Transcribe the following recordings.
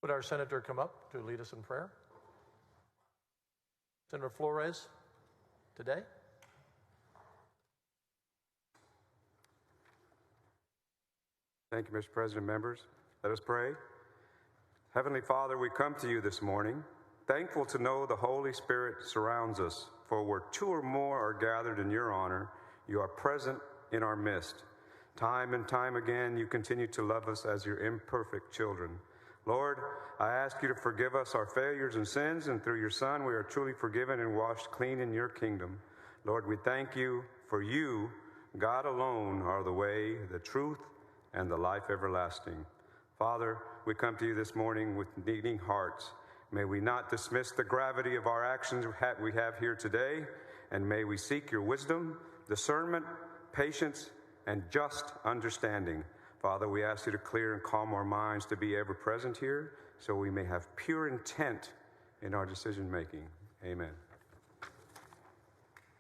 Would our senator come up to lead us in prayer? Senator Flores, today. Thank you, Mr. President. Members, let us pray. Heavenly Father, we come to you this morning, thankful to know the Holy Spirit surrounds us, for where two or more are gathered in your honor, you are present in our midst. Time and time again, you continue to love us as your imperfect children. Lord, I ask you to forgive us our failures and sins, and through your Son, we are truly forgiven and washed clean in your kingdom. Lord, we thank you for you, God alone, are the way, the truth, and the life everlasting. Father, we come to you this morning with needing hearts. May we not dismiss the gravity of our actions we have here today, and may we seek your wisdom, discernment, patience, and just understanding. Father, we ask you to clear and calm our minds to be ever present here, so we may have pure intent in our decision making. Amen.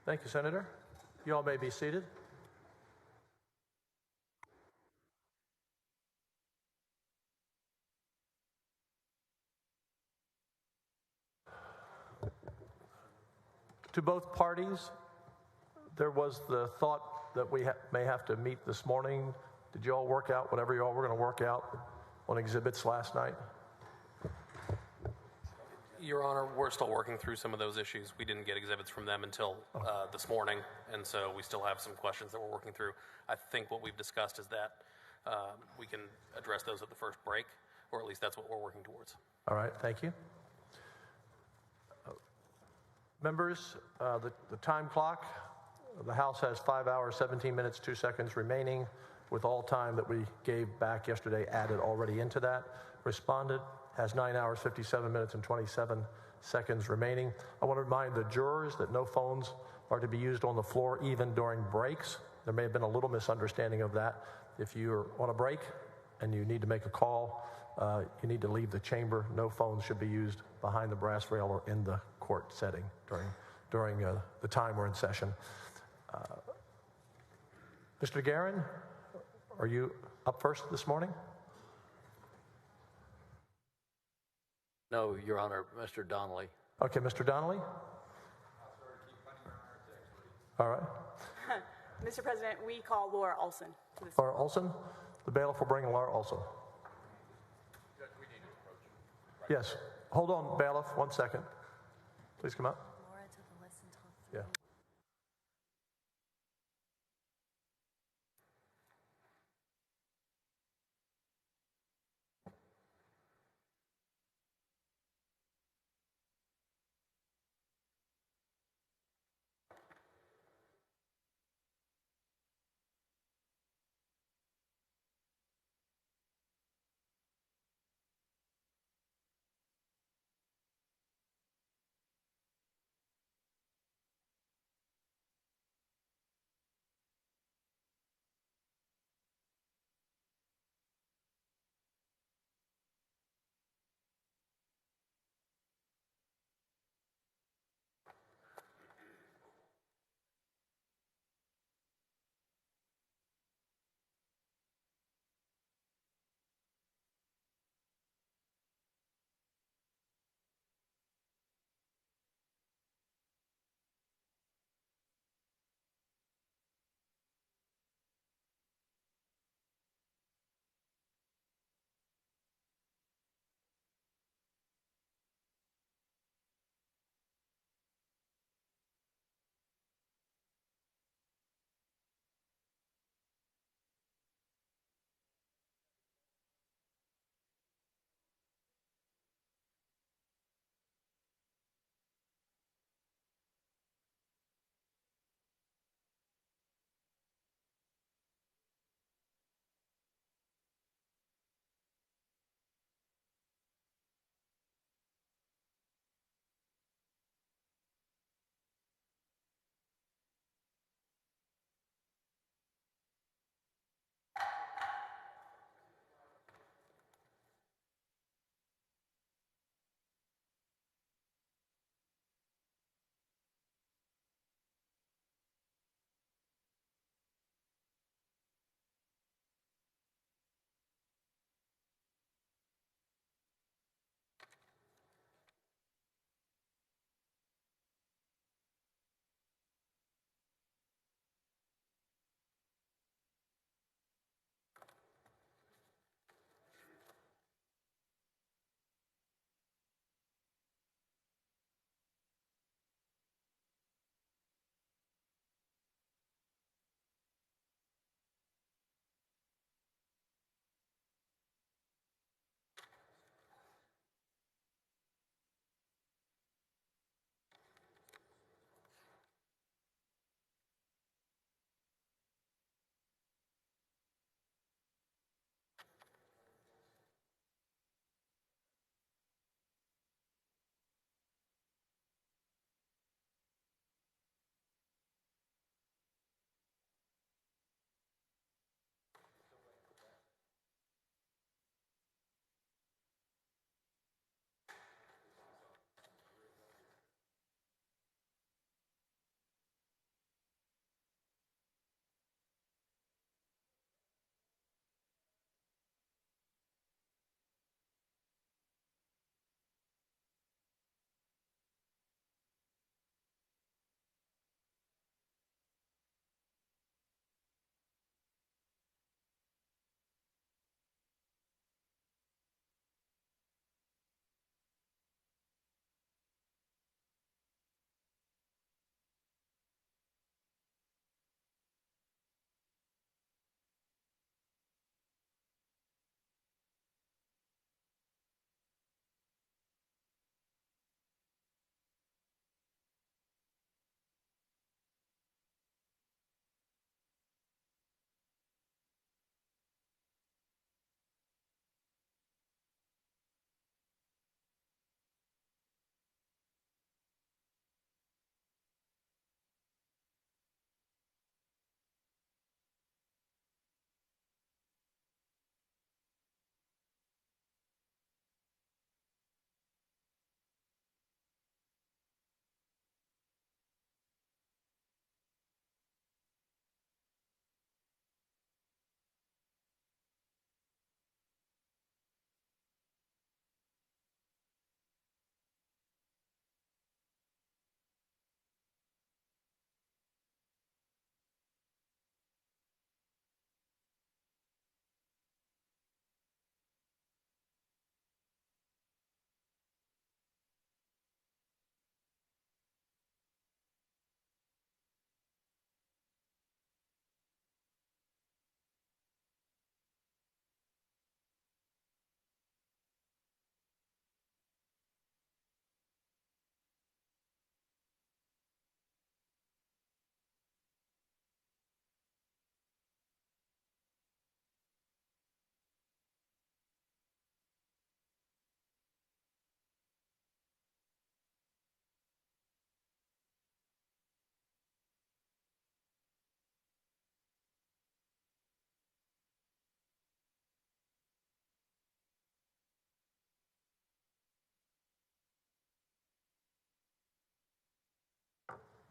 Thank you, Senator. You all may be seated. To both parties, there was the thought that we may have to meet this morning. Did you all work out whatever you all were going to work out on exhibits last night? Your Honor, we're still working through some of those issues. We didn't get exhibits from them until this morning, and so we still have some questions that we're working through. I think what we've discussed is that we can address those at the first break, or at least that's what we're working towards. All right, thank you. Members, the time clock, the House has 5 hours, 17 minutes, 2 seconds remaining, with all time that we gave back yesterday added already into that. Respondent has 9 hours, 57 minutes, and 27 seconds remaining. I want to remind the jurors that no phones are to be used on the floor, even during breaks. There may have been a little misunderstanding of that. If you're on a break and you need to make a call, you need to leave the chamber. No phones should be used behind the brass rail or in the court setting during the time we're in session. Mr. Guerin, are you up first this morning? No, Your Honor, Mr. Donnelly. Okay, Mr. Donnelly. All right. Mr. President, we call Laura Olson. Laura Olson. The bailiff will bring Laura Olson. Yes. Hold on, bailiff. 1 second. Please come up. Laura to the list and talk. Yeah.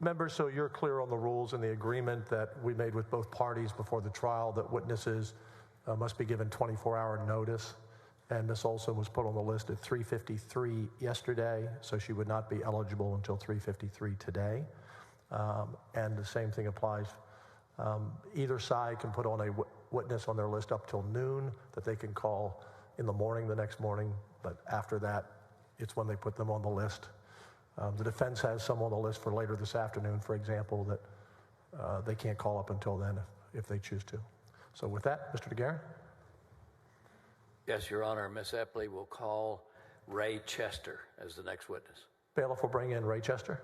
Members, so you're clear on the rules and the agreement that we made with both parties before the trial that witnesses must be given 24-hour notice. And Ms. Olson was put on the list at 3:53 yesterday, so she would not be eligible until 3:53 today. And the same thing applies. Either side can put on a witness on their list up till noon that they can call in the morning the next morning, but after that, it's when they put them on the list. The defense has some on the list for later this afternoon, for example, that they can't call up until then if they choose to. So with that, Mr. DeGuerin? Yes, Your Honor. Ms. Epley will call Ray Chester as the next witness. Bailiff will bring in Ray Chester.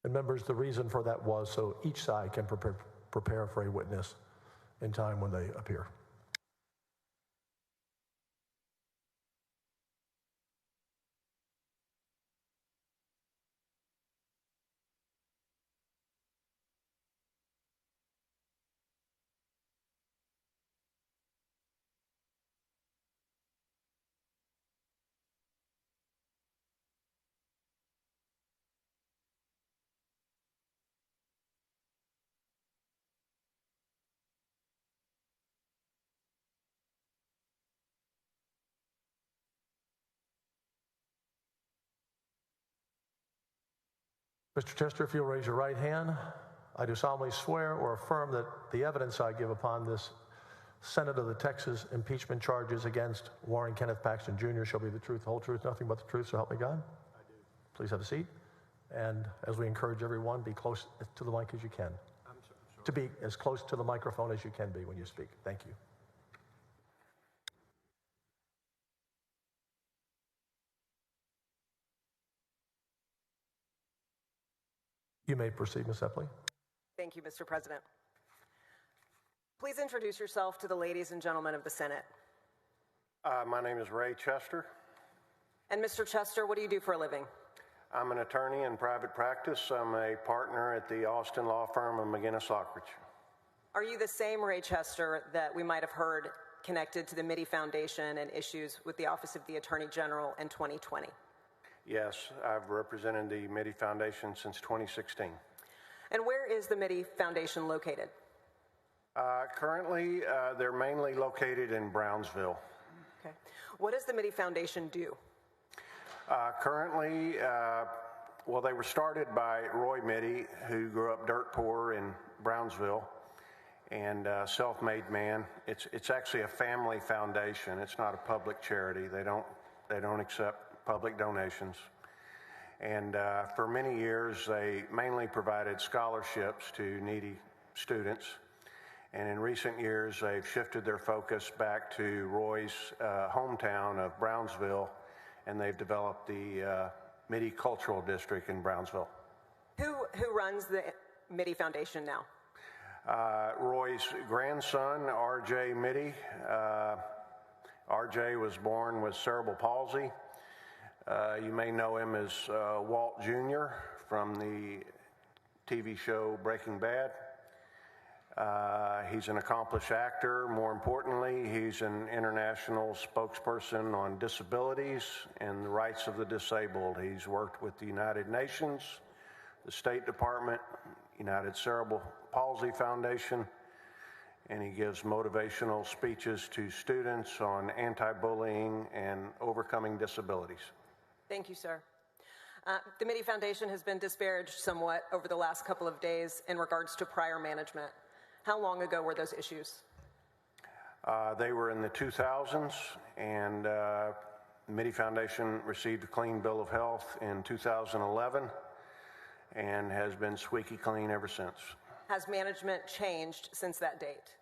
And members, the reason for that was so each side can prepare for a witness in time when they appear. Mr. Chester, if you'll raise your right hand, I do solemnly swear or affirm that the evidence I give upon this Senate of the Texas impeachment charges against Warren Kenneth Paxton Jr. shall be the truth, the whole truth, nothing but the truth, so help me God. I do. Please have a seat. And as we encourage everyone, be close to the mic as you can. I'm sorry. To be as close to the microphone as you can be when you speak. Thank you. You may proceed, Ms. Epley. Thank you, Mr. President. Please introduce yourself to the ladies and gentlemen of the Senate. My name is Ray Chester. And Mr. Chester, what do you do for a living? I'm an attorney in private practice. I'm a partner at the Austin law firm of McGinnis Lockridge. Are you the same Ray Chester that we might have heard connected to the Mitty Foundation and issues with the Office of the Attorney General in 2020? Yes, I've represented the Mitty Foundation since 2016. And where is the Mitty Foundation located? Currently, they're mainly located in Brownsville. Okay. What does the Mitty Foundation do? Currently, well, they were started by Roy Mitty, who grew up dirt poor in Brownsville and self-made man. It's actually a family foundation. It's not a public charity. They don't accept public donations. And for many years, they mainly provided scholarships to needy students. And in recent years, they've shifted their focus back to Roy's hometown of Brownsville, and they've developed the Mitty Cultural District in Brownsville. Who runs the Mitty Foundation now? Roy's grandson, R.J. Mitty. R.J. was born with cerebral palsy. You may know him as Walt Jr. from the TV show Breaking Bad. He's an accomplished actor. More importantly, he's an international spokesperson on disabilities and the rights of the disabled. He's worked with the United Nations, the State Department, United Cerebral Palsy Foundation, and he gives motivational speeches to students on anti-bullying and overcoming disabilities. Thank you, sir. The Mitty Foundation has been disparaged somewhat over the last couple of days in regards to prior management. How long ago were those issues? They were in the 2000s, and the Mitty Foundation received a clean bill of health in 2011 and has been squeaky clean ever since. Has management changed since that date?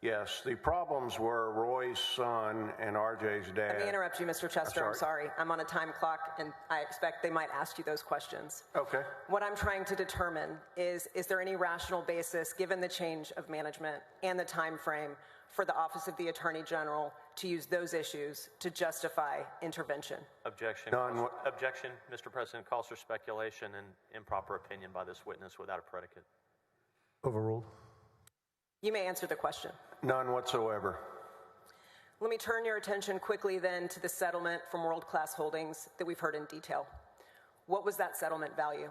Yes, the problems were Roy's son and RJ's dad. Let me interrupt you, Mr. Chester. I'm sorry. I'm on a time clock, and I expect they might ask you those questions. Okay. What I'm trying to determine is there any rational basis, given the change of management and the time frame, for the Office of the Attorney General to use those issues to justify intervention? Objection. None. Objection, Mr. President. Calls for speculation and improper opinion by this witness without a predicate. Overruled. You may answer the question. None whatsoever. Let me turn your attention quickly then to the settlement from World Class Holdings that we've heard in detail. What was that settlement value?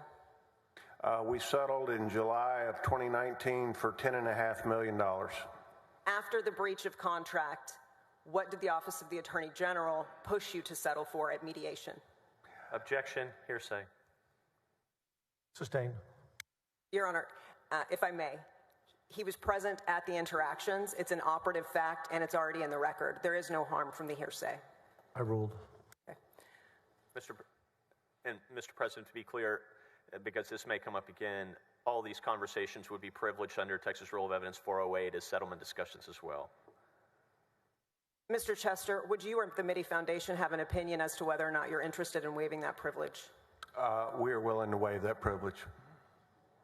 We settled in July of 2019 for $10.5 million. After the breach of contract, what did the Office of the Attorney General push you to settle for at mediation? Objection. Hearsay. Sustained. Your Honor, if I may, he was present at the interactions. It's an operative fact, and it's already in the record. There is no harm from the hearsay. I ruled. Okay. Mr. President, to be clear, because this may come up again, all these conversations would be privileged under Texas Rule of Evidence 408 as settlement discussions as well. Mr. Chester, would you or the Mitty Foundation have an opinion as to whether or not you're interested in waiving that privilege? We are willing to waive that privilege.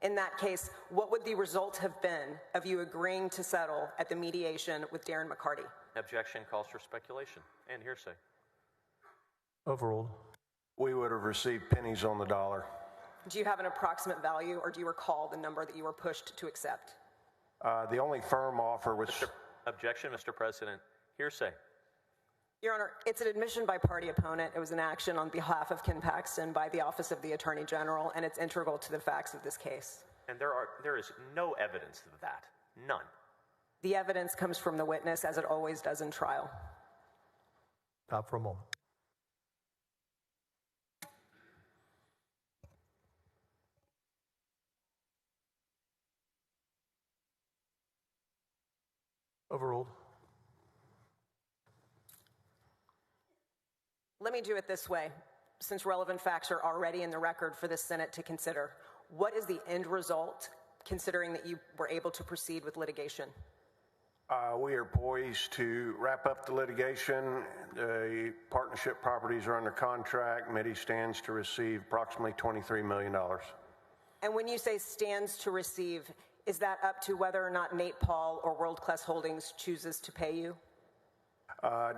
In that case, what would the result have been of you agreeing to settle at the mediation with Darren McCarty? Objection calls for speculation and hearsay. Overruled. We would have received pennies on the dollar. Do you have an approximate value, or do you recall the number that you were pushed to accept? The only firm offer was... Objection, Mr. President. Hearsay. Your Honor, it's an admission by party opponent. It was an action on behalf of Ken Paxton by the Office of the Attorney General, and it's integral to the facts of this case. And there is no evidence of that. None. The evidence comes from the witness, as it always does in trial. Stop for a moment. Overruled. Let me do it this way, since relevant facts are already in the record for the Senate to consider. What is the end result, considering that you were able to proceed with litigation? We are poised to wrap up the litigation. The partnership properties are under contract. Mitty stands to receive approximately $23 million. And when you say stands to receive, is that up to whether or not Nate Paul or World Class Holdings chooses to pay you?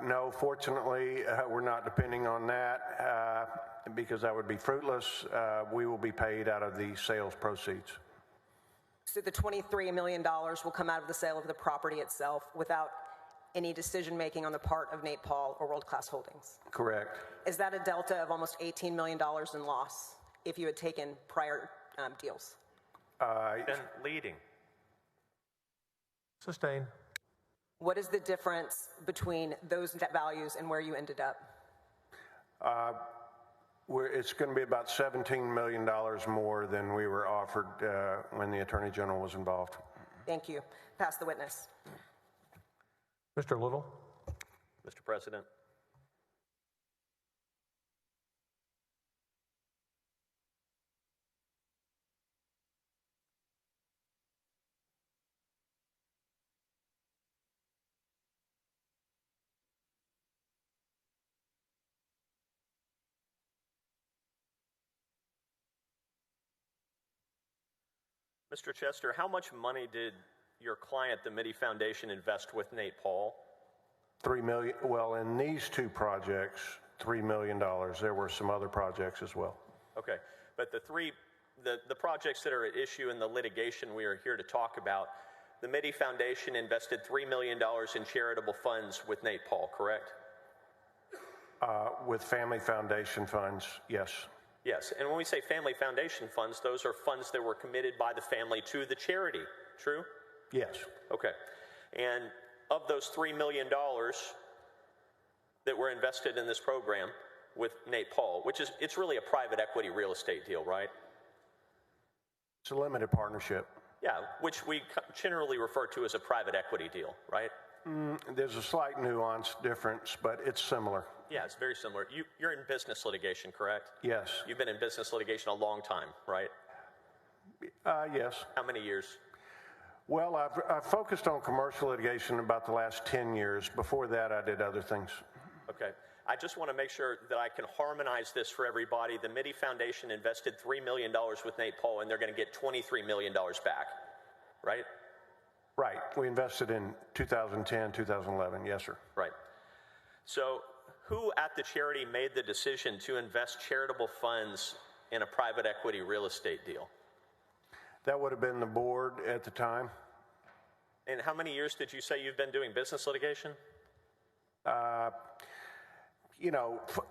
No, fortunately, we're not depending on that because that would be fruitless. We will be paid out of the sales proceeds. So the $23 million will come out of the sale of the property itself without any decision-making on the part of Nate Paul or World Class Holdings? Correct. Is that a delta of almost $18 million in loss if you had taken prior deals? Then leading. Sustained. What is the difference between those values and where you ended up? It's going to be about $17 million more than we were offered when the Attorney General was involved. Thank you. Pass the witness. Mr. Little. Mr. President. Mr. Chester, how much money did your client, the Mitty Foundation, invest with Nate Paul? $3 million. Well, in these two projects, $3 million. There were some other projects as well. Okay, but the projects that are at issue in the litigation we are here to talk about, the Mitty Foundation invested $3 million in charitable funds with Nate Paul, correct? With family foundation funds, yes. Yes, and when we say family foundation funds, those are funds that were committed by the family to the charity, true? Yes. Okay, and of those $3 million that were invested in this program with Nate Paul, it's really a private equity real estate deal, right? It's a limited partnership. Yeah, which we generally refer to as a private equity deal, right? There's a slight nuance difference, but it's similar. Yeah, it's very similar. You're in business litigation, correct? Yes. You've been in business litigation a long time, right? Yes. How many years? Well, I've focused on commercial litigation about the last 10 years. Before that, I did other things. Okay. I just want to make sure that I can harmonize this for everybody. The Mitty Foundation invested $3 million with Nate Paul, and they're going to get $23 million back, right? Right. We invested in 2010, 2011. Yes, sir. Right. So who at the charity made the decision to invest charitable funds in a private equity real estate deal? That would have been the board at the time. And how many years did you say you've been doing business litigation?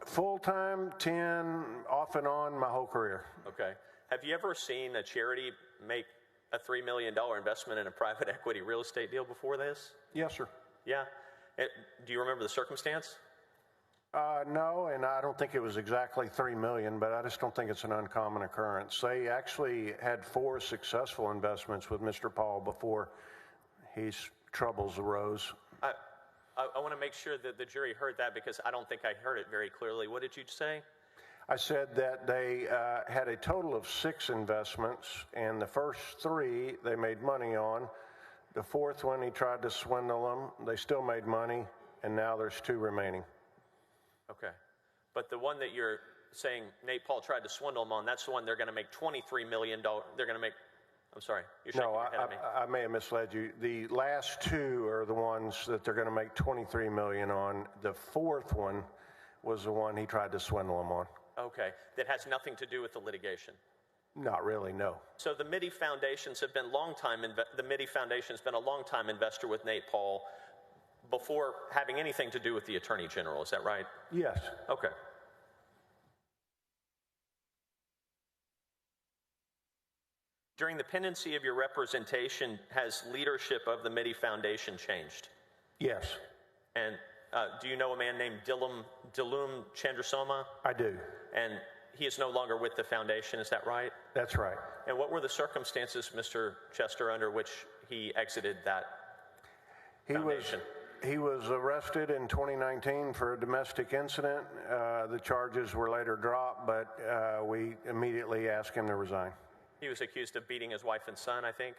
Full-time, 10, off and on my whole career. Okay. Have you ever seen a charity make a $3 million investment in a private equity real estate deal before this? Yes, sir. Yeah. Do you remember the circumstance? No, and I don't think it was exactly $3 million, but I just don't think it's an uncommon occurrence. They actually had 4 successful investments with Mr. Paul before his troubles arose. I want to make sure that the jury heard that because I don't think I heard it very clearly. What did you say? I said that they had a total of 6 investments, and the first 3 they made money on. The 4th one, he tried to swindle them. They still made money, and now there's 2 remaining. Okay. But the one that you're saying Nate Paul tried to swindle them on, that's the one they're going to make $23 million. They're going to make, I'm sorry, you're shaking your head at me. I may have misled you. The last 2 are the ones that they're going to make $23 million on. The 4th one was the one he tried to swindle them on. Okay. That has nothing to do with the litigation. Not really, no. So the Mitty Foundations have been the Mitty Foundation's been a long-time investor with Nate Paul before having anything to do with the Attorney General. Is that right? Yes. Okay. During the pendency of your representation, has leadership of the Mitty Foundation changed? Yes. And do you know a man named Dilum Chandrasoma? I do. And he is no longer with the foundation, is that right? That's right. And what were the circumstances, Mr. Chester, under which he exited that foundation? He was arrested in 2019 for a domestic incident. The charges were later dropped, but we immediately asked him to resign. He was accused of beating his wife and son, I think?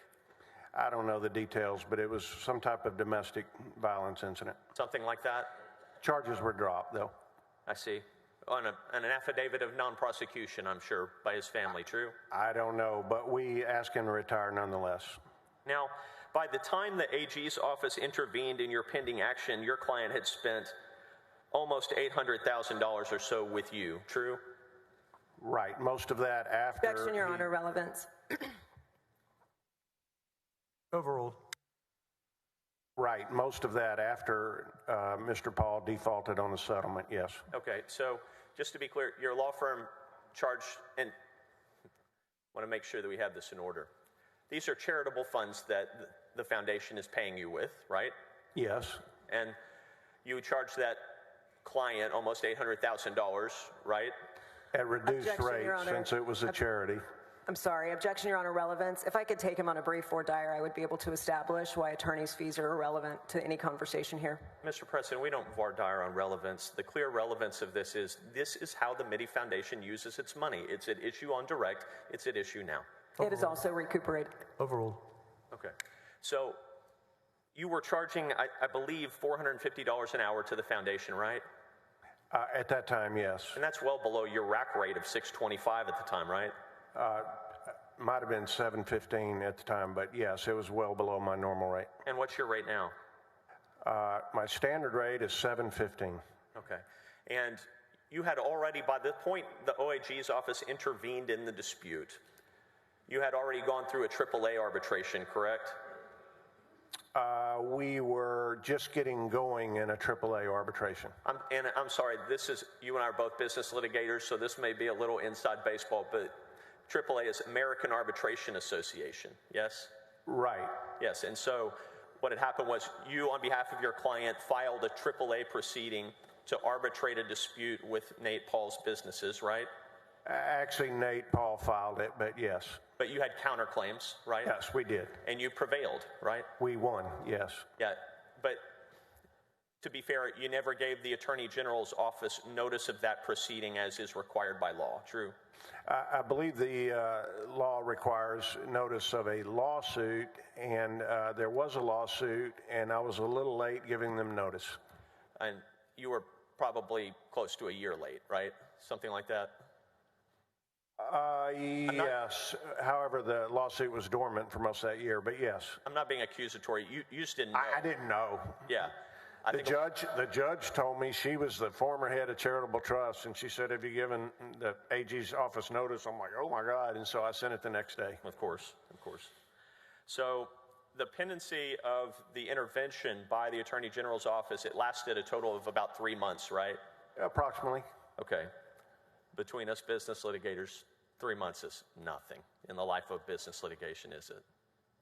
I don't know the details, but it was some type of domestic violence incident. Something like that? Charges were dropped, though. I see. On an affidavit of non-prosecution, I'm sure, by his family, true? I don't know, but we asked him to retire nonetheless. Now, by the time the AG's office intervened in your pending action, your client had spent almost $800,000 or so with you, true? Right. Most of that after... Objection, Your Honor. Relevance. Overruled. Right. Most of that after Mr. Paul defaulted on the settlement, yes. Okay. So just to be clear, your law firm charged, and I want to make sure that we have this in order. These are charitable funds that the foundation is paying you with, right? Yes. And you charged that client almost $800,000, right? At reduced Objection, rates, Your Honor. since it was a charity. I'm sorry. Objection, Your Honor. Relevance. If I could take him on a brief voir dire, I would be able to establish why attorney's fees are irrelevant to any conversation here. Mr. President, we don't voir dire on relevance. The clear relevance of this is how the Mitty Foundation uses its money. It's at issue on direct. It's at issue now. It is also recuperated. Overruled. Okay. So you were charging, I believe, $450 an hour to the foundation, right? At that time, yes. And that's well below your rack rate of $625 at the time, right? Might have been $715 at the time, but yes, it was well below my normal rate. And what's your rate now? My standard rate is $715. Okay. And you had already, by the point the OAG's office intervened in the dispute, you had already gone through a AAA arbitration, correct? We were just getting going in a AAA arbitration. I'm sorry, you and I are both business litigators, so this may be a little inside baseball, but AAA is American Arbitration Association, yes? Right. Yes, and so what had happened was you, on behalf of your client, filed a AAA proceeding to arbitrate a dispute with Nate Paul's businesses, right? Actually, Nate Paul filed it, but yes. But you had counterclaims, right? Yes, we did. And you prevailed, right? We won, yes. Yeah, but to be fair, you never gave the Attorney General's office notice of that proceeding as is required by law, true? I believe the law requires notice of a lawsuit, and there was a lawsuit, and I was a little late giving them notice. And you were probably close to a year late, right? Something like that? Yes. However, the lawsuit was dormant for most of that year, but yes. I'm not being accusatory. You just didn't know. I didn't know. Yeah. The judge told me, she was the former head of charitable trust, and she said, have you given the AG's office notice? I'm like, oh my God. And so I sent it the next day. Of course, of course. So the pendency of the intervention by the Attorney General's office, it lasted a total of about 3 months, right? Approximately. Okay. Between us business litigators, 3 months is nothing in the life of business litigation, is it?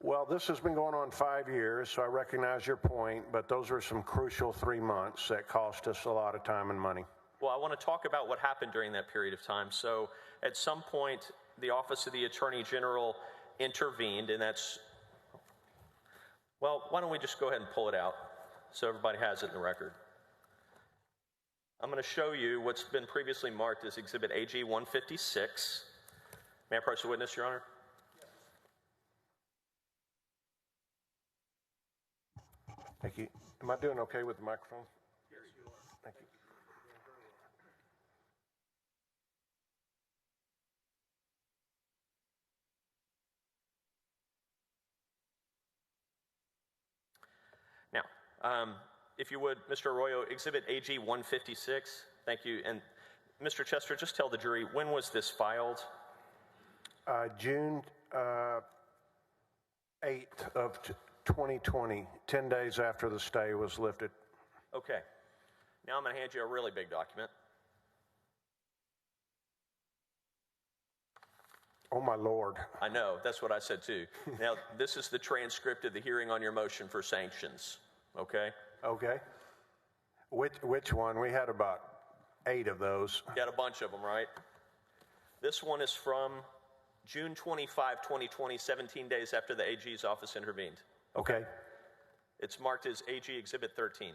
Well, this has been going on 5 years, so I recognize your point, but those are some crucial 3 months that cost us a lot of time and money. Well, I want to talk about what happened during that period of time. So at some point, the Office of the Attorney General intervened, and that's, well, why don't we just go ahead and pull it out so everybody has it in the record. I'm going to show you what's been previously marked as Exhibit AG 156. May I approach the witness, Your Honor? Thank you. Am I doing okay with the microphone? Yes, you are. Thank you. Now, if you would, Mr. Arroyo, Exhibit AG 156. Thank you. And Mr. Chester, just tell the jury, when was this filed? June 8th of 2020, 10 days after the stay was lifted. Okay. Now I'm going to hand you a really big document. Oh, my Lord. I know. That's what I said, too. Now, this is the transcript of the hearing on your motion for sanctions. Okay? Okay. Which one? We had about 8 of those. You got a bunch of them, right? This one is from June 25, 2020, 17 days after the AG's office intervened. Okay. It's marked as AG Exhibit 13.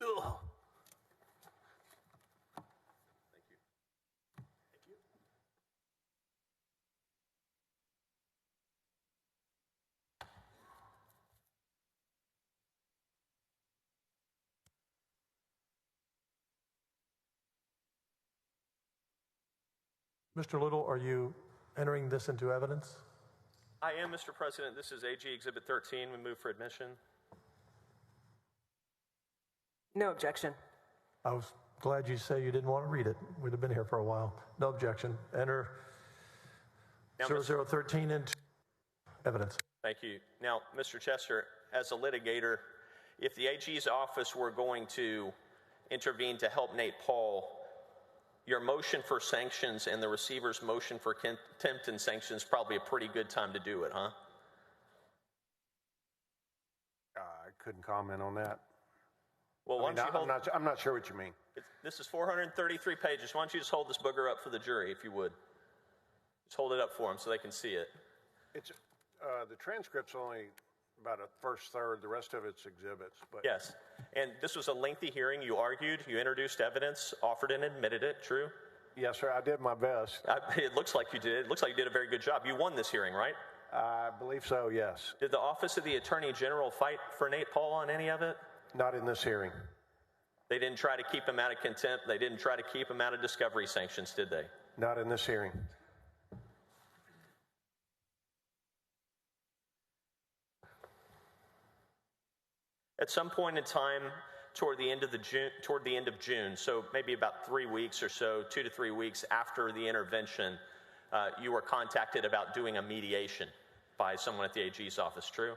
Ugh. Thank you. Thank you. Mr. Little, are you entering this into evidence? I am, Mr. President. This is AG Exhibit 13. We move for admission. No objection. I was glad you say you didn't want to read it. We'd have been here for a while. No objection. Enter Now, 0013 into evidence. Thank you. Now, Mr. Chester, as a litigator, if the AG's office were going to intervene to help Nate Paul, your motion for sanctions and the receiver's motion for contempt and sanctions probably a pretty good time to do it, huh? I couldn't comment on that. Well, why don't you hold... I'm not sure what you mean. This is 433 pages. Why don't you just hold this booger up for the jury, if you would? Just hold it up for them so they can see it. It's the transcript's only about a first third. The rest of it's exhibits. But Yes. And this was a lengthy hearing. You argued, you introduced evidence, offered and admitted it. True? Yes, sir. I did my best. It looks like you did. It looks like you did a very good job. You won this hearing, right? I believe so, yes. Did the Office of the Attorney General fight for Nate Paul on any of it? Not in this hearing. They didn't try to keep him out of contempt. They didn't try to keep him out of discovery sanctions, did they? Not in this hearing. At some point in time toward the end of June, so maybe about 3 weeks or so, 2 to 3 weeks after the intervention, you were contacted about doing a mediation by someone at the AG's office, true?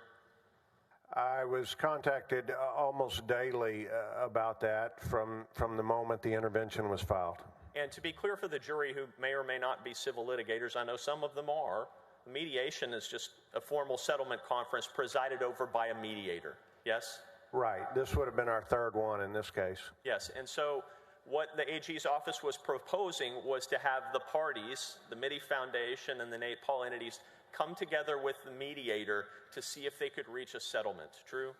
I was contacted almost daily about that from the moment the intervention was filed. And to be clear for the jury who may or may not be civil litigators, I know some of them are, mediation is just a formal settlement conference presided over by a mediator, yes? Right. This would have been our third one in this case. Yes, and so what the AG's office was proposing was to have the parties, the Mitty Foundation and the Nate Paul entities, come together with the mediator to see if they could reach a settlement, true?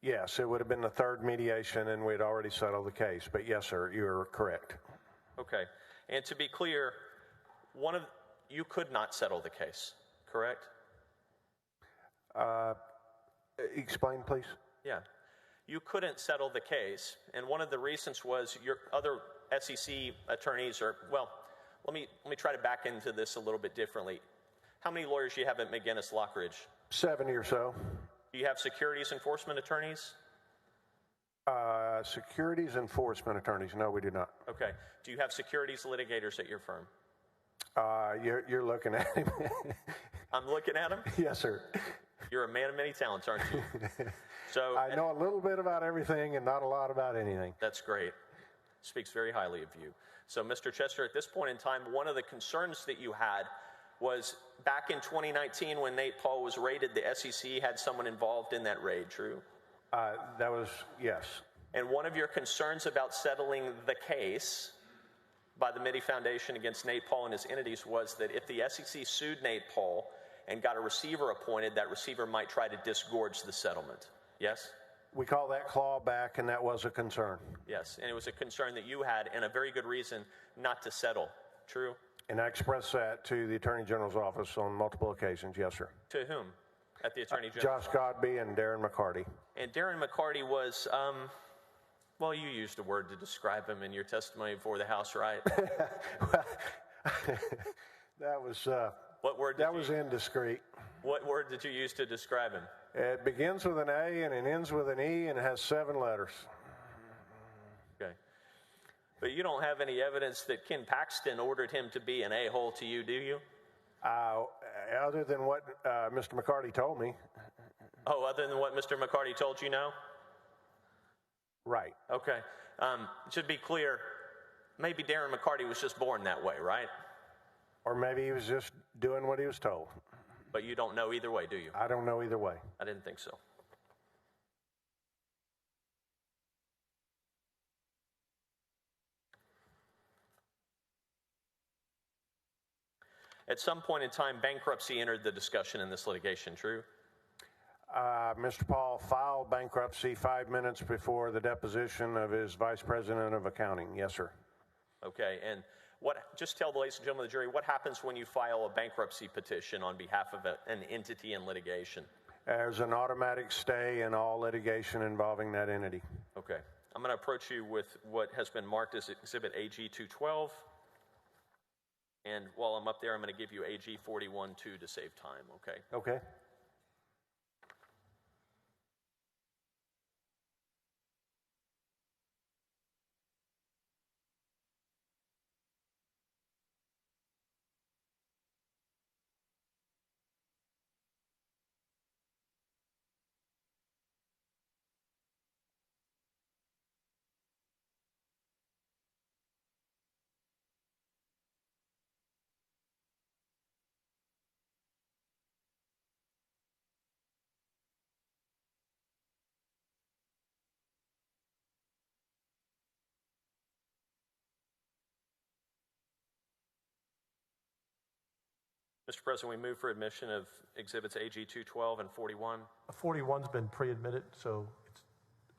Yes, it would have been the third mediation and we'd already settled the case. But yes, sir, you're correct. Okay. And to be clear, you could not settle the case, correct? Explain, please. Yeah. You couldn't settle the case, and one of the reasons was your other SEC attorneys are, well, let me try to back into this a little bit differently. How many lawyers do you have at McGinnis Lockridge? 70 or so. Do you have securities enforcement attorneys? Securities enforcement attorneys. No, we do not. Okay. Do you have securities litigators at your firm? You're looking at him. I'm looking at him? Yes, sir. You're a man of many talents, aren't you? So I know a little bit about everything and not a lot about anything. That's great. Speaks very highly of you. So, Mr. Chester, at this point in time, one of the concerns that you had was back in 2019 when Nate Paul was raided, the SEC had someone involved in that raid, true? That was, yes. And one of your concerns about settling the case by the Mitty Foundation against Nate Paul and his entities was that if the SEC sued Nate Paul and got a receiver appointed, that receiver might try to disgorge the settlement. Yes? We call that clawback, and that was a concern. Yes, and it was a concern that you had, and a very good reason not to settle. True? And I expressed that to the Attorney General's office on multiple occasions. Yes, sir. To whom? At the Attorney General? Josh Godbee and Darren McCarty. And Darren McCarty was, well, you used a word to describe him in your testimony before the House, right? That was what word? That was indiscreet. What word did you use to describe him? It begins with an A and it ends with an E and it has 7 letters. Okay. But you don't have any evidence that Ken Paxton ordered him to be an a-hole to you, do you? Other than what Mr. McCarty told me. Oh, other than what Mr. McCarty told you, no? Right. Okay. To be clear, maybe Darren McCarty was just born that way, right? Or maybe he was just doing what he was told. But you don't know either way, do you? I don't know either way. I didn't think so. At some point in time, bankruptcy entered the discussion in this litigation, true? Mr. Paul filed bankruptcy 5 minutes before the deposition of his vice president of accounting. Yes, sir. Okay, and just tell the ladies and gentlemen of the jury, what happens when you file a bankruptcy petition on behalf of an entity in litigation? There's an automatic stay in all litigation involving that entity. Okay. I'm going to approach you with what has been marked as Exhibit AG 212. And while I'm up there, I'm going to give you AG 41-2 to save time, okay? Okay. Mr. President, we move for admission of Exhibits AG 212 and 41. 41's been pre-admitted, so it's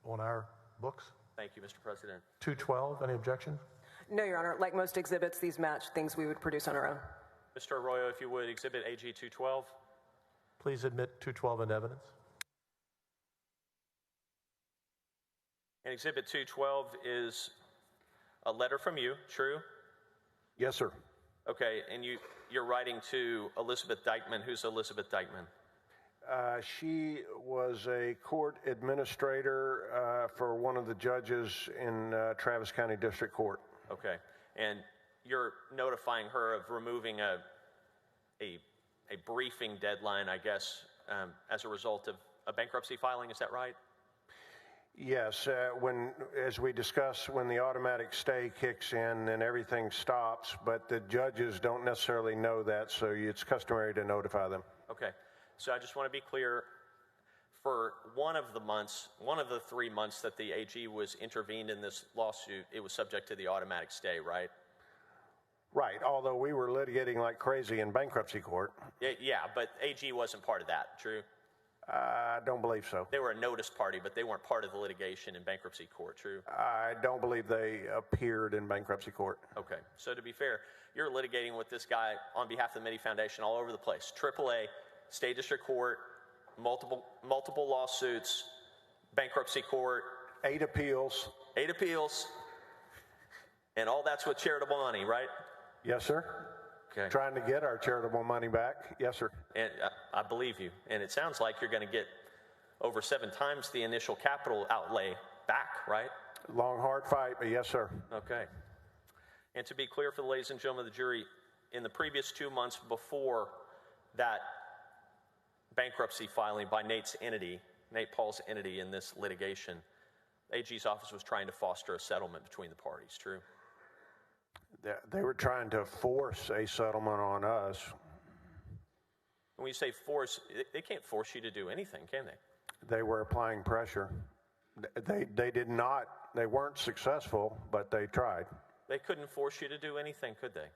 on our books. Thank you, Mr. President. 212, any objection? No, Your Honor. Like most exhibits, these match things we would produce on our own. Mr. Arroyo, if you would, Exhibit AG 212. Please admit 212 into evidence. And Exhibit 212 is a letter from you, true? Yes, sir. Okay, and you're writing to Elizabeth Dykeman. Who's Elizabeth Dykeman? She was a court administrator for one of the judges in Travis County District Court. Okay, and you're notifying her of removing a briefing deadline, I guess, as a result of a bankruptcy filing. Is that right? Yes, as we discussed, when the automatic stay kicks in, then everything stops, but the judges don't necessarily know that, so it's customary to notify them. Okay, so I just want to be clear, for one of the 3 months that the AG was intervened in this lawsuit, it was subject to the automatic stay, right? Right, although we were litigating like crazy in bankruptcy court. Yeah, but AG wasn't part of that, true? I don't believe so. They were a notice party, but they weren't part of the litigation in bankruptcy court, true? I don't believe they appeared in bankruptcy court. Okay, so to be fair, you're litigating with this guy on behalf of the Mitty Foundation all over the place. AAA, State District Court, multiple lawsuits, bankruptcy court. 8 appeals. 8 appeals. And all that's with charitable money, right? Yes, sir. Okay. Trying to get our charitable money back. Yes, sir. And I believe you. And it sounds like you're going to get over 7 times the initial capital outlay back, right? Long, hard fight, but yes, sir. Okay. And to be clear for the ladies and gentlemen of the jury, in the previous 2 months before that bankruptcy filing by Nate Paul's entity in this litigation, the AG's office was trying to foster a settlement between the parties, true? They were trying to force a settlement on us. When you say force, they can't force you to do anything, can they? They were applying pressure. They did not, they weren't successful, but they tried. They couldn't force you to do anything, could they?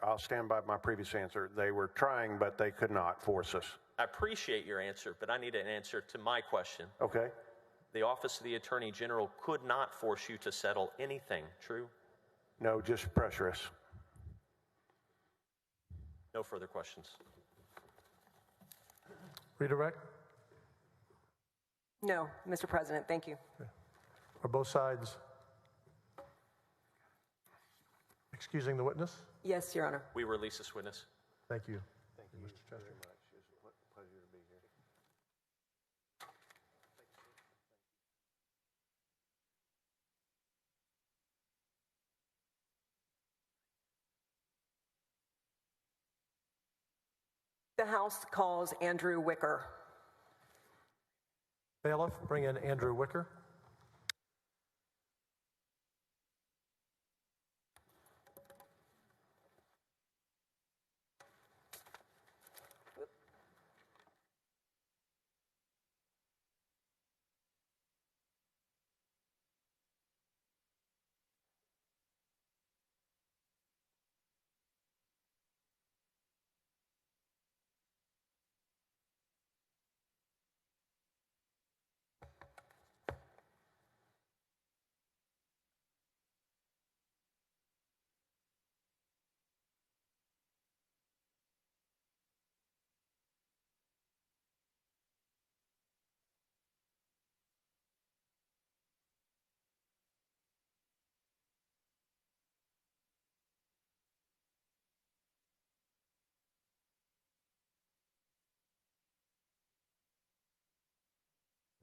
I'll stand by my previous answer. They were trying, but they could not force us. I appreciate your answer, but I need an answer to my question. Okay. The Office of the Attorney General could not force you to settle anything, true? No, just pressure us. No further questions. Redirect? No, Mr. President, thank you. Okay. Are both sides excusing the witness? Yes, Your Honor. We release this witness. Thank you. Thank you, Mr. Chester. Very much. It's a pleasure to be here. The House calls Andrew Wicker. Bailiff, bring in Andrew Wicker.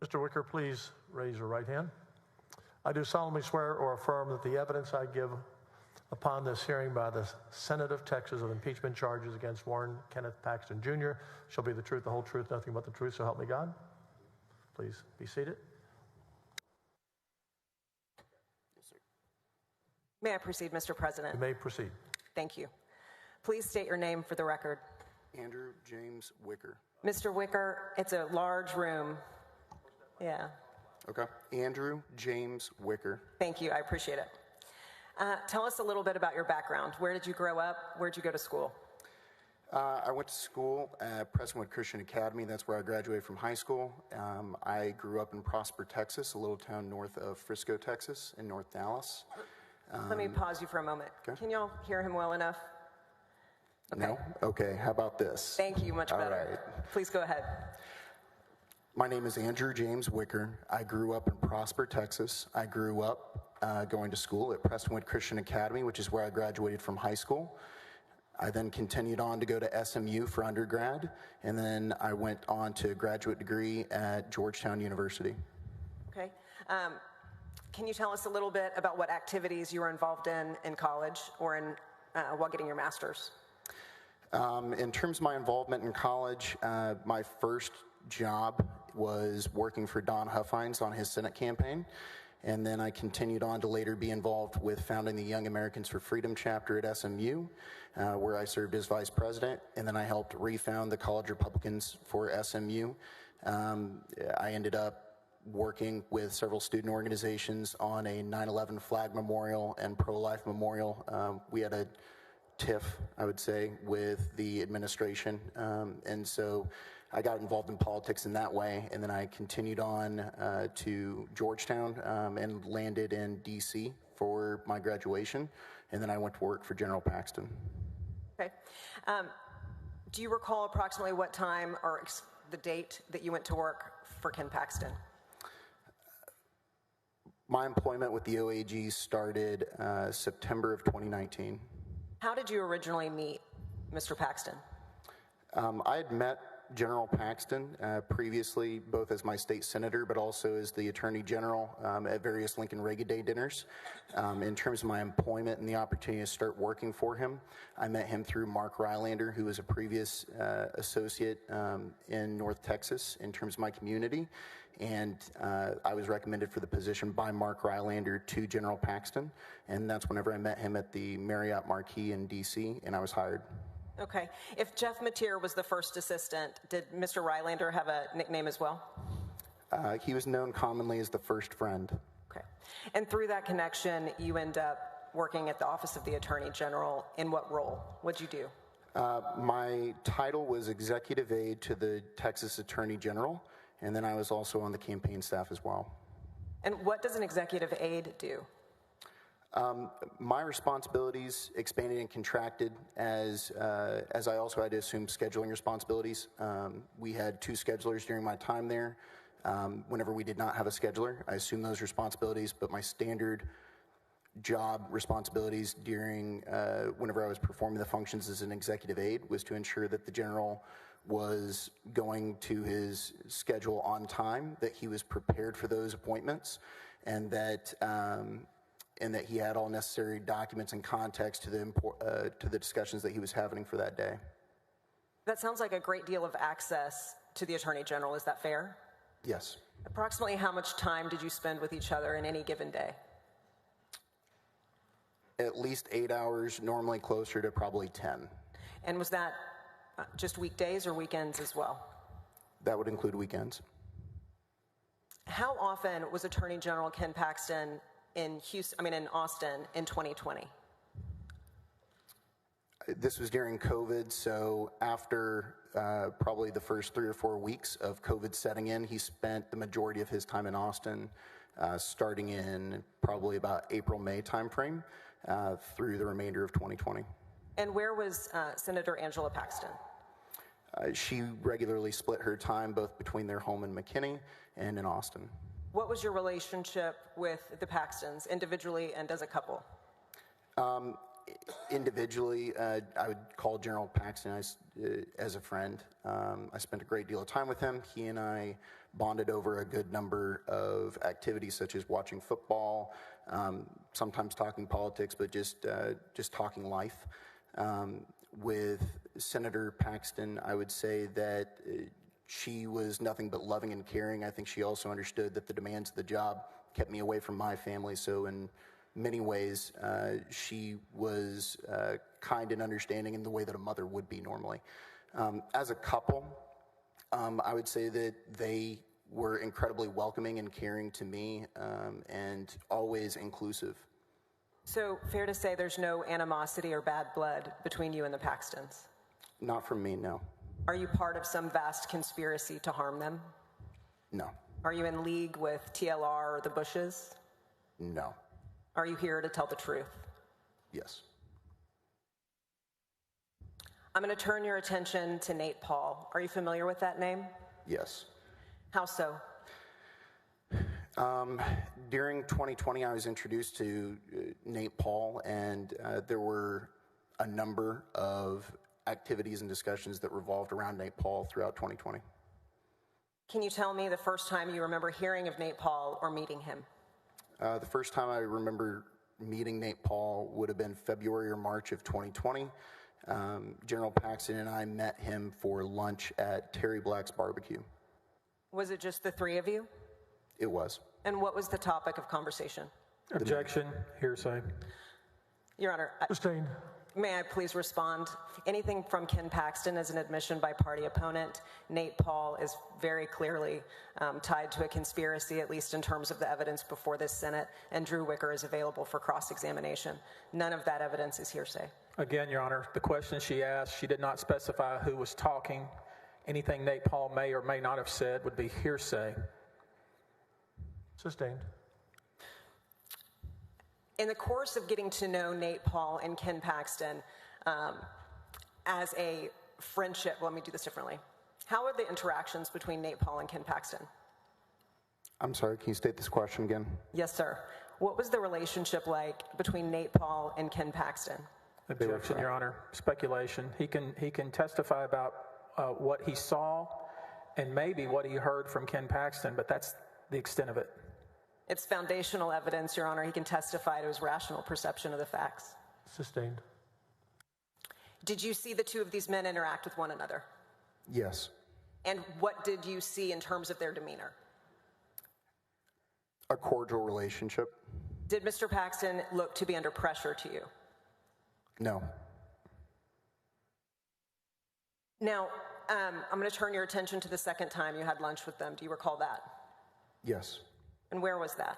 Mr. Wicker, please raise your right hand. I do solemnly swear or affirm that the evidence I give upon this hearing by the Senate of Texas of impeachment charges against Warren Kenneth Paxton Jr. shall be the truth, the whole truth, nothing but the truth, so help me God. Please be seated. May I proceed, Mr. President? You may proceed. Thank you. Please state your name for the record. Andrew James Wicker. Mr. Wicker, it's a large room. Yeah. Okay. Andrew James Wicker. Thank you. I appreciate it. Tell us a little bit about your background. Where did you grow up? Where did you go to school? I went to school at Prestonwood Christian Academy. That's where I graduated from high school. I grew up in Prosper, Texas, a little town north of Frisco, Texas, in North Dallas. Let me pause you for a moment. Okay. Can y'all hear him well enough? Okay. No? Okay. How about this? Thank you. Much All better. right. Please go ahead. My name is Andrew James Wicker. I grew up in Prosper, Texas. I grew up going to school at Prestonwood Christian Academy, which is where I graduated from high school. I then continued on to go to SMU for undergrad, and then I went on to a graduate degree at Georgetown University. Okay. Can you tell us a little bit about what activities you were involved in college or in while getting your master's? In terms of my involvement in college, my first job was working for Don Huffines on his Senate campaign. And then I continued on to later be involved with founding the Young Americans for Freedom chapter at SMU, where I served as vice president. And then I helped refound the College Republicans for SMU. I ended up working with several student organizations on a 9/11 flag memorial and pro-life memorial. We had a tiff, I would say, with the administration. And so I got involved in politics in that way, and then I continued on to Georgetown and landed in D.C. for my graduation, and then I went to work for General Paxton. Okay. Do you recall approximately what time or the date that you went to work for Ken Paxton? My employment with the OAG started September of 2019. How did you originally meet Mr. Paxton? I had met General Paxton, previously both as my state senator, but also as the Attorney General at various Lincoln Reagan Day dinners. In terms of my employment and the opportunity to start working for him, I met him through Mark Rylander, who was a previous associate in North Texas in terms of my community. And I was recommended for the position by Mark Rylander to General Paxton. And that's whenever I met him at the Marriott Marquis in D.C., and I was hired. Okay. If Jeff Mateer was the first assistant, did Mr. Rylander have a nickname as well? He was known commonly as the first friend. Okay. And through that connection, you end up working at the Office of the Attorney General. In what role? What'd you do? My title was Executive Aide to the Texas Attorney General, and then I was also on the campaign staff as well. And what does an executive aide do? My responsibilities expanded and contracted as I also had to assume scheduling responsibilities. We had 2 schedulers during my time there. Whenever we did not have a scheduler, I assumed those responsibilities, but my standard job responsibilities during whenever I was performing the functions as an executive aide was to ensure that the general was going to his schedule on time, that he was prepared for those appointments, and that he had all necessary documents and context to the discussions that he was having for that day. That sounds like a great deal of access to the Attorney General. Is that fair? Yes. Approximately how much time did you spend with each other in any given day? At least 8 hours, normally closer to probably 10. And was that just weekdays or weekends as well? That would include weekends. How often was Attorney General Ken Paxton in Austin in 2020? This was during COVID, so after probably the first 3 or 4 weeks of COVID setting in, he spent the majority of his time in Austin, starting in probably about April-May timeframe through the remainder of 2020. And where was Senator Angela Paxton? She regularly split her time both between their home in McKinney and in Austin. What was your relationship with the Paxtons, individually and as a couple? Individually, I would call General Paxton as a friend. I spent a great deal of time with him. He and I bonded over a good number of activities, such as watching football, sometimes talking politics, but just talking life. With Senator Paxton, I would say that she was nothing but loving and caring. I think she also understood that the demands of the job kept me away from my family, so in many ways, she was kind and understanding in the way that a mother would be normally. As a couple, I would say that they were incredibly welcoming and caring to me, and always inclusive. So, fair to say there's no animosity or bad blood between you and the Paxtons? Not from me, no. Are you part of some vast conspiracy to harm them? No. Are you in league with TLR or the Bushes? No. Are you here to tell the truth? Yes. I'm going to turn your attention to Nate Paul. Are you familiar with that name? Yes. How so? During 2020, I was introduced to Nate Paul, and there were a number of activities and discussions that revolved around Nate Paul throughout 2020. Can you tell me the first time you remember hearing of Nate Paul or meeting him? The first time I remember meeting Nate Paul would have been February or March of 2020. General Paxton and I met him for lunch at Terry Black's Barbecue. Was it just the three of you? It was. And what was the topic of conversation? Objection. Hearsay. Your Honor, Sustained. may I please respond? Anything from Ken Paxton is an admission by party opponent. Nate Paul is very clearly tied to a conspiracy, at least in terms of the evidence before this Senate, and Drew Wicker is available for cross-examination. None of that evidence is hearsay. Again, Your Honor, the question she asked, she did not specify who was talking. Anything Nate Paul may or may not have said would be hearsay. Sustained. In the course of getting to know Nate Paul and Ken Paxton as a friendship, well, let me do this differently. How are the interactions between Nate Paul and Ken Paxton? I'm sorry, can you state this question again? Yes, sir. What was the relationship like between Nate Paul and Ken Paxton? Objection, Your Honor. Speculation. He can testify about what he saw and maybe what he heard from Ken Paxton, but that's the extent of it. It's foundational evidence, Your Honor. He can testify to his rational perception of the facts. Sustained. Did you see the two of these men interact with one another? Yes. And what did you see in terms of their demeanor? A cordial relationship? Did Mr. Paxton look to be under pressure to you? No. Now, I'm going to turn your attention to the second time you had lunch with them. Do you recall that? Yes. And where was that?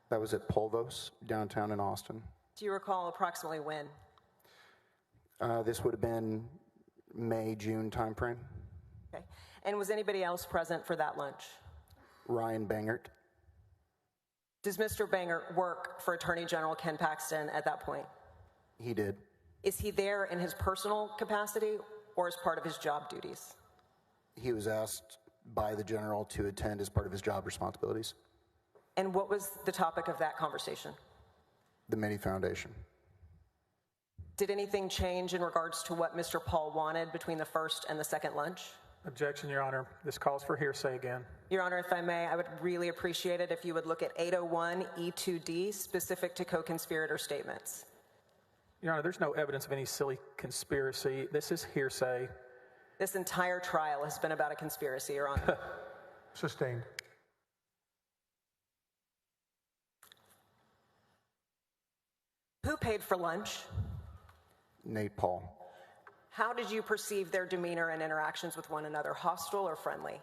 That was at Polvos, downtown in Austin. Do you recall approximately when? This would have been May, June timeframe. Okay. And was anybody else present for that lunch? Ryan Bangert. Does Mr. Bangert work for Attorney General Ken Paxton at that point? He did. Is he there in his personal capacity or as part of his job duties? He was asked by the general to attend as part of his job responsibilities. And what was the topic of that conversation? The Mitty Foundation. Did anything change in regards to what Mr. Paul wanted between the first and the second lunch? Objection, Your Honor. This calls for hearsay again. Your Honor, if I may, I would really appreciate it if you would look at 801 E2D, specific to co-conspirator statements. Your Honor, there's no evidence of any silly conspiracy. This is hearsay. This entire trial has been about a conspiracy, Your Honor. Sustained. Who paid for lunch? Nate Paul. How did you perceive their demeanor and interactions with one another, hostile or friendly?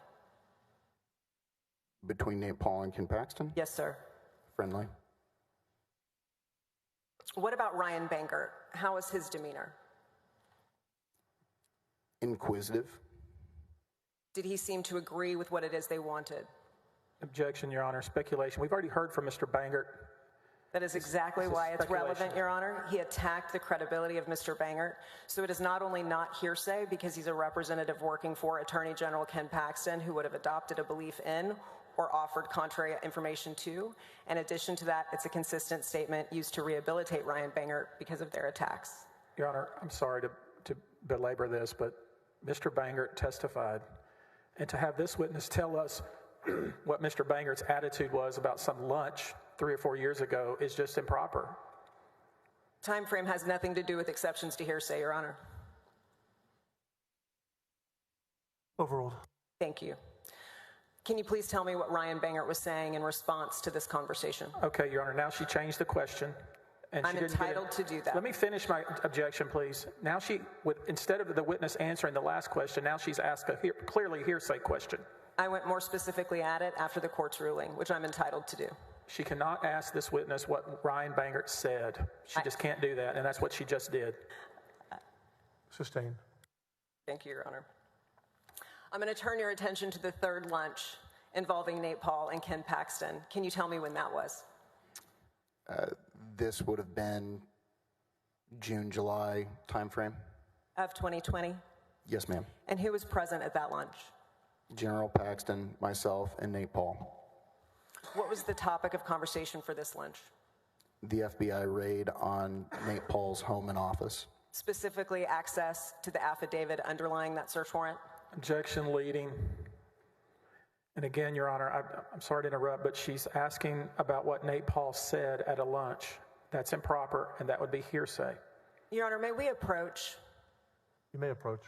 Between Nate Paul and Ken Paxton? Yes, sir. Friendly. What about Ryan Bangert? How was his demeanor? Inquisitive. Did he seem to agree with what it is they wanted? Objection, Your Honor. Speculation. We've already heard from Mr. Bangert. That is exactly why it's relevant, Your Honor. He attacked the credibility of Mr. Bangert. So it is not only not hearsay because he's a representative working for Attorney General Ken Paxton who would have adopted a belief in or offered contrary information to. In addition to that, it's a consistent statement used to rehabilitate Ryan Bangert because of their attacks. Your Honor, I'm sorry to belabor this, but Mr. Bangert testified. And to have this witness tell us what Mr. Bangert's attitude was about some lunch 3 or 4 years ago is just improper. Time frame has nothing to do with exceptions to hearsay, Your Honor. Overruled. Thank you. Can you please tell me what Ryan Bangert was saying in response to this conversation? Okay, Your Honor, now she changed the question. And I'm entitled to do that. Let me finish my objection, please. Now she would, instead of the witness answering the last question, now she's asked a clearly hearsay question. I went more specifically at it after the court's ruling, which I'm entitled to do. She cannot ask this witness what Ryan Bangert said. She just can't do that, and that's what she just did. Sustained. Thank you, Your Honor. I'm going to turn your attention to the third lunch involving Nate Paul and Ken Paxton. Can you tell me when that was? This would have been June, July timeframe. Of 2020? Yes, ma'am. And who was present at that lunch? General Paxton, myself, and Nate Paul. What was the topic of conversation for this lunch? The FBI raid on Nate Paul's home and office. Specifically, access to the affidavit underlying that search warrant? Objection leading. And again, Your Honor, I'm sorry to interrupt, but she's asking about what Nate Paul said at a lunch. That's improper, and that would be hearsay. Your Honor, may we approach? You may approach.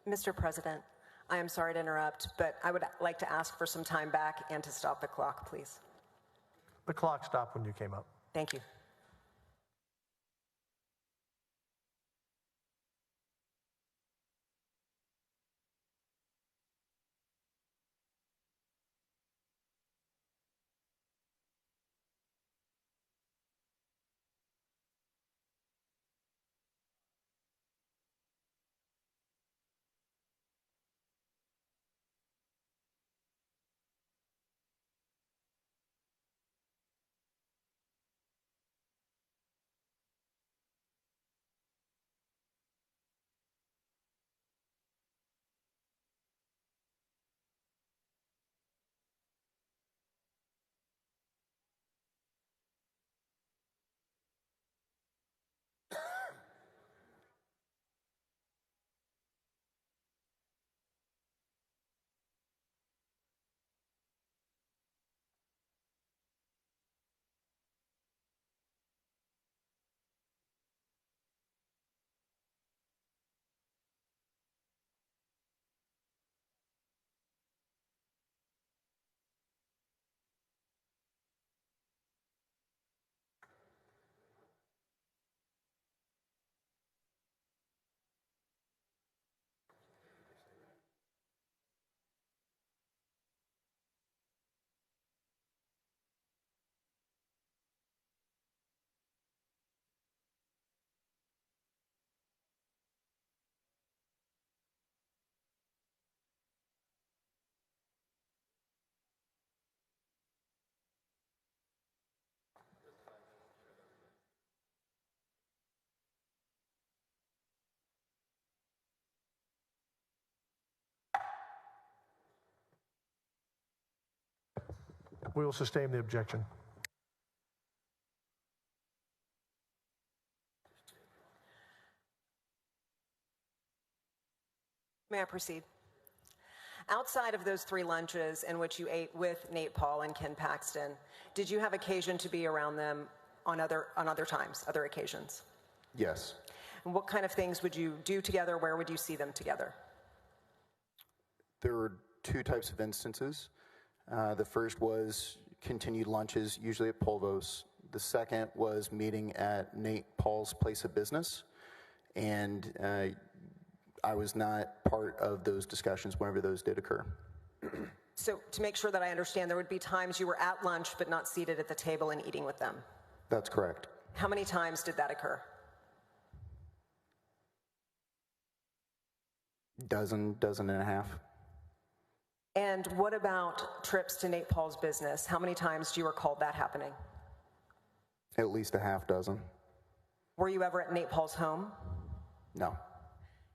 Mr. President, I am sorry to interrupt, but I would like to ask for some time back and to stop the clock, please. The clock stopped when you came up. Thank you. We will sustain the objection. May I proceed? Outside of those 3 lunches in which you ate with Nate Paul and Ken Paxton, did you have occasion to be around them on other times, other occasions? Yes. And what kind of things would you do together? Where would you see them together? There were 2 types of instances. The first was continued lunches, usually at Polvo's. The second was meeting at Nate Paul's place of business, and I was not part of those discussions whenever those did occur. So to make sure that I understand, there would be times you were at lunch but not seated at the table and eating with them. That's correct. How many times did that occur? Dozen and a half. And what about trips to Nate Paul's business? How many times do you recall that happening? At least a half dozen. Were you ever at Nate Paul's home? No.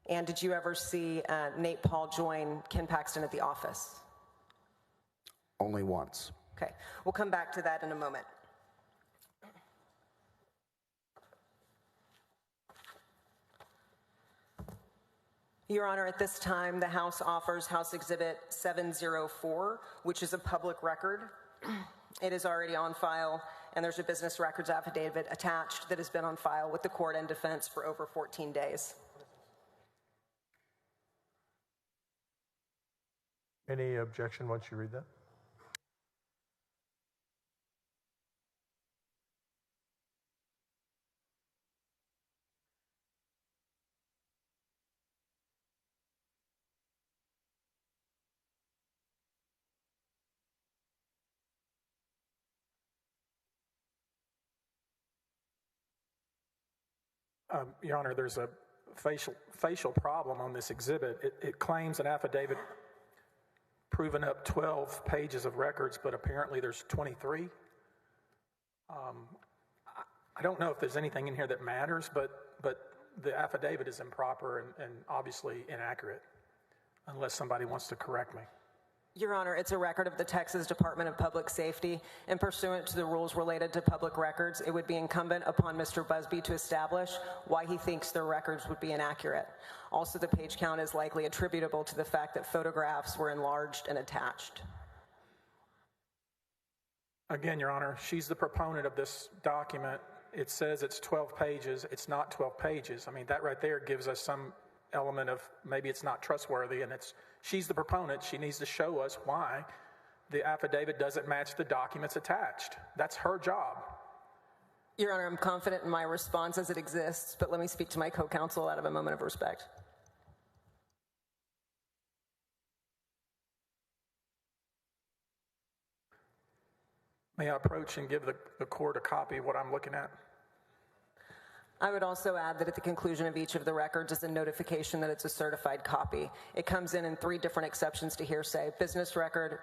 And did you ever see Nate Paul join Ken Paxton at the office? Only once. Okay, we'll come back to that in a moment. Your Honor, at this time, the House offers House Exhibit 704, which is a public record. It is already on file, and there's a business records affidavit attached that has been on file with the court and defense for over 14 days. Any objection once you read that? Your Honor, there's a facial problem on this exhibit. It claims an affidavit proving up 12 pages of records, but apparently there's 23. I don't know if there's anything in here that matters, but the affidavit is improper and obviously inaccurate, unless somebody wants to correct me. Your Honor, it's a record of the Texas Department of Public Safety, and pursuant to the rules related to public records, it would be incumbent upon Mr. Busby to establish why he thinks the records would be inaccurate. Also, the page count is likely attributable to the fact that photographs were enlarged and attached. Again, Your Honor, she's the proponent of this document. It says it's 12 pages. It's not 12 pages. I mean, that right there gives us some element of maybe it's not trustworthy, and she's the proponent. She needs to show us why the affidavit doesn't match the documents attached. That's her job. Your Honor, I'm confident in my response as it exists, but let me speak to my co-counsel out of a moment of respect. May I approach and give the court a copy of what I'm looking at? I would also add that at the conclusion of each of the records is a notification that it's a certified copy. It comes in 3 different exceptions to hearsay: business record,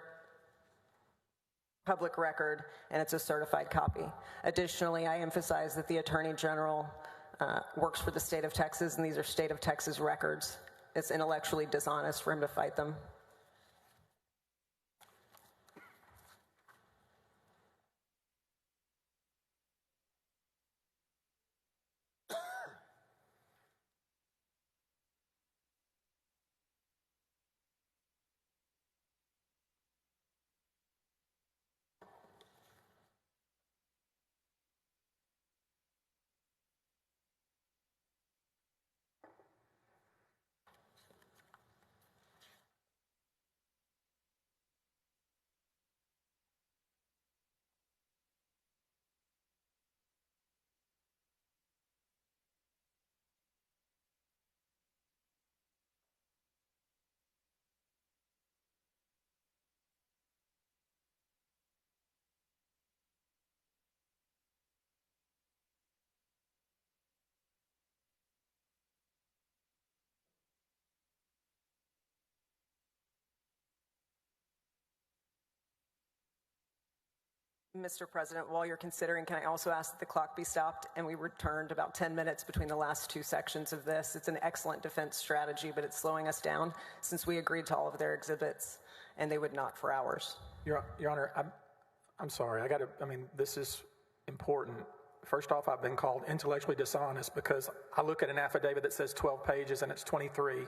public record, and it's a certified copy. Additionally, I emphasize that the Attorney General works for the state of Texas, and these are state of Texas records. It's intellectually dishonest for him to fight them. Mr. President, while you're considering, can I also ask that the clock be stopped and we returned about 10 minutes between the last 2 sections of this? It's an excellent defense strategy, but it's slowing us down since we agreed to all of their exhibits and they would not for hours. Your Honor, I'm sorry. This is important. First off, I've been called intellectually dishonest because I look at an affidavit that says 12 pages and it's 23.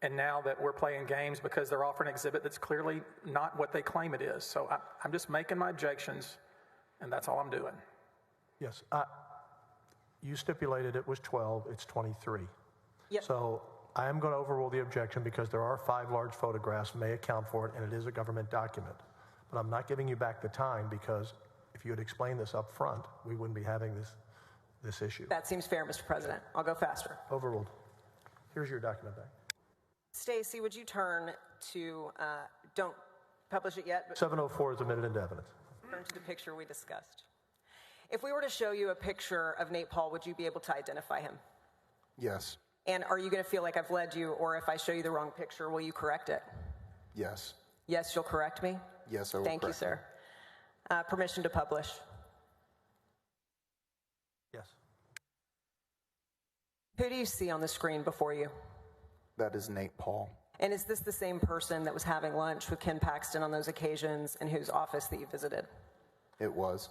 And now that we're playing games because they're offering an exhibit that's clearly not what they claim it is. So I'm just making my objections, and that's all I'm doing. Yes. You stipulated it was 12, it's 23. Yep. So I am going to overrule the objection because there are 5 large photographs, may account for it, and it is a government document. But I'm not giving you back the time because if you had explained this up front, we wouldn't be having this issue. That seems fair, Mr. President. I'll go faster. Overruled. Here's your document back. Stacy, would you turn to, don't publish it yet, but 704 is admitted into evidence. turn to the picture we discussed. If we were to show you a picture of Nate Paul, would you be able to identify him? Yes. And are you going to feel like I've led you, or if I show you the wrong picture, will you correct it? Yes. Yes, you'll correct me? Yes, I will. Thank you, sir. Permission to publish. Yes. Who do you see on the screen before you? That is Nate Paul. And is this the same person that was having lunch with Ken Paxton on those occasions and whose office that you visited? It was.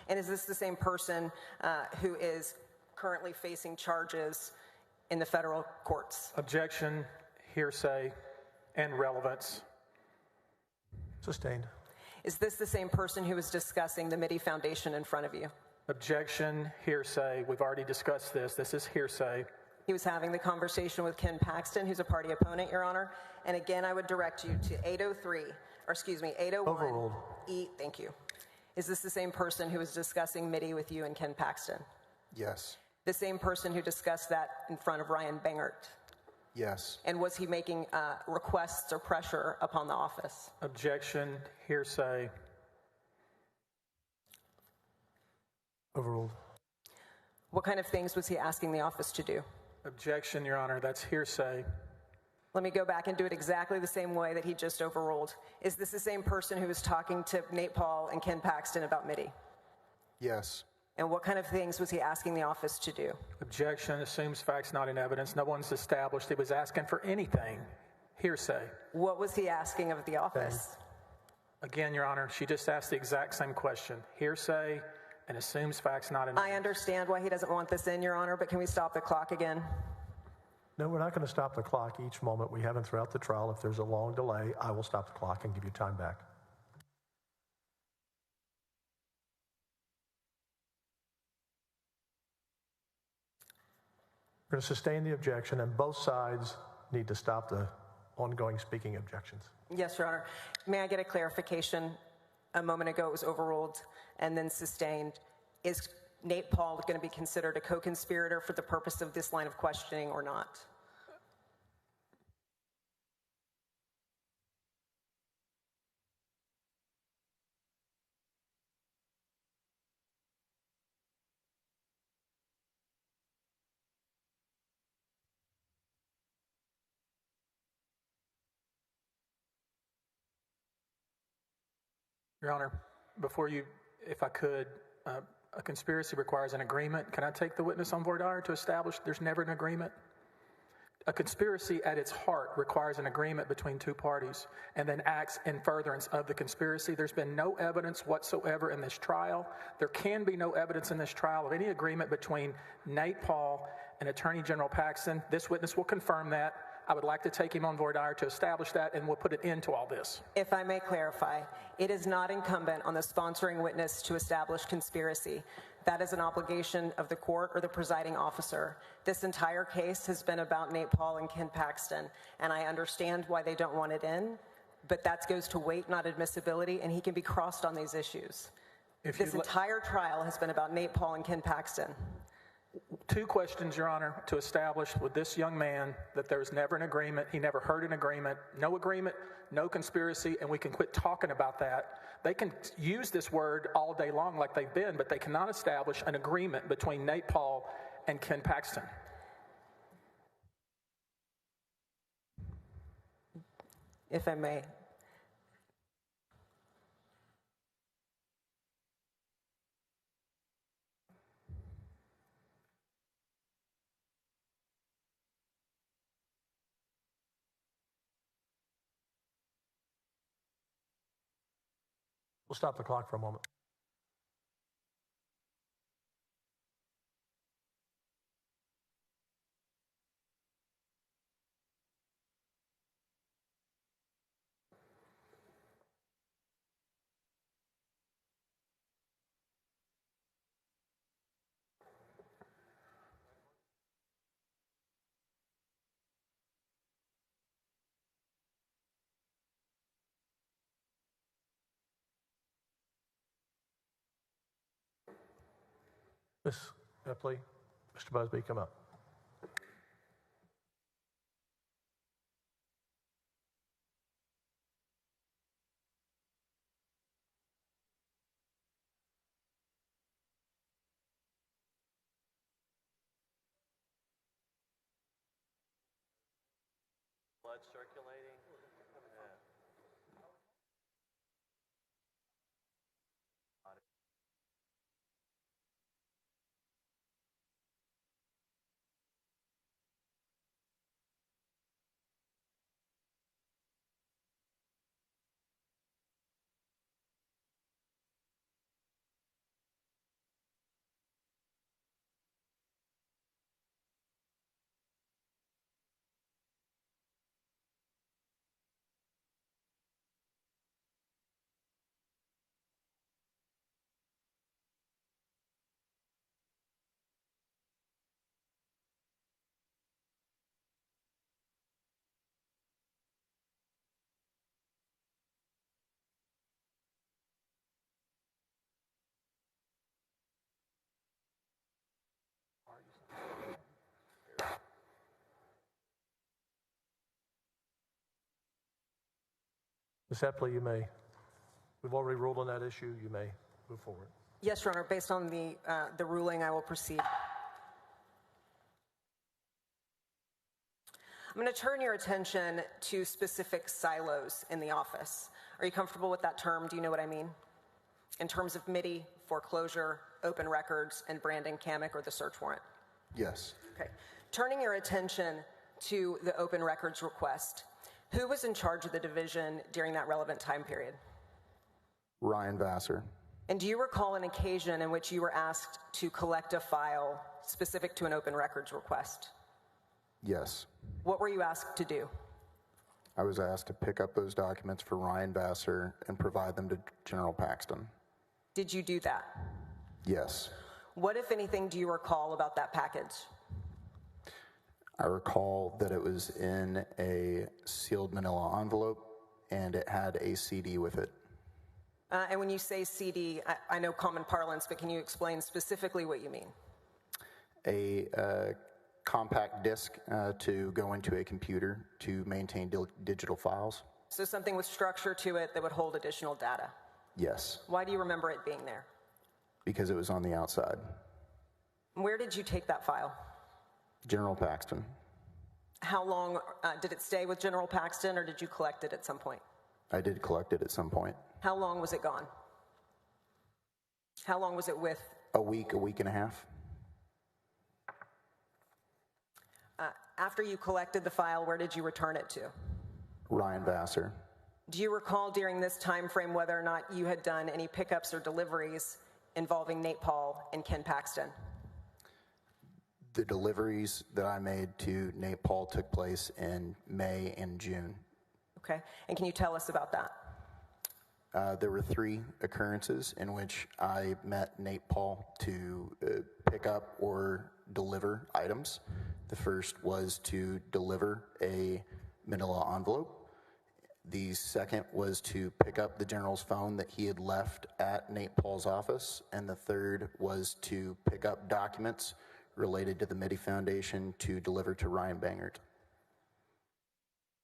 And is this the same person who is currently facing charges in the federal courts? Objection, hearsay, and relevance. Sustained. Is this the same person who was discussing the Mitty Foundation in front of you? Objection, hearsay. We've already discussed this. This is hearsay. He was having the conversation with Ken Paxton, who's a party opponent, Your Honor. And again, I would direct you to 801. Overruled. Thank you. Is this the same person who was discussing Mitty with you and Ken Paxton? Yes. The same person who discussed that in front of Ryan Bangert? Yes. And was he making requests or pressure upon the office? Objection, hearsay. Overruled. What kind of things was he asking the office to do? Objection, Your Honor. That's hearsay. Let me go back and do it exactly the same way that he just overruled. Is this the same person who was talking to Nate Paul and Ken Paxton about Mitty? Yes. And what kind of things was he asking the office to do? Objection, assumes facts not in evidence. No one's established he was asking for anything. Hearsay. What was he asking of the office? Again, Your Honor, she just asked the exact same question. Hearsay and assumes facts not in evidence. I understand why he doesn't want this in, Your Honor, but can we stop the clock again? No, we're not going to stop the clock each moment. We haven't throughout the trial. If there's a long delay, I will stop the clock and give you time back. going to sustain the objection, and both sides need to stop the ongoing speaking objections. Yes, Your Honor. May I get a clarification? A moment ago it was overruled and then sustained. Is Nate Paul going to be considered a co-conspirator for the purpose of this line of questioning or not? Your Honor, before you, if I could, a conspiracy requires an agreement. Can I take the witness on voir dire to establish there's never an agreement? A conspiracy at its heart requires an agreement between two parties and then acts in furtherance of the conspiracy. There's been no evidence whatsoever in this trial. There can be no evidence in this trial of any agreement between Nate Paul and Attorney General Paxton. This witness will confirm that. I would like to take him on voir dire to establish that, and we'll put an end to all this. If I may clarify, it is not incumbent on the sponsoring witness to establish conspiracy. That is an obligation of the court or the presiding officer. This entire case has been about Nate Paul and Ken Paxton, and I understand why they don't want it in, but that goes to weight, not admissibility, and he can be crossed on these issues. This entire trial has been about Nate Paul and Ken Paxton. Two questions, Your Honor, to establish with this young man that there was never an agreement. He never heard an agreement, no conspiracy, and we can quit talking about that. They can use this word all day long like they've been, but they cannot establish an agreement between Nate Paul and Ken Paxton. If I may. We'll stop the clock for a moment. Ms. Epley, Mr. Busby, come up. Blood circulating. Ms. Epley, we've already ruled on that issue. You may move forward. Yes, Your Honor. Based on the ruling, I will proceed. I'm going to turn your attention to specific silos in the office. Are you comfortable with that term? Do you know what I mean? In terms of MIDI, foreclosure, open records, and Brandon Kamek or the search warrant? Yes. Okay. Turning your attention to the open records request, who was in charge of the division during that relevant time period? Ryan Vassar. And do you recall an occasion in which you were asked to collect a file specific to an open records request? Yes. What were you asked to do? I was asked to pick up those documents for Ryan Vassar and provide them to General Paxton. Did you do that? Yes. What, if anything, do you recall about that package? I recall that it was in a sealed manila envelope and it had a CD with it. And when you say CD, I know common parlance, but can you explain specifically what you mean? A compact disc to go into a computer to maintain digital files. So something with structure to it that would hold additional data. Yes. Why do you remember it being there? Because it was on the outside. Where did you take that file? General Paxton. How long did it stay with General Paxton, or did you collect it at some point? I did collect it at some point. How long was it gone? How long was it with? A week and a half. After you collected the file, where did you return it to? Ryan Vassar. Do you recall during this time frame whether or not you had done any pickups or deliveries involving Nate Paul and Ken Paxton? The deliveries that I made to Nate Paul took place in May and June. Okay, and can you tell us about that? There were 3 occurrences in which I met Nate Paul to pick up or deliver items. The first was to deliver a manila envelope. The second was to pick up the general's phone that he had left at Nate Paul's office. And the third was to pick up documents related to the Mitty Foundation to deliver to Ryan Bangert.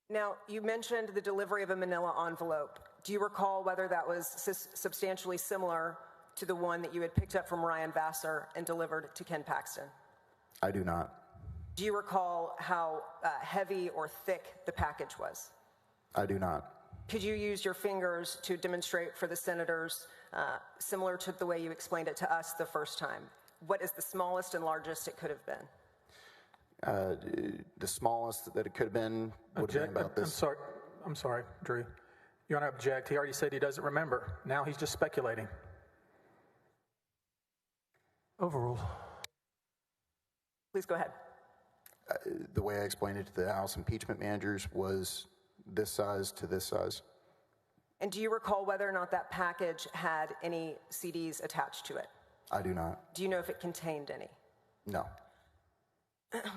Now, you mentioned the delivery of a manila envelope. Do you recall whether that was substantially similar to the one that you had picked up from Ryan Vassar and delivered to Ken Paxton? I do not. Do you recall how heavy or thick the package was? I do not. Could you use your fingers to demonstrate for the senators, similar to the way you explained it to us the first time? What is the smallest and largest it could have been? The smallest that it could have been would have been about this. I'm sorry, Drew. You want to object? He already said he doesn't remember. Now he's just speculating. Overruled. Please go ahead. The way I explained it to the House impeachment managers was this size to this size. And do you recall whether or not that package had any CDs attached to it? I do not. Do you know if it contained any? No.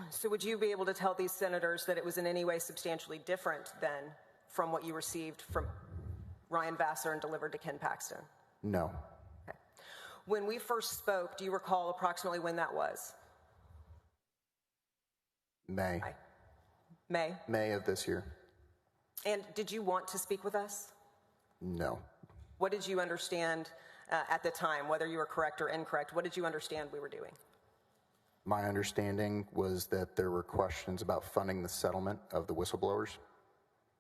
So would you be able to tell these senators that it was in any way substantially different than from what you received from Ryan Vassar and delivered to Ken Paxton? No. Okay. When we first spoke, do you recall approximately when that was? May. May? May of this year. And did you want to speak with us? No. What did you understand at the time, whether you were correct or incorrect? What did you understand we were doing? My understanding was that there were questions about funding the settlement of the whistleblowers.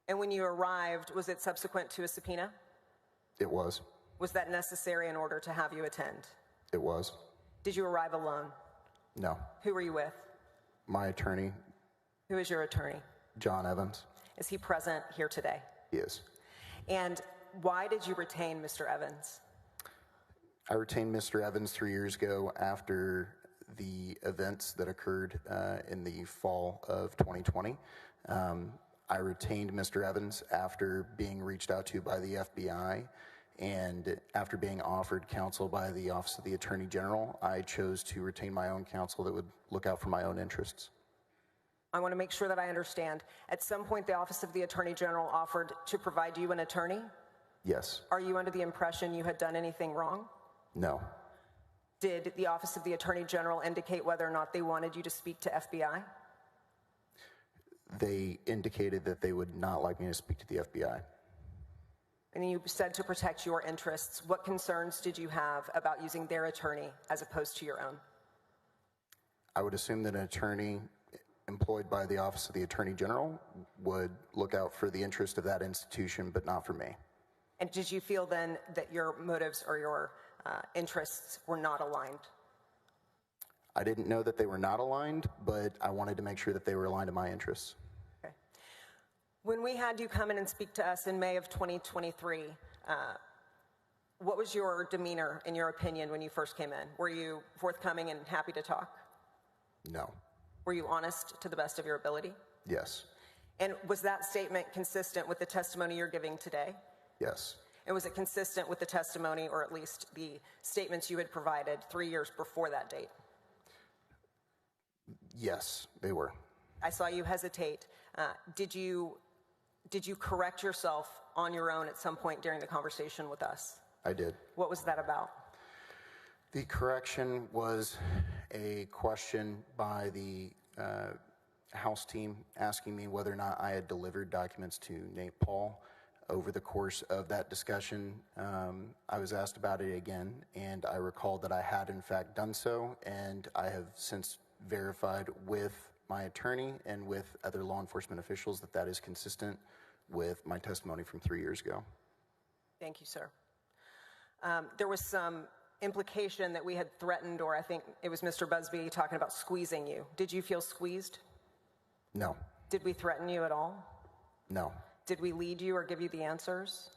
And when you arrived, was it subsequent to a subpoena? It was. Was that necessary in order to have you attend? It was. Did you arrive alone? No. Who were you with? My attorney. Who is your attorney? John Evans. Is he present here today? He is. And why did you retain Mr. Evans? I retained Mr. Evans 3 years ago after the events that occurred in the fall of 2020. I retained Mr. Evans after being reached out to by the FBI and after being offered counsel by the Office of the Attorney General. I chose to retain my own counsel that would look out for my own interests. I want to make sure that I understand. At some point, the Office of the Attorney General offered to provide you an attorney? Yes. Are you under the impression you had done anything wrong? No. Did the Office of the Attorney General indicate whether or not they wanted you to speak to FBI? They indicated that they would not like me to speak to the FBI. And you said to protect your interests. What concerns did you have about using their attorney as opposed to your own? I would assume that an attorney employed by the Office of the Attorney General would look out for the interest of that institution, but not for me. And did you feel then that your motives or your interests were not aligned? I didn't know that they were not aligned, but I wanted to make sure that they were aligned to my interests. Okay. When we had you come in and speak to us in May of 2023, what was your demeanor, in your opinion, when you first came in? Were you forthcoming and happy to talk? No. Were you honest to the best of your ability? Yes. And was that statement consistent with the testimony you're giving today? Yes. And was it consistent with the testimony, or at least the statements you had provided 3 years before that date? Yes, they were. I saw you hesitate. Did you correct yourself on your own at some point during the conversation with us? I did. What was that about? The correction was a question by the House team asking me whether or not I had delivered documents to Nate Paul. Over the course of that discussion, I was asked about it again, and I recalled that I had in fact done so, and I have since verified with my attorney and with other law enforcement officials that that is consistent with my testimony from 3 years ago. Thank you, sir. There was some implication that we had threatened, or I think it was Mr. Busby talking about squeezing you. Did you feel squeezed? No. Did we threaten you at all? No. Did we lead you or give you the answers?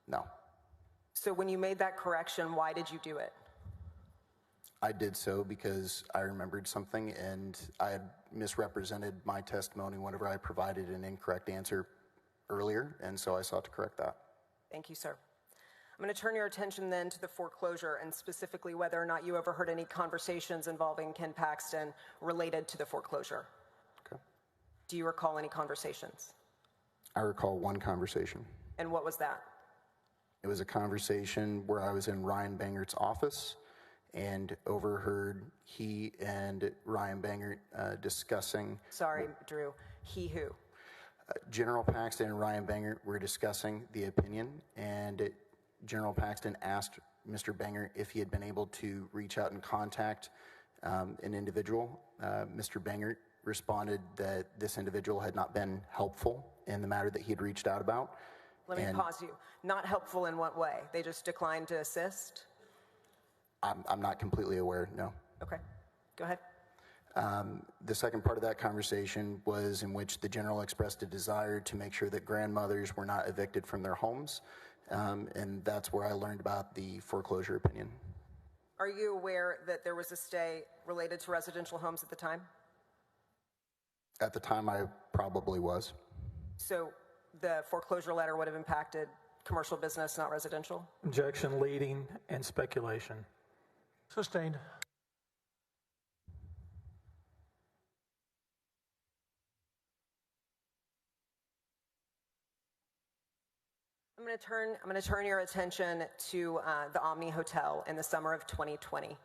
No. So when you made that correction, why did you do it? I did so because I remembered something, and I had misrepresented my testimony whenever I provided an incorrect answer earlier, and so I sought to correct that. Thank you, sir. I'm going to turn your attention then to the foreclosure, and specifically whether or not you overheard any conversations involving Ken Paxton related to the foreclosure. Okay. Do you recall any conversations? I recall one conversation. And what was that? It was a conversation where I was in Ryan Bangert's office and overheard he and Ryan Bangert discussing... Sorry, Drew. He who? General Paxton and Ryan Bangert were discussing the opinion, and General Paxton asked Mr. Bangert if he had been able to reach out and contact an individual. Mr. Bangert responded that this individual had not been helpful in the matter that he had reached out about. Let me pause you. Not helpful in what way? They just declined to assist? I'm not completely aware, no. Okay, go ahead. The second part of that conversation was in which the general expressed a desire to make sure that grandmothers were not evicted from their homes, and that's where I learned about the foreclosure opinion. Are you aware that there was a stay related to residential homes at the time? At the time, I probably was. So the foreclosure letter would have impacted commercial business, not residential? Objection, leading, and speculation. Sustained. I'm going to turn your attention to the Omni Hotel in the summer of 2020.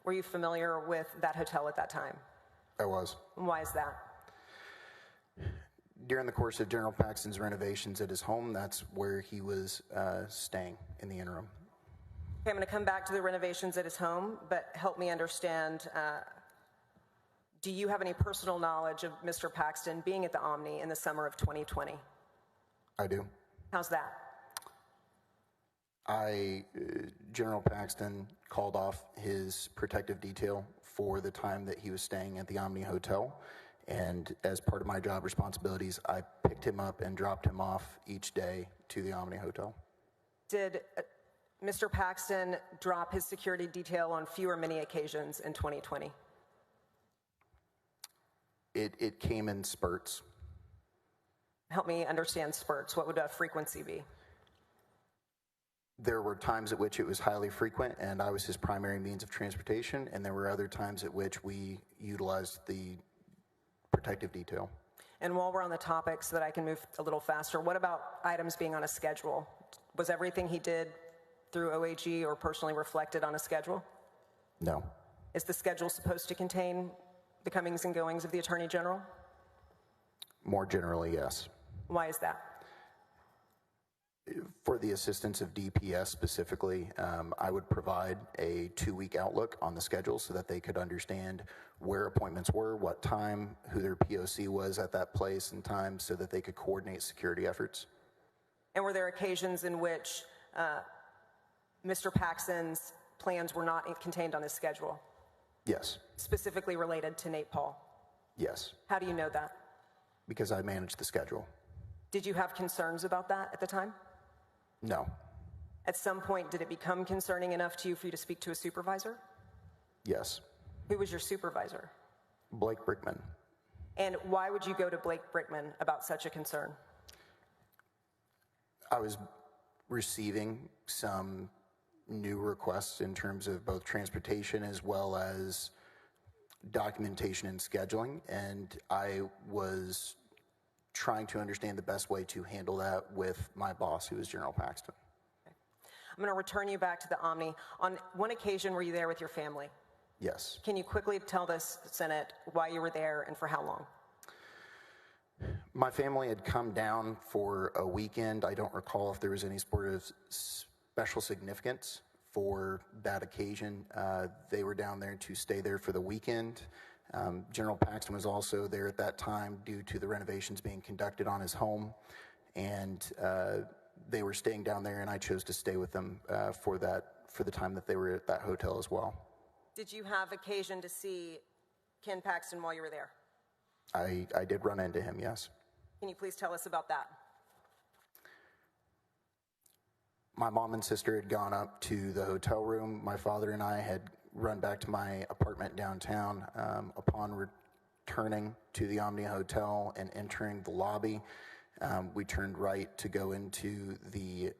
Were you familiar with that hotel at that time? I was. And why is that? During the course of General Paxton's renovations at his home, that's where he was staying in the interim. Okay, I'm going to come back to the renovations at his home, but help me understand, do you have any personal knowledge of Mr. Paxton being at the Omni in the summer of 2020? I do. How's that? General Paxton called off his protective detail for the time that he was staying at the Omni Hotel, and as part of my job responsibilities, I picked him up and dropped him off each day to the Omni Hotel. Did Mr. Paxton drop his security detail on few or many occasions in 2020? It came in spurts. Help me understand spurts. What would a frequency be? There were times at which it was highly frequent and I was his primary means of transportation, and there were other times at which we utilized the protective detail. And while we're on the topic, so that I can move a little faster, what about items being on a schedule? Was everything he did through OAG or personally reflected on a schedule? No. Is the schedule supposed to contain the comings and goings of the Attorney General? More generally, yes. Why is that? For the assistance of DPS specifically, I would provide a 2-week outlook on the schedule so that they could understand where appointments were, what time, who their POC was at that place and time, so that they could coordinate security efforts. And were there occasions in which Mr. Paxton's plans were not contained on his schedule? Yes. Specifically related to Nate Paul? Yes. How do you know that? Because I managed the schedule. Did you have concerns about that at the time? No. At some point, did it become concerning enough to you for you to speak to a supervisor? Yes. Who was your supervisor? Blake Brickman. And why would you go to Blake Brickman about such a concern? I was receiving some new requests in terms of both transportation as well as documentation and scheduling, and I was trying to understand the best way to handle that with my boss, who is General Paxton. I'm going to return you back to the Omni. On one occasion, were you there with your family? Yes. Can you quickly tell the Senate why you were there and for how long? My family had come down for a weekend. I don't recall if there was any sort of special significance for that occasion. They were down there to stay there for the weekend. General Paxton was also there at that time due to the renovations being conducted on his home, and they were staying down there, and I chose to stay with them for the time that they were at that hotel as well. Did you have occasion to see Ken Paxton while you were there? I did run into him, yes. Can you please tell us about that? My mom and sister had gone up to the hotel room. My father and I had run back to my apartment downtown. Upon returning to the Omni Hotel and entering the lobby, we turned right to go into the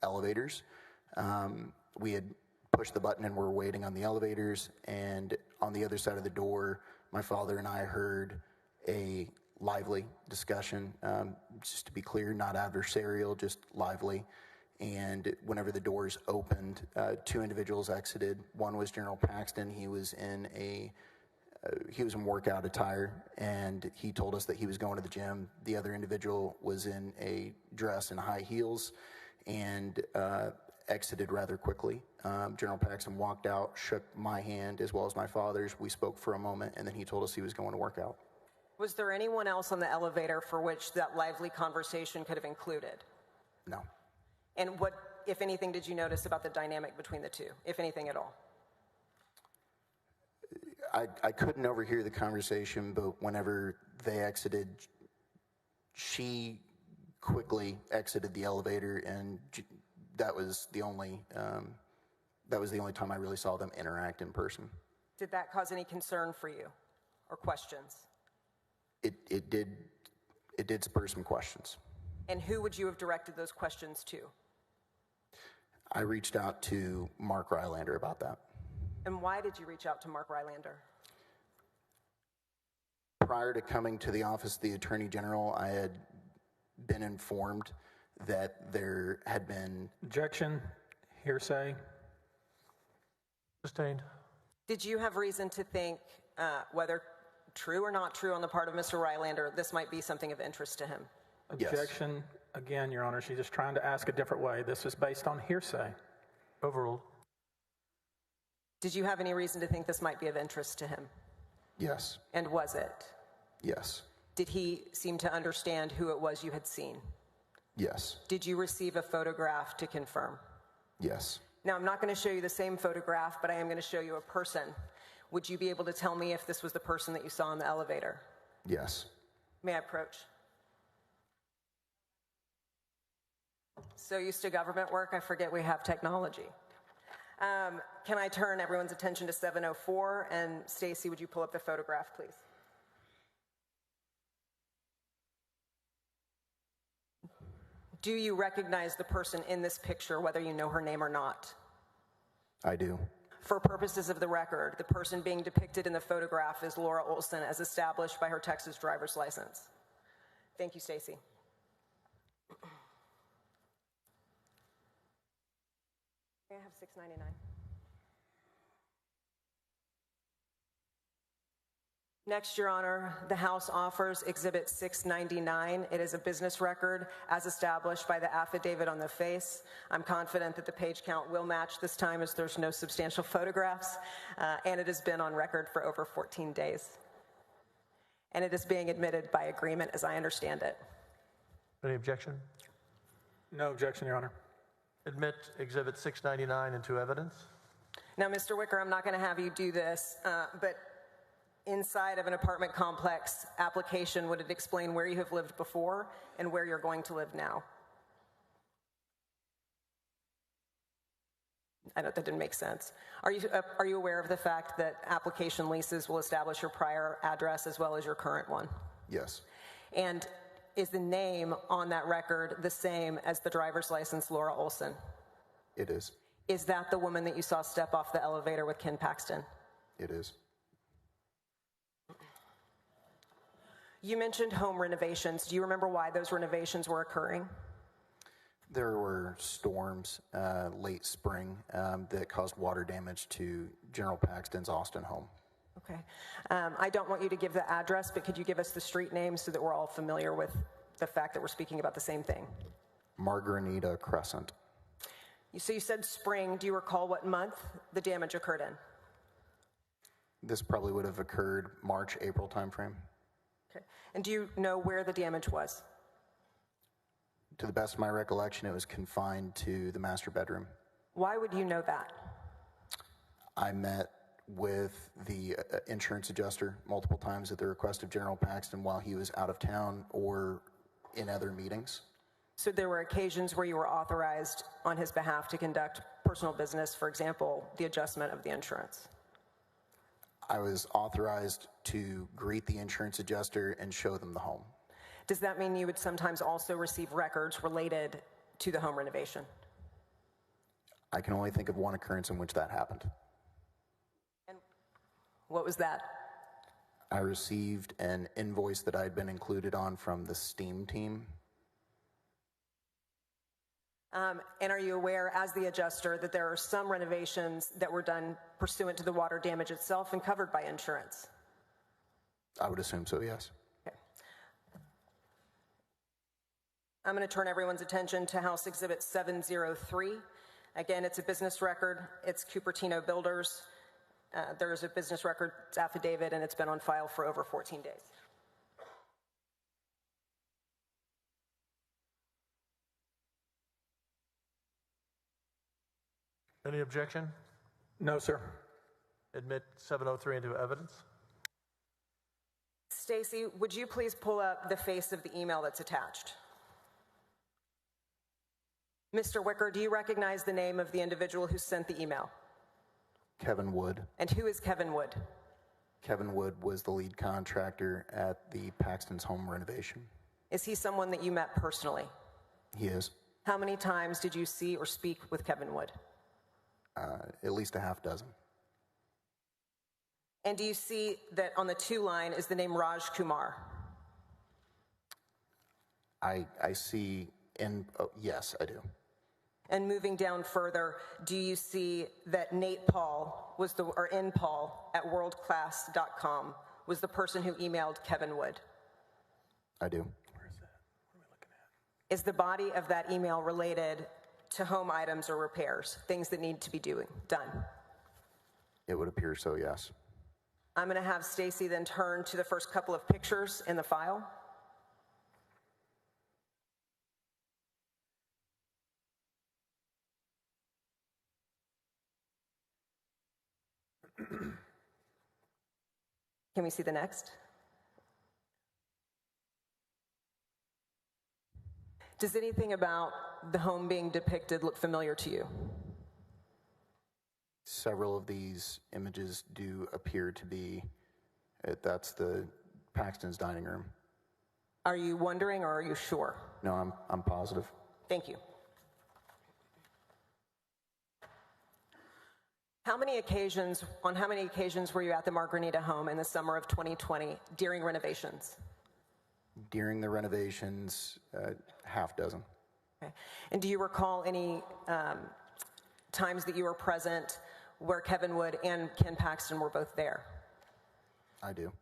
elevators. We had pushed the button and were waiting on the elevators, and on the other side of the door, my father and I heard a lively discussion. Just to be clear, not adversarial, just lively. And whenever the doors opened, two individuals exited. One was General Paxton. He was in workout attire, and he told us that he was going to the gym. The other individual was in a dress and high heels, and exited rather quickly. General Paxton walked out, shook my hand as well as my father's. We spoke for a moment, and then he told us he was going to work out. Was there anyone else on the elevator for which that lively conversation could have included? No. And what, if anything, did you notice about the dynamic between the two, if anything at all? I couldn't overhear the conversation, but whenever they exited, she quickly exited the elevator, and that was the only time I really saw them interact in person. Did that cause any concern for you or questions? It did spur some questions. And who would you have directed those questions to? I reached out to Mark Rylander about that. And why did you reach out to Mark Rylander? Prior to coming to the office of the Attorney General, I had been informed that there had been... Objection, hearsay. Sustained. Did you have reason to think, whether true or not true on the part of Mr. Rylander, this might be something of interest to him? Objection. Yes. Again, Your Honor, she's just trying to ask a different way. This is based on hearsay. Overruled. Did you have any reason to think this might be of interest to him? Yes. And was it? Yes. Did he seem to understand who it was you had seen? Yes. Did you receive a photograph to confirm? Yes. Now, I'm not going to show you the same photograph, but I am going to show you a person. Would you be able to tell me if this was the person that you saw in the elevator? Yes. May I approach? So used to government work, I forget we have technology. Can I turn everyone's attention to 704? And Stacy, would you pull up the photograph, please? Do you recognize the person in this picture, whether you know her name or not? I do. For purposes of the record, the person being depicted in the photograph is Laura Olson, as established by her Texas driver's license. Thank you, Stacy. May I have 699? Next, Your Honor, the House offers Exhibit 699. It is a business record as established by the affidavit on the face. I'm confident that the page count will match this time, as there's no substantial photographs, and it has been on record for over 14 days. And it is being admitted by agreement, as I understand it. Any objection? No objection, Your Honor. Admit Exhibit 699 into evidence. Now, Mr. Wicker, I'm not going to have you do this, but inside of an apartment complex application, would it explain where you have lived before and where you're going to live now? I know that didn't make sense. Are you aware of the fact that application leases will establish your prior address as well as your current one? Yes. And is the name on that record the same as the driver's license, Laura Olson? It is. Is that the woman that you saw step off the elevator with Ken Paxton? It is. You mentioned home renovations. Do you remember why those renovations were occurring? There were storms late spring that caused water damage to General Paxton's Austin home. Okay. I don't want you to give the address, but could you give us the street name so that we're all familiar with the fact that we're speaking about the same thing? Margarinita Crescent. So you said spring. Do you recall what month the damage occurred in? This probably would have occurred March, April timeframe. Okay. And do you know where the damage was? To the best of my recollection, it was confined to the master bedroom. Why would you know that? I met with the insurance adjuster multiple times at the request of General Paxton while he was out of town or in other meetings. So there were occasions where you were authorized on his behalf to conduct personal business, for example, the adjustment of the insurance? I was authorized to greet the insurance adjuster and show them the home. Does that mean you would sometimes also receive records related to the home renovation? I can only think of one occurrence in which that happened. And what was that? I received an invoice that I had been included on from the STEAM team. And are you aware, as the adjuster, that there are some renovations that were done pursuant to the water damage itself and covered by insurance? I would assume so, yes. Okay. I'm going to turn everyone's attention to House Exhibit 703. Again, it's a business record. It's Cupertino Builders. There's a business records affidavit, and it's been on file for over 14 days. Any objection? No, sir. Admit 703 into evidence. Stacy, would you please pull up the face of the email that's attached? Mr. Wicker, do you recognize the name of the individual who sent the email? Kevin Wood. And who is Kevin Wood? Kevin Wood was the lead contractor at the Paxton's home renovation. Is he someone that you met personally? He is. How many times did you see or speak with Kevin Wood? At least a half dozen. And do you see that on the to line is the name Raj Kumar? I see yes, I do. And moving down further, do you see that Nate Paul or N Paul at worldclass.com was the person who emailed Kevin Wood? I do. Where is that? What are we looking at? Is the body of that email related to home items or repairs, things that need to be done? It would appear so, yes. I'm going to have Stacy then turn to the first couple of pictures in the file. Can we see the next? Does anything about the home being depicted look familiar to you? Several of these images do appear to be, that's the Paxton's dining room. Are you wondering or are you sure? No, I'm positive. Thank you. On how many occasions were you at the Margarinita home in the summer of 2020 during renovations? During the renovations, half dozen. Okay. And do you recall any times that you were present where Kevin Wood and Ken Paxton were both there? I do. I'm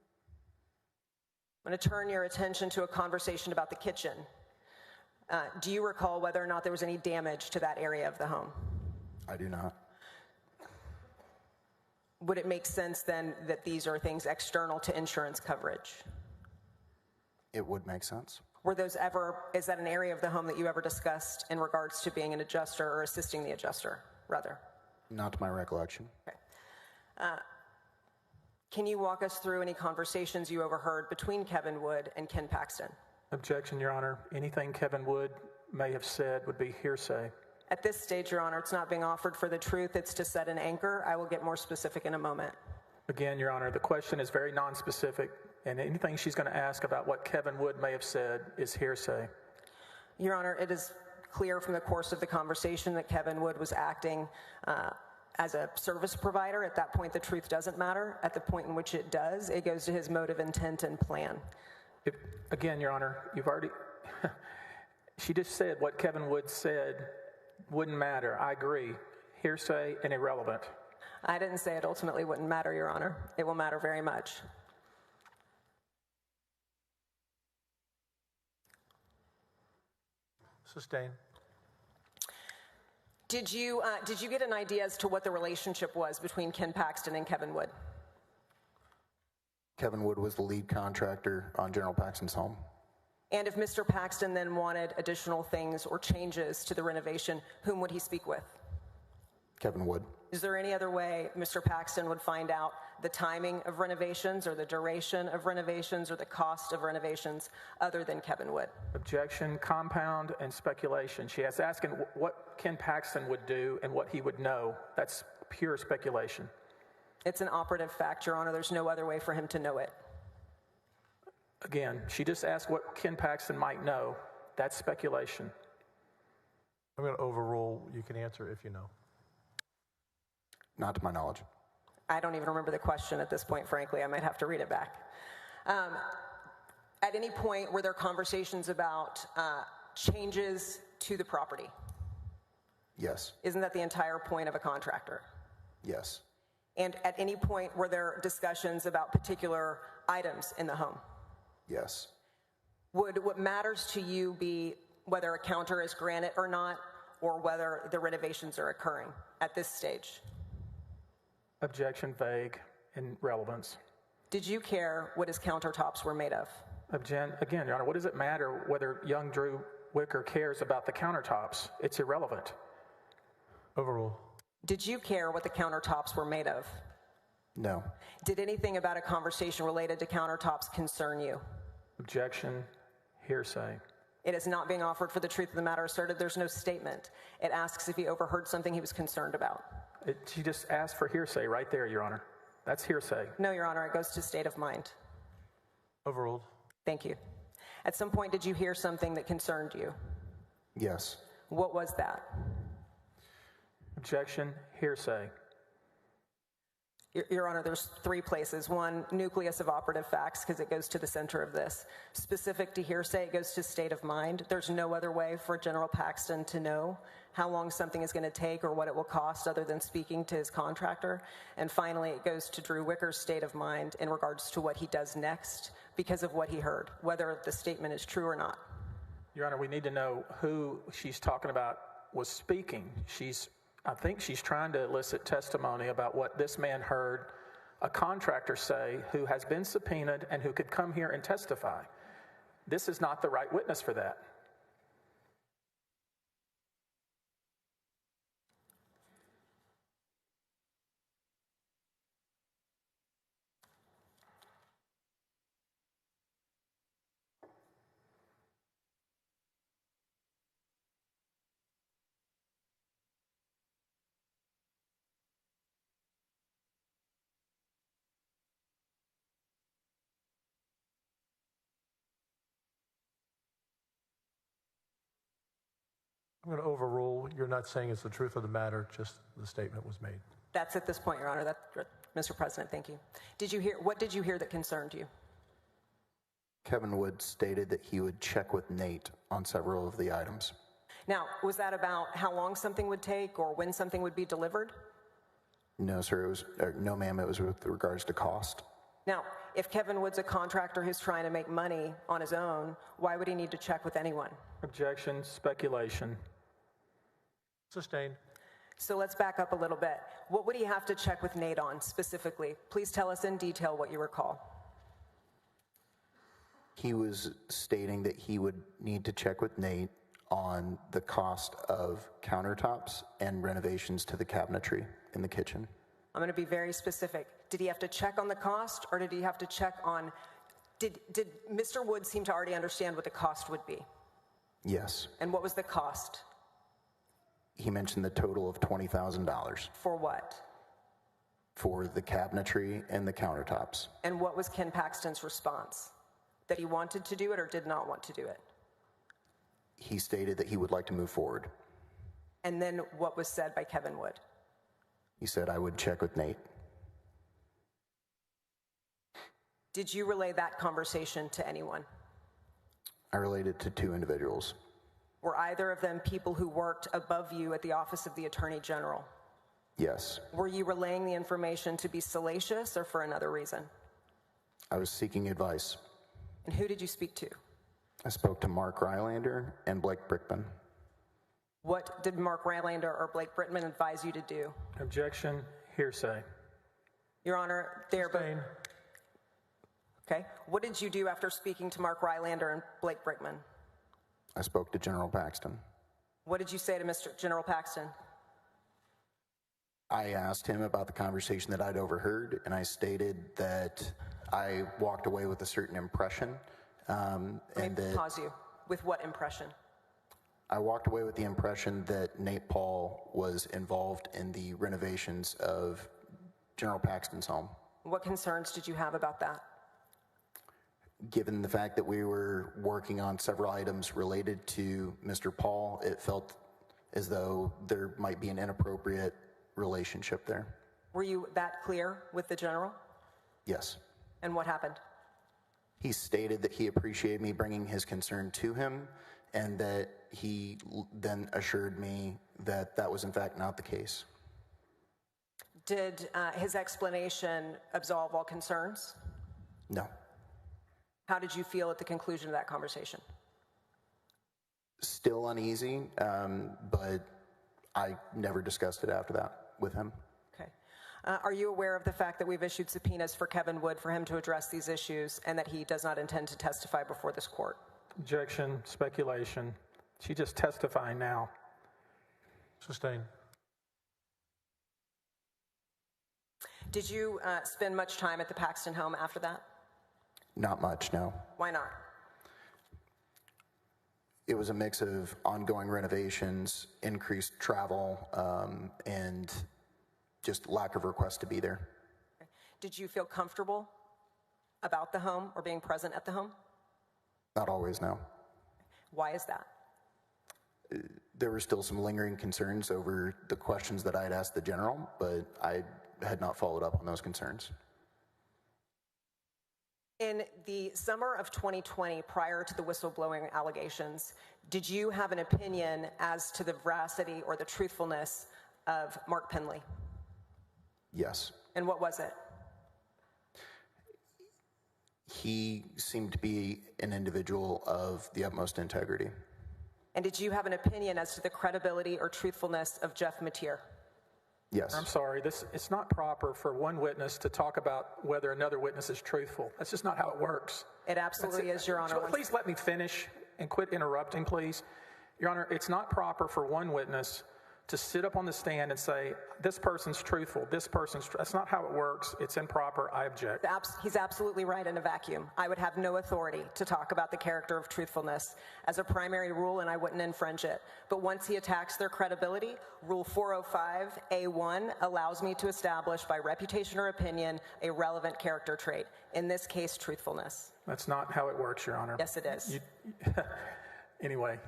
going to turn your attention to a conversation about the kitchen. Do you recall whether or not there was any damage to that area of the home? I do not. Would it make sense then that these are things external to insurance coverage? It would make sense. Is that an area of the home that you ever discussed in regards to being an adjuster or assisting the adjuster, rather? Not to my recollection. Okay. Can you walk us through any conversations you overheard between Kevin Wood and Ken Paxton? Objection, Your Honor. Anything Kevin Wood may have said would be hearsay. At this stage, Your Honor, it's not being offered for the truth. It's to set an anchor. I will get more specific in a moment. Again, Your Honor, the question is very nonspecific, and anything she's going to ask about what Kevin Wood may have said is hearsay. Your Honor, it is clear from the course of the conversation that Kevin Wood was acting as a service provider. At that point, the truth doesn't matter. At the point in which it does, it goes to his motive, intent, and plan. Again, Your Honor, you've already, she just said what Kevin Wood said wouldn't matter. I agree. Hearsay and irrelevant. I didn't say it ultimately wouldn't matter, Your Honor. It will matter very much. Sustain. Did you get an idea as to what the relationship was between Ken Paxton and Kevin Wood? Kevin Wood was the lead contractor on General Paxton's home. And if Mr. Paxton then wanted additional things or changes to the renovation, whom would he speak with? Kevin Wood. Is there any other way Mr. Paxton would find out the timing of renovations or the duration of renovations or the cost of renovations other than Kevin Wood? Objection, compound, and speculation. She is asking what Ken Paxton would do and what he would know. That's pure speculation. It's an operative fact, Your Honor. There's no other way for him to know it. Again, she just asked what Ken Paxton might know. That's speculation. I'm going to overrule. You can answer if you know. Not to my knowledge. I don't even remember the question at this point, frankly. I might have to read it back. At any point, were there conversations about changes to the property? Yes. Isn't that the entire point of a contractor? Yes. And at any point, were there discussions about particular items in the home? Yes. Would what matters to you be whether a counter is granted or not, or whether the renovations are occurring at this stage? Objection, vague, and relevance. Did you care what his countertops were made of? Again, Your Honor, what does it matter whether young Drew Wicker cares about the countertops? It's irrelevant. Overrule. Did you care what the countertops were made of? No. Did anything about a conversation related to countertops concern you? Objection, hearsay. It is not being offered for the truth of the matter asserted. There's no statement. It asks if he overheard something he was concerned about. She just asked for hearsay right there, Your Honor. That's hearsay. No, Your Honor, it goes to state of mind. Overruled. Thank you. At some point, did you hear something that concerned you? Yes. What was that? Objection, hearsay. Your Honor, there's three places. One, nucleus of operative facts, because it goes to the center of this. Specific to hearsay, it goes to state of mind. There's no other way for General Paxton to know how long something is going to take or what it will cost other than speaking to his contractor. And finally, it goes to Drew Wicker's state of mind in regards to what he does next because of what he heard, whether the statement is true or not. Your Honor, we need to know who she's talking about was speaking. I think she's trying to elicit testimony about what this man heard a contractor say who has been subpoenaed and who could come here and testify. This is not the right witness for that. I'm going to overrule. You're not saying it's the truth of the matter, just the statement was made. That's at this point, Your Honor. Mr. President, thank you. What did you hear that concerned you? Kevin Wood stated that he would check with Nate on several of the items. Now, was that about how long something would take or when something would be delivered? No, sir. No, ma'am. It was with regards to cost. Now, if Kevin Wood's a contractor who's trying to make money on his own, why would he need to check with anyone? Objection, speculation. Sustained. So let's back up a little bit. What would he have to check with Nate on specifically? Please tell us in detail what you recall. He was stating that he would need to check with Nate on the cost of countertops and renovations to the cabinetry in the kitchen. I'm going to be very specific. Did he have to check on the cost, or did he have to check on... Did Mr. Wood seem to already understand what the cost would be? Yes. And what was the cost? He mentioned the total of $20,000. For what? For the cabinetry and the countertops. And what was Ken Paxton's response? That he wanted to do it or did not want to do it? He stated that he would like to move forward. And then what was said by Kevin Wood? He said, I would check with Nate. Did you relay that conversation to anyone? I related to 2 individuals. Were either of them people who worked above you at the Office of the Attorney General? Yes. Were you relaying the information to be salacious or for another reason? I was seeking advice. And who did you speak to? I spoke to Mark Rylander and Blake Brickman. What did Mark Rylander or Blake Brickman advise you to do? Objection, hearsay. Your Honor, Sustained. Okay. What did you do after speaking to Mark Rylander and Blake Brickman? I spoke to General Paxton. What did you say to Mr. General Paxton? I asked him about the conversation that I'd overheard, and I stated that I walked away with a certain impression. Let me pause you. With what impression? I walked away with the impression that Nate Paul was involved in the renovations of General Paxton's home. What concerns did you have about that? Given the fact that we were working on several items related to Mr. Paul, it felt as though there might be an inappropriate relationship there. Were you that clear with the general? Yes. And what happened? He stated that he appreciated me bringing his concern to him, and that he then assured me that that was in fact not the case. Did his explanation absolve all concerns? No. How did you feel at the conclusion of that conversation? Still uneasy, but I never discussed it after that with him. Okay. Are you aware of the fact that we've issued subpoenas for Kevin Wood for him to address these issues and that he does not intend to testify before this court? Objection, speculation. She's just testifying now. Sustained. Did you spend much time at the Paxton home after that? Not much, no. Why not? It was a mix of ongoing renovations, increased travel, and just lack of requests to be there. Okay. Did you feel comfortable about the home or being present at the home? Not always, no. Why is that? There were still some lingering concerns over the questions that I had asked the general, but I had not followed up on those concerns. In the summer of 2020, prior to the whistleblowing allegations, did you have an opinion as to the veracity or the truthfulness of Mark Penley? Yes. And what was it? He seemed to be an individual of the utmost integrity. And did you have an opinion as to the credibility or truthfulness of Jeff Mateer? Yes. I'm sorry, it's not proper for one witness to talk about whether another witness is truthful. That's just not how it works. It absolutely is, Your Honor. So please let me finish and quit interrupting, please. Your Honor, it's not proper for one witness to sit up on the stand and say, this person's truthful, that's not how it works. It's improper. I object. He's absolutely right in a vacuum. I would have no authority to talk about the character of truthfulness as a primary rule, and I wouldn't infringe it. But once he attacks their credibility, Rule 405A1 allows me to establish by reputation or opinion a relevant character trait. In this case, truthfulness. That's not how it works, Your Honor. Yes, it is. Anyway,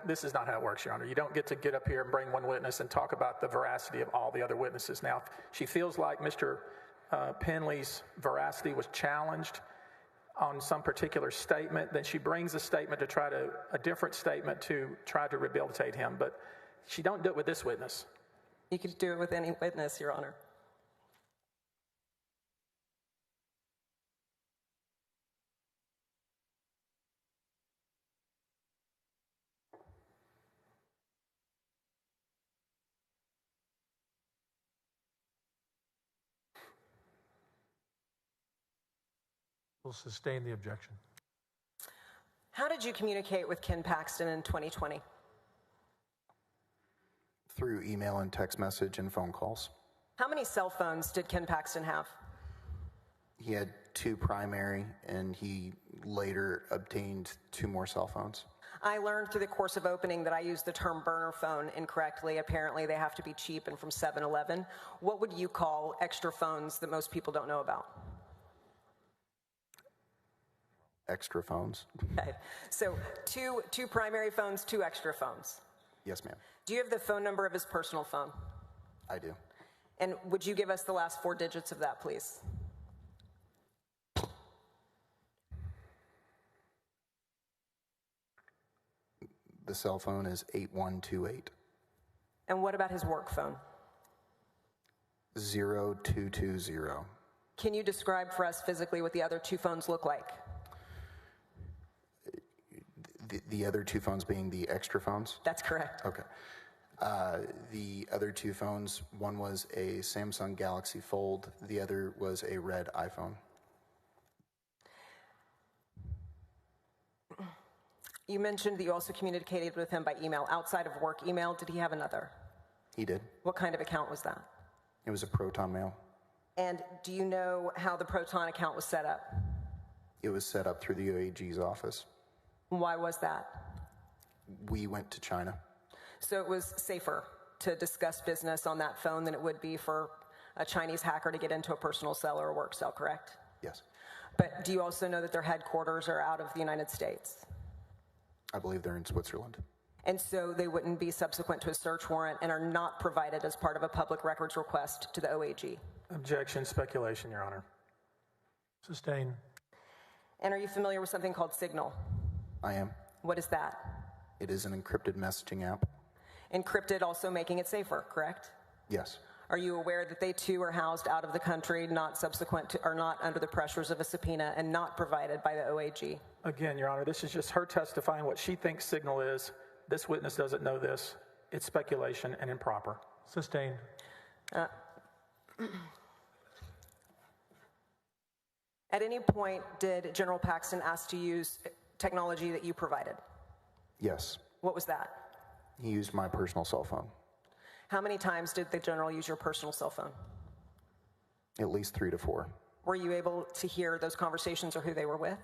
this is not how it works, Your Honor. You don't get to get up here and bring one witness and talk about the veracity of all the other witnesses. Now, if she feels like Mr. Penley's veracity was challenged on some particular statement, then she brings a different statement to try to rehabilitate him. But she don't do it with this witness. You could do it with any witness, Your Honor. Will sustain the objection. How did you communicate with Ken Paxton in 2020? Through email and text message and phone calls. How many cell phones did Ken Paxton have? He had 2 primary, and he later obtained 2 more cell phones. I learned through the course of opening that I used the term burner phone incorrectly. Apparently, they have to be cheap and from 7-Eleven. What would you call extra phones that most people don't know about? Extra phones. Okay. So two primary phones, 2 extra phones. Yes, ma'am. Do you have the phone number of his personal phone? I do. And would you give us the last 4 digits of that, please? the cell phone is 8128. And what about his work phone? 0220. Can you describe for us physically what the other two phones look like? The other two phones being the extra phones? That's correct. Okay. The other two phones, one was a Samsung Galaxy Fold, the other was a red iPhone. You mentioned that you also communicated with him by email. Outside of work email, did he have another? He did. What kind of account was that? It was a Proton mail. And do you know how the Proton account was set up? It was set up through the OAG's office. Why was that? We went to China. So it was safer to discuss business on that phone than it would be for a Chinese hacker to get into a personal cell or a work cell, correct? Yes. But do you also know that their headquarters are out of the United States? I believe they're in Switzerland. And so they wouldn't be subsequent to a search warrant and are not provided as part of a public records request to the OAG. Objection, speculation, Your Honor. Sustained. And are you familiar with something called Signal? I am. What is that? It is an encrypted messaging app. Encrypted, also making it safer, correct? Yes. Are you aware that they too are housed out of the country, not subsequent to, or not under the pressures of a subpoena, and not provided by the OAG? Again, Your Honor, this is just her testifying what she thinks Signal is. This witness doesn't know this. It's speculation and improper. Sustained. At any point, did General Paxton ask to use technology that you provided? Yes. What was that? He used my personal cell phone. How many times did the general use your personal cell phone? At least 3 to 4. Were you able to hear those conversations or who they were with?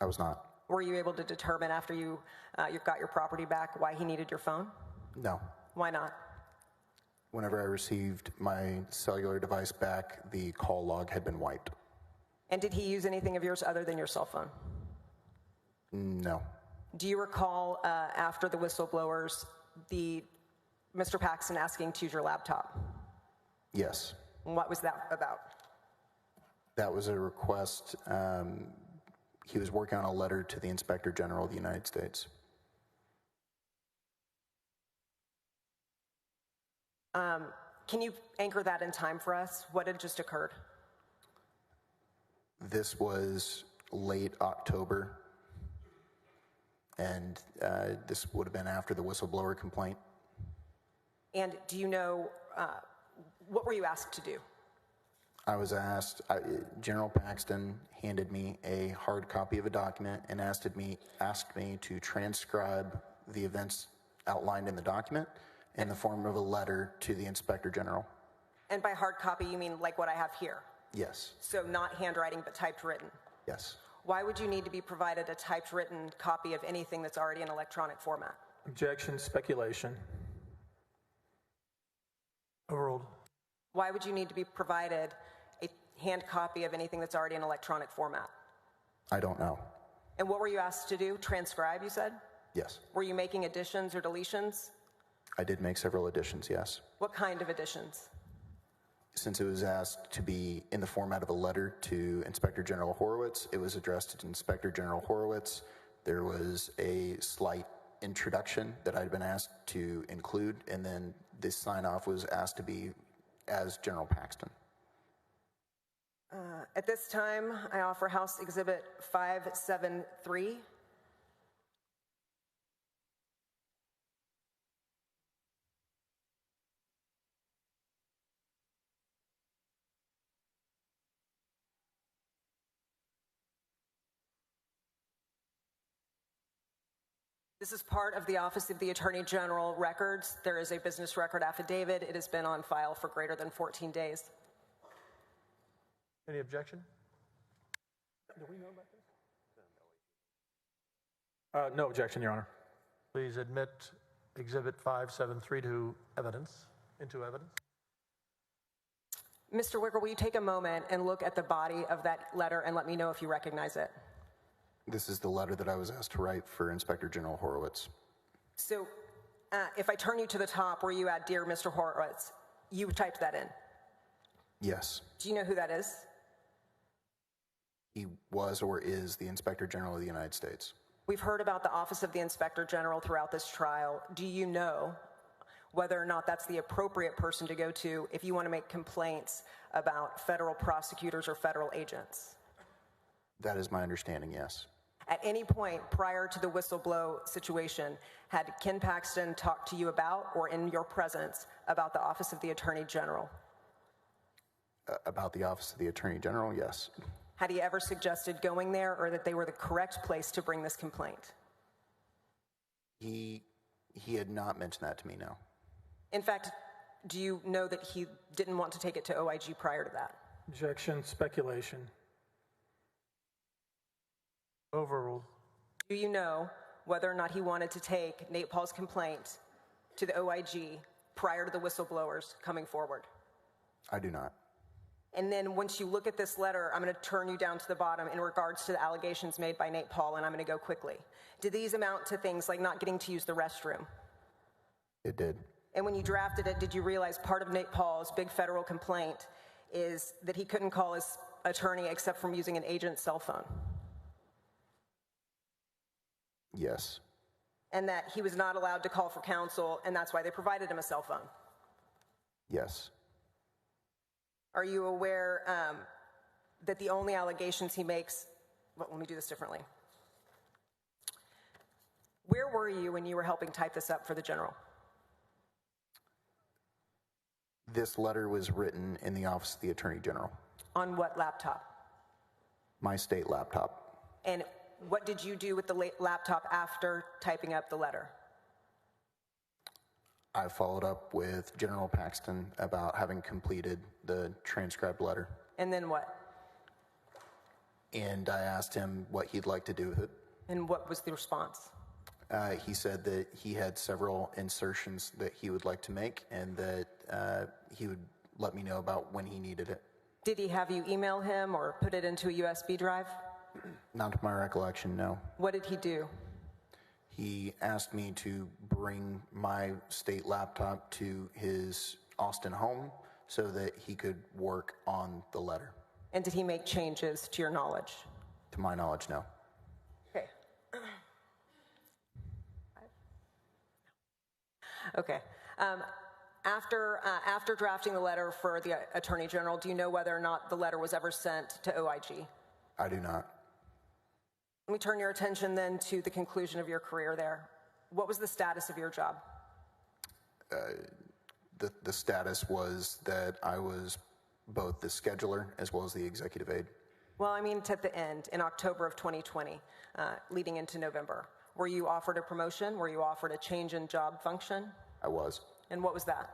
I was not. Were you able to determine after you got your property back why he needed your phone? No. Why not? Whenever I received my cellular device back, the call log had been wiped. And did he use anything of yours other than your cell phone? No. Do you recall after the whistleblowers, Mr. Paxton asking to use your laptop? Yes. What was that about? That was a request. He was working on a letter to the Inspector General of the United States. Can you anchor that in time for us? What had just occurred? This was late October, and this would have been after the whistleblower complaint. And do you know, what were you asked to do? I was asked, General Paxton handed me a hard copy of a document and asked me to transcribe the events outlined in the document in the form of a letter to the Inspector General. And by hard copy, you mean like what I have here? Yes. So not handwriting, but typed written? Yes. Why would you need to be provided a typed written copy of anything that's already in electronic format? Objection, speculation. Overruled. Why would you need to be provided a hand copy of anything that's already in electronic format? I don't know. And what were you asked to do? Transcribe, you said? Yes. Were you making additions or deletions? I did make several additions, yes. What kind of additions? Since it was asked to be in the format of a letter to Inspector General Horowitz, it was addressed to Inspector General Horowitz. There was a slight introduction that I'd been asked to include, and then this sign-off was asked to be as General Paxton. At this time, I offer House Exhibit 573. This is part of the Office of the Attorney General records. There is a business record affidavit. It has been on file for greater than 14 days. Any objection? Do we know about this? No objection, Your Honor. Please admit Exhibit 573 into evidence. Mr. Wicker, will you take a moment and look at the body of that letter and let me know if you recognize it? This is the letter that I was asked to write for Inspector General Horowitz. So if I turn you to the top where you add Dear Mr. Horowitz, you typed that in? Yes. Do you know who that is? He was or is the Inspector General of the United States. We've heard about the Office of the Inspector General throughout this trial. Do you know whether or not that's the appropriate person to go to if you want to make complaints about federal prosecutors or federal agents? That is my understanding, yes. At any point prior to the whistleblow situation, had Ken Paxton talked to you about, or in your presence, about the Office of the Attorney General? About the Office of the Attorney General, yes. Had he ever suggested going there, or that they were the correct place to bring this complaint? He had not mentioned that to me, no. In fact, do you know that he didn't want to take it to OIG prior to that? Objection, speculation. Overruled. Do you know whether or not he wanted to take Nate Paul's complaint to the OIG prior to the whistleblowers coming forward? I do not. And then once you look at this letter, I'm going to turn you down to the bottom in regards to the allegations made by Nate Paul, and I'm going to go quickly. Did these amount to things like not getting to use the restroom? It did. And when you drafted it, did you realize part of Nate Paul's big federal complaint is that he couldn't call his attorney except from using an agent's cell phone? Yes. And that he was not allowed to call for counsel, and that's why they provided him a cell phone? Yes. Are you aware that the only allegations he makes, well, let me do this differently. Where were you when you were helping type this up for the General? This letter was written in the Office of the Attorney General. On what laptop? My state laptop. And what did you do with the laptop after typing up the letter? I followed up with General Paxton about having completed the transcribed letter. And then what? And I asked him what he'd like to do with it. And what was the response? He said that he had several insertions that he would like to make, and that he would let me know about when he needed it. Did he have you email him or put it into a USB drive? Not to my recollection, no. What did he do? He asked me to bring my state laptop to his Austin home so that he could work on the letter. And did he make changes to your knowledge? To my knowledge, no. Okay. Okay. After drafting the letter for the Attorney General, do you know whether or not the letter was ever sent to OIG? I do not. Let me turn your attention then to the conclusion of your career there. What was the status of your job? The status was that I was both the scheduler as well as the executive aide. Well, I mean, it's at the end, in October of 2020, leading into November. Were you offered a promotion? Were you offered a change in job function? I was. And what was that?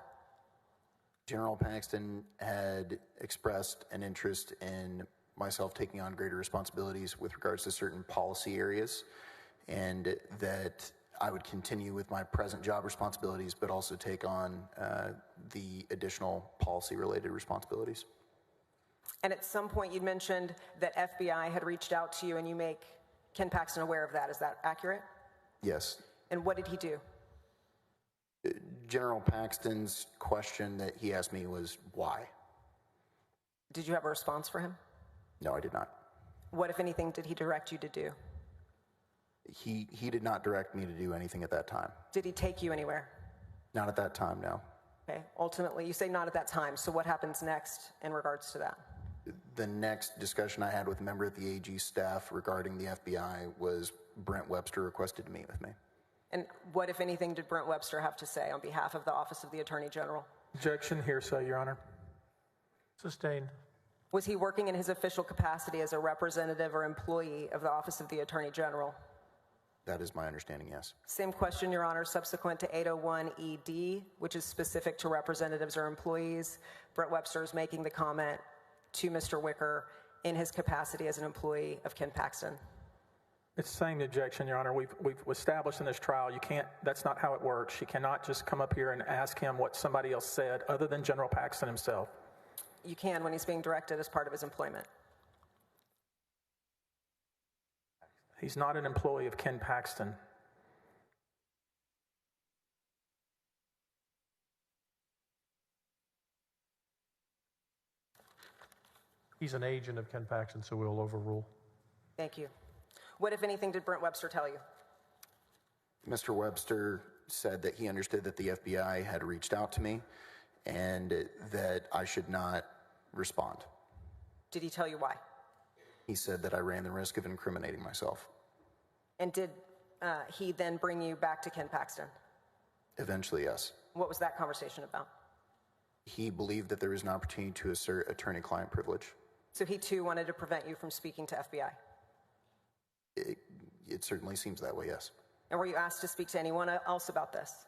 General Paxton had expressed an interest in myself taking on greater responsibilities with regards to certain policy areas, and that I would continue with my present job responsibilities, but also take on the additional policy-related responsibilities. And at some point you mentioned that FBI had reached out to you, and you make Ken Paxton aware of that. Is that accurate? Yes. And what did he do? General Paxton's question that he asked me was, why? Did you have a response for him? No, I did not. What, if anything, did he direct you to do? He did not direct me to do anything at that time. Did he take you anywhere? Not at that time, no. Okay. Ultimately, you say not at that time, so what happens next in regards to that? The next discussion I had with a member of the AG staff regarding the FBI was Brent Webster requested to meet with me. And what, if anything, did Brent Webster have to say on behalf of the Office of the Attorney General? Objection, hearsay, Your Honor. Sustained. Was he working in his official capacity as a representative or employee of the Office of the Attorney General? That is my understanding, yes. Same question, Your Honor, subsequent to 801ED, which is specific to representatives or employees. Brent Webster is making the comment to Mr. Wicker in his capacity as an employee of Ken Paxton. It's the same objection, Your Honor. We've established in this trial, that's not how it works. You cannot just come up here and ask him what somebody else said other than General Paxton himself. You can when he's being directed as part of his employment. He's not an employee of Ken Paxton. He's an agent of Ken Paxton, so we'll overrule. Thank you. What, if anything, did Brent Webster tell you? Mr. Webster said that he understood that the FBI had reached out to me and that I should not respond. Did he tell you why? He said that I ran the risk of incriminating myself. And did he then bring you back to Ken Paxton? Eventually, yes. What was that conversation about? He believed that there was an opportunity to assert attorney-client privilege. So he too wanted to prevent you from speaking to FBI? It certainly seems that way, yes. And were you asked to speak to anyone else about this?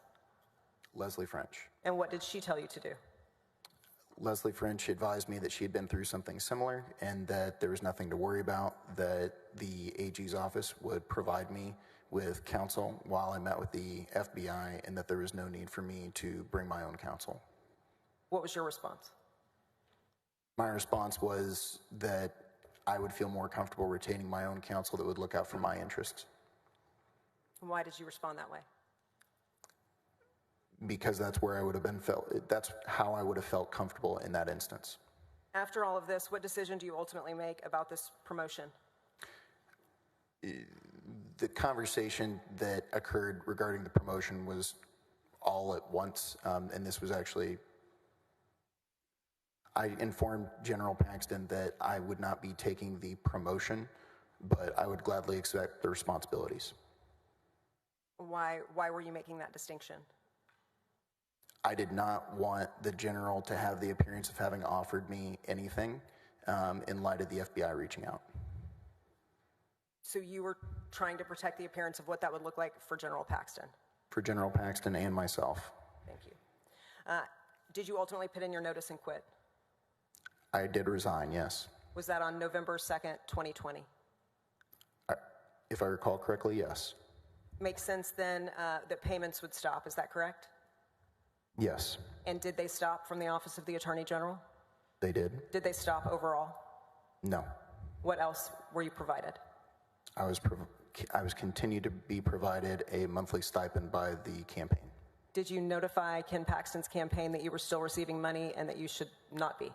Leslie French. And what did she tell you to do? Leslie French advised me that she had been through something similar and that there was nothing to worry about, that the AG's office would provide me with counsel while I met with the FBI, and that there was no need for me to bring my own counsel. What was your response? My response was that I would feel more comfortable retaining my own counsel that would look out for my interests. Why did you respond that way? Because that's where I would have been that's how I would have felt comfortable in that instance. After all of this, what decision do you ultimately make about this promotion? The conversation that occurred regarding the promotion was all at once, and this was actually, I informed General Paxton that I would not be taking the promotion, but I would gladly accept the responsibilities. Why were you making that distinction? I did not want the general to have the appearance of having offered me anything in light of the FBI reaching out. So you were trying to protect the appearance of what that would look like for General Paxton? For General Paxton and myself. Thank you. Did you ultimately put in your notice and quit? I did resign, yes. Was that on November 2nd, 2020? If I recall correctly, yes. Makes sense then that payments would stop, is that correct? Yes. And did they stop from the Office of the Attorney General? They did. Did they stop overall? No. What else were you provided? I was continued to be provided a monthly stipend by the campaign. Did you notify Ken Paxton's campaign that you were still receiving money and that you should not be?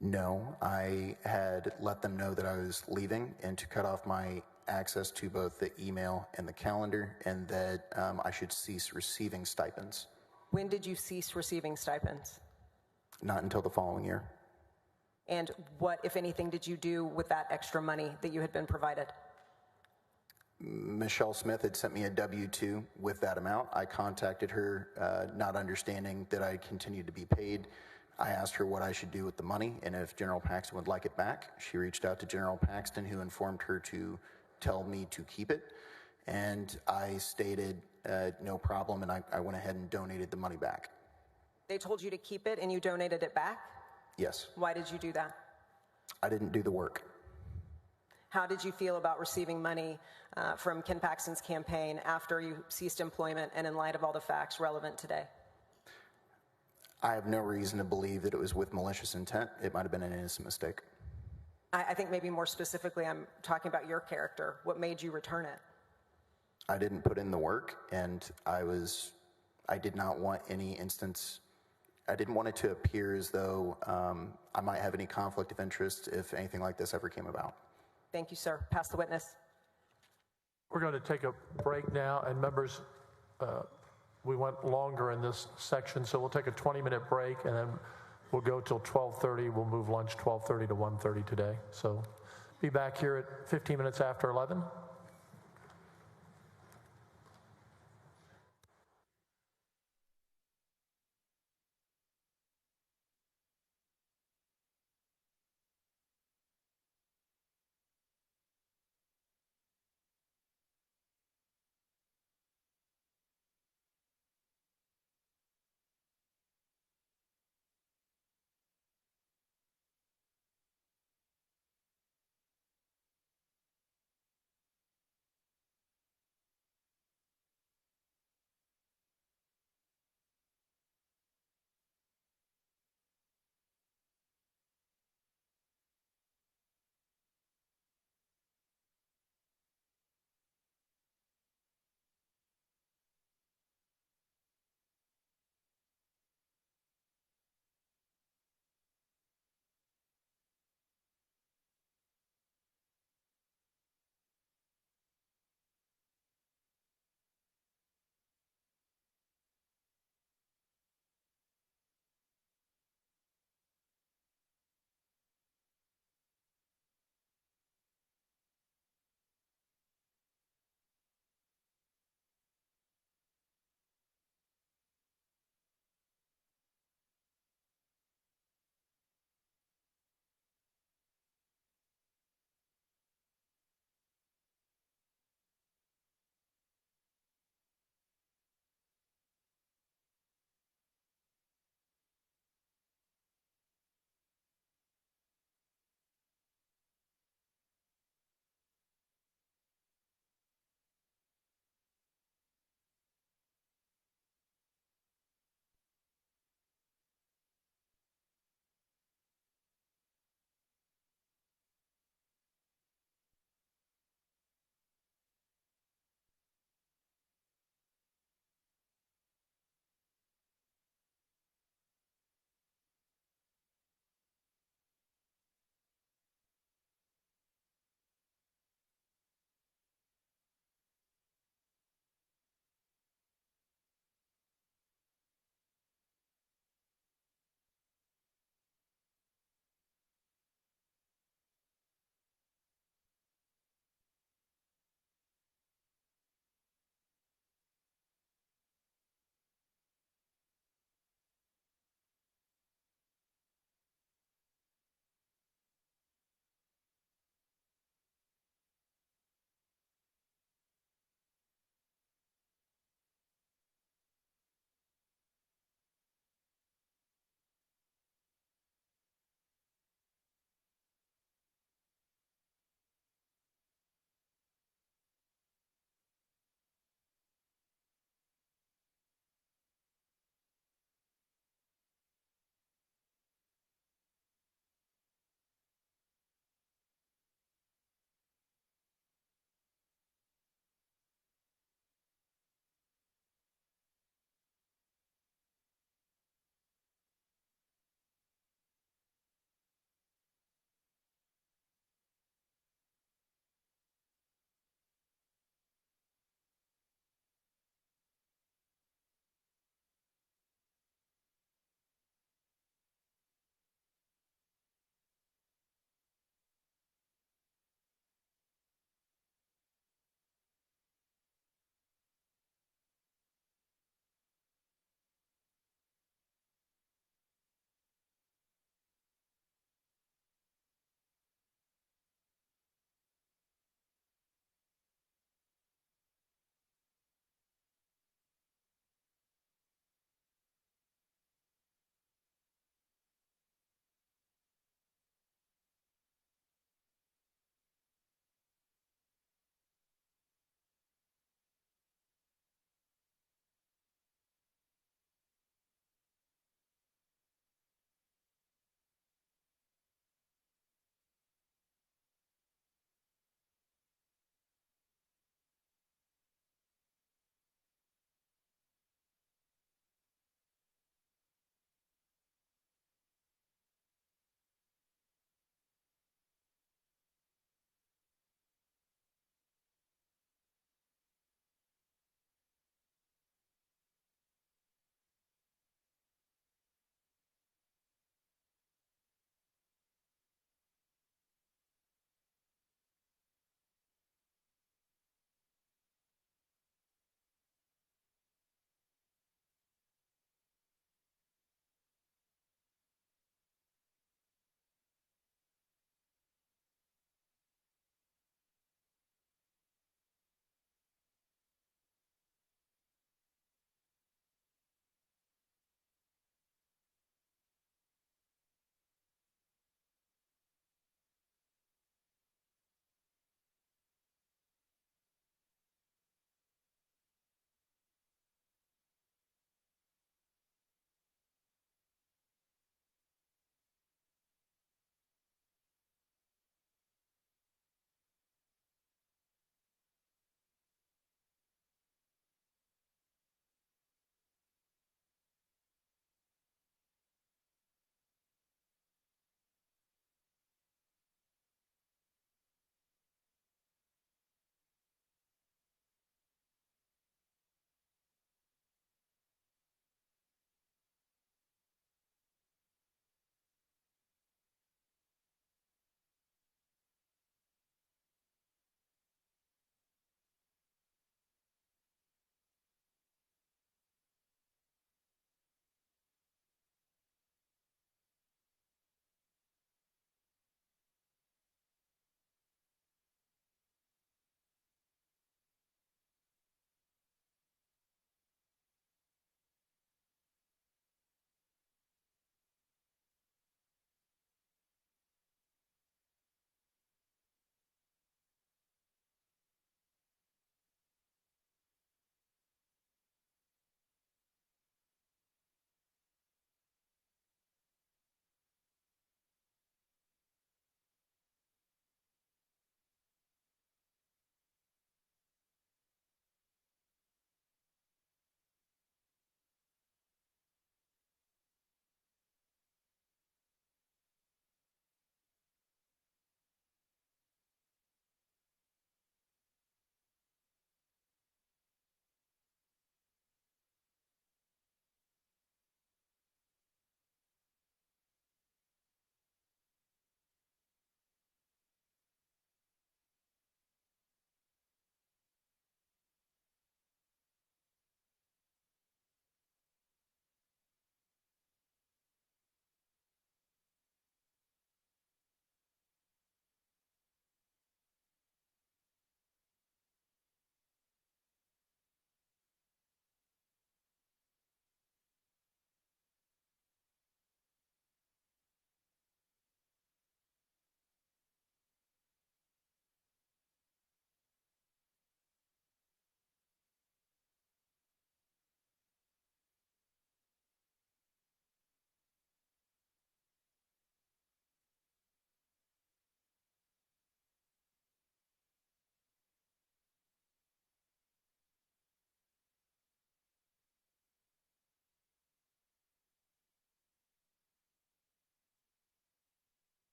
No, I had let them know that I was leaving and to cut off my access to both the email and the calendar, and that I should cease receiving stipends. When did you cease receiving stipends? Not until the following year. And what, if anything, did you do with that extra money that you had been provided? Michelle Smith had sent me a W-2 with that amount. I contacted her, not understanding that I continued to be paid. I asked her what I should do with the money and if General Paxton would like it back. She reached out to General Paxton, who informed her to tell me to keep it. And I stated no problem, and I went ahead and donated the money back. They told you to keep it and you donated it back? Yes. Why did you do that? I didn't do the work. How did you feel about receiving money from Ken Paxton's campaign after you ceased employment and in light of all the facts relevant today? I have no reason to believe that it was with malicious intent. It might have been an innocent mistake. I think maybe more specifically, I'm talking about your character. What made you return it? I didn't put in the work, and I did not want any instance, I didn't want it to appear as though I might have any conflict of interest if anything like this ever came about. Thank you, sir. Pass the witness. We're going to take a break now, and members, we went longer in this section, so we'll take a 20-minute break, and then we'll go till 12:30. We'll move lunch 12:30 to 1:30 today. So be back here at 15 minutes after 11.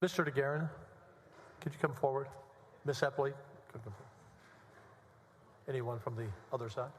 Mr. DeGuerin, could you come forward? Ms. Epley, come forward. Anyone from the other side?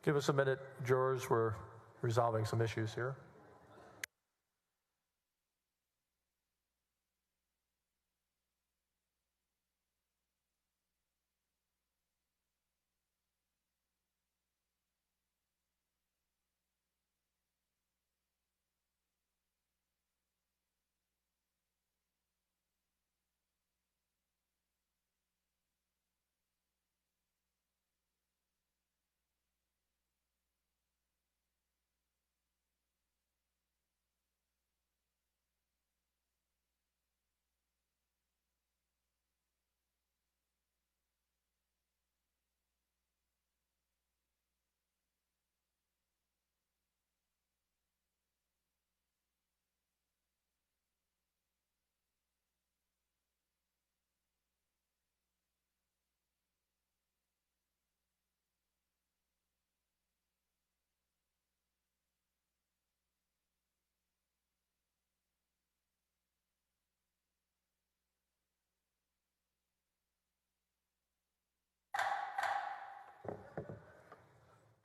Give us a minute, jurors. We're resolving some issues here.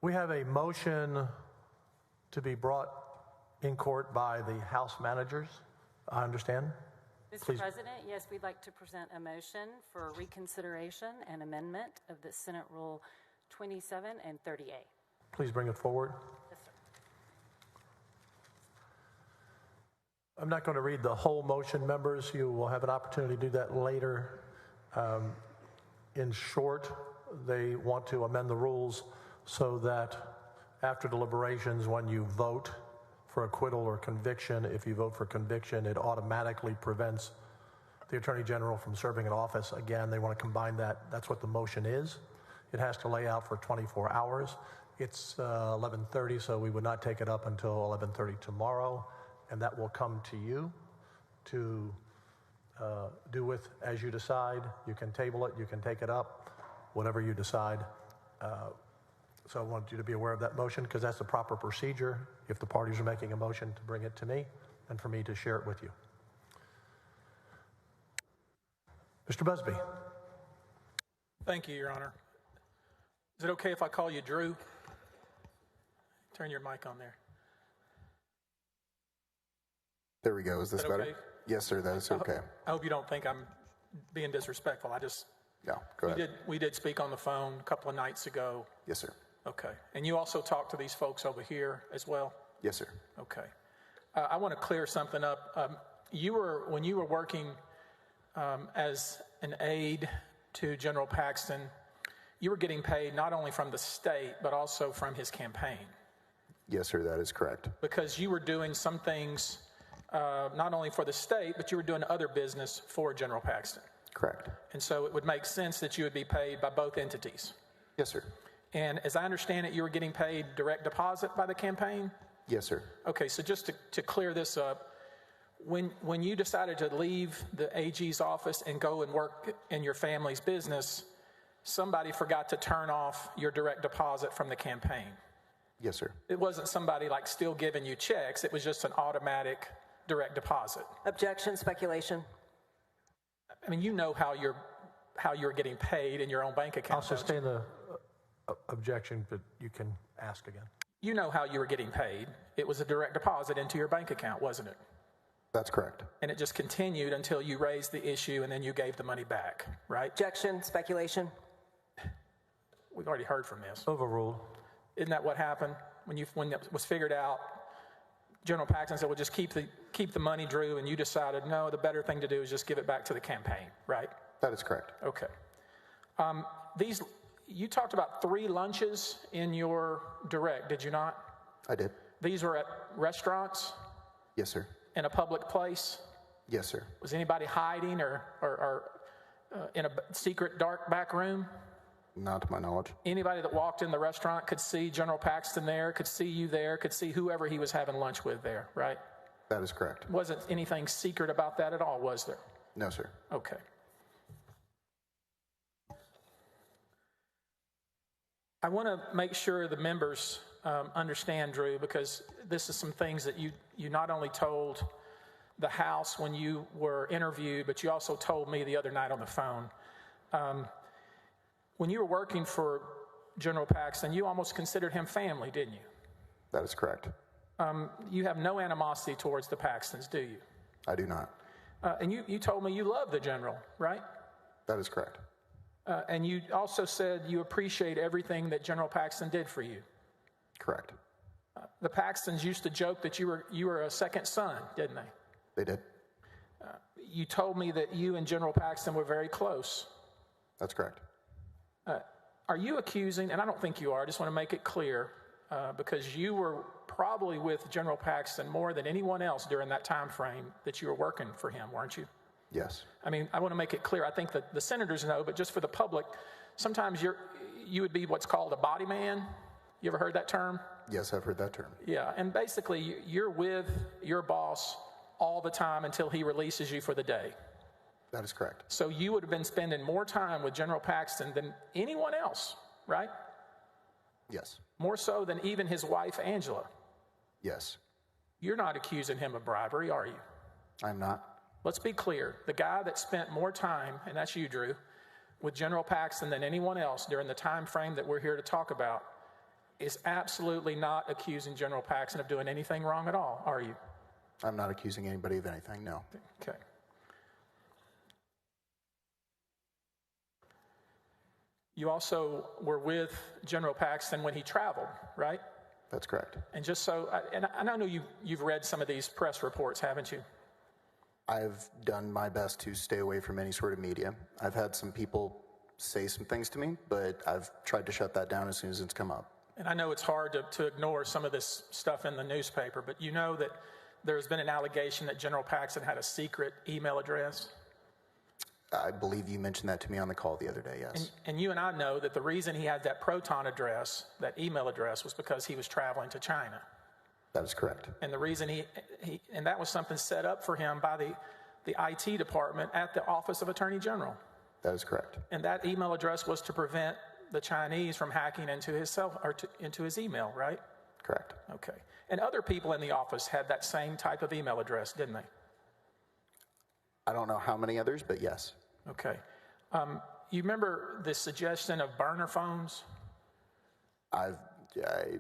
We have a motion to be brought in court by the House managers, I understand. Mr. President, yes, we'd like to present a motion for reconsideration and amendment of the Senate Rule 27 and 30A. Please bring it forward. Yes, sir. I'm not going to read the whole motion, members. You will have an opportunity to do that later. In short, they want to amend the rules so that after deliberations, when you vote for acquittal or conviction, if you vote for conviction, it automatically prevents the Attorney General from serving in office again. They want to combine that. That's what the motion is. It has to lay out for 24 hours. It's 11:30, so we would not take it up until 11:30 tomorrow, and that will come to you to do with as you decide. You can table it, you can take it up, whatever you decide. So I want you to be aware of that motion because that's the proper procedure if the parties are making a motion to bring it to me and for me to share it with you. Mr. Busby. Thank you, Your Honor. Is it okay if I call you Drew? Turn your mic on there. There we go. Is this better? Okay? Yes, sir. That is okay. I hope you don't think I'm being disrespectful. Yeah, go ahead. We did speak on the phone a couple of nights ago. Yes, sir. Okay. And you also talked to these folks over here as well? Yes, sir. Okay. I want to clear something up. When you were working as an aide to General Paxton, you were getting paid not only from the state, but also from his campaign. Yes, sir. That is correct. Because you were doing some things not only for the state, but you were doing other business for General Paxton. Correct. And so it would make sense that you would be paid by both entities. Yes, sir. And as I understand it, you were getting paid direct deposit by the campaign? Yes, sir. Okay, so just to clear this up, when you decided to leave the AG's office and go and work in your family's business, somebody forgot to turn off your direct deposit from the campaign. Yes, sir. It wasn't somebody like still giving you checks. It was just an automatic direct deposit. Objection, speculation. I mean, you know how you're getting paid in your own bank account. I'll sustain the objection, but you can ask again. You know how you were getting paid. It was a direct deposit into your bank account, wasn't it? That's correct. And it just continued until you raised the issue and then you gave the money back, right? Objection, speculation. We've already heard from this. Overruled. Isn't that what happened when it was figured out? General Paxton said, well, just keep the money, Drew, and you decided, no, the better thing to do is just give it back to the campaign, right? That is correct. Okay. You talked about 3 lunches in your direct, did you not? I did. These were at restaurants? Yes, sir. In a public place? Yes, sir. Was anybody hiding or in a secret dark back room? Not to my knowledge. Anybody that walked in the restaurant could see General Paxton there, could see you there, could see whoever he was having lunch with there, right? That is correct. Wasn't anything secret about that at all, was there? No, sir. Okay. I want to make sure the members understand, Drew, because this is some things that you not only told the House when you were interviewed, but you also told me the other night on the phone. When you were working for General Paxton, you almost considered him family, didn't you? That is correct. You have no animosity towards the Paxtons, do you? I do not. And you told me you love the general, right? That is correct. And you also said you appreciate everything that General Paxton did for you. Correct. The Paxtons used to joke that you were a second son, didn't they? They did. You told me that you and General Paxton were very close. That's correct. Are you accusing, and I don't think you are, I just want to make it clear, because you were probably with General Paxton more than anyone else during that time frame that you were working for him, weren't you? Yes. I mean, I want to make it clear. I think that the senators know, but just for the public, sometimes you would be what's called a body man. You ever heard that term? Yes, I've heard that term. Yeah, and basically you're with your boss all the time until he releases you for the day. That is correct. So you would have been spending more time with General Paxton than anyone else, right? Yes. More so than even his wife, Angela. Yes. You're not accusing him of bribery, are you? I'm not. Let's be clear. The guy that spent more time, and that's you, Drew, with General Paxton than anyone else during the time frame that we're here to talk about is absolutely not accusing General Paxton of doing anything wrong at all, are you? I'm not accusing anybody of anything, no. Okay. You also were with General Paxton when he traveled, right? That's correct. And just so, and I know you've read some of these press reports, haven't you? I've done my best to stay away from any sort of media. I've had some people say some things to me, but I've tried to shut that down as soon as it's come up. And I know it's hard to ignore some of this stuff in the newspaper, but you know that there's been an allegation that General Paxton had a secret email address? I believe you mentioned that to me on the call the other day, yes. And you and I know that the reason he had that Proton address, that email address, was because he was traveling to China. That is correct. And the reason and that was something set up for him by the IT department at the Office of Attorney General. That is correct. And that email address was to prevent the Chinese from hacking into his into his email, right? Correct. Okay. And other people in the office had that same type of email address, didn't they? I don't know how many others, but yes. Okay. You remember the suggestion of burner phones?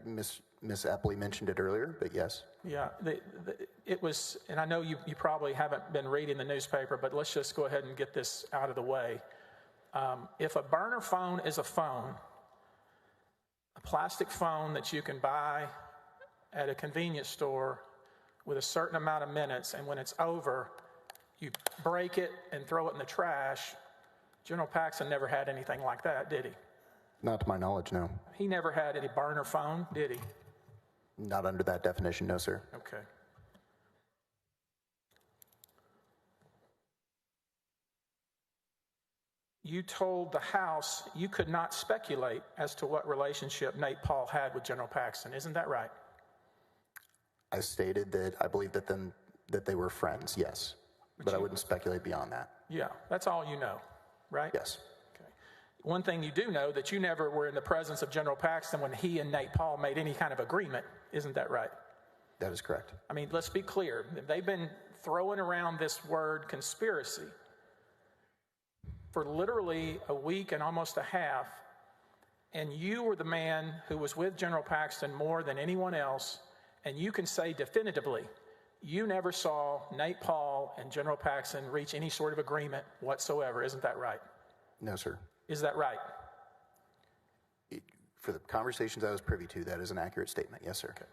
Miss Epley mentioned it earlier, but yes. Yeah, it was, and I know you probably haven't been reading the newspaper, but let's just go ahead and get this out of the way. If a burner phone is a phone, a plastic phone that you can buy at a convenience store with a certain amount of minutes, and when it's over, you break it and throw it in the trash. General Paxton never had anything like that, did he? Not to my knowledge, no. He never had any burner phone, did he? Not under that definition, no, sir. Okay. You told the House you could not speculate as to what relationship Nate Paul had with General Paxton. Isn't that right? I stated that I believe that they were friends, yes. But I wouldn't speculate beyond that. Yeah, that's all you know, right? Yes. Okay. One thing you do know, that you never were in the presence of General Paxton when he and Nate Paul made any kind of agreement. Isn't that right? That is correct. I mean, let's be clear. They've been throwing around this word conspiracy for literally a week and almost a half, and you were the man who was with General Paxton more than anyone else, and you can say definitively, you never saw Nate Paul and General Paxton reach any sort of agreement whatsoever. Isn't that right? No, sir. Is that right? For the conversations I was privy to, that is an accurate statement. Yes, sir. Okay.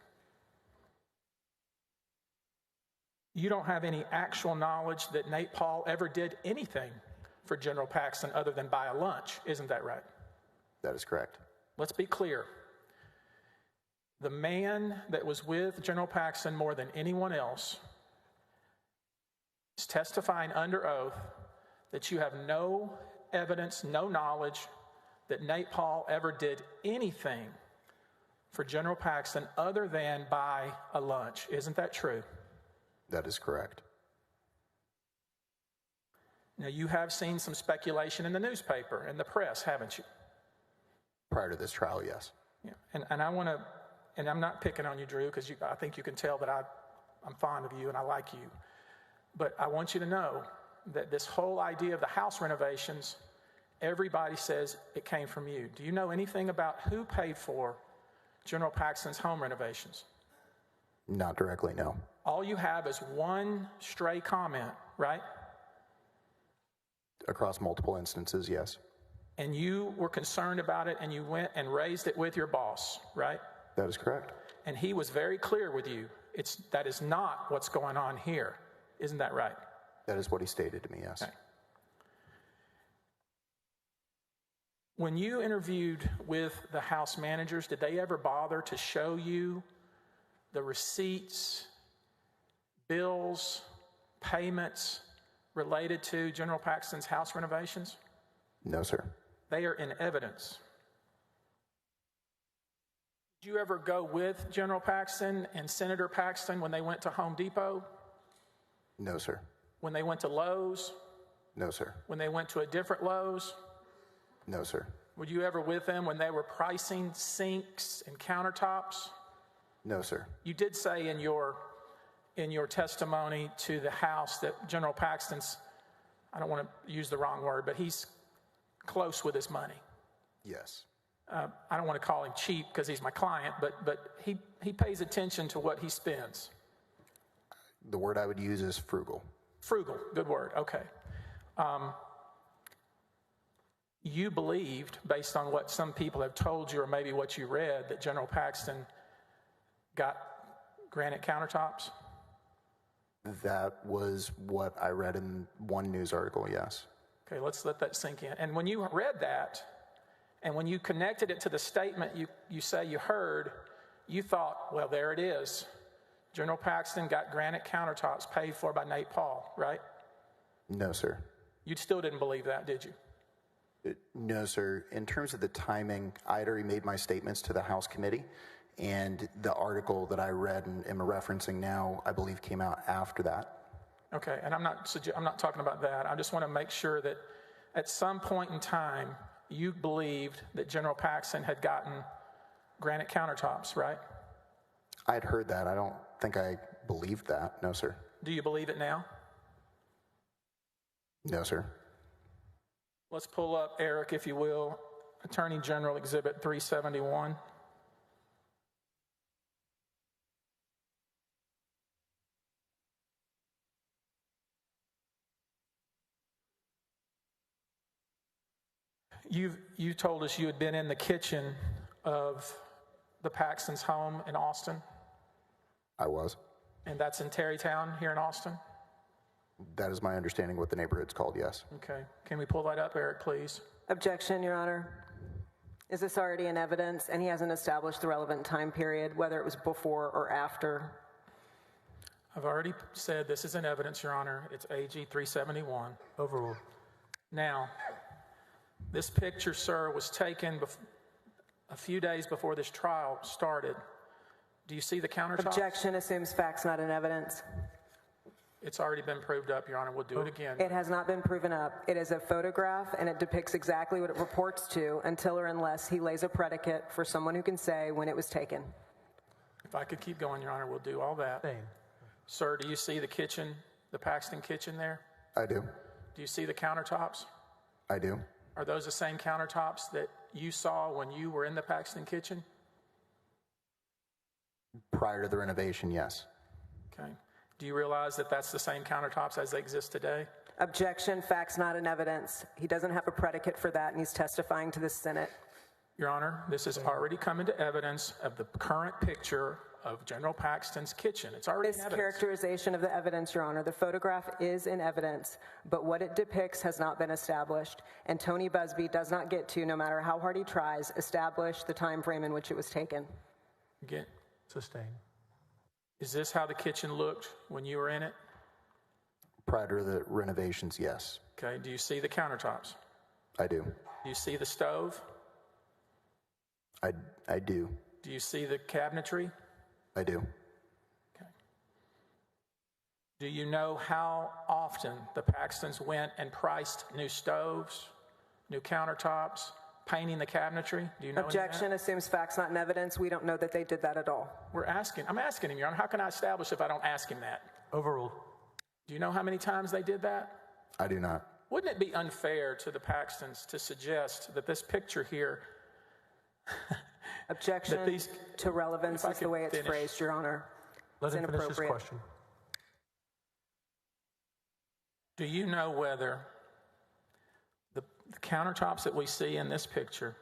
You don't have any actual knowledge that Nate Paul ever did anything for General Paxton other than buy a lunch. Isn't that right? That is correct. Let's be clear. The man that was with General Paxton more than anyone else is testifying under oath that you have no evidence, no knowledge that Nate Paul ever did anything for General Paxton other than buy a lunch. Isn't that true? That is correct. Now, you have seen some speculation in the newspaper and the press, haven't you? Prior to this trial, yes. Yeah. And I want to, and I'm not picking on you, Drew, because I think you can tell that I'm fond of you and I like you. But I want you to know that this whole idea of the house renovations everybody says it came from you. Do you know anything about who paid for General Paxton's home renovations? Not directly, no. All you have is one stray comment, right? Across multiple instances, yes. And you were concerned about it, and you went and raised it with your boss, right? That is correct. And he was very clear with you. That is not what's going on here. Isn't that right? That is what he stated to me, yes. Okay. When you interviewed with the house managers, did they ever bother to show you the receipts, bills, payments related to General Paxton's house renovations? No, sir. They are in evidence. Did you ever go with General Paxton and Senator Paxton when they went to Home Depot? No, sir. When they went to Lowe's? No, sir. When they went to a different Lowe's? No, sir. Were you ever with them when they were pricing sinks and countertops? No, sir. You did say in your testimony to the House that General Paxton's, I don't want to use the wrong word, but he's close with his money. Yes. I don't want to call him cheap because he's my client, but he pays attention to what he spends. The word I would use is frugal. Frugal, good word, okay. You believed, based on what some people have told you or maybe what you read, that General Paxton got granite countertops? That was what I read in one news article, yes. Okay, let's let that sink in. And when you read that, and when you connected it to the statement you say you heard, you thought, well, there it is. General Paxton got granite countertops paid for by Nate Paul, right? No, sir. You still didn't believe that, did you? No, sir. In terms of the timing, I had already made my statements to the House committee, and the article that I read and am referencing now, I believe, came out after that. Okay, and I'm not talking about that. I just want to make sure that at some point in time, you believed that General Paxton had gotten granite countertops, right? I had heard that. I don't think I believed that. No, sir. Do you believe it now? No, sir. Let's pull up, Eric, if you will, Attorney General Exhibit 371. You told us you had been in the kitchen of the Paxton's home in Austin. I was. And that's in Terrytown here in Austin? That is my understanding what the neighborhood's called, yes. Okay. Can we pull that up, Eric, please? Objection, Your Honor. Is this already in evidence? And he hasn't established the relevant time period, whether it was before or after. I've already said this is in evidence, Your Honor. It's AG 371. Overruled. Now, this picture, sir, was taken a few days before this trial started. Do you see the countertops? Objection assumes facts not in evidence. It's already been proved up, Your Honor. We'll do it again. It has not been proven up. It is a photograph, and it depicts exactly what it purports to until or unless he lays a predicate for someone who can say when it was taken. If I could keep going, Your Honor, we'll do all that. Same. Sir, do you see the kitchen, the Paxton kitchen there? I do. Do you see the countertops? I do. Are those the same countertops that you saw when you were in the Paxton kitchen? Prior to the renovation, yes. Okay. Do you realize that that's the same countertops as they exist today? Objection, facts not in evidence. He doesn't have a predicate for that, and he's testifying to the Senate. Your Honor, this has already come into evidence of the current picture of General Paxton's kitchen. It's already in evidence. Mischaracterization of the evidence, Your Honor. The photograph is in evidence, but what it depicts has not been established, and Tony Busby does not get to, no matter how hard he tries, establish the time frame in which it was taken. Again, Sustained. is this how the kitchen looked when you were in it? Prior to the renovations, yes. Okay. Do you see the countertops? I do. Do you see the stove? I do. Do you see the cabinetry? I do. Okay. Do you know how often the Paxtons went and priced new stoves, new countertops, painting the cabinetry? Do you know? Objection assumes facts not in evidence. We don't know that they did that at all. I'm asking him, Your Honor. How can I establish if I don't ask him that? Overruled. Do you know how many times they did that? I do not. wouldn't it be unfair to the Paxtons to suggest that this picture here Objection to relevance is the way it's phrased, Your Honor. Let It's him finish his inappropriate. question. Do you know whether the countertops that we see in this picture,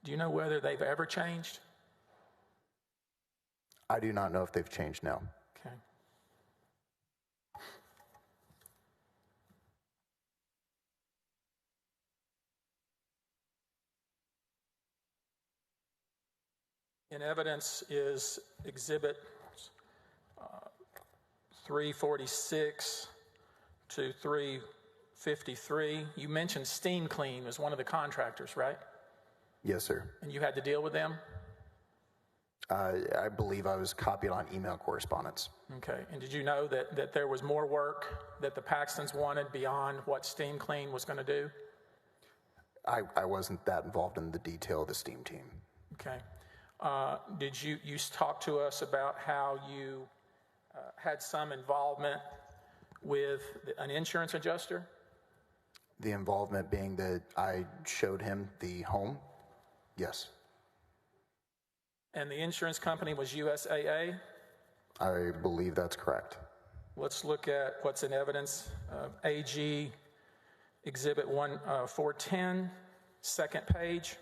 do you know whether they've ever changed? I do not know if they've changed now. Okay. In evidence is Exhibit 346 to 353. You mentioned Steam Clean as one of the contractors, right? Yes, sir. And you had to deal with them? I believe I was copied on email correspondence. Okay. And did you know that there was more work that the Paxtons wanted beyond what Steam Clean was going to do? I wasn't that involved in the detail of the Steam team. Okay. Did you talk to us about how you had some involvement with an insurance adjuster? The involvement being that I showed him the home? Yes. And the insurance company was USAA? I believe that's correct. Let's look at what's in evidence. AG Exhibit 410, second page.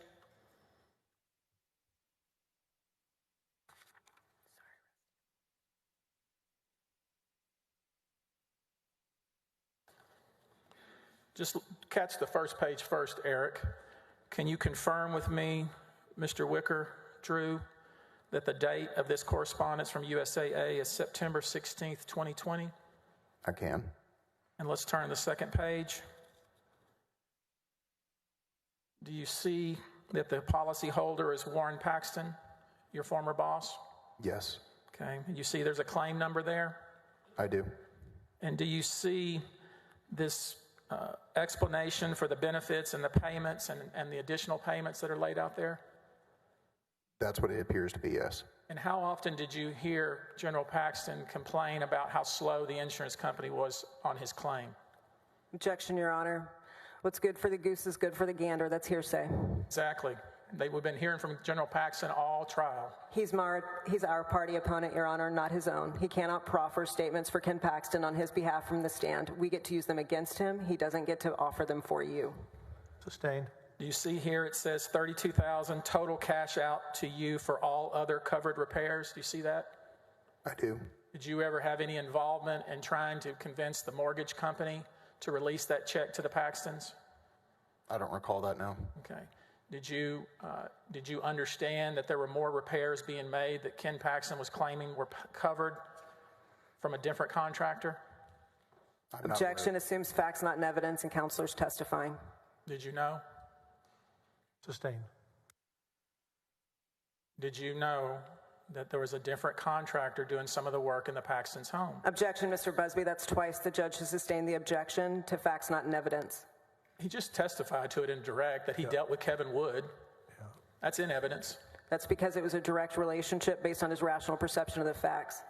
Just catch the first page first, Eric. Can you confirm with me, Mr. Wicker, Drew, that the date of this correspondence from USAA is September 16th, 2020? I can. And let's turn to the second page. Do you see that the policyholder is Warren Paxton, your former boss? Yes. Okay. And you see there's a claim number there? I do. And do you see this explanation for the benefits and the payments and the additional payments that are laid out there? That's what it appears to be, yes. And how often did you hear General Paxton complain about how slow the insurance company was on his claim? Objection, Your Honor. What's good for the goose is good for the gander. That's hearsay. Exactly. We've been hearing from General Paxton all trial. He's our party opponent, Your Honor, not his own. He cannot proffer statements for Ken Paxton on his behalf from the stand. We get to use them against him. He doesn't get to offer them for you. Sustained. Do you see here it says $32,000 total cash out to you for all other covered repairs? Do you see that? I do. Did you ever have any involvement in trying to convince the mortgage company to release that check to the Paxtons? I don't recall that now. Okay. Did you understand that there were more repairs being made that Ken Paxton was claiming were covered from a different contractor? Objection assumes facts not in evidence and counselors testifying. Did you know? Sustained. Did you know that there was a different contractor doing some of the work in the Paxton's home? Objection, Mr. Busby. That's twice the judge has sustained the objection to facts not in evidence. He just testified to it in direct that he dealt with Kevin Wood. Yeah. That's in evidence. That's because it was a direct relationship based on his rational perception of the facts.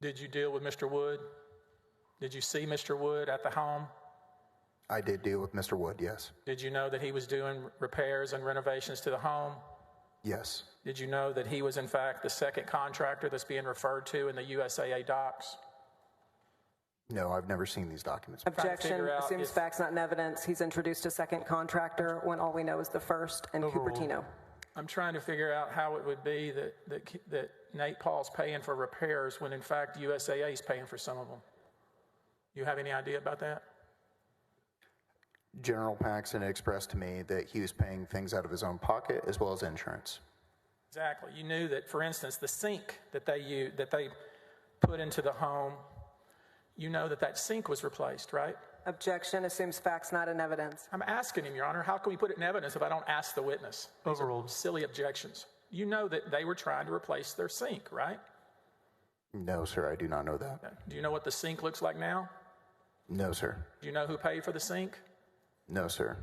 Did you deal with Mr. Wood? Did you see Mr. Wood at the home? I did deal with Mr. Wood, yes. Did you know that he was doing repairs and renovations to the home? Yes. Did you know that he was, in fact, the second contractor that's being referred to in the USAA docs? No, I've never seen these documents. Objection assumes facts not in evidence. He's introduced a second contractor when all we know is the first and Cupertino. I'm trying to figure out how it would be that Nate Paul's paying for repairs when, in fact, USAA is paying for some of them. You have any idea about that? General Paxton expressed to me that he was paying things out of his own pocket as well as insurance. Exactly. You knew that, for instance, the sink that they put into the home, you know that sink was replaced, right? Objection assumes facts not in evidence. I'm asking him, Your Honor, how can we put it in evidence if I don't ask the witness? Overruled. Silly objections. You know that they were trying to replace their sink, right? No, sir, I do not know that. Do you know what the sink looks like now? No, sir. Do you know who paid for the sink? No, sir.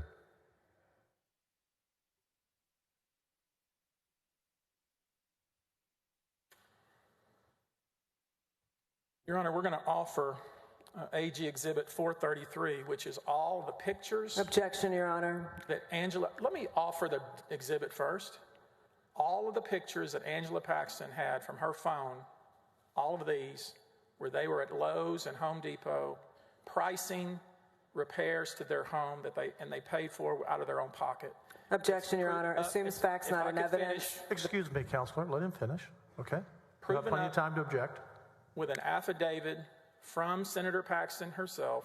Your Honor, we're going to offer AG Exhibit 433, which is all the pictures. Objection, Your Honor. That Angela, let me offer the exhibit first. All of the pictures that Angela Paxton had from her phone, all of these, where they were at Lowe's and Home Depot, pricing repairs to their home that they paid for out of their own pocket. Objection, Your Honor. Assumes facts, not in evidence. Excuse me, Counselor. Let him finish. Okay. You have Proven plenty up of time to object. with an affidavit from Senator Paxton herself,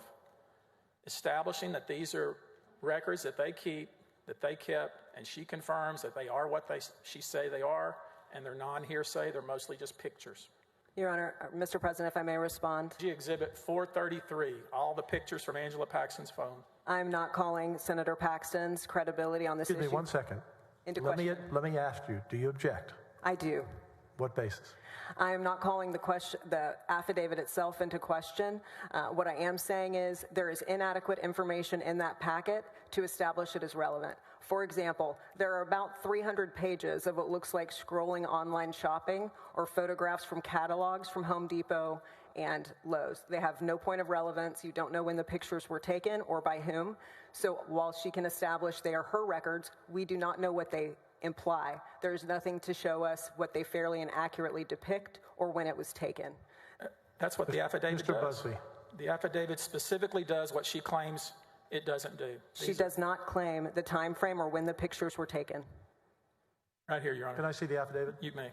establishing that these are records that they keep, that they kept, and she confirms that they are what she say they are, and they're non-hearsay. They're mostly just pictures. Your Honor, Mr. President, if I may respond. Exhibit 433, all the pictures from Angela Paxton's phone. I'm not calling Senator Paxton's credibility on this issue. Excuse me 1 second. Let me ask you, do you object? I do. What basis? I am not calling the affidavit itself into question. What I am saying is there is inadequate information in that packet to establish it as relevant. For example, there are about 300 pages of what looks like scrolling online shopping or photographs from catalogs from Home Depot and Lowe's. They have no point of relevance. You don't know when the pictures were taken or by whom. So while she can establish they are her records, we do not know what they imply. There's nothing to show us what they fairly and accurately depict or when it was taken. That's what the affidavit Mr. does. Busby. The affidavit specifically does what she claims it doesn't do. She does not claim the time frame or when the pictures were taken. Right here, Your Honor. Can I see the affidavit? You may.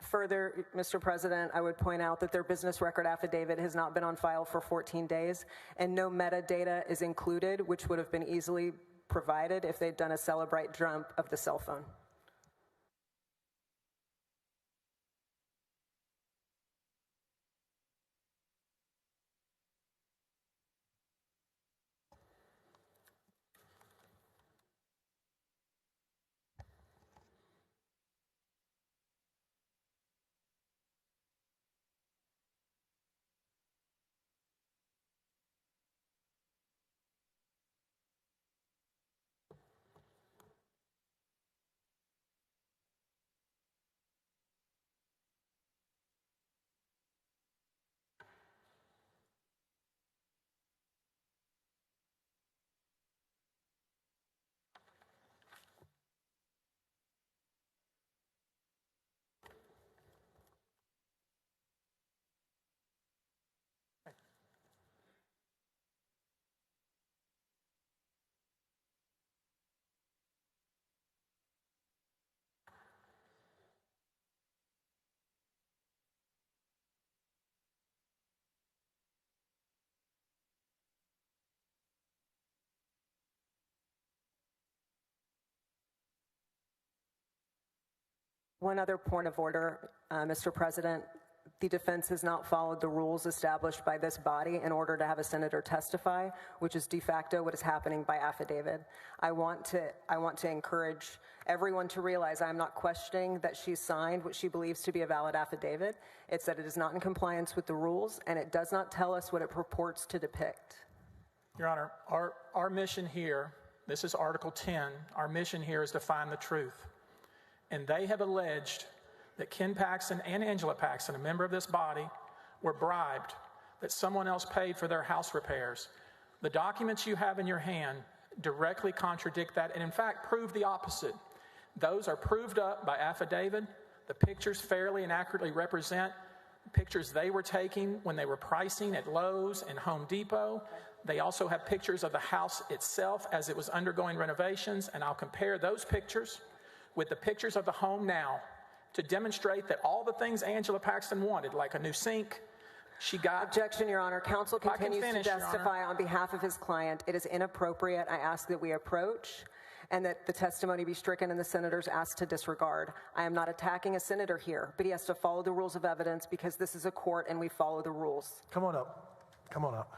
Further, Mr. President, I would point out that their business record affidavit has not been on file for 14 days, and no metadata is included, which would have been easily provided if they'd done a Celebrite dump of the cell phone. One other point of order, Mr. President. The defense has not followed the rules established by this body in order to have a senator testify, which is de facto what is happening by affidavit. I want to encourage everyone to realize I'm not questioning that she signed what she believes to be a valid affidavit. It's that it is not in compliance with the rules, and it does not tell us what it purports to depict. Your Honor, our mission here, this is Article 10, our mission here is to find the truth. And they have alleged that Ken Paxton and Angela Paxton, a member of this body, were bribed, that someone else paid for their house repairs. The documents you have in your hand directly contradict that and in fact prove the opposite. Those are proved up by affidavit. The pictures fairly and accurately represent pictures they were taking when they were pricing at Lowe's and Home Depot. They also have pictures of the house itself as it was undergoing renovations, and I'll compare those pictures with the pictures of the home now to demonstrate that all the things Angela Paxton wanted, like a new sink, she got. Objection, Your Honor. Counsel continues to testify on behalf of his client. It is inappropriate. I ask that we approach and that the testimony be stricken and the senator's asked to disregard. I am not attacking a senator here, but he has to follow the rules of evidence because this is a court and we follow the rules. Come on up. Come on up.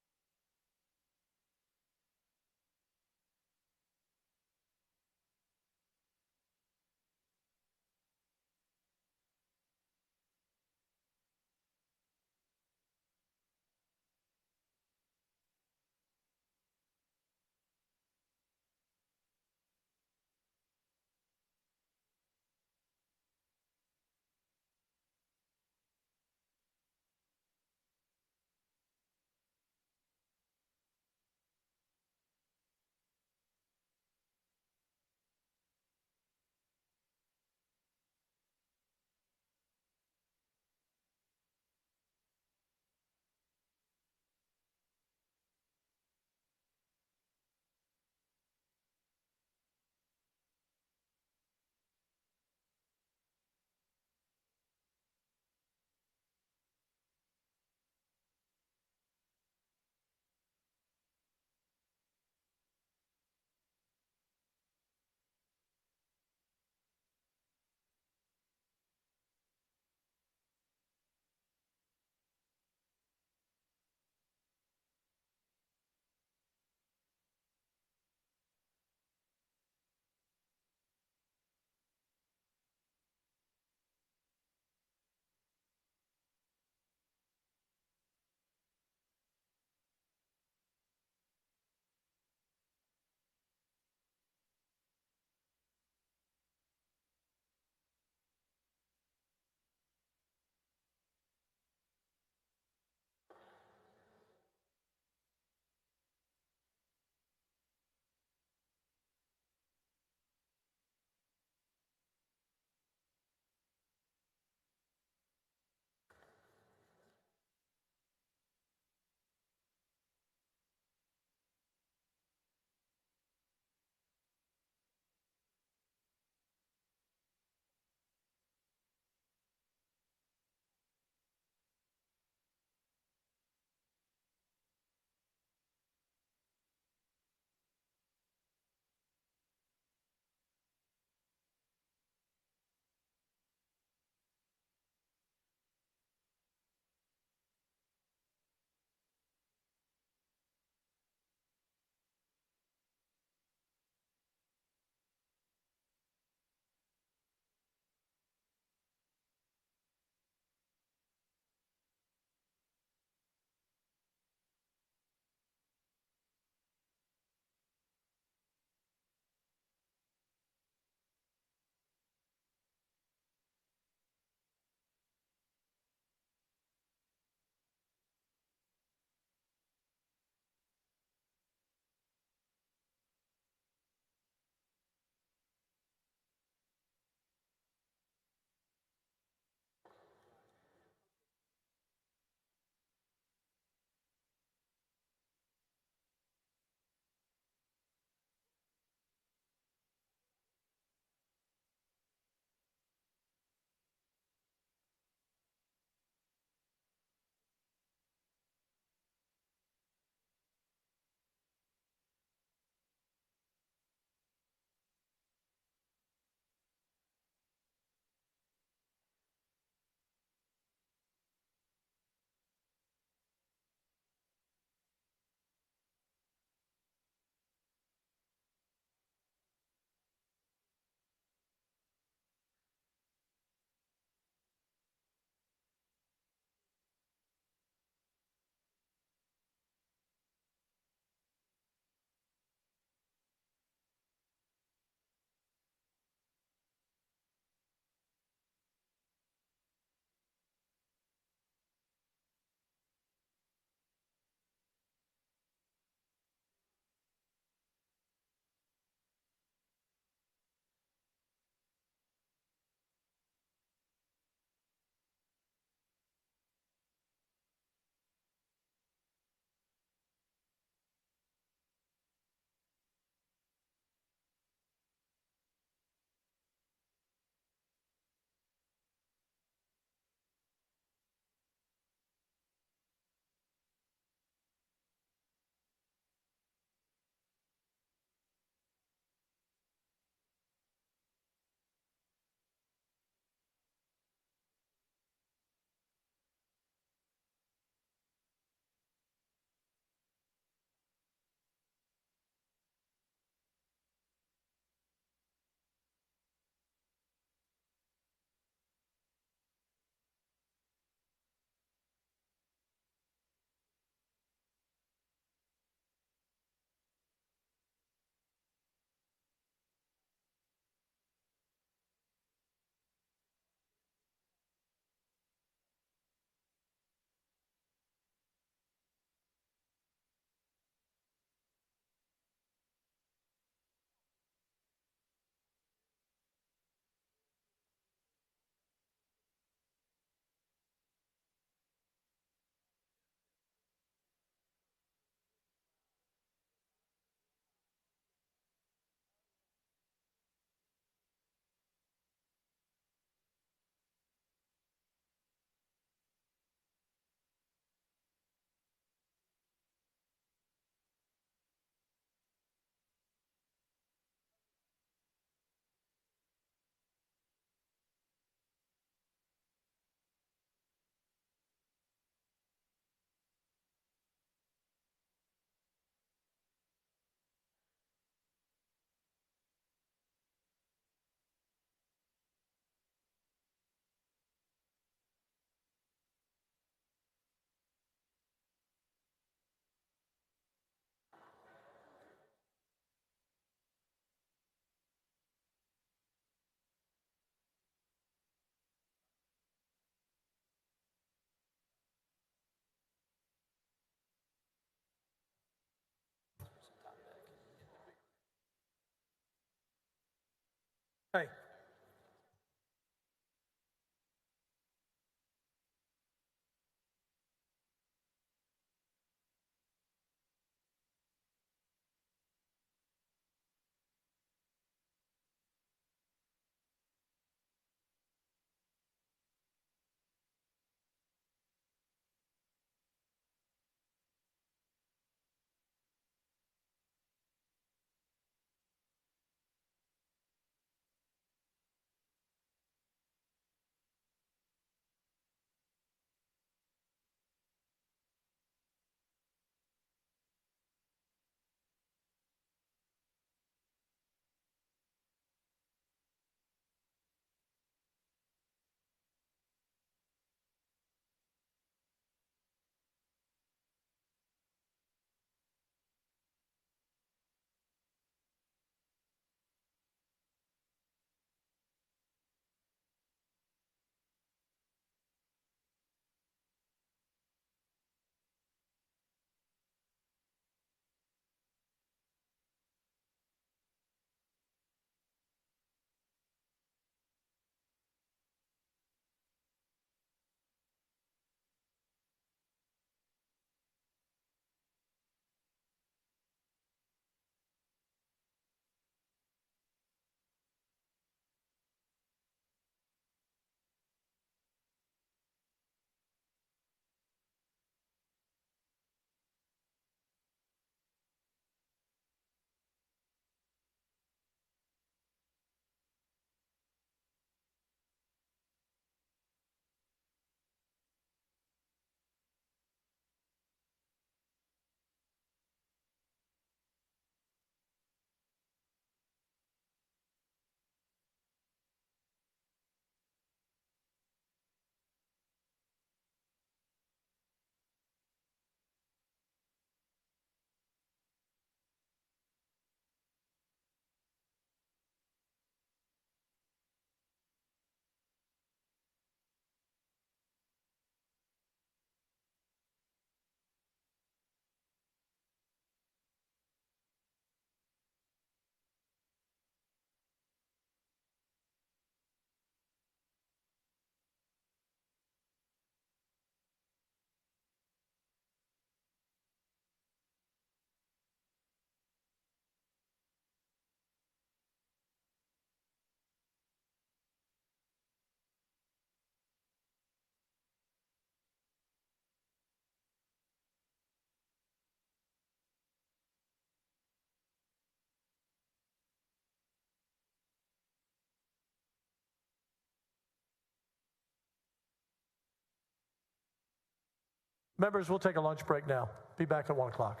Members, we'll take a lunch break now. Be back at 1 o'clock.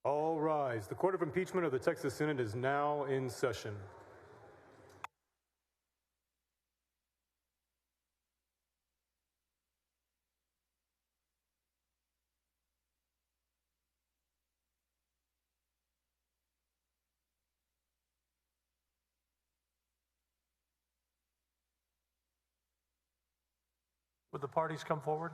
All rise. The Court of Impeachment of the Texas Senate is now in session. Would the parties come forward?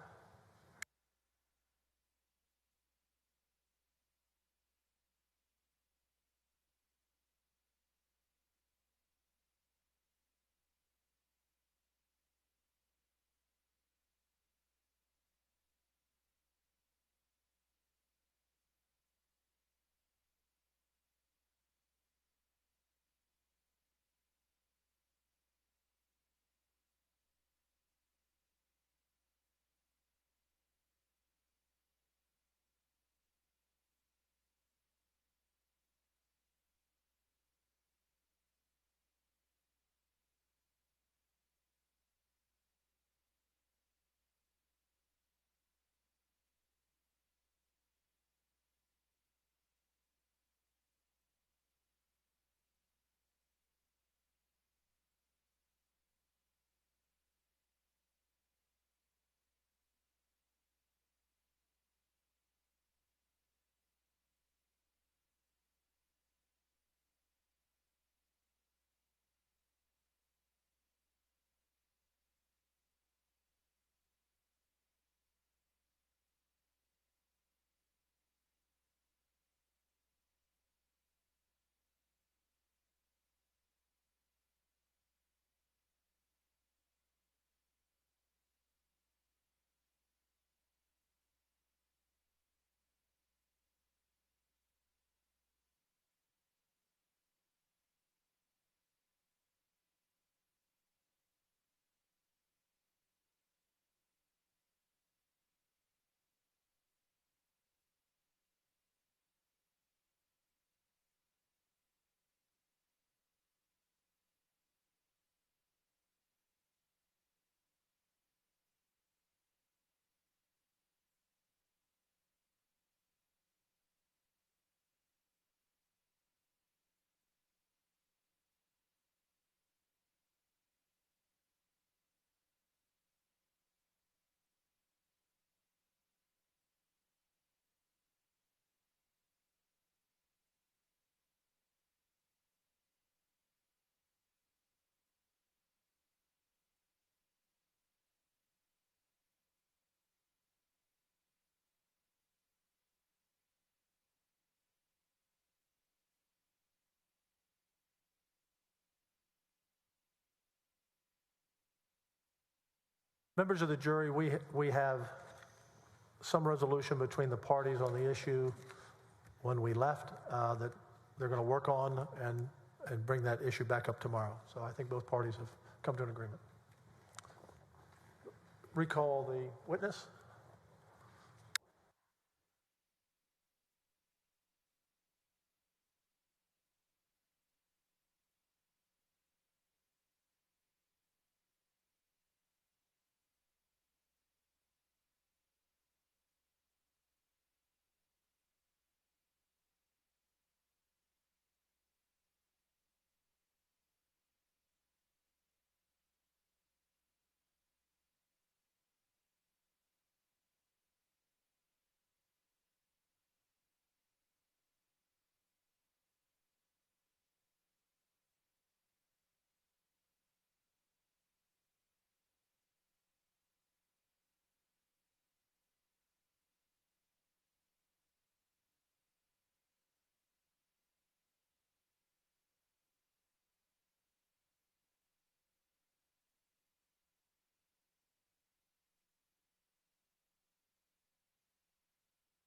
Members of the jury, we have some resolution between the parties on the issue when we left that they're going to work on and bring that issue back up tomorrow. So I think both parties have come to an agreement. Recall the witness.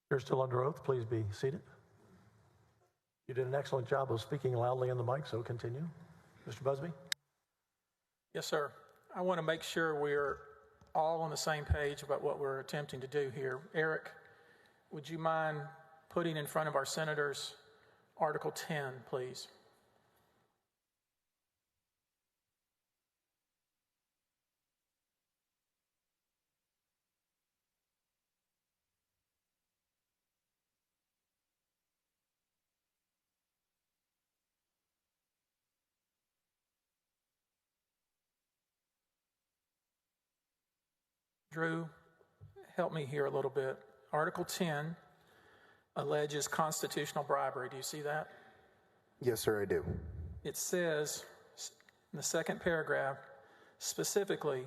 You're still under oath. Please be seated. You did an excellent job of speaking loudly in the mic, so continue. Mr. Busby? Yes, sir. I want to make sure we're all on the same page about what we're attempting to do here. Eric, would you mind putting in front of our senators Article 10, please? Drew, help me here a little bit. Article 10 alleges constitutional bribery. Do you see that? Yes, sir, I do. It says in the second paragraph, specifically,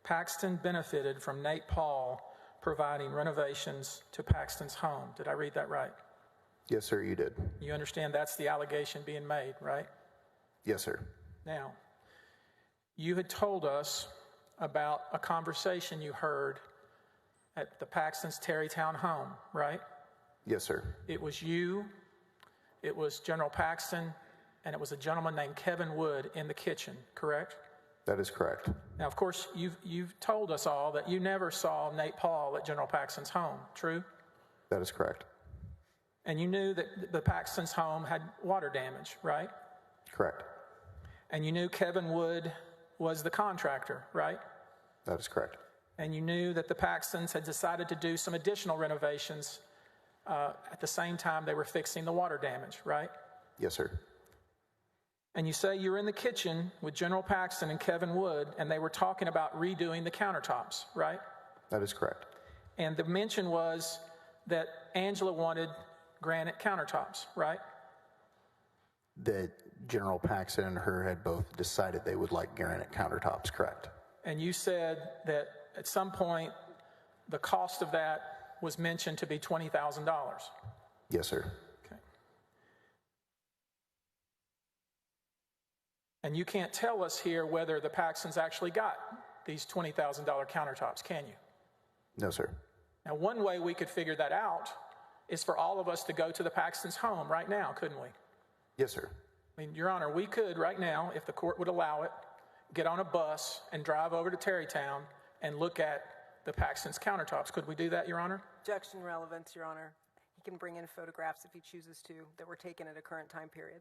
Paxton benefited from Nate Paul providing renovations to Paxton's home. Did I read that right? Yes, sir, you did. You understand that's the allegation being made, right? Yes, sir. Now, you had told us about a conversation you heard at the Paxton's Terrytown home, right? Yes, sir. It was you, it was General Paxton, and it was a gentleman named Kevin Wood in the kitchen, correct? That is correct. Now, of course, you've told us all that you never saw Nate Paul at General Paxton's home, true? That is correct. And you knew that the Paxton's home had water damage, right? Correct. And you knew Kevin Wood was the contractor, right? That is correct. And you knew that the Paxtons had decided to do some additional renovations at the same time they were fixing the water damage, right? Yes, sir. And you say you were in the kitchen with General Paxton and Kevin Wood, and they were talking about redoing the countertops, right? That is correct. And the mention was that Angela wanted granite countertops, right? That General Paxton and her had both decided they would like granite countertops, correct? And you said that at some point the cost of that was mentioned to be $20,000. Yes, sir. Okay. And you can't tell us here whether the Paxtons actually got these $20,000 countertops, can you? No, sir. Now, one way we could figure that out is for all of us to go to the Paxtons' home right now, couldn't we? Yes, sir. I mean, Your Honor, we could right now, if the court would allow it, get on a bus and drive over to Terrytown and look at the Paxton's countertops. Could we do that, Your Honor? Objection relevance, Your Honor. He can bring in photographs if he chooses to that were taken at a current time period.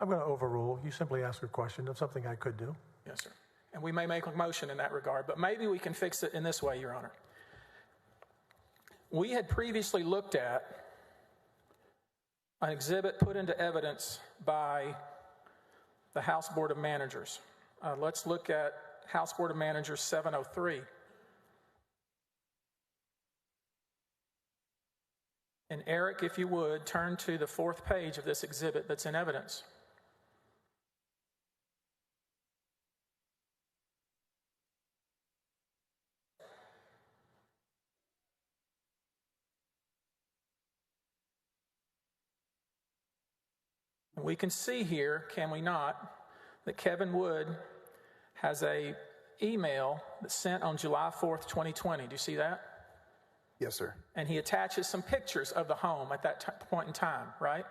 I'm going to overrule. You simply ask a question of something I could do. Yes, sir. And we may make a motion in that regard, but maybe we can fix it in this way, Your Honor. We had previously looked at an exhibit put into evidence by the House Board of Managers. Let's look at House Board of Managers 703. And Eric, if you would, turn to the 4th page of this exhibit that's in evidence. We can see here, can we not, that Kevin Wood has a email that's sent on July 4th, 2020. Do you see that? Yes, sir. And he attaches some pictures of the home at that point in time, right?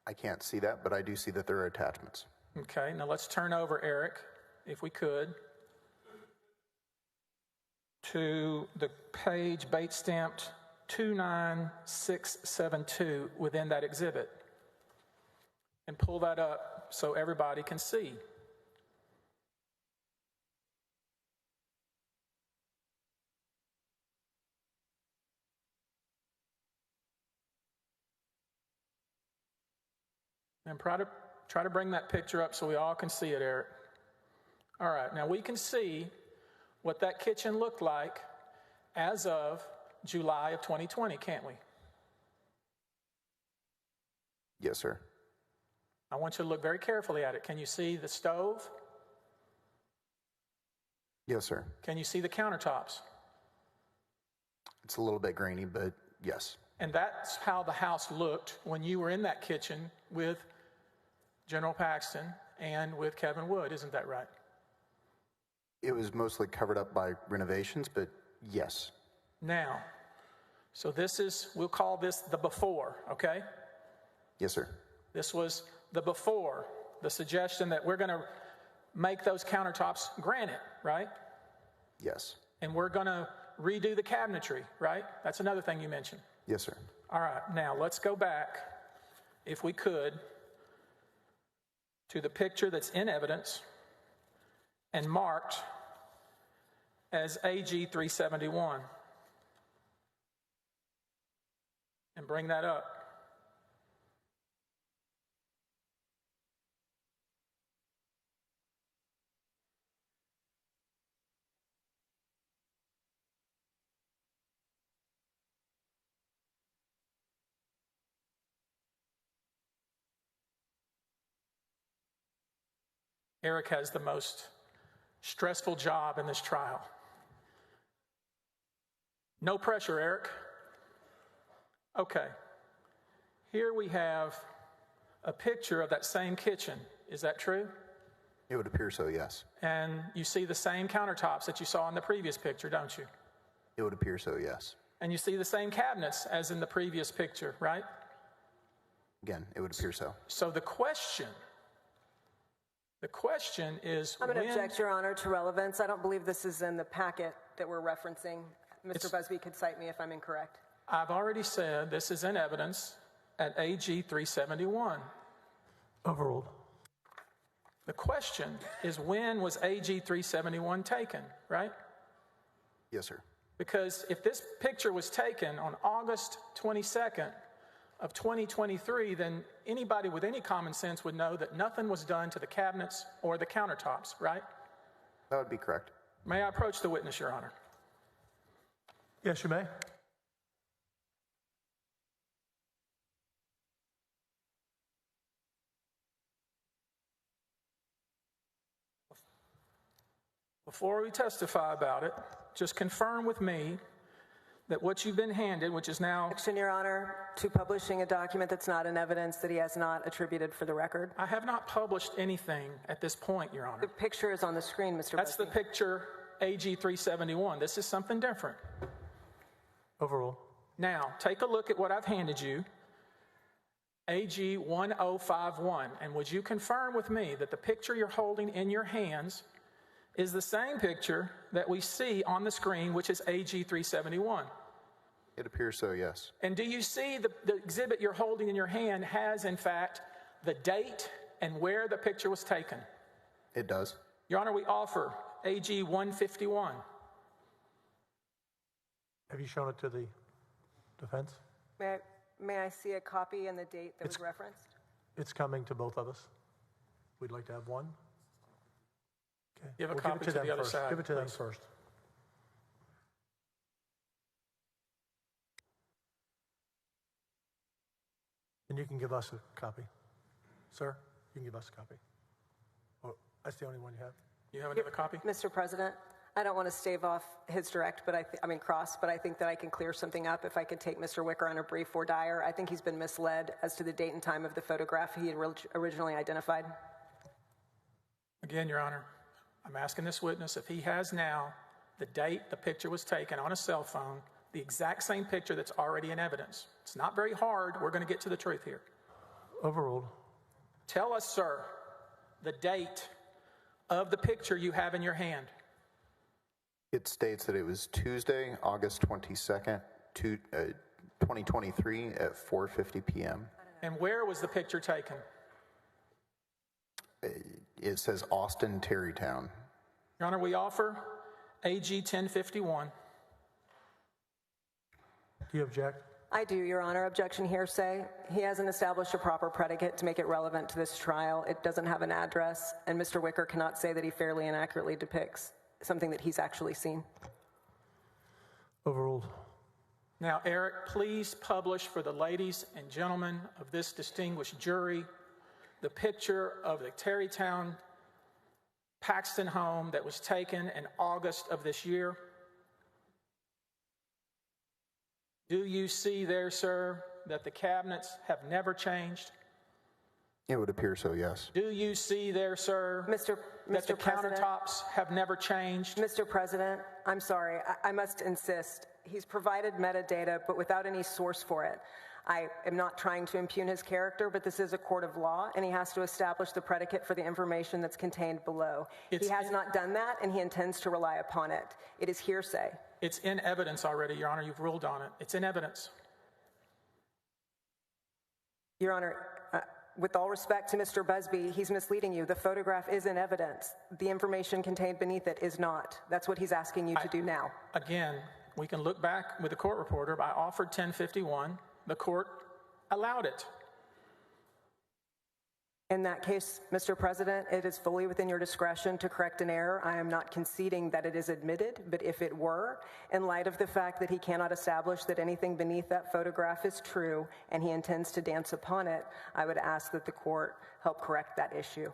I can't see that, but I do see that there are attachments. Okay, now let's turn over, Eric, if we could, to the page bait stamped 29672 within that exhibit. And pull that up so everybody can see. And try to bring that picture up so we all can see it, Eric. All right, now we can see what that kitchen looked like as of July of 2020, can't we? Yes, sir. I want you to look very carefully at it. Can you see the stove? Yes, sir. Can you see the countertops? It's a little bit grainy, but yes. And that's how the house looked when you were in that kitchen with General Paxton and with Kevin Wood. Isn't that right? It was mostly covered up by renovations, but yes. Now, so this is, we'll call this the before, okay? Yes, sir. This was the before, the suggestion that we're going to make those countertops granite, right? Yes. And we're going to redo the cabinetry, right? That's another thing you mentioned. Yes, sir. All right, now let's go back, if we could, to the picture that's in evidence and marked as AG 371. And bring that up. Eric has the most stressful job in this trial. No pressure, Eric. Okay. Here we have a picture of that same kitchen. Is that true? It would appear so, yes. And you see the same countertops that you saw in the previous picture, don't you? It would appear so, yes. And you see the same cabinets as in the previous picture, right? Again, it would appear so. So the question is, I'm going to object, Your Honor, to relevance. I don't believe this is in the packet that we're referencing. Mr. Busby could cite me if I'm incorrect. I've already said this is in evidence at AG 371. Overruled. The question is, when was AG 371 taken, right? Yes, sir. Because if this picture was taken on August 22nd of 2023, then anybody with any common sense would know that nothing was done to the cabinets or the countertops, right? That would be correct. May I approach the witness, Your Honor? Yes, you may. Before we testify about it, just confirm with me that what you've been handed, which is now... Objection, Your Honor, to publishing a document that's not in evidence that he has not attributed for the record. I have not published anything at this point, Your Honor. The picture is on the screen, Mr. Busby. That's the picture AG 371. This is something different. Overruled. Now, take a look at what I've handed you, AG 1051, and would you confirm with me that the picture you're holding in your hands is the same picture that we see on the screen, which is AG 371? It appears so, yes. And do you see the exhibit you're holding in your hand has, in fact, the date and where the picture was taken? It does. Your Honor, we offer AG 151. Have you shown it to the defense? May I see a copy and the date that was referenced? It's coming to both of us. We'd like to have one. Okay. Give a copy to the other side. Give it to them please. first. And you can give us a copy. Sir, you can give us a copy. Oh, that's the only one you have. You have another copy? Mr. President, I don't want to stave off his direct, but cross, but I think that I can clear something up if I could take Mr. Wicker on a brief for Dyer. I think he's been misled as to the date and time of the photograph he had originally identified. Again, Your Honor, I'm asking this witness if he has now the date the picture was taken on a cell phone, the exact same picture that's already in evidence. It's not very hard. We're going to get to the truth here. Overruled. Tell us, sir, the date of the picture you have in your hand. It states that it was Tuesday, August 22nd, 2023 at 4:50 p.m. And where was the picture taken? It says Austin, Terrytown. Your Honor, we offer AG 1051. Do you object? I do, Your Honor. Objection hearsay. He hasn't established a proper predicate to make it relevant to this trial. It doesn't have an address, and Mr. Wicker cannot say that he fairly and accurately depicts something that he's actually seen. Overruled. Now, Eric, please publish for the ladies and gentlemen of this distinguished jury the picture of the Terrytown Paxton home that was taken in August of this year. Do you see there, sir, that the cabinets have never changed? It would appear so, yes. Do you see there, sir, that the countertops have never changed? Mr. President, I'm sorry. I must insist. He's provided metadata, but without any source for it. I am not trying to impugn his character, but this is a court of law, and he has to establish the predicate for the information that's contained below. He has not done that, and he intends to rely upon it. It is hearsay. It's in evidence already, Your Honor. You've ruled on it. It's in evidence. Your Honor, with all respect to Mr. Busby, he's misleading you. The photograph is in evidence. The information contained beneath it is not. That's what he's asking you to do now. Again, we can look back with the court reporter. I offered 1051. The court allowed it. In that case, Mr. President, it is fully within your discretion to correct an error. I am not conceding that it is admitted, but if it were, in light of the fact that he cannot establish that anything beneath that photograph is true and he intends to dance upon it, I would ask that the court help correct that issue.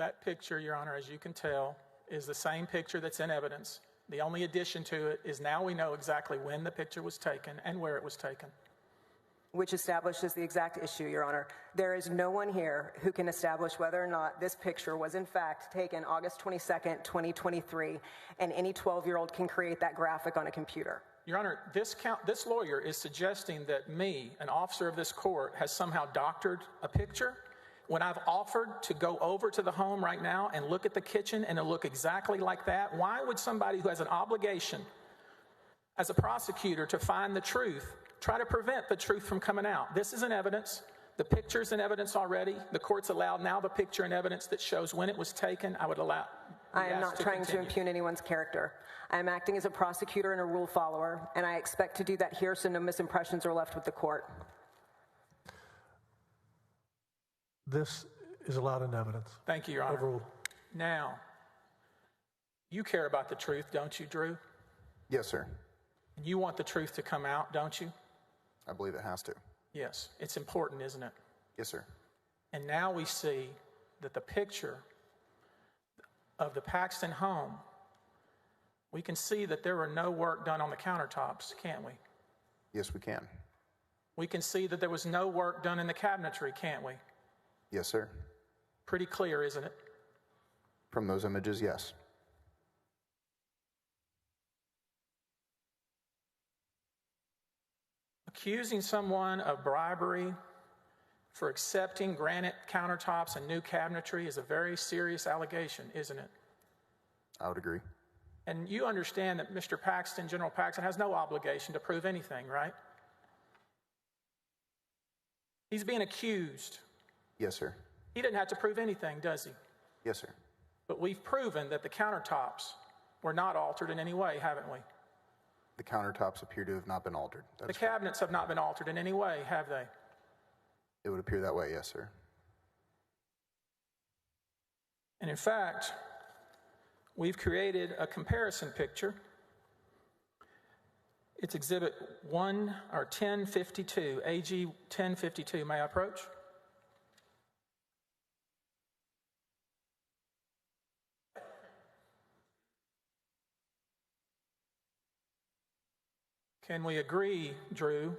That picture, Your Honor, as you can tell, is the same picture that's in evidence. The only addition to it is now we know exactly when the picture was taken and where it was taken. Which establishes the exact issue, Your Honor. There is no one here who can establish whether or not this picture was in fact taken August 22nd, 2023, and any 12-year-old can create that graphic on a computer. Your Honor, this lawyer is suggesting that me, an officer of this court, has somehow doctored a picture when I've offered to go over to the home right now and look at the kitchen and it'll look exactly like that. Why would somebody who has an obligation as a prosecutor to find the truth try to prevent the truth from coming out? This is in evidence. The picture's in evidence already. The court's allowed now the picture in evidence that shows when it was taken. I am not trying to impugn anyone's character. I am acting as a prosecutor and a rule follower, and I expect to do that here so no misimpressions are left with the court. This is allowed in evidence. Thank you, Your Honor. Overruled. Now, you care about the truth, don't you, Drew? Yes, sir. You want the truth to come out, don't you? I believe it has to. Yes. It's important, isn't it? Yes, sir. And now we see that the picture of the Paxton home, we can see that there were no work done on the countertops, can't we? Yes, we can. We can see that there was no work done in the cabinetry, can't we? Yes, sir. Pretty clear, isn't it? From those images, yes. Accusing someone of bribery for accepting granite countertops and new cabinetry is a very serious allegation, isn't it? I would agree. And you understand that Mr. Paxton, General Paxton, has no obligation to prove anything, right? He's being accused. Yes, sir. He didn't have to prove anything, does he? Yes, sir. But we've proven that the countertops were not altered in any way, haven't we? The countertops appear to have not been altered. The cabinets have not been altered in any way, have they? It would appear that way, yes, sir. And in fact, we've created a comparison picture. It's Exhibit 1052, AG 1052. May I approach? Can we agree, Drew,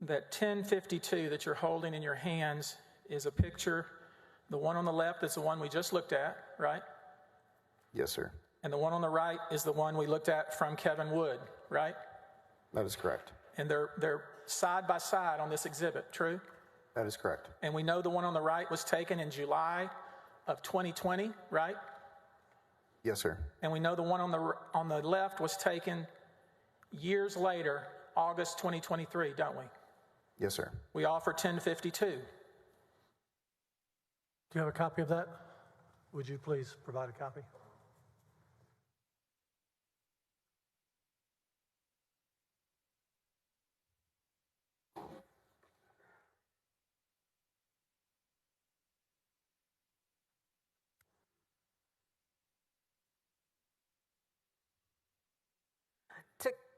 that 1052 that you're holding in your hands is a picture, the one on the left is the one we just looked at, right? Yes, sir. And the one on the right is the one we looked at from Kevin Wood, right? That is correct. And they're side by side on this exhibit, true? That is correct. And we know the one on the right was taken in July of 2020, right? Yes, sir. And we know the one on the left was taken years later, August 2023, don't we? Yes, sir. We offer 1052. Do you have a copy of that? Would you please provide a copy?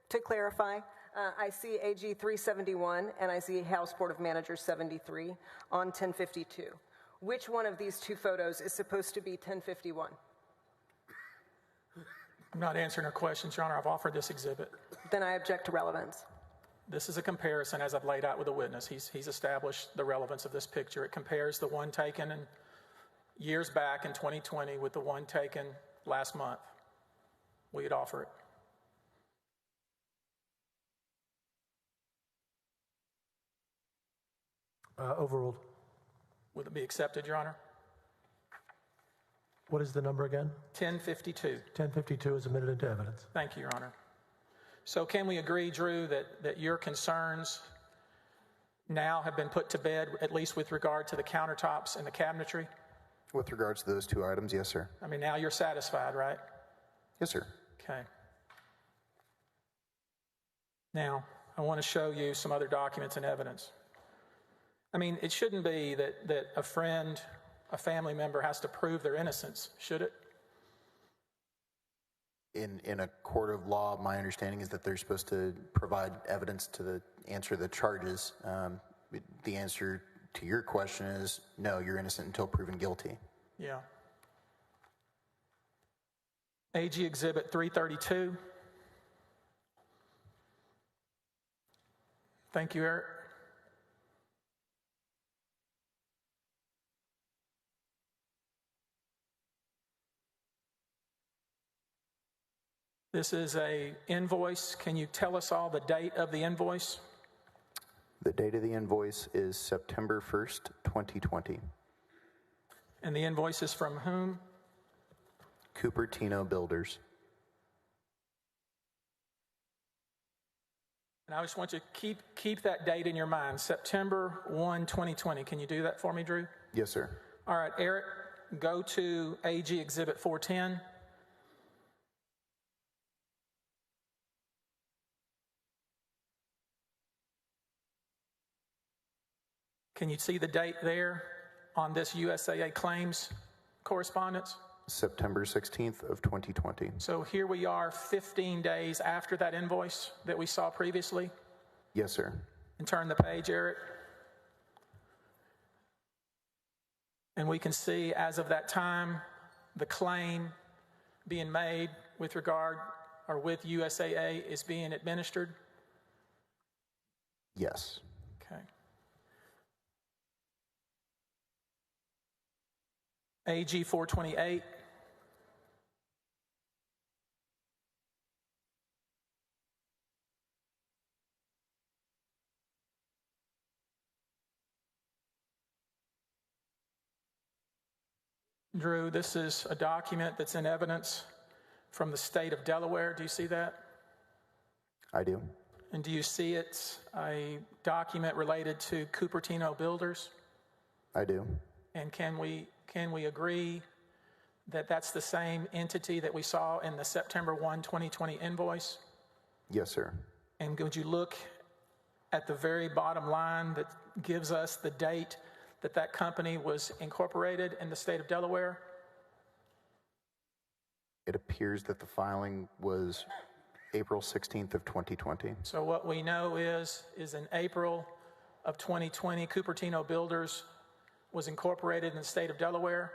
To clarify, I see AG 371 and I see House Board of Managers 73 on 1052. Which one of these two photos is supposed to be 1051? I'm not answering her questions, Your Honor. I've offered this exhibit. Then I object to relevance. This is a comparison, as I've laid out with the witness. He's established the relevance of this picture. It compares the one taken years back in 2020 with the one taken last month. We'd offer it. Overruled. Would it be accepted, Your Honor? What is the number again? 1052. 1052 is admitted into evidence. Thank you, Your Honor. So can we agree, Drew, that your concerns now have been put to bed, at least with regard to the countertops and the cabinetry? With regards to those two items, yes, sir. I mean, now you're satisfied, right? Yes, sir. Okay. Now, I want to show you some other documents and evidence. I mean, it shouldn't be that a friend, a family member has to prove their innocence, should it? In a court of law, my understanding is that they're supposed to provide evidence to answer the charges. The answer to your question is no, you're innocent until proven guilty. Yeah. AG Exhibit 332. Thank you, Eric. This is an invoice. Can you tell us all the date of the invoice? The date of the invoice is September 1st, 2020. And the invoice is from whom? Cupertino Builders. And I just want you to keep that date in your mind, September 1, 2020. Can you do that for me, Drew? Yes, sir. All right, Eric, go to AG Exhibit 410. Can you see the date there on this USAA claims correspondence? September 16th of 2020. So here we are 15 days after that invoice that we saw previously. Yes, sir. And turn the page, Eric. And we can see as of that time, the claim being made with regard or with USAA is being administered. Yes. Okay. AG 428. Drew, this is a document that's in evidence from the state of Delaware. Do you see that? I do. And do you see it's a document related to Cupertino Builders? I do. And can we agree that that's the same entity that we saw in the September 1, 2020 invoice? Yes, sir. And would you look at the very bottom line that gives us the date that that company was incorporated in the state of Delaware? It appears that the filing was April 16th of 2020. So what we know is in April of 2020, Cupertino Builders was incorporated in the state of Delaware.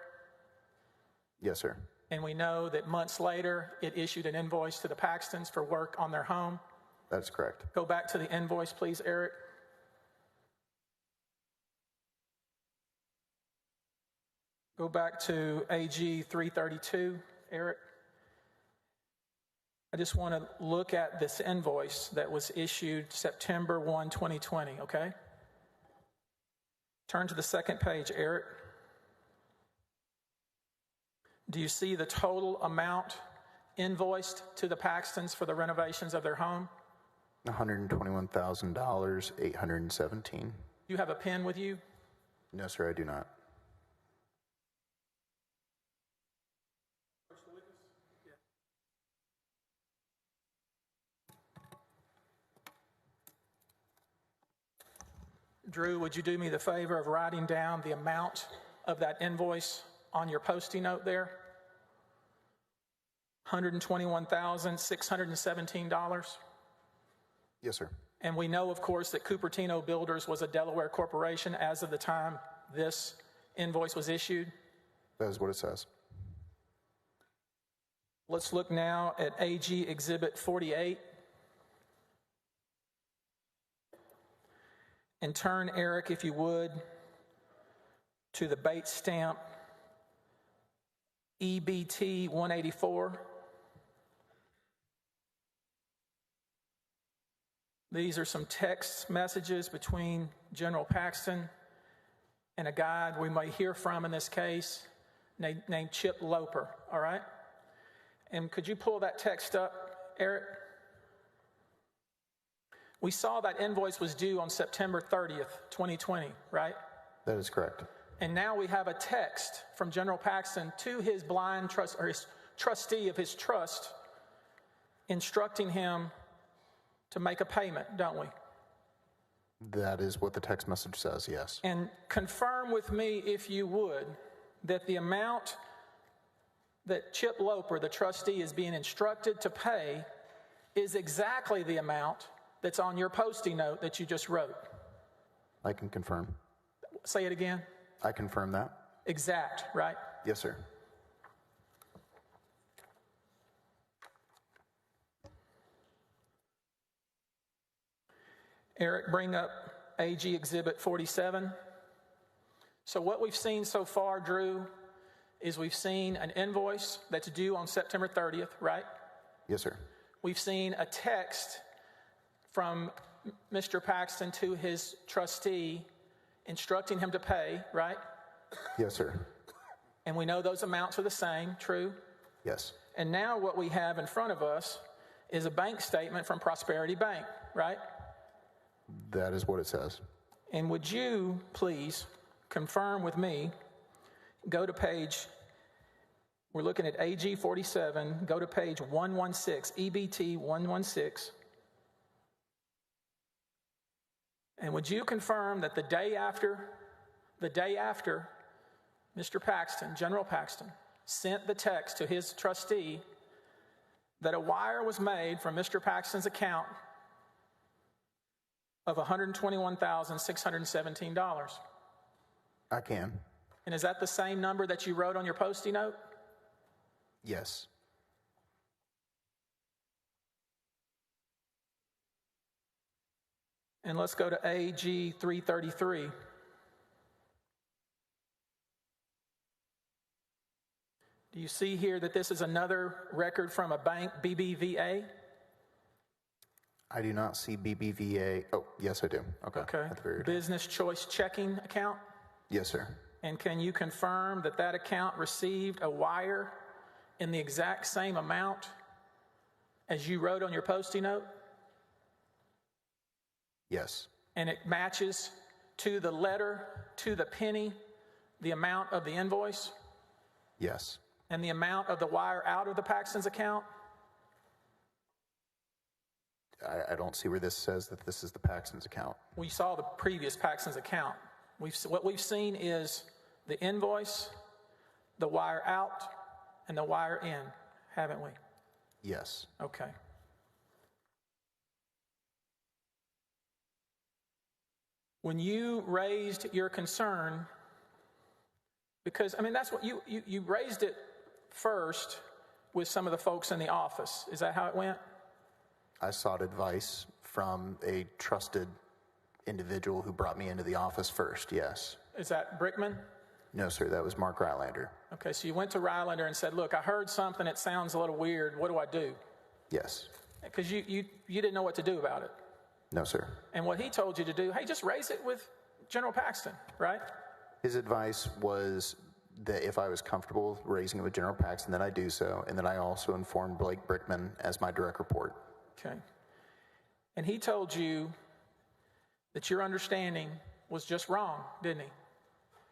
Yes, sir. And we know that months later, it issued an invoice to the Paxtons for work on their home. That's correct. Go back to the invoice, please, Eric. Go back to AG 332, Eric. I just want to look at this invoice that was issued September 1, 2020, okay? Turn to the second page, Eric. Do you see the total amount invoiced to the Paxtons for the renovations of their home? $121,000, 817. You have a pen with you? No, sir, I do not. Drew, would you do me the favor of writing down the amount of that invoice on your Post-it note there? $121,617. Yes, sir. And we know, of course, that Cupertino Builders was a Delaware corporation as of the time this invoice was issued. That is what it says. Let's look now at AG Exhibit 48. And turn, Eric, if you would, to the bait stamp EBT 184. These are some text messages between General Paxton and a guy we may hear from in this case named Chip Loper, all right? And could you pull that text up, Eric? We saw that invoice was due on September 30th, 2020, right? That is correct. And now we have a text from General Paxton to his blind trust, or his trustee of his trust, instructing him to make a payment, don't we? That is what the text message says, yes. And confirm with me, if you would, that the amount that Chip Loper, the trustee, is being instructed to pay is exactly the amount that's on your Post-it note that you just wrote. I can confirm. Say it again. I confirm that. Exact, right? Yes, sir. Eric, bring up AG Exhibit 47. So what we've seen so far, Drew, is we've seen an invoice that's due on September 30th, right? Yes, sir. We've seen a text from Mr. Paxton to his trustee instructing him to pay, right? Yes, sir. And we know those amounts are the same, true? Yes. And now what we have in front of us is a bank statement from Prosperity Bank, right? That is what it says. And would you please confirm with me, go to page, we're looking at AG 47, go to page 116, EBT 116. And would you confirm that the day after Mr. Paxton, General Paxton, sent the text to his trustee that a wire was made from Mr. Paxton's account of $121,617? I can. And is that the same number that you wrote on your Post-it note? Yes. And let's go to AG 333. Do you see here that this is another record from a bank, BBVA? I do not see BBVA. Oh, yes, I do. Okay. At the very top. Business Choice Checking account? Yes, sir. And can you confirm that that account received a wire in the exact same amount as you wrote on your Post-it note? Yes. And it matches to the letter, to the penny, the amount of the invoice? Yes. And the amount of the wire out of the Paxton's account? I don't see where this says that this is the Paxton's account. We saw the previous Paxton's account. What we've seen is the invoice, the wire out, and the wire in, haven't we? Yes. Okay. When you raised your concern, because, I mean, that's what you raised it first with some of the folks in the office. Is that how it went? I sought advice from a trusted individual who brought me into the office first, yes. Is that Brickman? No, sir, that was Mark Rylander. Okay, so you went to Rylander and said, look, I heard something, it sounds a little weird, what do I do? Yes. Because you didn't know what to do about it. No, sir. And what he told you to do, hey, just raise it with General Paxton, right? His advice was that if I was comfortable raising it with General Paxton, then I do so, and then I also informed Blake Brickman as my direct report. Okay. And he told you that your understanding was just wrong, didn't he?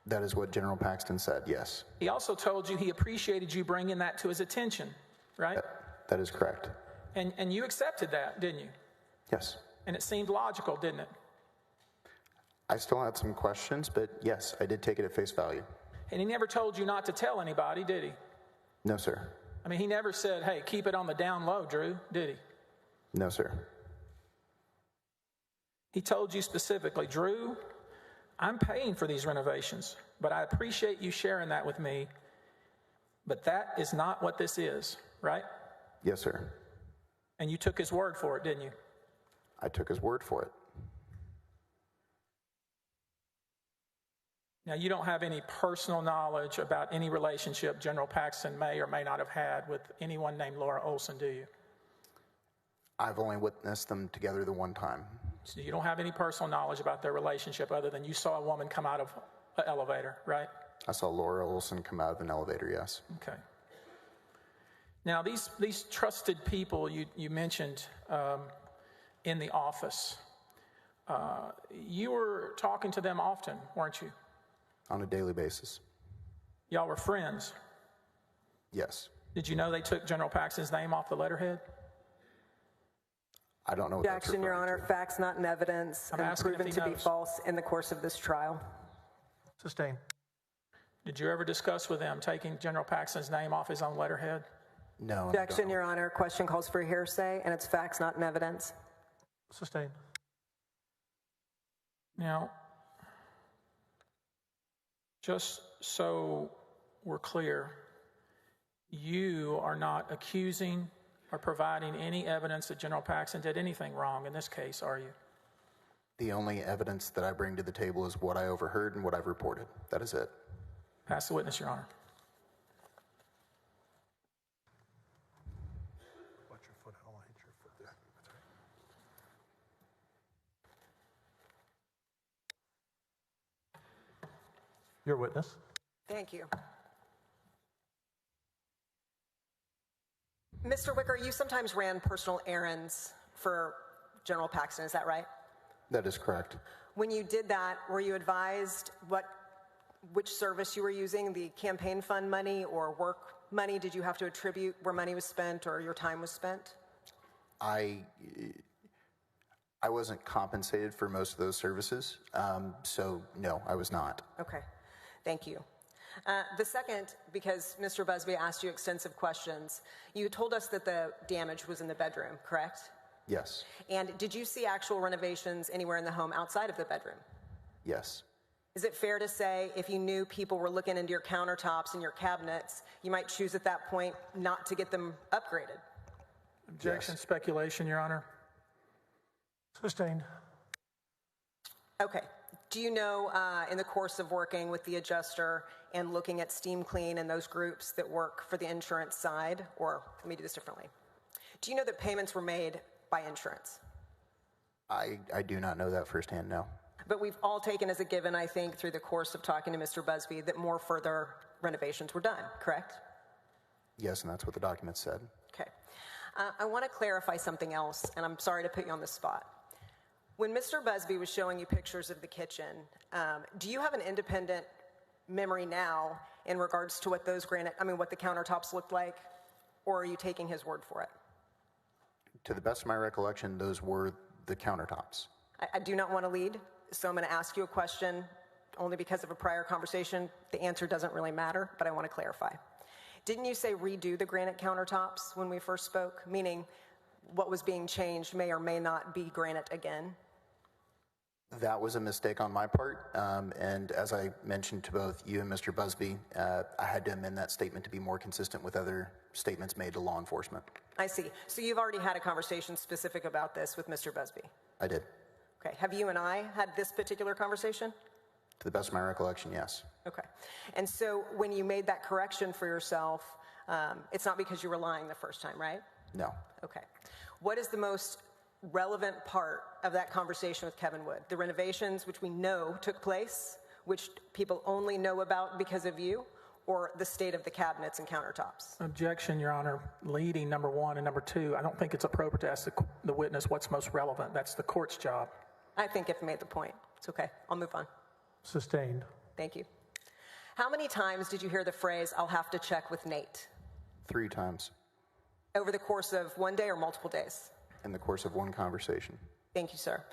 That is what General Paxton said, yes. He also told you he appreciated you bringing that to his attention, right? That is correct. And you accepted that, didn't you? Yes. And it seemed logical, didn't it? I still had some questions, but yes, I did take it at face value. And he never told you not to tell anybody, did he? No, sir. I mean, he never said, hey, keep it on the down low, Drew, did he? No, sir. He told you specifically, Drew, I'm paying for these renovations, but I appreciate you sharing that with me, but that is not what this is, right? Yes, sir. And you took his word for it, didn't you? I took his word for it. Now, you don't have any personal knowledge about any relationship General Paxton may or may not have had with anyone named Laura Olson, do you? I've only witnessed them together the one time. So you don't have any personal knowledge about their relationship other than you saw a woman come out of an elevator, right? I saw Laura Olson come out of an elevator, yes. Okay. Now, these trusted people you mentioned in the office, you were talking to them often, weren't you? On a daily basis. Y'all were friends? Yes. Did you know they took General Paxton's name off the letterhead? I don't know what that's Objection, Your Honor. to. Facts not in evidence and proven to be false in the course of this trial. Sustained. Did you ever discuss with them taking General Paxton's name off his own letterhead? No. Objection, Your Honor. Question calls for hearsay, and it's facts not in evidence. Sustained. Now, just so we're clear, you are not accusing or providing any evidence that General Paxton did anything wrong in this case, are you? The only evidence that I bring to the table is what I overheard and what I've reported. That is it. Pass the witness, Your Honor. Watch your foot. I don't want to hit your foot there. That's right. Your witness. Thank you. Mr. Wicker, you sometimes ran personal errands for General Paxton, is that right? That is correct. When you did that, were you advised which service you were using, the campaign fund money or work money? Did you have to attribute where money was spent or your time was spent? I wasn't compensated for most of those services, so no, I was not. Okay, thank you. The second, because Mr. Busby asked you extensive questions, you told us that the damage was in the bedroom, correct? Yes. And did you see actual renovations anywhere in the home outside of the bedroom? Yes. Is it fair to say if you knew people were looking into your countertops and your cabinets, you might choose at that point not to get them upgraded? Objection, speculation, Your Honor. Sustained. Okay. Do you know, in the course of working with the adjuster and looking at Steam Clean and those groups that work for the insurance side, or let me do this differently. Do you know that payments were made by insurance? I do not know that firsthand, no. But we've all taken as a given, I think, through the course of talking to Mr. Busby, that more further renovations were done, correct? Yes, and that's what the document said. Okay. I want to clarify something else, and I'm sorry to put you on the spot. When Mr. Busby was showing you pictures of the kitchen, do you have an independent memory now in regards to what those what the countertops looked like, or are you taking his word for it? To the best of my recollection, those were the countertops. I do not want to lead, so I'm going to ask you a question only because of a prior conversation. The answer doesn't really matter, but I want to clarify. Didn't you say redo the granite countertops when we first spoke, meaning what was being changed may or may not be granite again? That was a mistake on my part, and as I mentioned to both you and Mr. Busby, I had to amend that statement to be more consistent with other statements made to law enforcement. I see. So you've already had a conversation specific about this with Mr. Busby? I did. Okay. Have you and I had this particular conversation? To the best of my recollection, yes. Okay. And so when you made that correction for yourself, it's not because you were lying the first time, right? No. Okay. What is the most relevant part of that conversation with Kevin Wood? The renovations, which we know took place, which people only know about because of you, or the state of the cabinets and countertops? Objection, Your Honor. Leading, number one, and number two, I don't think it's appropriate to ask the witness what's most relevant. That's the court's job. I think I've made the point. It's okay. I'll move on. Sustained. Thank you. How many times did you hear the phrase, "I'll have to check with Nate"? 3 times. Over the course of one day or multiple days? In the course of one conversation. Thank you, sir.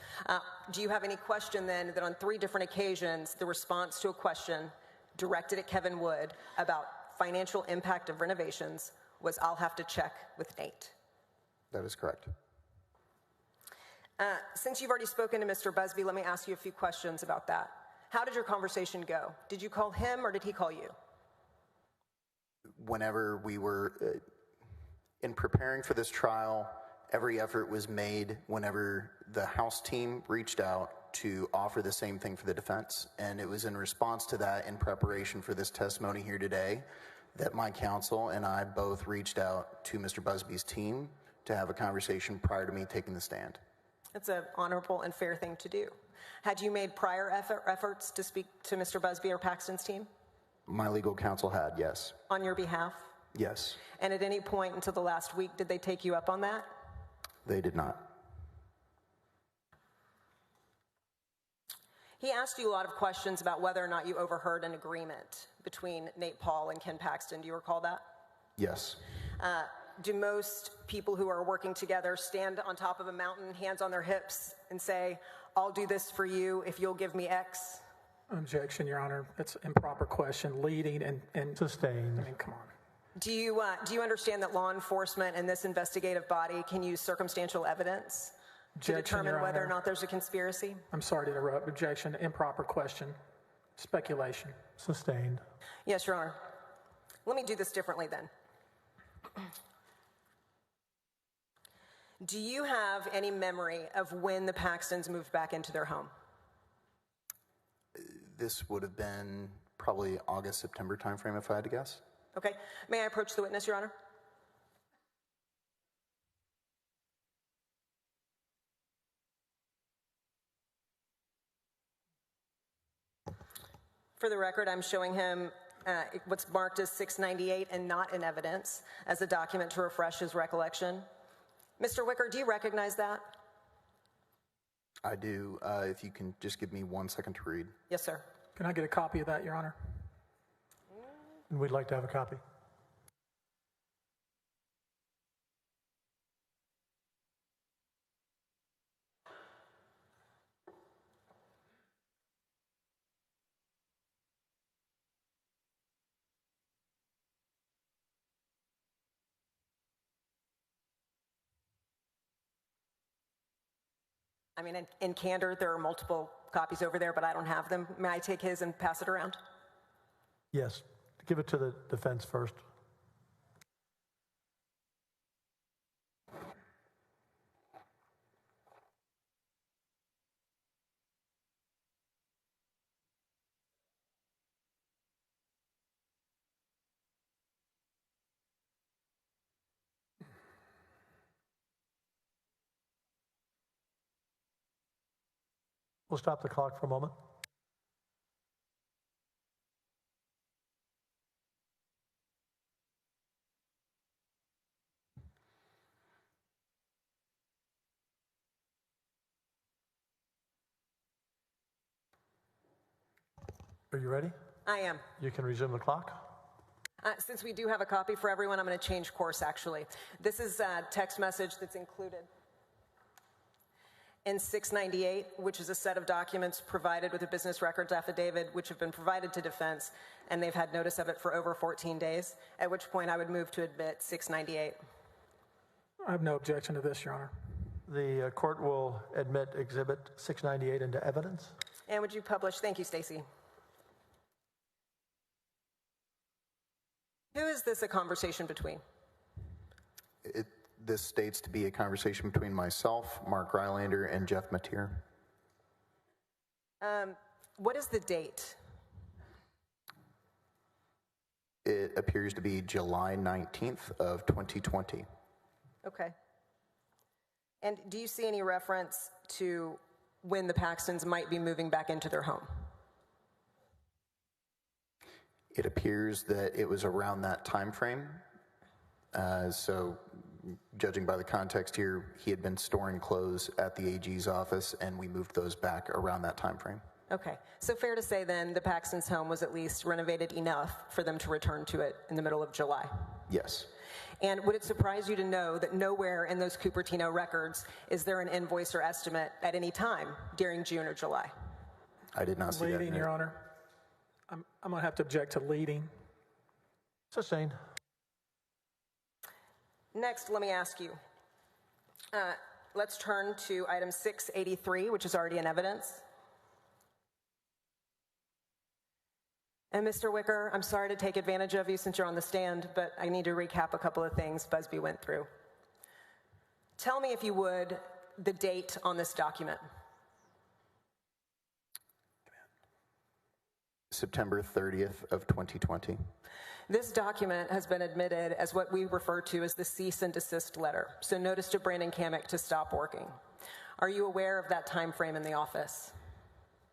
Do you have any question then that on 3 different occasions, the response to a question directed at Kevin Wood about financial impact of renovations was, "I'll have to check with Nate"? That is correct. Since you've already spoken to Mr. Busby, let me ask you a few questions about that. How did your conversation go? Did you call him or did he call you? Whenever we were in preparing for this trial, every effort was made whenever the House team reached out to offer the same thing for the defense. And it was in response to that, in preparation for this testimony here today, that my counsel and I both reached out to Mr. Busby's team to have a conversation prior to me taking the stand. It's an honorable and fair thing to do. Had you made prior efforts to speak to Mr. Busby or Paxton's team? My legal counsel had, yes. On your behalf? Yes. And at any point until the last week, did they take you up on that? They did not. He asked you a lot of questions about whether or not you overheard an agreement between Nate Paul and Ken Paxton. Do you recall that? Yes. Do most people who are working together stand on top of a mountain, hands on their hips, and say, "I'll do this for you if you'll give me X"? Objection, Your Honor. It's an improper question. Leading and Sustained. I mean, come on. Do you understand that law enforcement and this investigative body can use circumstantial evidence to determine whether or not there's a conspiracy? I'm sorry to interrupt. Objection, improper question. Speculation. Sustained. Yes, Your Honor. Let me do this differently then. Do you have any memory of when the Paxtons moved back into their home? This would have been probably August, September timeframe, if I had to guess. Okay. May I approach the witness, Your Honor? For the record, I'm showing him what's marked as 698 and not in evidence as a document to refresh his recollection. Mr. Wicker, do you recognize that? I do. If you can just give me 1 second to read. Yes, sir. Can I get a copy of that, Your Honor? And we'd like to have a copy. I mean, in candor, there are multiple copies over there, but I don't have them. May I take his and pass it around? Yes. Give it to the defense first. We'll stop the clock for a moment. Are you ready? I am. You can resume the clock. Since we do have a copy for everyone, I'm going to change course, actually. This is a text message that's included in 698, which is a set of documents provided with a business records affidavit, which have been provided to defense, and they've had notice of it for over 14 days, at which point I would move to admit 698. I have no objection to this, Your Honor. The court will admit Exhibit 698 into evidence. And would you publish? Thank you, Stacy. Who is this a conversation between? This states to be a conversation between myself, Mark Rylander, and Jeff Mateer. What is the date? It appears to be July 19th of 2020. Okay. And do you see any reference to when the Paxtons might be moving back into their home? It appears that it was around that time frame. So judging by the context here, he had been storing clothes at the AG's office, and we moved those back around that time frame. Okay. So fair to say then the Paxton's home was at least renovated enough for them to return to it in the middle of July? Yes. And would it surprise you to know that nowhere in those Cupertino records is there an invoice or estimate at any time during June or July? I did not see that. Leading, Your Honor. I'm going to have to object to leading. Sustained. Next, let me ask you. Let's turn to item 683, which is already in evidence. And Mr. Wicker, I'm sorry to take advantage of you since you're on the stand, but I need to recap a couple of things Busby went through. Tell me, if you would, the date on this document. September 30th of 2020. This document has been admitted as what we refer to as the cease and desist letter, so notice to Brandon Kamek to stop working. Are you aware of that time frame in the office?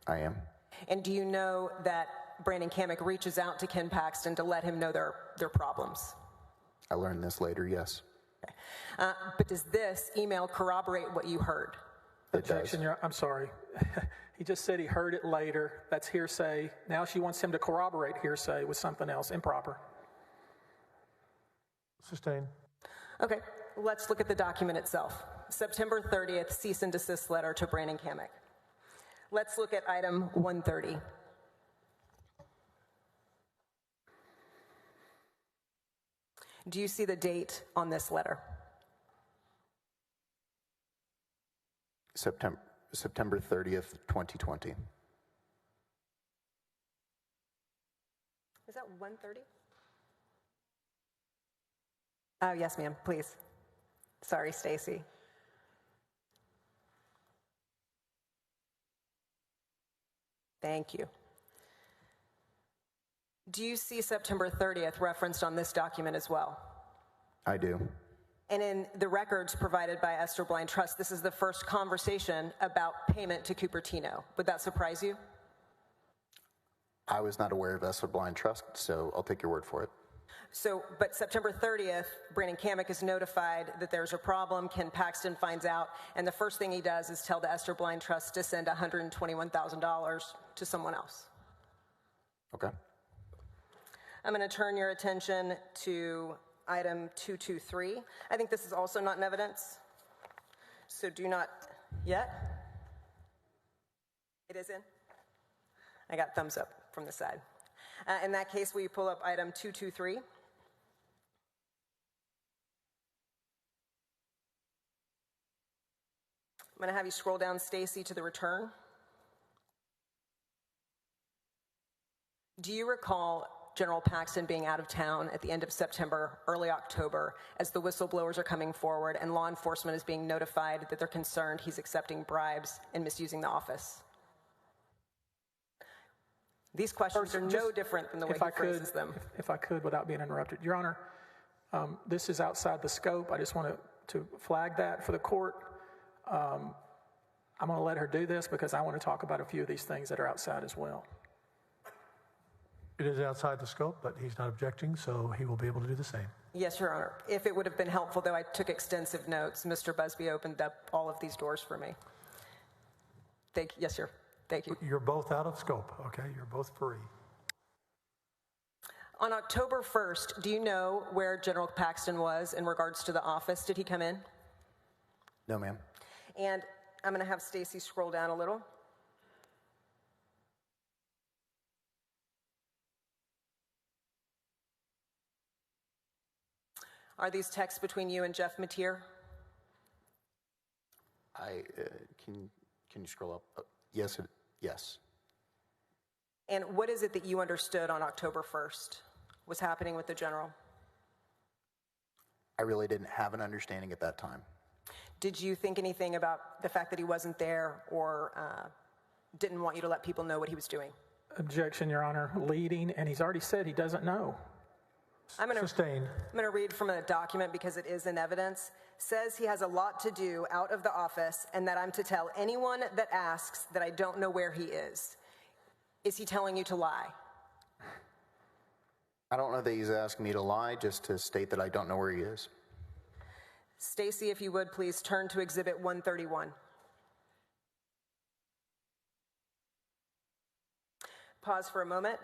I am. And do you know that Brandon Kamek reaches out to Ken Paxton to let him know their problems? I learned this later, yes. Okay. But does this email corroborate what you heard? Objection, I'm sorry. He just said he heard it later. That's hearsay. Now she wants him to corroborate hearsay with something else. Improper. Sustained. Okay, let's look at the document itself. September 30th, cease and desist letter to Brandon Kamek. Let's look at item 130. Do you see the date on this letter? September 30th, 2020. Is that 130? Yes, ma'am, please. Sorry, Stacy. Thank you. Do you see September 30th referenced on this document as well? I do. And in the records provided by Esther Blind Trust, this is the first conversation about payment to Cupertino. Would that surprise you? I was not aware of Esther Blind Trust, so I'll take your word for it. So, but September 30th, Brandon Kamek is notified that there's a problem. Ken Paxton finds out, and the first thing he does is tell the Esther Blind Trust to send $121,000 to someone else. Okay. I'm going to turn your attention to item 223. I think this is also not in evidence, so do not yet. It is in? I got thumbs up from the side. In that case, will you pull up item 223? I'm going to have you scroll down, Stacy, to the return. Do you recall General Paxton being out of town at the end of September, early October, as the whistleblowers are coming forward and law enforcement is being notified that they're concerned he's accepting bribes and misusing the office? These questions are no different than the way he phrases them. If I could, without being interrupted. Your Honor, this is outside the scope. I just want to flag that for the court. I'm going to let her do this because I want to talk about a few of these things that are outside as well. It is outside the scope, but he's not objecting, so he will be able to do the same. Yes, Your Honor. If it would have been helpful, though, I took extensive notes. Mr. Busby opened up all of these doors for me. Yes, sir. Thank you. You're both out of scope, okay? You're both free. On October 1st, do you know where General Paxton was in regards to the office? Did he come in? No, ma'am. And I'm going to have Stacy scroll down a little. Are these texts between you and Jeff Mateer? Can you scroll up? Yes. Yes. And what is it that you understood on October 1st was happening with the general? I really didn't have an understanding at that time. Did you think anything about the fact that he wasn't there or didn't want you to let people know what he was doing? Objection, Your Honor. Leading, and he's already said he doesn't know. Sustained. I'm going to read from a document because it is in evidence. Says he has a lot to do out of the office and that I'm to tell anyone that asks that I don't know where he is. Is he telling you to lie? I don't know that he's asking me to lie, just to state that I don't know where he is. Stacy, if you would, please turn to Exhibit 131. Pause for a moment.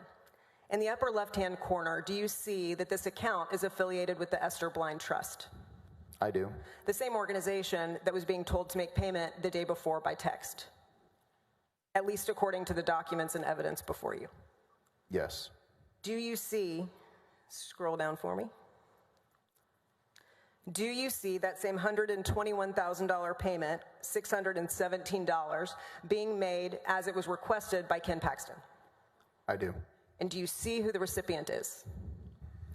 In the upper left-hand corner, do you see that this account is affiliated with the Esther Blind Trust? I do. The same organization that was being told to make payment the day before by text, at least according to the documents and evidence before you. Yes. Do you see, scroll down for me, do you see that same $121,000 payment, $617, being made as it was requested by Ken Paxton? I do. And do you see who the recipient is?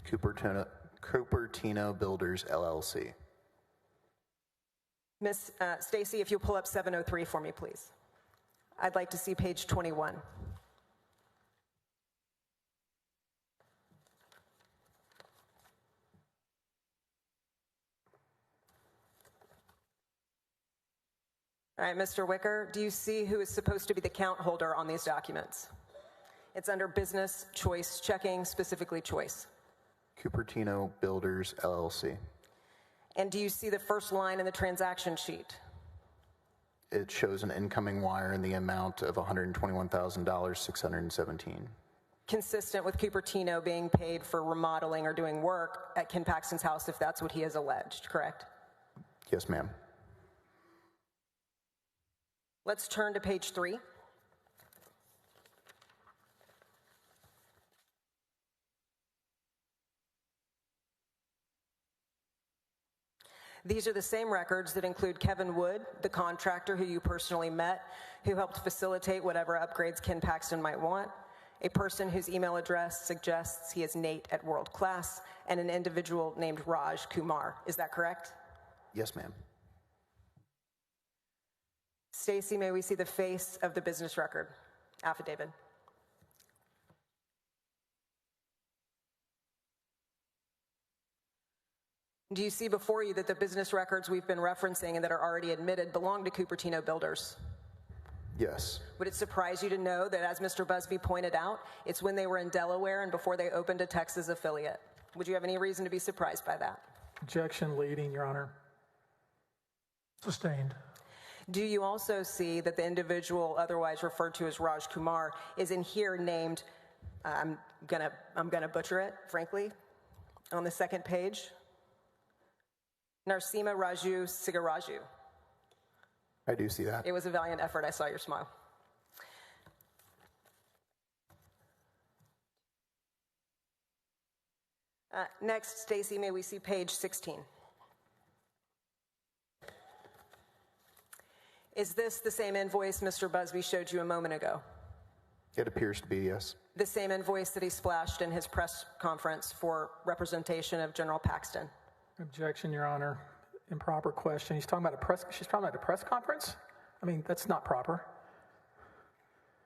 Cupertino Builders, LLC. Miss Stacy, if you'll pull up 703 for me, please. I'd like to see page 21. All right, Mr. Wicker, do you see who is supposed to be the count holder on these documents? It's under business choice checking, specifically choice. Cupertino Builders, LLC. And do you see the first line in the transaction sheet? It shows an incoming wire in the amount of $121,000, 617. Consistent with Cupertino being paid for remodeling or doing work at Ken Paxton's house, if that's what he has alleged, correct? Yes, ma'am. Let's turn to page 3. These are the same records that include Kevin Wood, the contractor who you personally met, who helped facilitate whatever upgrades Ken Paxton might want, a person whose email address suggests he is Nate at World Class, and an individual named Raj Kumar. Is that correct? Yes, ma'am. Stacy, may we see the face of the business record affidavit? Do you see before you that the business records we've been referencing and that are already admitted belong to Cupertino Builders? Yes. Would it surprise you to know that, as Mr. Busby pointed out, it's when they were in Delaware and before they opened a Texas affiliate? Would you have any reason to be surprised by that? Objection leading, Your Honor. Sustained. Do you also see that the individual otherwise referred to as Raj Kumar is in here named, I'm gonna butcher it, frankly, on the second page? Narsima Raju Sigaraju. I do see that. It was a valiant effort. I saw your smile. Next, Stacy, may we see page 16? Is this the same invoice Mr. Busby showed you a moment ago? It appears to be, yes. The same invoice that he splashed in his press conference for representation of General Paxton? Objection, Your Honor. Improper question. She's talking about a press conference? I mean, that's not proper.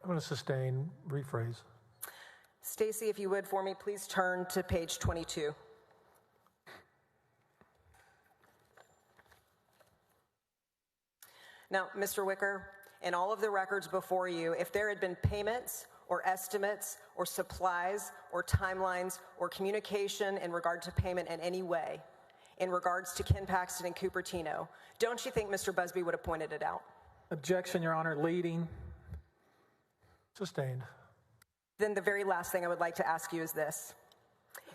I'm going to sustain, rephrase. Stacy, if you would for me, please turn to page 22. Now, Mr. Wicker, in all of the records before you, if there had been payments or estimates or supplies or timelines or communication in regard to payment in any way, in regards to Ken Paxton and Cupertino, don't you think Mr. Busby would have pointed it out? Objection, Your Honor. Leading. Sustained. Then the very last thing I would like to ask you is this.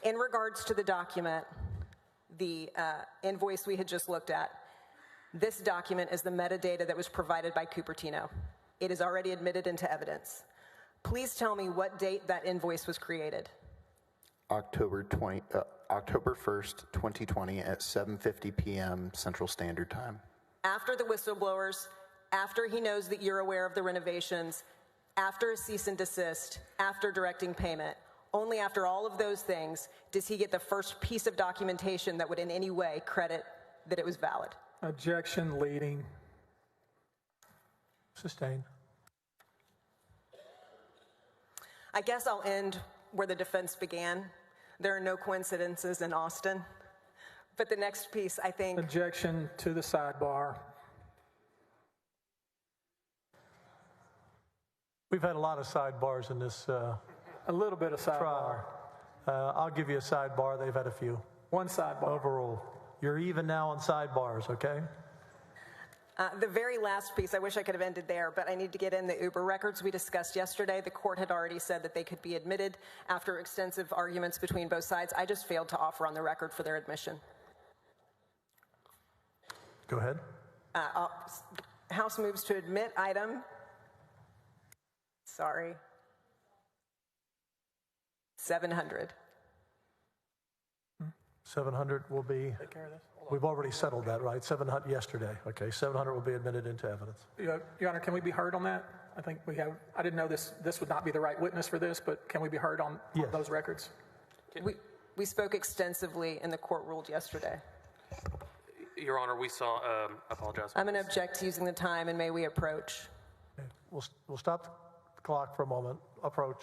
In regards to the document, the invoice we had just looked at, this document is the metadata that was provided by Cupertino. It is already admitted into evidence. Please tell me what date that invoice was created. October 1st, 2020 at 7:50 p.m. Central Standard Time. After the whistleblowers, after he knows that you're aware of the renovations, after a cease and desist, after directing payment, only after all of those things does he get the first piece of documentation that would in any way credit that it was valid. Objection, leading. Sustained. I guess I'll end where the defense began. There are no coincidences in Austin. But the next piece, I think... Objection to the sidebar. We've had a lot of sidebars in this a little bit of sidebar. trial. I'll give you a sidebar. They've had a few. One sidebar. Overruled. You're even now on sidebars, okay? The very last piece, I wish I could have ended there, but I need to get in the Uber records we discussed yesterday. The court had already said that they could be admitted after extensive arguments between both sides. I just failed to offer on the record for their admission. Go ahead. House moves to admit item. Sorry. 700. 700 will be... Take care of this. We've already settled that, right? 700 yesterday. Okay, 700 will be admitted into evidence. Your Honor, can we be heard on that? I think we have. I didn't know this would not be the right witness for this, but can we be heard on those records? We spoke extensively and the court ruled yesterday. Your Honor, we saw, apologize. I'm going to object to using the time, and may we approach? Okay. We'll stop the clock for a moment. Approach.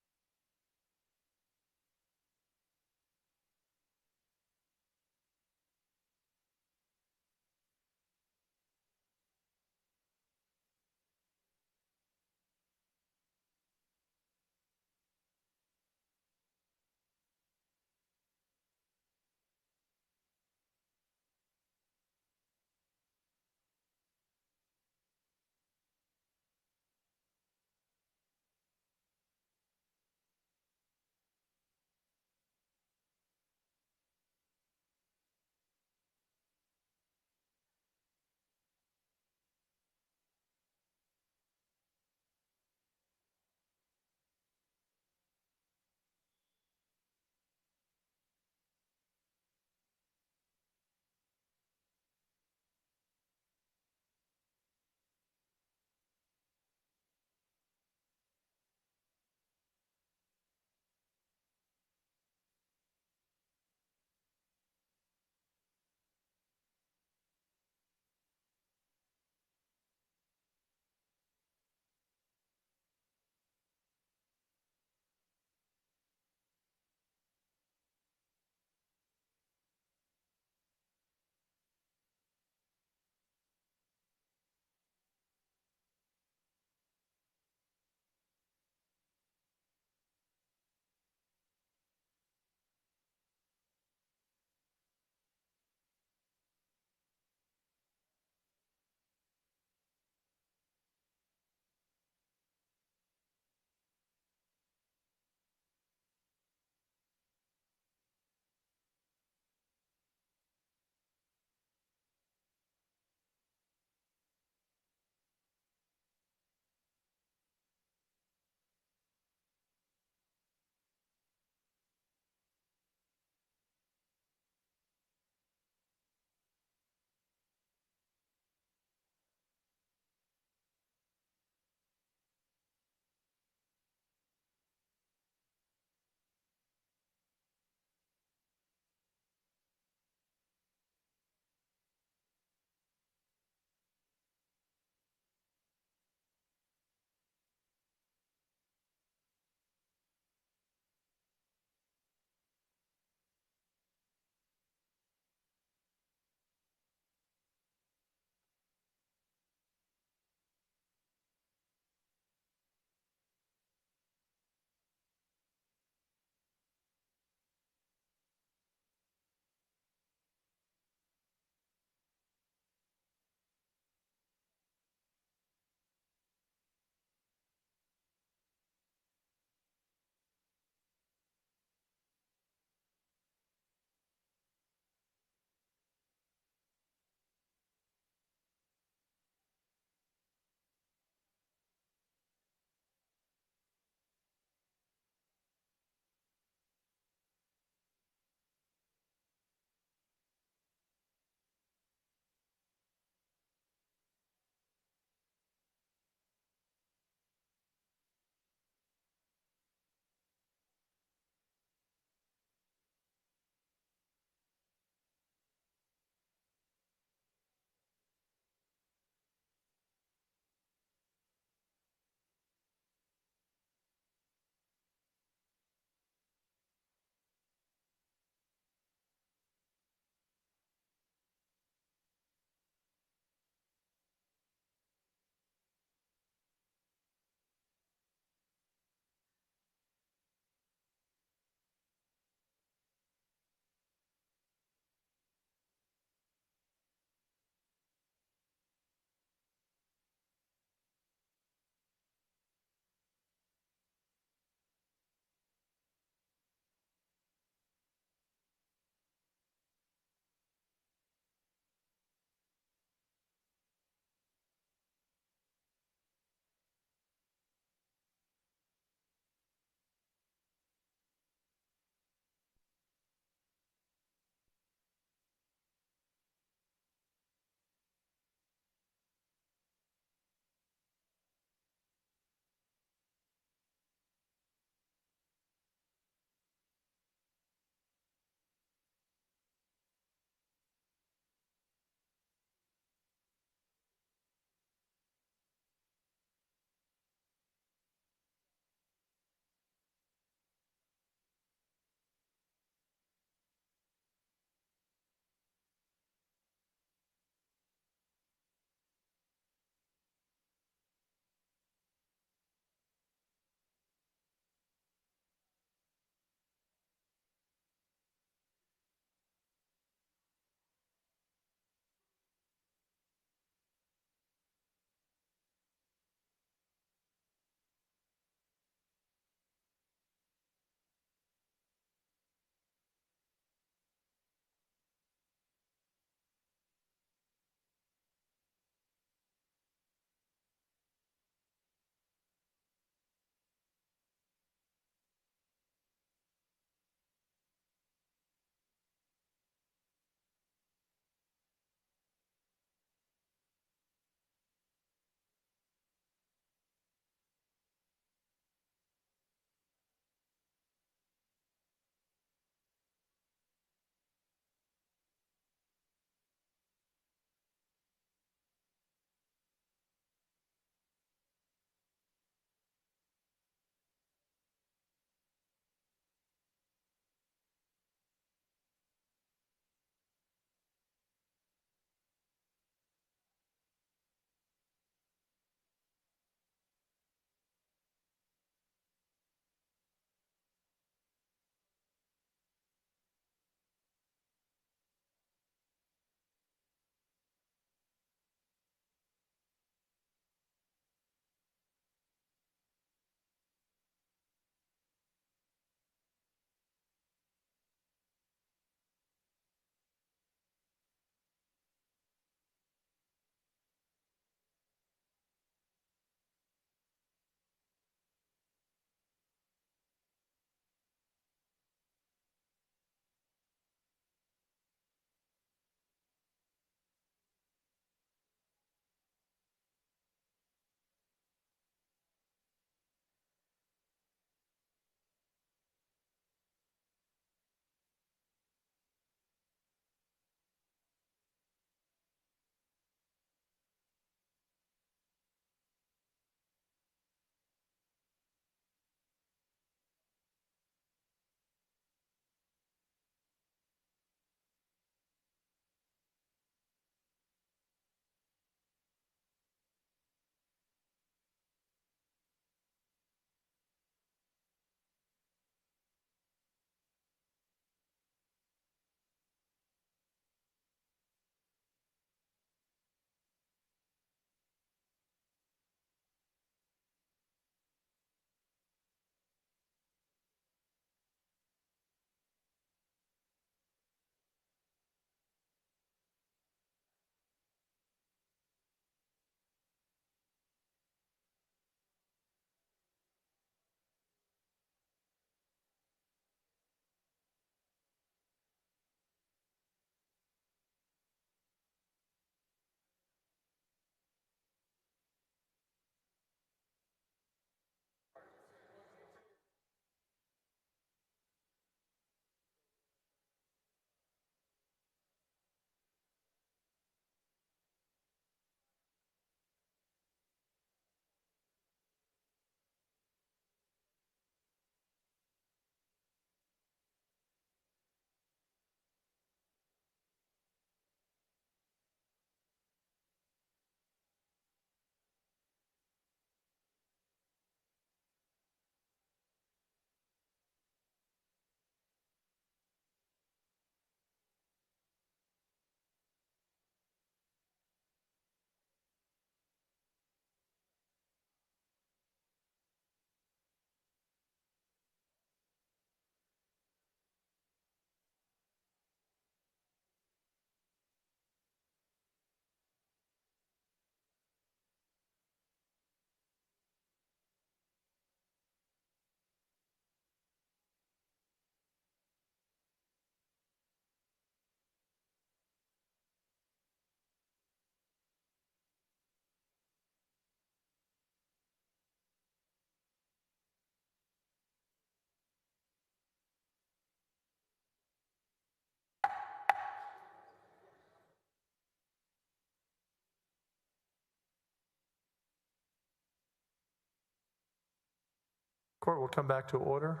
Court will come back to order.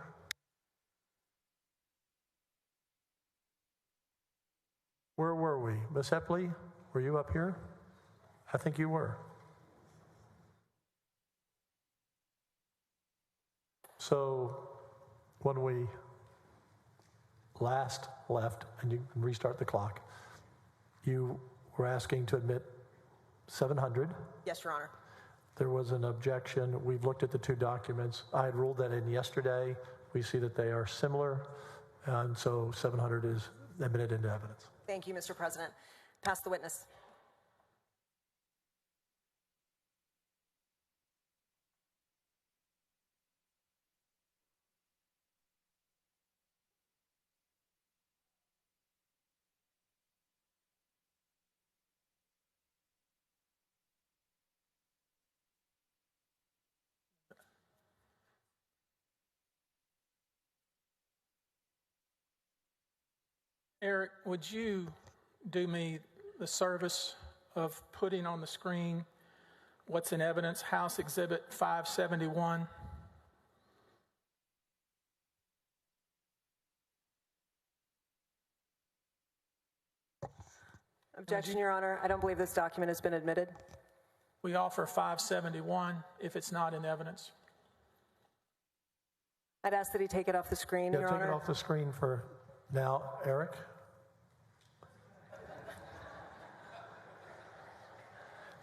Where were we? Ms. Hepley, were you up here? I think you were. So when we last left, and you can restart the clock, you were asking to admit 700. Yes, Your Honor. There was an objection. We've looked at the two documents. I had ruled that in yesterday. We see that they are similar, and so 700 is admitted into evidence. Thank you, Mr. President. Pass the witness. Eric, would you do me the service of putting on the screen what's in evidence, House Exhibit 571? Objection, Your Honor. I don't believe this document has been admitted. We offer 571 if it's not in evidence. I'd ask that he take it off the screen, Your Honor. Take it off the screen for now, Eric.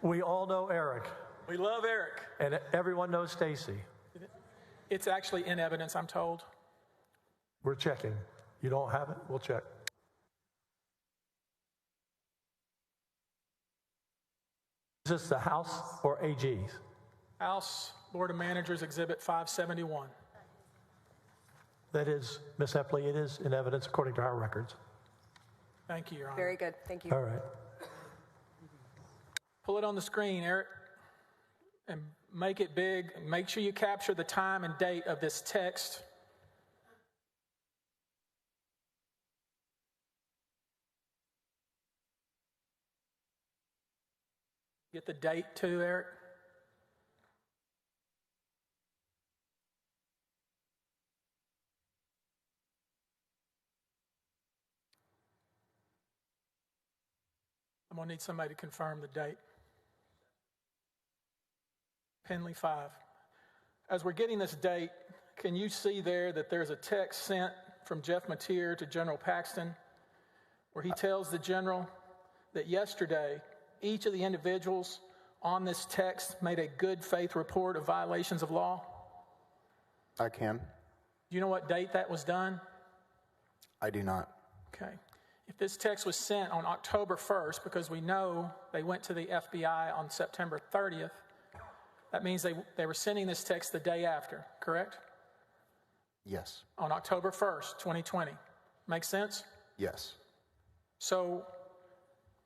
We all know Eric. We love Eric. And everyone knows Stacy. It's actually in evidence, I'm told. We're checking. You don't have it? We'll check. Is this the House or AG's? House Board of Managers Exhibit 571. That is, Ms. Hepley, it is in evidence according to our records. Thank you, Your Honor. Very good. Thank you. All right. Pull it on the screen, Eric, and make it big. Make sure you capture the time and date of this text. Get the date too, Eric. I'm going to need somebody to confirm the date. Penley 5. As we're getting this date, can you see there that there's a text sent from Jeff Mateer to General Paxton where he tells the general that yesterday each of the individuals on this text made a good faith report of violations of law? I can. Do you know what date that was done? I do not. Okay. If this text was sent on October 1st, because we know they went to the FBI on September 30th, that means they were sending this text the day after, correct? Yes. On October 1st, 2020. Make sense? Yes. So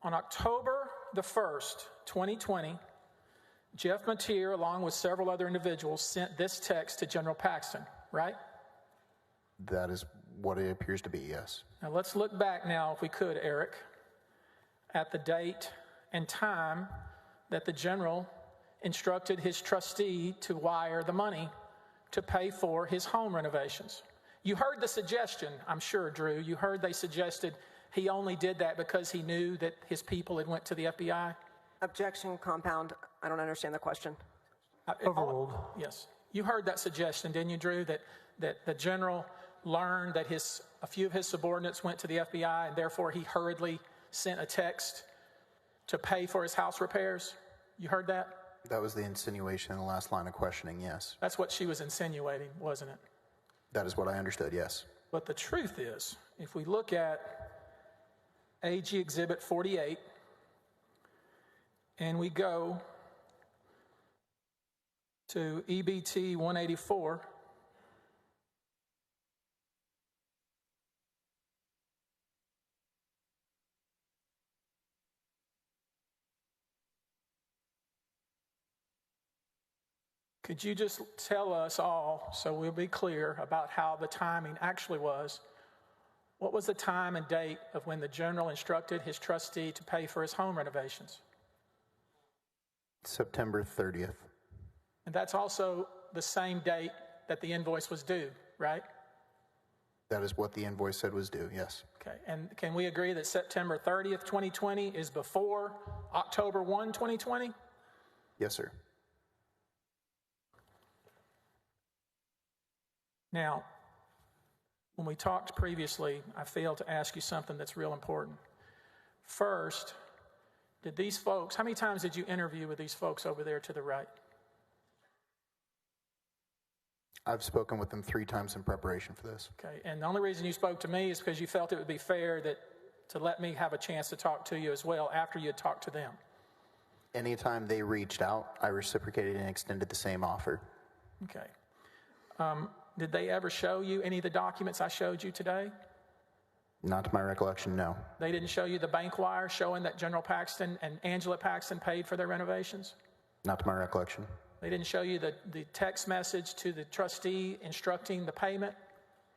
on October the 1st, 2020, Jeff Mateer, along with several other individuals, sent this text to General Paxton, right? That is what it appears to be, yes. Now let's look back now, if we could, Eric, at the date and time that the general instructed his trustee to wire the money to pay for his home renovations. You heard the suggestion, I'm sure, Drew. You heard they suggested he only did that because he knew that his people had went to the FBI? Objection, compound. I don't understand the question. Overruled. Yes. You heard that suggestion, didn't you, Drew, that the general learned that a few of his subordinates went to the FBI and therefore he hurriedly sent a text to pay for his house repairs? You heard that? That was the insinuation in the last line of questioning, yes. That's what she was insinuating, wasn't it? That is what I understood, yes. But the truth is, if we look at AG Exhibit 48, and we go to EBT 184, could you just tell us all, so we'll be clear about how the timing actually was? What was the time and date of when the general instructed his trustee to pay for his home renovations? September 30th. And that's also the same date that the invoice was due, right? That is what the invoice said was due, yes. Okay, and can we agree that September 30th, 2020 is before October 1, 2020? Yes, sir. Now, when we talked previously, I failed to ask you something that's real important. First, did these folks, how many times did you interview with these folks over there to the right? I've spoken with them 3 times in preparation for this. Okay, and the only reason you spoke to me is because you felt it would be fair to let me have a chance to talk to you as well after you had talked to them. Anytime they reached out, I reciprocated and extended the same offer. Okay. Did they ever show you any of the documents I showed you today? Not to my recollection, no. They didn't show you the bank wire showing that General Paxton and Angela Paxton paid for their renovations? Not to my recollection. They didn't show you the text message to the trustee instructing the payment?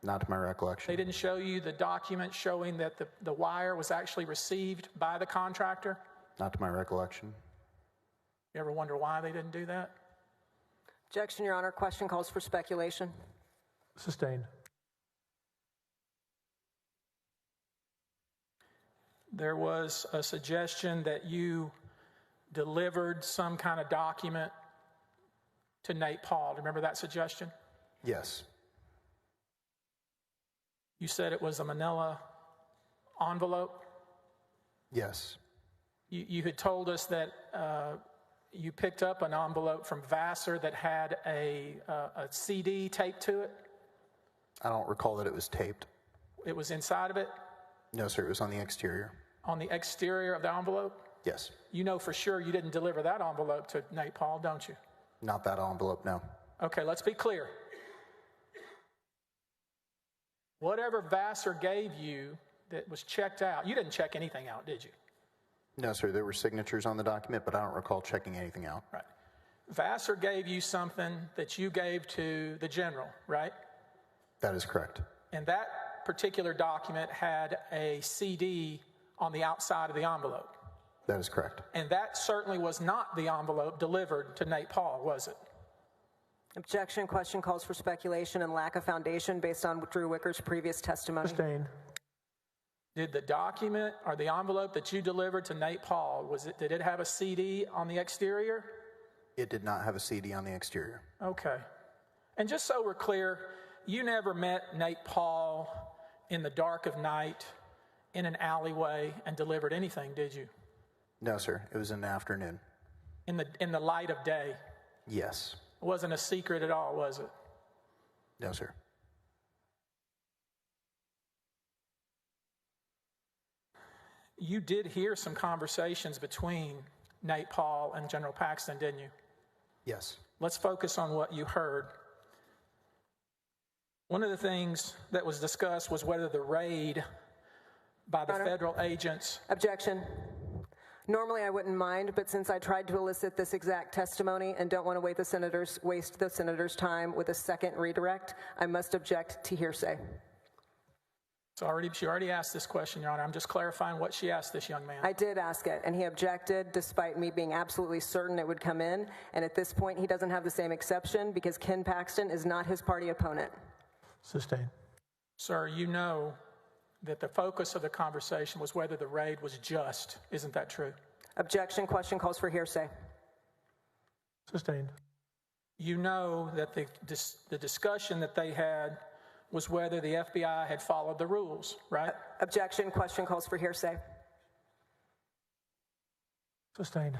Not to my recollection. They didn't show you the document showing that the wire was actually received by the contractor? Not to my recollection. You ever wonder why they didn't do that? Objection, Your Honor. Question calls for speculation. Sustained. There was a suggestion that you delivered some kind of document to Nate Paul. Do you remember that suggestion? Yes. You said it was a manila envelope? Yes. You had told us that you picked up an envelope from Vassar that had a CD taped to it? I don't recall that it was taped. It was inside of it? No, sir. It was on the exterior. On the exterior of the envelope? Yes. You know for sure you didn't deliver that envelope to Nate Paul, don't you? Not that envelope, no. Okay, let's be clear. Whatever Vassar gave you that was checked out, you didn't check anything out, did you? No, sir. There were signatures on the document, but I don't recall checking anything out. Right. Vassar gave you something that you gave to the general, right? That is correct. And that particular document had a CD on the outside of the envelope. That is correct. And that certainly was not the envelope delivered to Nate Paul, was it? Objection. Question calls for speculation and lack of foundation based on Drew Wicker's previous testimony. Sustained. Did the document or the envelope that you delivered to Nate Paul, did it have a CD on the exterior? It did not have a CD on the exterior. Okay. And just so we're clear, you never met Nate Paul in the dark of night in an alleyway and delivered anything, did you? No, sir. It was in the afternoon. In the light of day? Yes. It wasn't a secret at all, was it? No, sir. You did hear some conversations between Nate Paul and General Paxton, didn't you? Yes. Let's focus on what you heard. One of the things that was discussed was whether the raid by the federal agents... Objection. Normally I wouldn't mind, but since I tried to elicit this exact testimony and don't want to waste the senator's time with a second redirect, I must object to hearsay. She already asked this question, Your Honor. I'm just clarifying what she asked this young man. I did ask it, and he objected despite me being absolutely certain it would come in. And at this point, he doesn't have the same exception because Ken Paxton is not his party opponent. Sustained. Sir, you know that the focus of the conversation was whether the raid was just. Isn't that true? Objection. Question calls for hearsay. Sustained. You know that the discussion that they had was whether the FBI had followed the rules, right? Objection. Question calls for hearsay. Sustained.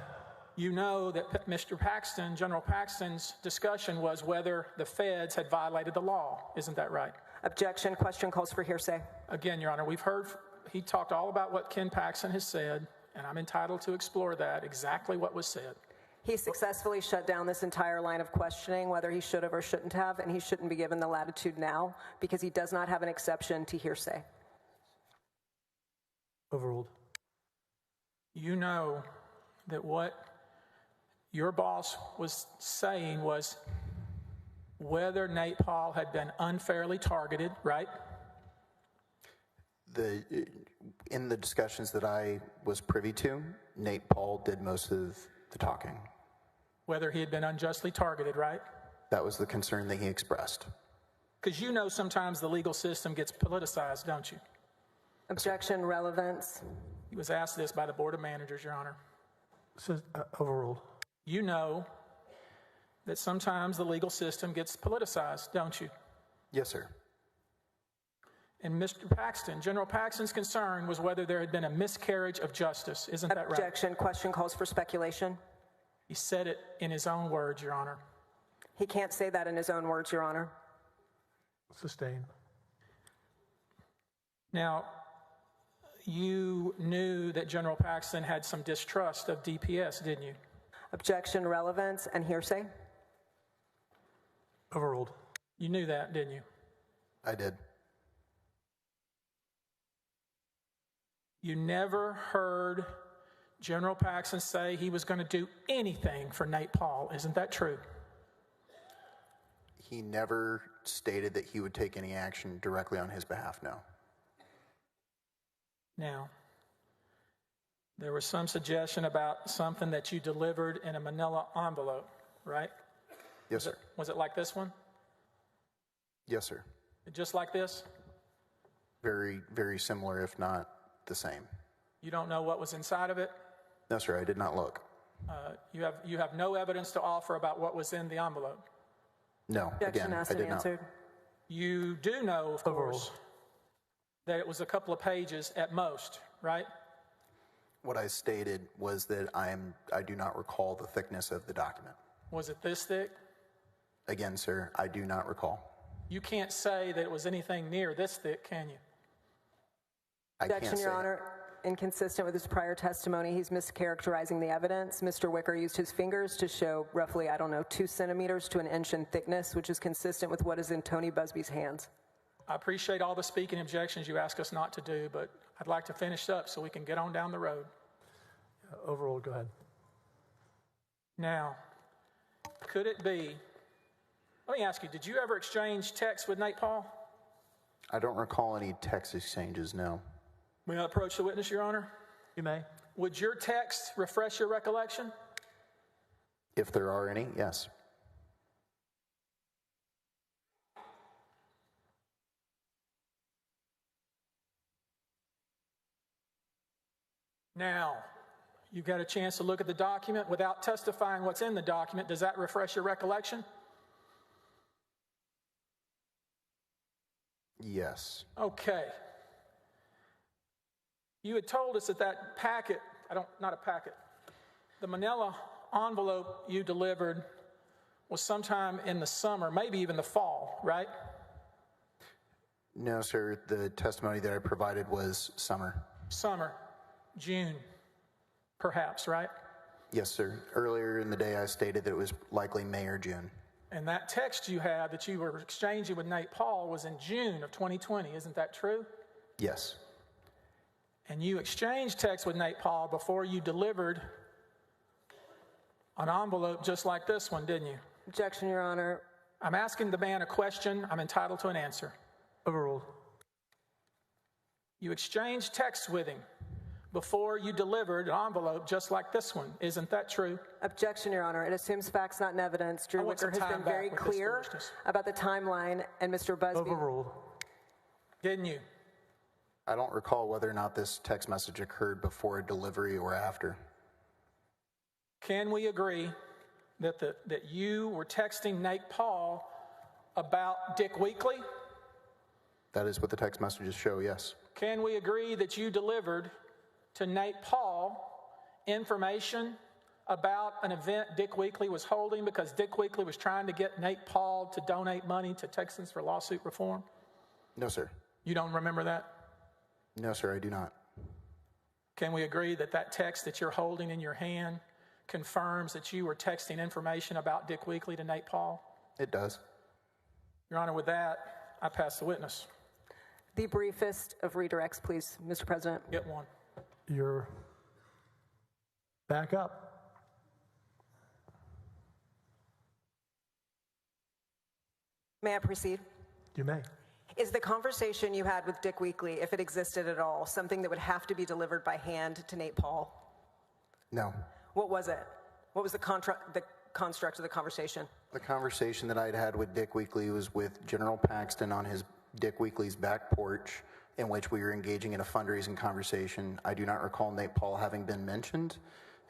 You know that Mr. Paxton, General Paxton's discussion was whether the feds had violated the law. Isn't that right? Objection. Question calls for hearsay. Again, Your Honor, we've heard, he talked all about what Ken Paxton has said, and I'm entitled to explore that, exactly what was said. He successfully shut down this entire line of questioning, whether he should have or shouldn't have, and he shouldn't be given the latitude now because he does not have an exception to hearsay. Overruled. You know that what your boss was saying was whether Nate Paul had been unfairly targeted, right? In the discussions that I was privy to, Nate Paul did most of the talking. Whether he had been unjustly targeted, right? That was the concern that he expressed. Because you know sometimes the legal system gets politicized, don't you? Objection, relevance. He was asked this by the Board of Managers, Your Honor. Overruled. You know that sometimes the legal system gets politicized, don't you? Yes, sir. And Mr. Paxton, General Paxton's concern was whether there had been a miscarriage of justice. Isn't that right? Objection. Question calls for speculation. He said it in his own words, Your Honor. He can't say that in his own words, Your Honor. Sustained. Now, you knew that General Paxton had some distrust of DPS, didn't you? Objection, relevance, and hearsay. Overruled. You knew that, didn't you? I did. You never heard General Paxton say he was going to do anything for Nate Paul. Isn't that true? He never stated that he would take any action directly on his behalf, no. Now, there was some suggestion about something that you delivered in a manila envelope, right? Yes, sir. Was it like this one? Yes, sir. Just like this? Very, very similar, if not the same. You don't know what was inside of it? No, sir, I did not look. You have no evidence to offer about what was in the envelope? No, Objection again, asked I and did not. answered. You do know, of course, that it was a couple of pages at most, right? What I stated was that I do not recall the thickness of the document. Was it this thick? Again, sir, I do not recall. You can't say that it was anything near this thick, can you? Objection, Your Honor. Inconsistent with his prior testimony, he's mischaracterizing the evidence. Mr. Wicker used his fingers to show roughly, 2 centimeters to an inch in thickness, which is consistent with what is in Tony Busby's hands. I appreciate all the speaking objections you ask us not to do, but I'd like to finish up so we can get on down the road. Overruled. Go ahead. Now, could it be, let me ask you, did you ever exchange texts with Nate Paul? I don't recall any text exchanges, no. May I approach the witness, Your Honor? You may. Would your text refresh your recollection? If there are any, yes. Now, you've got a chance to look at the document without testifying what's in the document. Does that refresh your recollection? Yes. Okay. You had told us that that packet, not a packet, the manila envelope you delivered was sometime in the summer, maybe even the fall, right? No, sir. The testimony that I provided was summer. Summer, June, perhaps, right? Yes, sir. Earlier in the day, I stated that it was likely May or June. And that text you had that you were exchanging with Nate Paul was in June of 2020. Isn't that true? Yes. And you exchanged texts with Nate Paul before you delivered an envelope just like this one, didn't you? Objection, Your Honor. I'm asking the man a question. I'm entitled to an answer. Overruled. You exchanged texts with him before you delivered an envelope just like this one. Isn't that true? Objection, Your Honor. It assumes facts, not evidence. Drew Wicker has been very clear about the timeline, and Mr. Busby. Overruled. Didn't you? I don't recall whether or not this text message occurred before delivery or after. Can we agree that you were texting Nate Paul about Dick Weekly? That is what the text messages show, yes. Can we agree that you delivered to Nate Paul information about an event Dick Weekly was holding because Dick Weekly was trying to get Nate Paul to donate money to Texans for lawsuit reform? No, sir. You don't remember that? No, sir, I do not. Can we agree that that text that you're holding in your hand confirms that you were texting information about Dick Weekly to Nate Paul? It does. Your Honor, with that, I pass the witness. The briefest of redirects, please, Mr. President. Get one. You're back up. May I proceed? You may. Is the conversation you had with Dick Weekly, if it existed at all, something that would have to be delivered by hand to Nate Paul? No. What was it? What was the construct of the conversation? The conversation that I'd had with Dick Weekly was with General Paxton on his Dick Weekly's back porch, in which we were engaging in a fundraising conversation. I do not recall Nate Paul having been mentioned,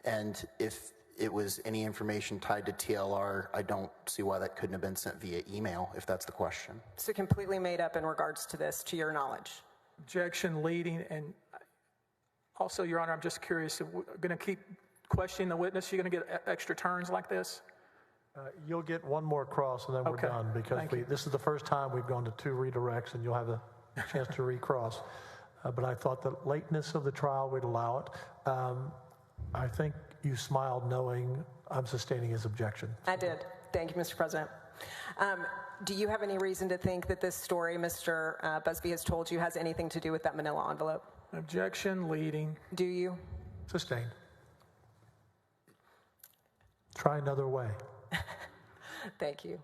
and if it was any information tied to TLR, I don't see why that couldn't have been sent via email, if that's the question. So completely made up in regards to this, to your knowledge? Objection leading, and also, Your Honor, I'm just curious, if we're going to keep questioning the witness, you're going to get extra turns like this? You'll get one more cross and then we're done, because this is the first time we've gone to 2 redirects and you'll have a chance to recross. But I thought the lateness of the trial would allow it. I think you smiled knowing I'm sustaining his objection. I did. Thank you, Mr. President. Do you have any reason to think that this story Mr. Busby has told you has anything to do with that manila envelope? Objection leading. Do you? Sustained. Try another way. Thank you.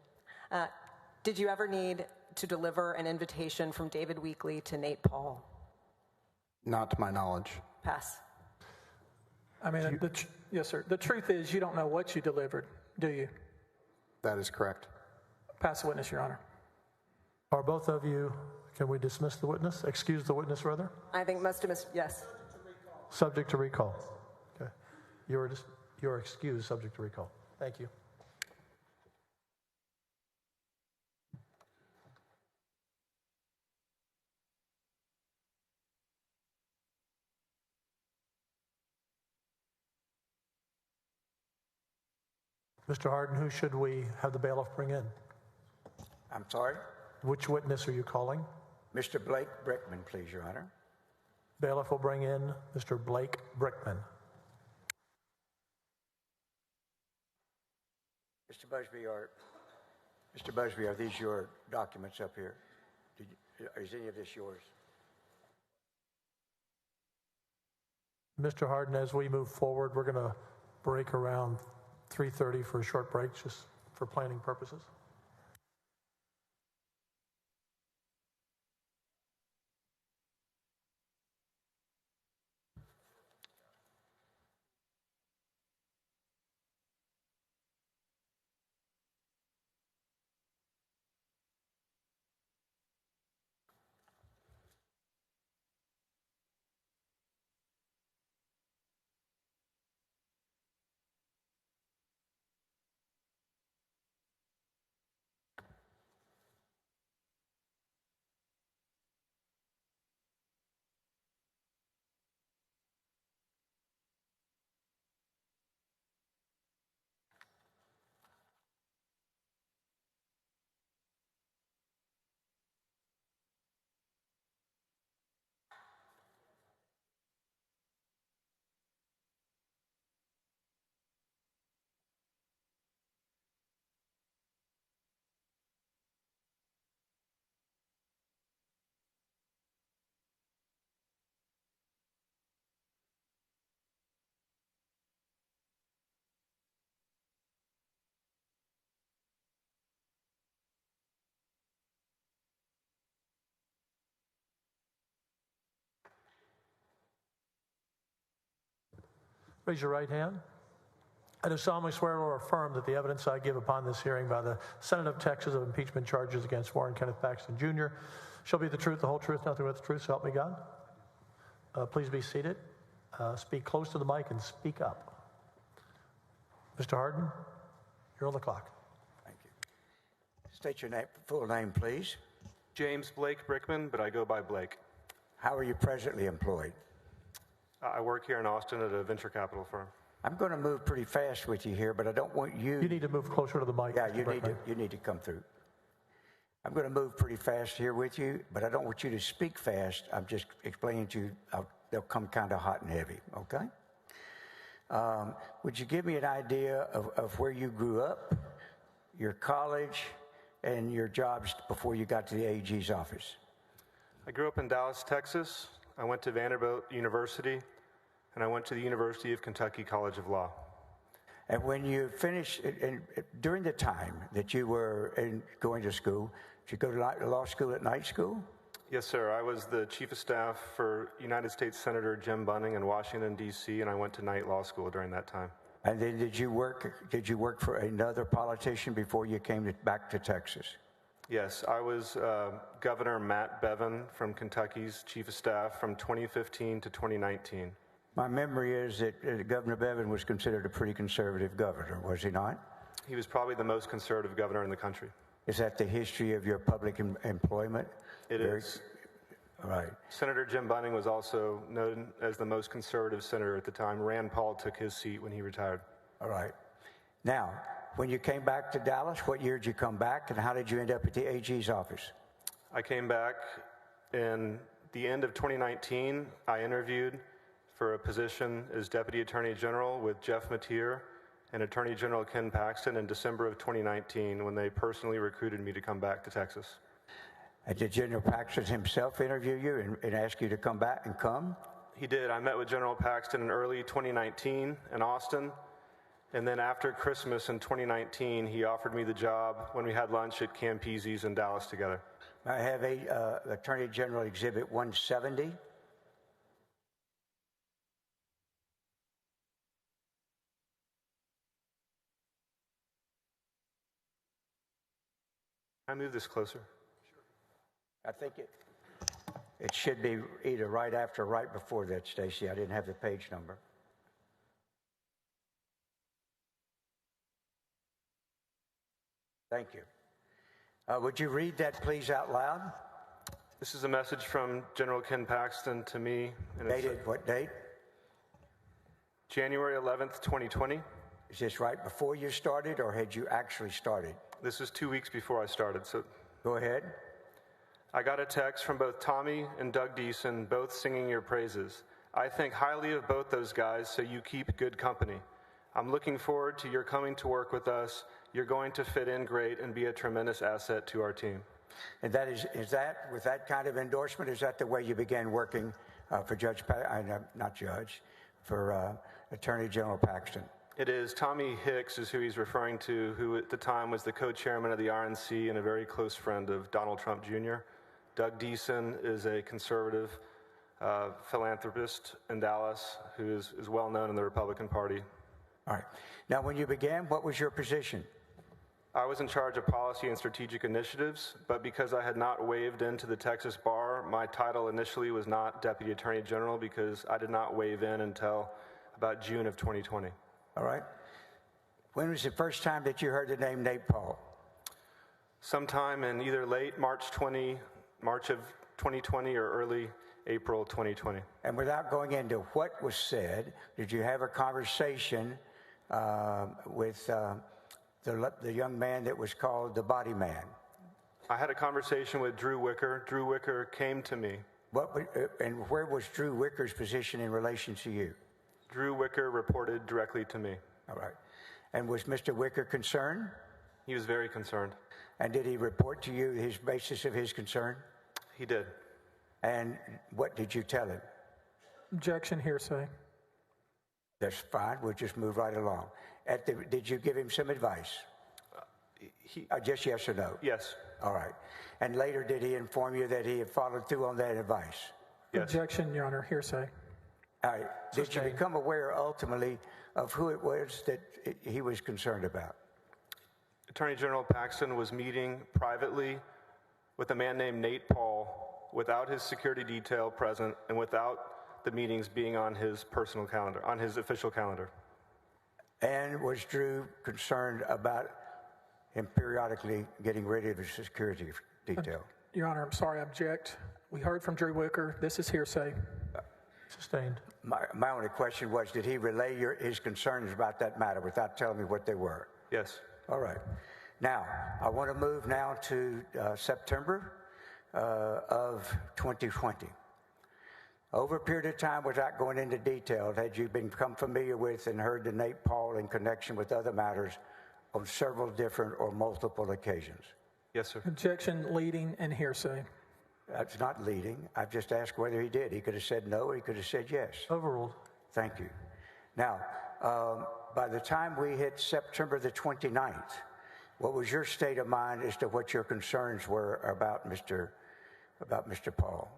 Did you ever need to deliver an invitation from David Weekly to Nate Paul? Not to my knowledge. Pass. I mean, yes, sir. The truth is you don't know what you delivered, do you? That is correct. Pass the witness, Your Honor. Are both of you, can we dismiss the witness? Excuse the witness, rather? I think must have yes. Subject to recall. Okay. You're excused, subject to recall. Thank you. Mr. Harden, who should we have the bailiff bring in? I'm sorry? Which witness are you calling? Mr. Blake Brickman, please, Your Honor. Bailiff will bring in Mr. Blake Brickman. Mr. Busby, are these your documents up here? Is any of this yours? Mr. Harden, as we move forward, we're going to break around 3:30 for a short break, just for planning purposes. Raise your right hand. I do solemnly swear or affirm that the evidence I give upon this hearing by the Senate of Texas of impeachment charges against Warren Kenneth Paxton Jr. shall be the truth, the whole truth, nothing but the truth, so help me God. Please be seated. Speak close to the mic and speak up. Mr. Harden, you're on the clock. Thank you. State your full name, please. James Blake Brickman, but I go by Blake. How are you presently employed? I work here in Austin at a venture capital firm. I'm going to move pretty fast with you here, but I don't want you... You need to move closer to the mic. Yeah, you need to come through. I'm going to move pretty fast here with you, but I don't want you to speak fast. I'm just explaining to you, they'll come kind of hot and heavy, okay? Would you give me an idea of where you grew up, your college, and your jobs before you got to the AG's office? I grew up in Dallas, Texas. I went to Vanderbilt University, and I went to the University of Kentucky College of Law. And when you finished, during the time that you were going to school, did you go to law school at night school? Yes, sir. I was the chief of staff for United States Senator Jim Bunning in Washington, D.C., and I went to night law school during that time. And then did you work for another politician before you came back to Texas? Yes, I was Governor Matt Bevin from Kentucky's Chief of Staff from 2015 to 2019. My memory is that Governor Bevin was considered a pretty conservative governor, was he not? He was probably the most conservative governor in the country. Is that the history of your public employment? It is. All right. Senator Jim Bunning was also known as the most conservative senator at the time. Rand Paul took his seat when he retired. All right. Now, when you came back to Dallas, what year did you come back, and how did you end up at the AG's office? I came back in the end of 2019. I interviewed for a position as Deputy Attorney General with Jeff Mateer and Attorney General Ken Paxton in December of 2019 when they personally recruited me to come back to Texas. And did General Paxton himself interview you and ask you to come back and come? He did. I met with General Paxton in early 2019 in Austin. And then after Christmas in 2019, he offered me the job when we had lunch at Campese's in Dallas together. I have Attorney General Exhibit 170. Can I move this closer? I think it should be either right after or right before that, Stacy. I didn't have the page number. Thank you. Would you read that, please, out loud? This is a message from General Ken Paxton to me. Dated what date? January 11th, 2020. Is this right before you started, or had you actually started? This is 2 weeks before I started. So go ahead. I got a text from both Tommy and Doug Deason, both singing your praises. I think highly of both those guys, so you keep good company. I'm looking forward to your coming to work with us. You're going to fit in great and be a tremendous asset to our team. And that is that, with that kind of endorsement, is that the way you began working for for Attorney General Paxton? It is. Tommy Hicks is who he's referring to, who at the time was the co-chairman of the RNC and a very close friend of Donald Trump Jr. Doug Deason is a conservative philanthropist in Dallas who is well known in the Republican Party. All right. Now, when you began, what was your position? I was in charge of policy and strategic initiatives, but because I had not waived into the Texas bar, my title initially was not Deputy Attorney General because I did not waive in until about June of 2020. All right. When was the first time that you heard the name Nate Paul? Sometime in either late March of 2020 or early April 2020. And without going into what was said, did you have a conversation with the young man that was called the Body Man? I had a conversation with Drew Wicker. Drew Wicker came to me. And where was Drew Wicker's position in relation to you? Drew Wicker reported directly to me. All right. And was Mr. Wicker concerned? He was very concerned. And did he report to you his basis of his concern? He did. And what did you tell him? Objection, hearsay. That's fine. We'll just move right along. Did you give him some advice? Just yes or no? Yes. All right. And later, did he inform you that he had followed through on that advice? Yes. Objection, Your Honor, hearsay. All right. Did you become aware ultimately of who it was that he was concerned about? Attorney General Paxton was meeting privately with a man named Nate Paul without his security detail present and without the meetings being on his personal calendar, on his official calendar. And was Drew concerned about him periodically getting rid of his security detail? Your Honor, I'm sorry, I object. We heard from Drew Wicker. This is hearsay. Sustained. My only question was, did he relay his concerns about that matter without telling me what they were? Yes. All right. Now, I want to move now to September of 2020. Over a period of time, without going into detail, had you become familiar with and heard the Nate Paul in connection with other matters on several different or multiple occasions? Yes, sir. Objection, leading, and hearsay. That's not leading. I've just asked whether he did. He could have said no, he could have said yes. Overruled. Thank you. Now, by the time we hit September the 29th, what was your state of mind as to what your concerns were about Mr. Paul?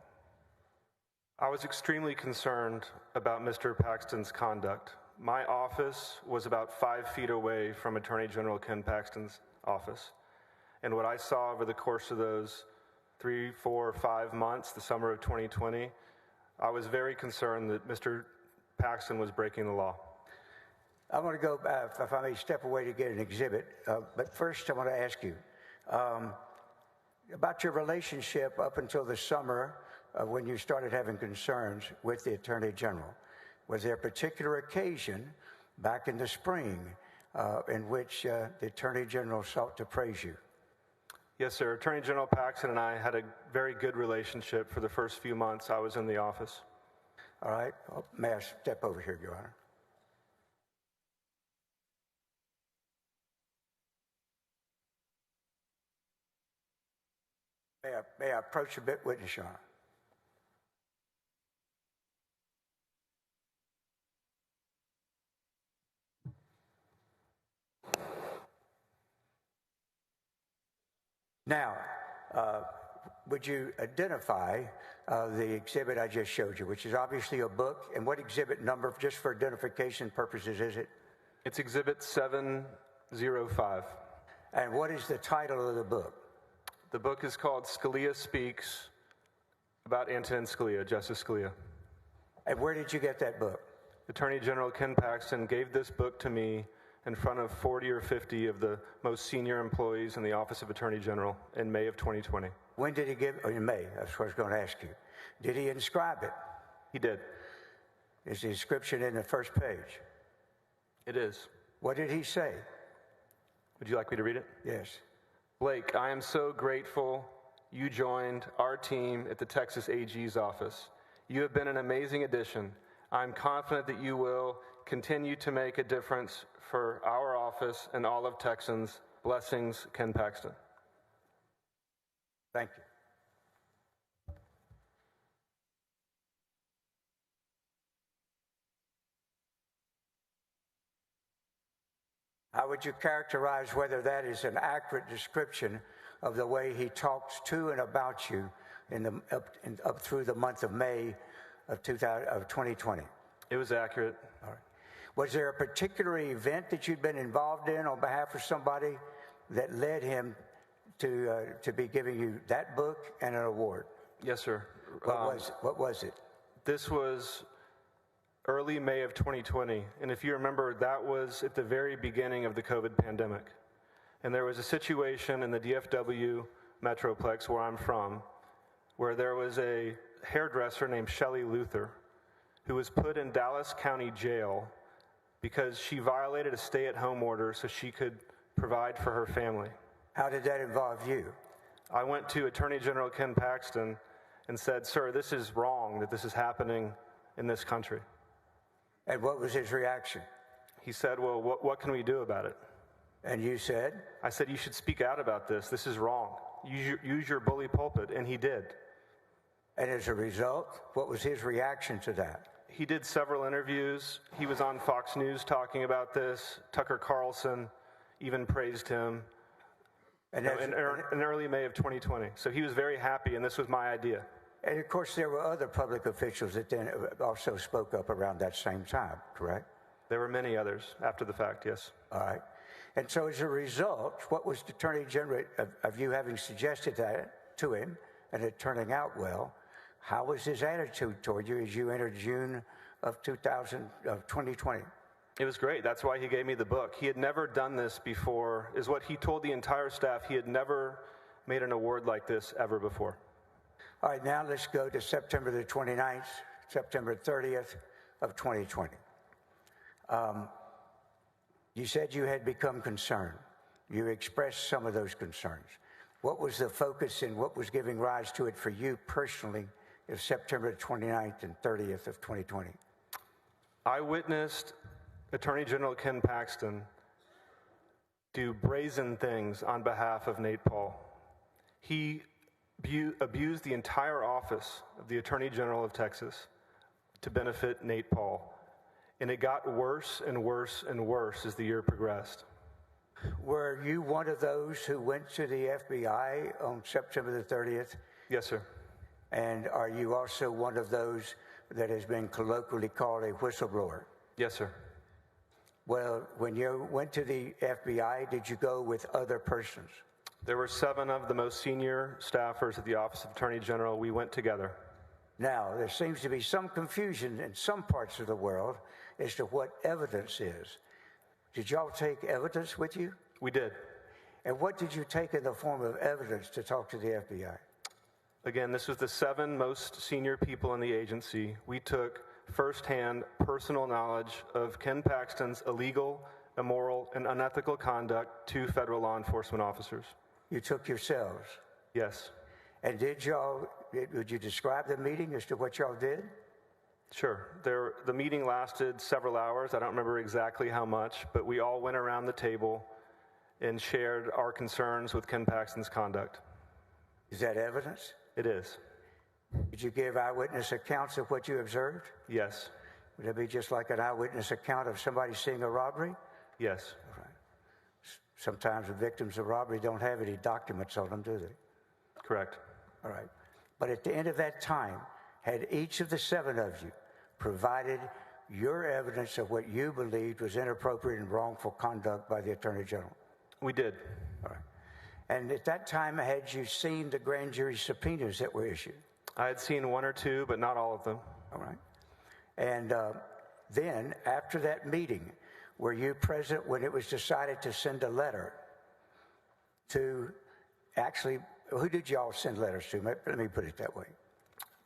I was extremely concerned about Mr. Paxton's conduct. my office was about 5 feet away from Attorney General Ken Paxton's office. And what I saw over the course of those 3, 4, 5 months, the summer of 2020, I was very concerned that Mr. Paxton was breaking the law. I want to go, if I may step away to get an exhibit, but first I want to ask you about your relationship up until the summer when you started having concerns with the Attorney General. Was there a particular occasion back in the spring in which the Attorney General sought to praise you? Yes, sir. Attorney General Paxton and I had a very good relationship for the first few months I was in the office. All right. May I step over here, Your Honor? May I approach a bit, witness, Your Honor? Now, would you identify the exhibit I just showed you, which is obviously a book, and what exhibit number, just for identification purposes, is it? It's Exhibit 705. And what is the title of the book? The book is called Scalia Speaks, about Antonin Scalia, Justice Scalia. And where did you get that book? Attorney General Ken Paxton gave this book to me in front of 40 or 50 of the most senior employees in the Office of Attorney General in May of 2020. When did he give? Oh, in May. That's what I was going to ask you. Did he inscribe it? He did. Is the inscription in the first page? It is. What did he say? Would you like me to read it? Yes. Blake, I am so grateful you joined our team at the Texas AG's office. You have been an amazing addition. I'm confident that you will continue to make a difference for our office and all of Texans. Blessings, Ken Paxton. Thank you. How would you characterize whether that is an accurate description of the way he talks to and about you up through the month of May of 2020? It was accurate. All right. Was there a particular event that you'd been involved in on behalf of somebody that led him to be giving you that book and an award? Yes, sir. What was it? This was early May of 2020, and if you remember, that was at the very beginning of the COVID pandemic. And there was a situation in the DFW Metroplex where I'm from, where there was a hairdresser named Shelley Luther who was put in Dallas County Jail because she violated a stay-at-home order so she could provide for her family. How did that involve you? I went to Attorney General Ken Paxton and said, sir, this is wrong that this is happening in this country. And what was his reaction? He said, well, what can we do about it? And you said? I said, you should speak out about this. This is wrong. Use your bully pulpit, and he did. And as a result, what was his reaction to that? He did several interviews. He was on Fox News talking about this. Tucker Carlson even praised him in early May of 2020. So he was very happy, and this was my idea. And of course, there were other public officials that then also spoke up around that same time, correct? There were many others after the fact, yes. All right. And so as a result, what was the Attorney General, of you having suggested that to him and it turning out well, how was his attitude toward you as you entered June of 2020? It was great. That's why he gave me the book. He had never done this before, is what he told the entire staff. He had never made an award like this ever before. All right, now let's go to September the 29th, September 30th of 2020. You said you had become concerned. You expressed some of those concerns. What was the focus and what was giving rise to it for you personally of September 29th and 30th of 2020? I witnessed Attorney General Ken Paxton do brazen things on behalf of Nate Paul. He abused the entire office of the Attorney General of Texas to benefit Nate Paul. And it got worse and worse and worse as the year progressed. Were you one of those who went to the FBI on September the 30th? Yes, sir. And are you also one of those that has been colloquially called a whistleblower? Yes, sir. Well, when you went to the FBI, did you go with other persons? There were 7 of the most senior staffers at the Office of Attorney General. We went together. Now, there seems to be some confusion in some parts of the world as to what evidence is. Did y'all take evidence with you? We did. And what did you take in the form of evidence to talk to the FBI? Again, this was the 7 most senior people in the agency. We took firsthand personal knowledge of Ken Paxton's illegal, immoral, and unethical conduct to federal law enforcement officers. You took yourselves? Yes. And would you describe the meeting as to what y'all did? Sure. The meeting lasted several hours. I don't remember exactly how much, but we all went around the table and shared our concerns with Ken Paxton's conduct. Is that evidence? It is. Did you give eyewitness accounts of what you observed? Yes. Would it be just like an eyewitness account of somebody seeing a robbery? Yes. All right. Sometimes the victims of robbery don't have any documents on them, do they? Correct. All right. But at the end of that time, had each of the 7 of you provided your evidence of what you believed was inappropriate and wrongful conduct by the Attorney General? We did. All right. And at that time, had you seen the grand jury subpoenas that were issued? I had seen 1 or 2, but not all of them. All right. And then, after that meeting, were you present when it was decided to send a letter to actually, who did y'all send letters to? Let me put it that way.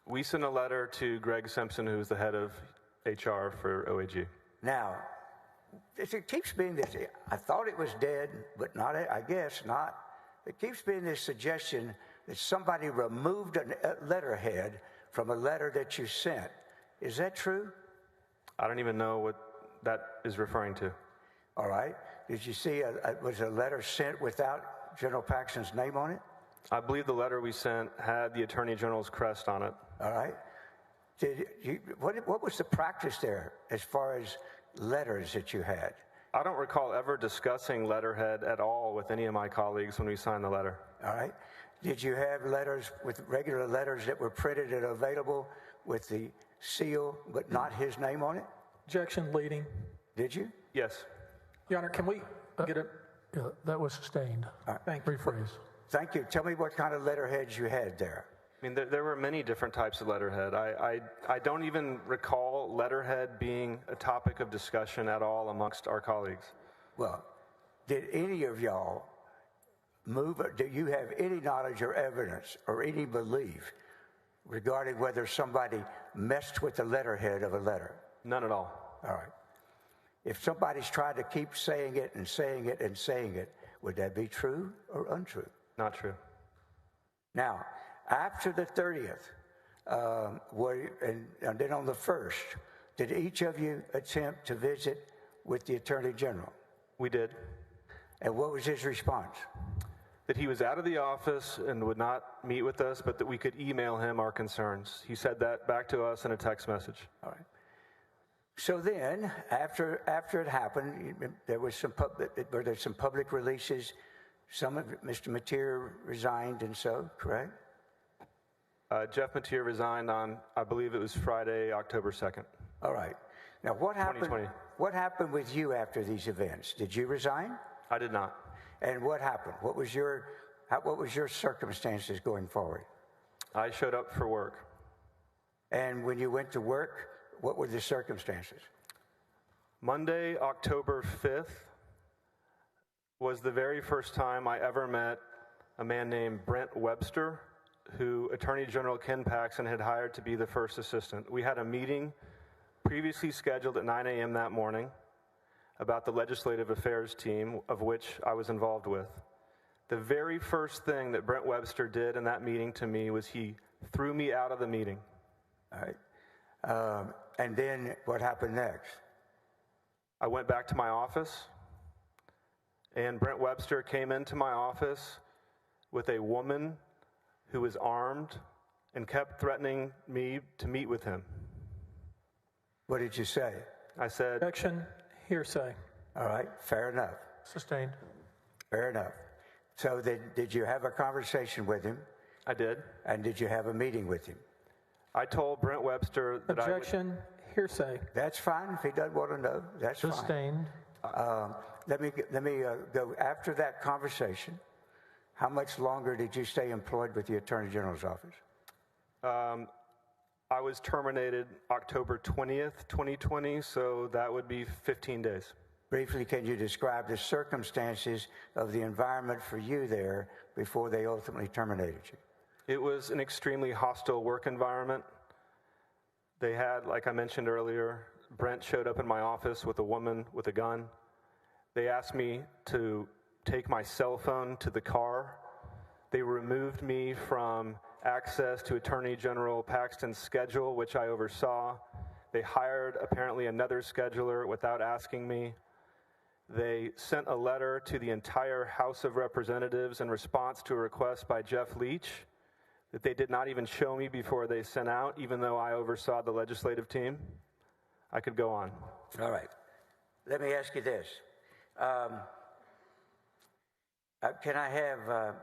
We sent a letter to Greg Simpson, who's the head of HR for OAG. Now, it keeps being this, I thought it was dead, but not, I guess not. It keeps being this suggestion that somebody removed a letterhead from a letter that you sent. Is that true? I don't even know what that is referring to. All right. Did you see, was a letter sent without General Paxton's name on it? I believe the letter we sent had the Attorney General's crest on it. All right. What was the practice there as far as letters that you had? I don't recall ever discussing letterhead at all with any of my colleagues when we signed the letter. All right. Did you have letters with regular letters that were printed and available with the seal but not his name on it? Objection leading. Did you? Yes. Your Honor, can we get a... Yeah, that was sustained. All right. Thank you. Rephrase. Thank you. Tell me what kind of letterheads you had there. I mean, there were many different types of letterhead. I don't even recall letterhead being a topic of discussion at all amongst our colleagues. Well, did any of y'all do you have any knowledge or evidence or any belief regarding whether somebody messed with the letterhead of a letter? None at all. All right. If somebody's tried to keep saying it and saying it and saying it, would that be true or untrue? Not true. Now, after the 30th, and then on the 1st, did each of you attempt to visit with the Attorney General? We did. And what was his response? That he was out of the office and would not meet with us, but that we could email him our concerns. He said that back to us in a text message. All right. So then, after it happened, there was some public releases. Some of Mr. Mateer resigned, and so correct. Jeff Mateer resigned on, I believe it was Friday, October 2nd. All right. Now, what happened? 2020. What happened with you after these events? Did you resign? I did not. And what happened? What was your circumstances going forward? I showed up for work. And when you went to work, what were the circumstances? Monday, October 5th, was the very first time I ever met a man named Brent Webster, who Attorney General Ken Paxton had hired to be the first assistant. We had a meeting previously scheduled at 9 a.m. that morning about the legislative affairs team, of which I was involved with. The very first thing that Brent Webster did in that meeting to me was he threw me out of the meeting. All right. And then what happened next? I went back to my office, and Brent Webster came into my office with a woman who was armed and kept threatening me to meet with him. What did you say? I said... Objection, hearsay. All right, fair enough. Sustained. Fair enough. So did you have a conversation with him? I did. And did you have a meeting with him? I told Brent Webster that Objection, hearsay. That's fine if he doesn't want to know. That's Sustained. fine. Let me go after that conversation. How much longer did you stay employed with the Attorney General's office? I was terminated October 20th, 2020, so that would be 15 days. Briefly, can you describe the circumstances of the environment for you there before they ultimately terminated you? It was an extremely hostile work environment. They had, like I mentioned earlier, Brent showed up in my office with a woman with a gun. They asked me to take my cell phone to the car. They removed me from access to Attorney General Paxton's schedule, which I oversaw. They hired apparently another scheduler without asking me. They sent a letter to the entire House of Representatives in response to a request by Jeff Leach that they did not even show me before they sent out, even though I oversaw the legislative team. I could go on. All right. Let me ask you this. Can I have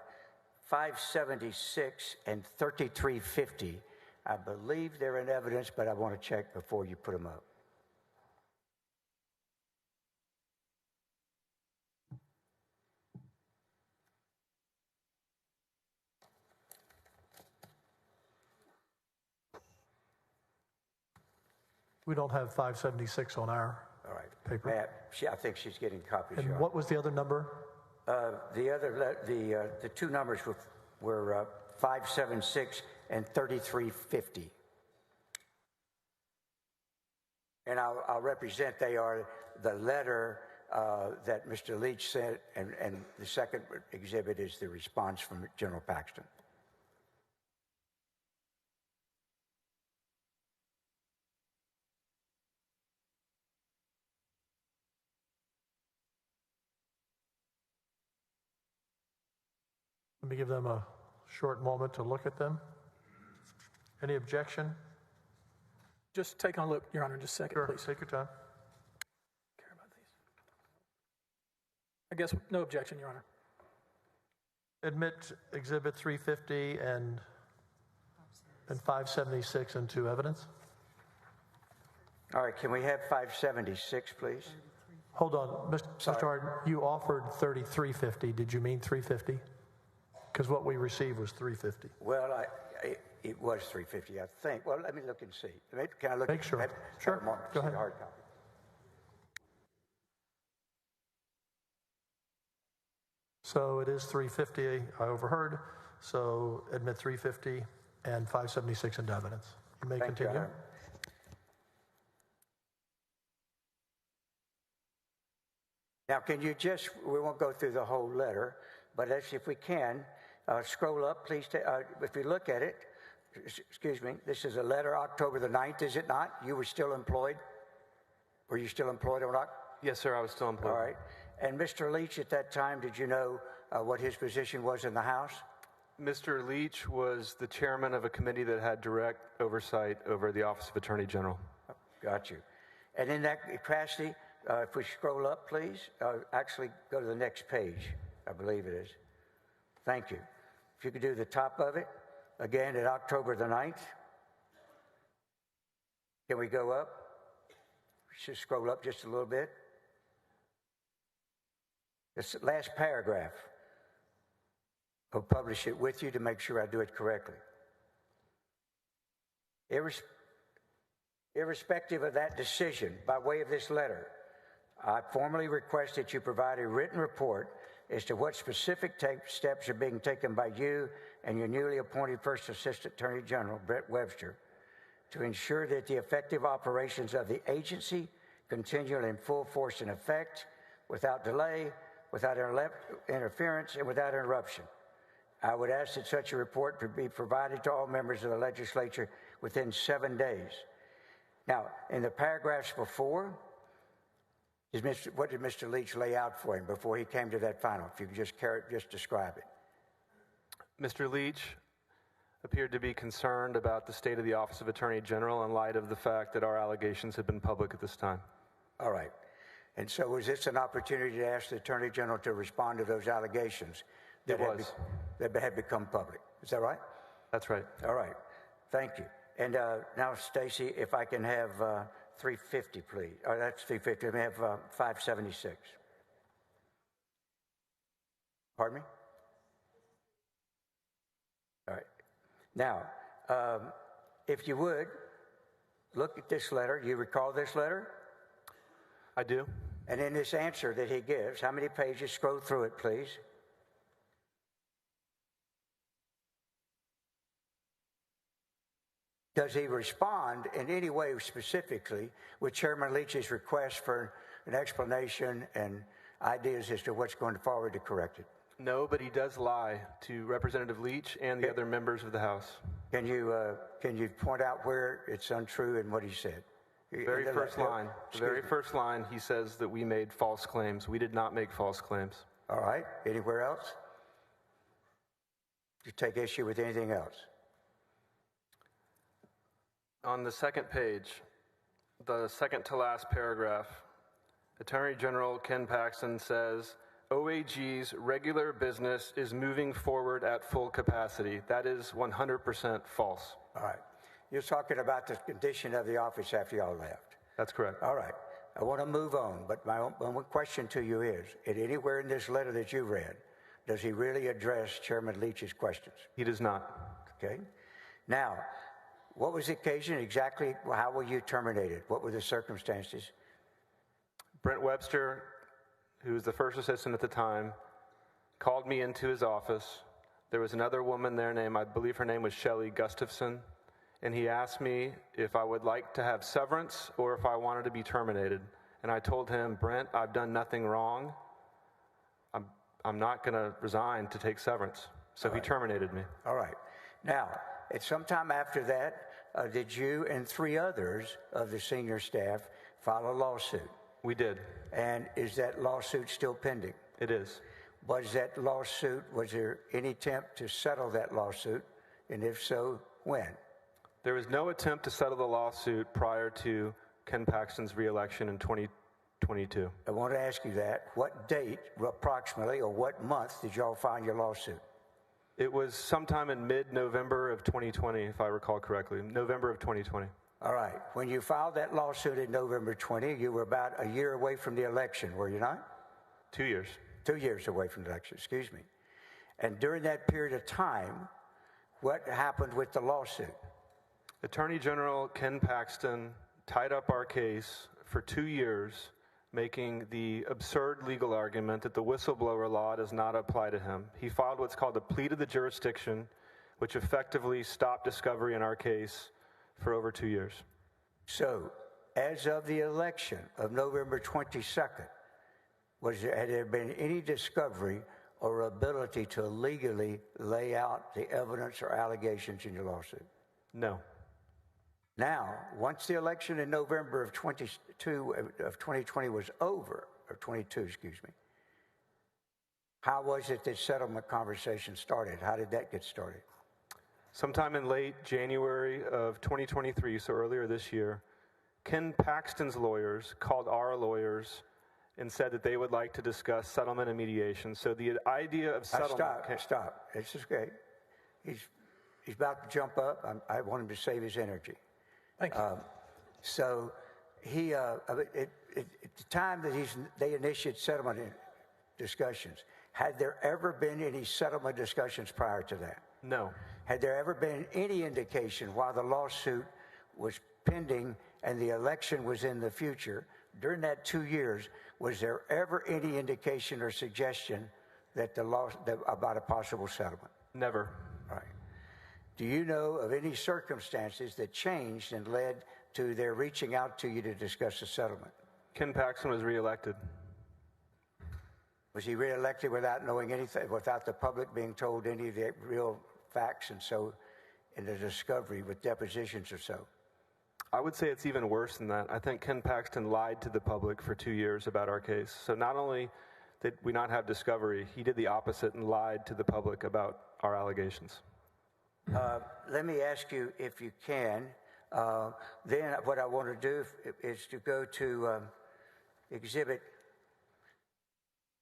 576 and 3350? I believe they're in evidence, but I want to check before you put them up. We don't have 576 on our paper. I think she's getting copies. And what was the other number? The two numbers were 576 and 3350. And I'll represent they are the letter that Mr. Leach sent, and the second exhibit is the response from General Paxton. Let me give them a short moment to look at them. Any objection? Just take a look, Your Honor, just a second, Sure, please. take your time. Care about these. I guess no objection, Your Honor. Admit Exhibit 350 and 576 into evidence. All right, can we have 576, please? Hold on, Mr. Harden, you offered 3350. Did you mean 350? Because what we received was 350. Well, it was 350, I think. Well, let me look and see. Can I look? Make sure. Sure. Go ahead. Hard copy. So it is 350, I overheard. So admit 350 and 576 into evidence. You may continue. You, now, can you just, we won't go through the whole letter, but if we can, scroll up, please. If you look at it, excuse me, this is a letter October the 9th, is it not? You were still employed? Were you still employed or not? Yes, sir, I was still employed. All right. And Mr. Leach, at that time, did you know what his position was in the House? Mr. Leach was the chairman of a committee that had direct oversight over the Office of Attorney General. Got you. And in that capacity, if we scroll up, please, actually go to the next page, I believe it is. Thank you. If you could do the top of it, again, at October the 9th. Can we go up? Just scroll up just a little bit. This last paragraph. I'll publish it with you to make sure I do it correctly. Irrespective of that decision, by way of this letter, I formally request that you provide a written report as to what specific steps are being taken by you and your newly appointed First Assistant Attorney General, Brett Webster, to ensure that the effective operations of the agency continue in full force and effect, without delay, without interference, and without interruption. I would ask that such a report be provided to all members of the legislature within 7 days. Now, in the paragraphs before, what did Mr. Leach lay out for him before he came to that final? If you could just describe it. Mr. Leach appeared to be concerned about the state of the Office of Attorney General in light of the fact that our allegations had been public at this time. All right. And so was this an opportunity to ask the Attorney General to respond to those allegations that had become public? Is that right? That's right. All right. Thank you. And now, Stacy, if I can have 350, please. Oh, that's 350. Let me have 576. Pardon me? All right. Now, if you would, look at this letter. You recall this letter? I do. And in this answer that he gives, how many pages? Scroll through it, please. Does he respond in any way specifically with Chairman Leach's request for an explanation and ideas as to what's going forward to correct it? No, but he does lie to Representative Leach and the other members of the House. Can you point out where it's untrue and what he said? The very first line, he says that we made false claims. We did not make false claims. All right. Anywhere else? Do you take issue with anything else? On the second page, the second to last paragraph, Attorney General Ken Paxton says, OAG's regular business is moving forward at full capacity. That is 100% false. All right. You're talking about the condition of the office after y'all left. That's correct. All right. I want to move on, but my one question to you is, anywhere in this letter that you read, does he really address Chairman Leach's questions? He does not. Okay. Now, what was the occasion exactly? How were you terminated? What were the circumstances? Brent Webster, who was the first assistant at the time, called me into his office. There was another woman there named, I believe her name was Shelley Gustafson, and he asked me if I would like to have severance or if I wanted to be terminated. And I told him, Brent, I've done nothing wrong. I'm not going to resign to take severance. So he terminated me. All right. Now, at some time after that, did you and 3 others of the senior staff file a lawsuit? We did. And is that lawsuit still pending? It is. Was there any attempt to settle that lawsuit? And if so, when? There was no attempt to settle the lawsuit prior to Ken Paxton's reelection in 2022. I want to ask you that. What date, approximately, or what month did y'all file your lawsuit? It was sometime in mid-November of 2020, if I recall correctly. November of 2020. All right. When you filed that lawsuit in November 20, you were about a year away from the election, were you not? 2 years. 2 years away from the election, excuse me. And during that period of time, what happened with the lawsuit? Attorney General Ken Paxton tied up our case for 2 years, making the absurd legal argument that the whistleblower law does not apply to him. He filed what's called a plea to the jurisdiction, which effectively stopped discovery in our case for over 2 years. So, as of the election of November 22nd, had there been any discovery or ability to legally lay out the evidence or allegations in your lawsuit? No. Now, once the election in November of 2020 was over, or 22, excuse me, how was it that settlement conversation started? How did that get started? Sometime in late January of 2023, so earlier this year, Ken Paxton's lawyers called our lawyers and said that they would like to discuss settlement and mediation. So the idea of settlement... Stop. This is great. He's about to jump up. I want him to save his energy. Thank you. So he, at the time that they initiated settlement discussions, had there ever been any settlement discussions prior to that? No. Had there ever been any indication while the lawsuit was pending and the election was in the future, during that 2 years, was there ever any indication or suggestion that about a possible settlement? Never. All right. Do you know of any circumstances that changed and led to their reaching out to you to discuss a settlement? Ken Paxton was reelected. Was he reelected without knowing anything, without the public being told any of the real facts and so in the discovery with depositions or so? I would say it's even worse than that. I think Ken Paxton lied to the public for 2 years about our case. So not only did we not have discovery, he did the opposite and lied to the public about our allegations. Let me ask you, if you can, then what I want to do is to go to Exhibit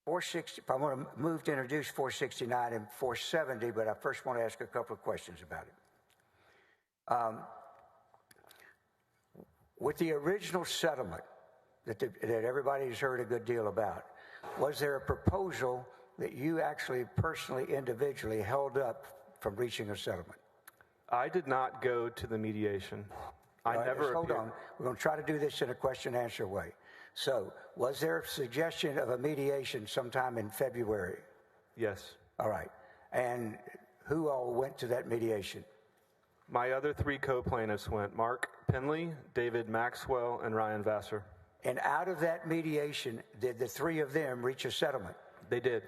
460. I want to move to introduce 469 and 470, but I first want to ask a couple of questions about it. With the original settlement that everybody's heard a good deal about, was there a proposal that you actually personally, individually held up from reaching a settlement? I did not go to the mediation. I All right, never hold appeared. on. We're going to try to do this in a question-answer way. So, was there a suggestion of a mediation sometime in February? Yes. All right. And who all went to that mediation? My other three co-plaintiffs went: Mark Penley, David Maxwell, and Ryan Vassar. And out of that mediation, did the three of them reach a settlement? They did.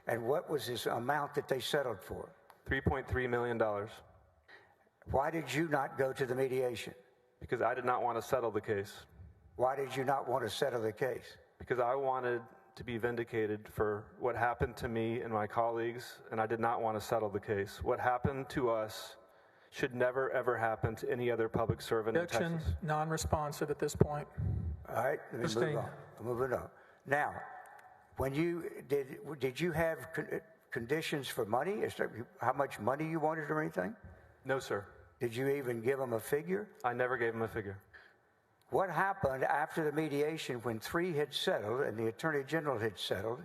And what was this amount that they settled for? $3.3 million. Why did you not go to the mediation? Because I did not want to settle the case. Why did you not want to settle the case? Because I wanted to be vindicated for what happened to me and my colleagues, and I did not want to settle the case. What happened to us should never, ever happen to any other public servant in Objection, Texas. non-responsive at this point. All right, let me Sustained. move on. Moving on. Now, when you did you have conditions for money? Is there, how much money you wanted or anything? No, sir. Did you even give them a figure? I never gave him a figure. What happened after the mediation when three had settled and the Attorney General had settled?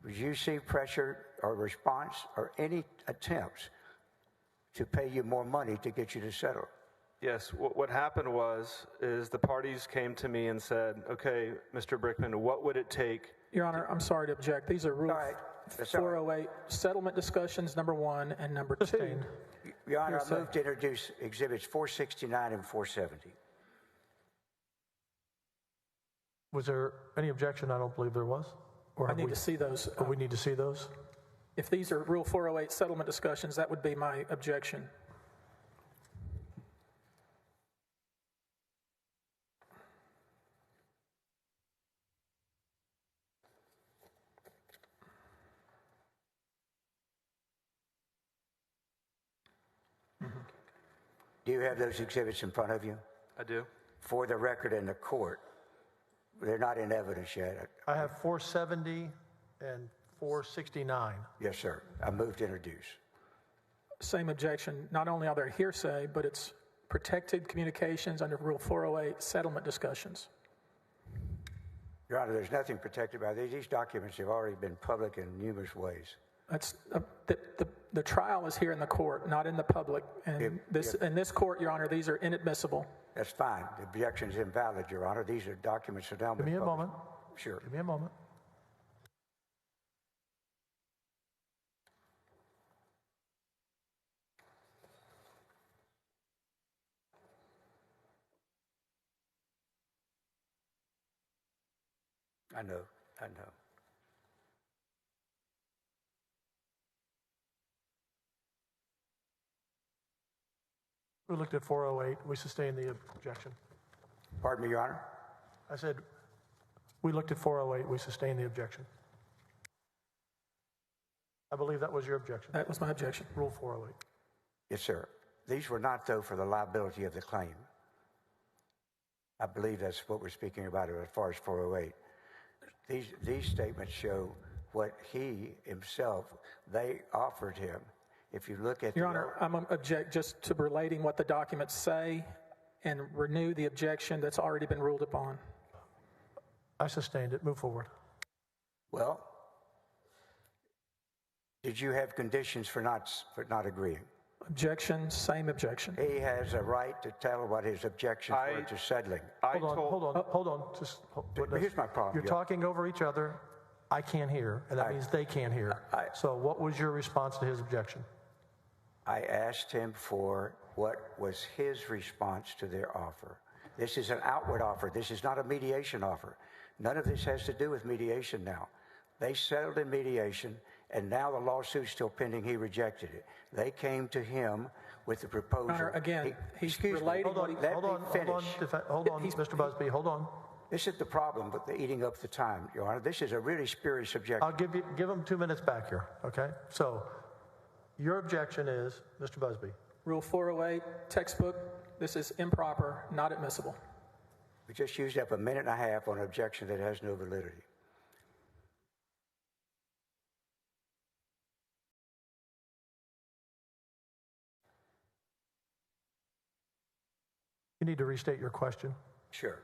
Did you see pressure or response or any attempts to pay you more money to get you to settle? Yes, what happened is the parties came to me and said, okay, Mr. Brickman, what would it take? Your Honor, I'm sorry to object. These are Rule All right. That's 408 settlement discussions, number 1 and number 2. Your Honor, I Hearsay. move to introduce Exhibits 469 and 470. Was there any objection? I don't believe there was. Or I have need we- to see those. or we need to see those? If these are Rule 408 settlement discussions, that would be my objection. Do you have those exhibits in front of you? I do. For the record in the court, they're not in evidence yet. I have 470 and 469. Yes, sir. I move to introduce. Same objection. Not only are there hearsay, but it's protected communications under Rule 408 settlement discussions. Your Honor, there's nothing protected by these. These documents have already been public in numerous ways. That's the trial is here in the court, not in the public. And in this court, Your Honor, these are inadmissible. That's fine. The objection is invalid, Your Honor. These are documents that now Give me a moment. Sure. Give me a moment. I know. We looked at 408. We sustained the objection. Pardon me, Your Honor? I said, we looked at 408. We sustained the objection. I believe that was your objection. That was my objection. Rule 408. Yes, sir. These were not, though, for the liability of the claim. I believe that's what we're speaking about as far as 408. These statements show what he himself, they offered him. If you look at Your Honor, I'm going to object just to relating what the documents say and renew the objection that's already been ruled upon. I sustained it. Move forward. Well, did you have conditions for not agreeing? Objection, same objection. He has a right to tell what his objections were to settling. Hold on. Just here's my problem. You're talking over each other. I can't hear, and that means they can't hear. So what was your response to his objection? I asked him for what was his response to their offer. This is an outward offer. This is not a mediation offer. None of this has to do with mediation now. They settled in mediation, and now the lawsuit's still pending. He rejected it. They came to him with the proposal. Your Honor, again, he's Excuse me. relating Hold on, Let me finish. hold on, Mr. Busby, hold on. This is the problem with the eating up the time, Your Honor. This is a really spurious objection. I'll give him 2 minutes back here, okay? So your objection is, Mr. Busby. Rule 408, textbook, this is improper, not admissible. We just used up a minute and a half on an objection that has no validity. You need to restate your question. Sure.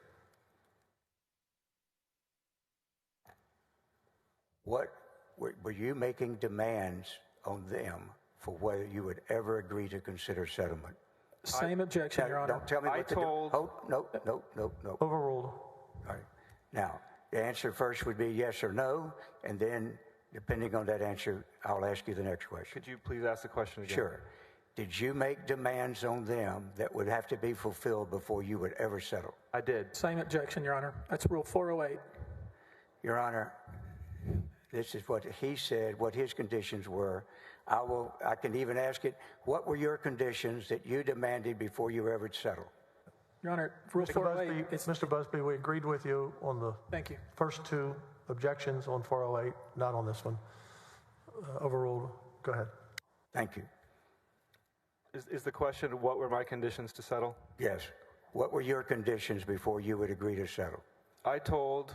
What were you making demands on them for whether you would ever agree to consider settlement? Same objection, Your Honor. Don't tell me what to do. Oh, no. Overruled. All right. Now, the answer first would be yes or no, and then, depending on that answer, I'll ask you the next question. Could you please ask the question again? Sure. Did you make demands on them that would have to be fulfilled before you would ever settle? I did. Same objection, Your Honor. That's Rule 408. Your Honor, this is what he said, what his conditions were. I can even ask it, what were your conditions that you demanded before you ever settled? Your Honor, Rule 408. Mr. Busby, we agreed with you on the first two objections on 408, not on this one. Overruled. Go ahead. Thank you. Is the question, what were my conditions to settle? Yes. What were your conditions before you would agree to settle? I told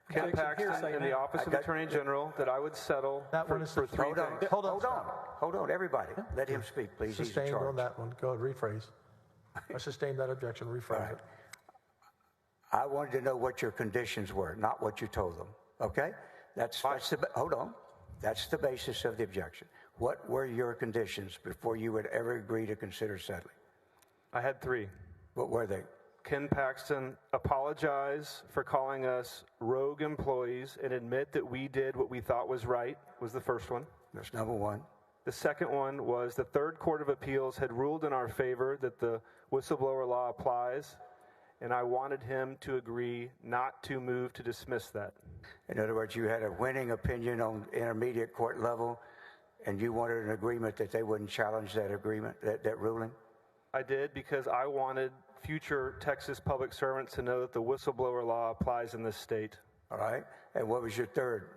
Ken Paxton in the Office of Attorney General that I would settle for 3 things. Hold on, everybody. Let him speak, please. Sustained He's in charge. on that one. Go ahead, rephrase. I sustained that objection. Rephrase it. I wanted to know what your conditions were, not what you told them. Okay? Hold on. That's the basis of the objection. What were your conditions before you would ever agree to consider settling? I had 3. What were they? Ken Paxton apologize for calling us rogue employees and admit that we did what we thought was right, was the first one. That's number one. The second one was the Third Court of Appeals had ruled in our favor that the whistleblower law applies, and I wanted him to agree not to move to dismiss that. In other words, you had a winning opinion on intermediate court level, and you wanted an agreement that they wouldn't challenge that agreement, that ruling? I did, because I wanted future Texas public servants to know that the whistleblower law applies in this state. All right. And what was your third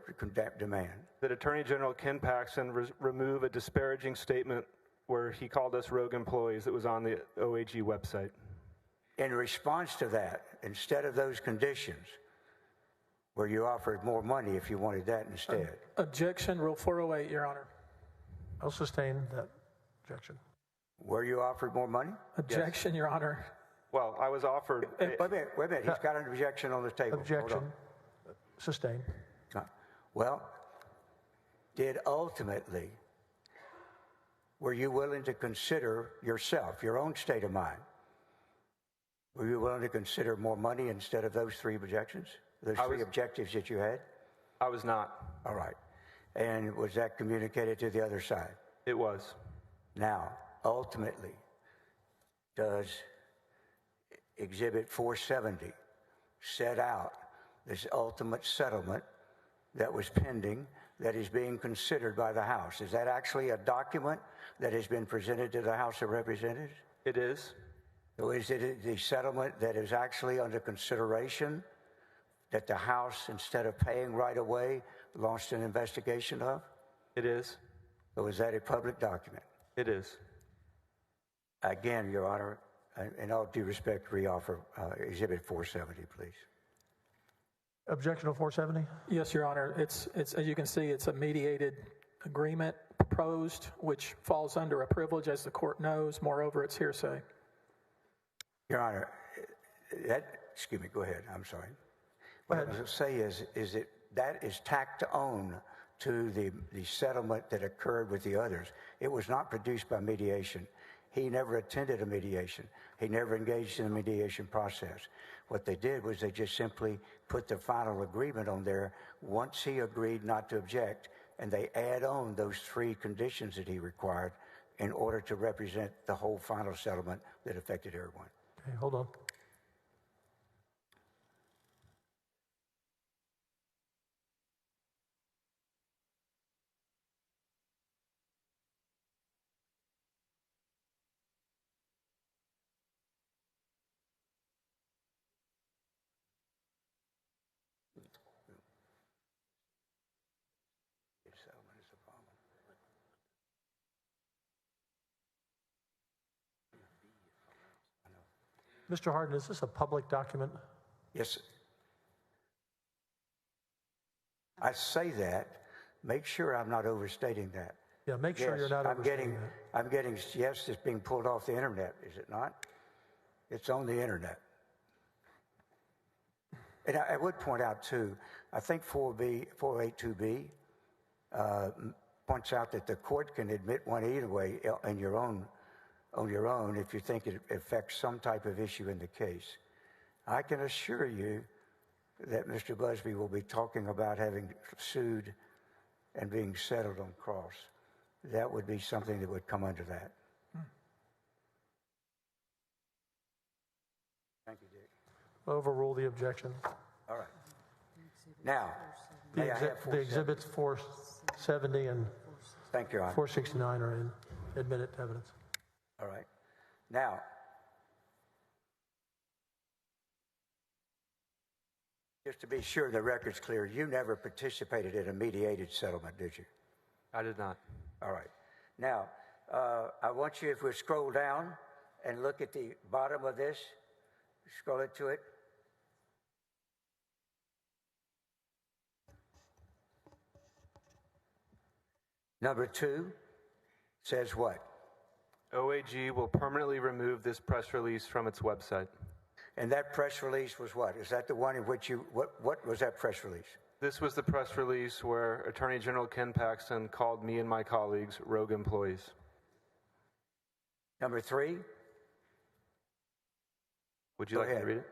demand? That Attorney General Ken Paxton remove a disparaging statement where he called us rogue employees that was on the OAG website. In response to that, instead of those conditions, where you offered more money if you wanted that instead. Objection, Rule 408, Your Honor. I'll sustain that objection. Were you offered more money? Objection, Your Honor. Well, I was offered... Wait a minute. He's got an objection on the table. Objection. Sustained. Well, were you willing to consider yourself, your own state of mind? Were you willing to consider more money instead of those 3 objections? Those 3 objectives that you had? I was not. All right. And was that communicated to the other side? It was. Now, ultimately, does Exhibit 470 set out this ultimate settlement that was pending, that is being considered by the House? Is that actually a document that has been presented to the House of Representatives? It is. So is it the settlement that is actually under consideration that the House, instead of paying right away, launched an investigation of? It is. So is that a public document? It is. Again, Your Honor, in all due respect, reoffer Exhibit 470, please. Objection to 470? Yes, Your Honor. It's as you can see, it's a mediated agreement proposed, which falls under a privilege, as the court knows. Moreover, it's hearsay. Your Honor, excuse me, go ahead. I'm sorry. What I was going to say is that is tacked on to the settlement that occurred with the others. It was not produced by mediation. He never attended a mediation. He never engaged in a mediation process. What they did was they just simply put the final agreement on there once he agreed not to object, and they add on those 3 conditions that he required in order to represent the whole final settlement that affected everyone. Okay, hold on. Mr. Hardin, is this a public document? Yes. I say that. Make sure I'm not overstating that. Yeah, make sure you're not overstating that. I'm getting, yes, it's being pulled off the internet, is it not? It's on the internet. And I would point out, too, I think 482B points out that the court can admit one either way on your own if you think it affects some type of issue in the case. I can assure you that Mr. Busby will be talking about having sued and being settled on cross. That would be something that would come under that. Thank you, Dick. Overrule the objection. All right. Now, The exhibits 470 and thank you, Your Honor. 469 are admitted evidence. All right. Now, just to be sure the record's clear, you never participated in a mediated settlement, did you? I did not. All right. Now, I want you, if we scroll down and look at the bottom of this, scroll it to it. Number 2 says what? OAG will permanently remove this press release from its website. And that press release was what? Is that the one in which you, what was that press release? This was the press release where Attorney General Ken Paxton called me and my colleagues rogue employees. Number 3? Would you like me to read it?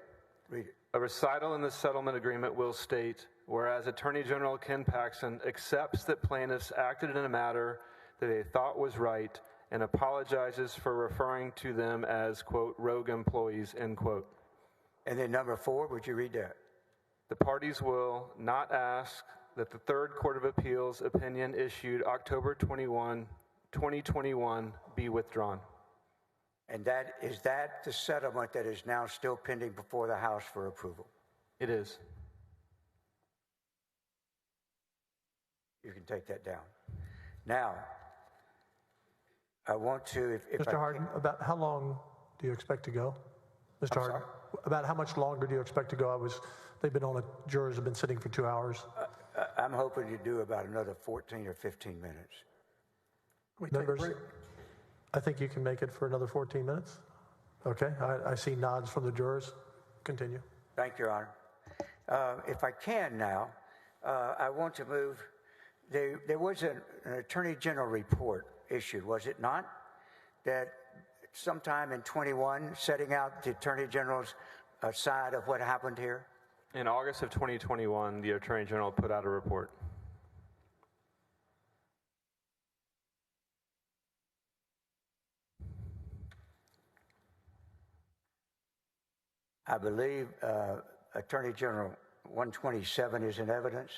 Read it. A recital in the settlement agreement will state, whereas Attorney General Ken Paxton accepts that plaintiffs acted in a matter that they thought was right and apologizes for referring to them as, quote, rogue employees, end quote. And then number 4, would you read that? The parties will not ask that the Third Court of Appeals opinion issued October 21, 2021 be withdrawn. And is that the settlement that is now still pending before the House for approval? It is. You can take that down. Now, I want to, if Mr. Hardin, about how long do you expect to go? Mr. Hardin, about how much longer do you expect to go? They've been on the jurors have been sitting for 2 hours. I'm hoping to do about another 14 or 15 minutes. Members, I think you can make it for another 14 minutes. Okay, I see nods from the jurors. Continue. Thank you, Your Honor. If I can now, I want to move. There was an Attorney General report issued, was it not? That sometime in 21, setting out the Attorney General's side of what happened here? In August of 2021, the Attorney General put out a report. I believe Attorney General 127 is in evidence.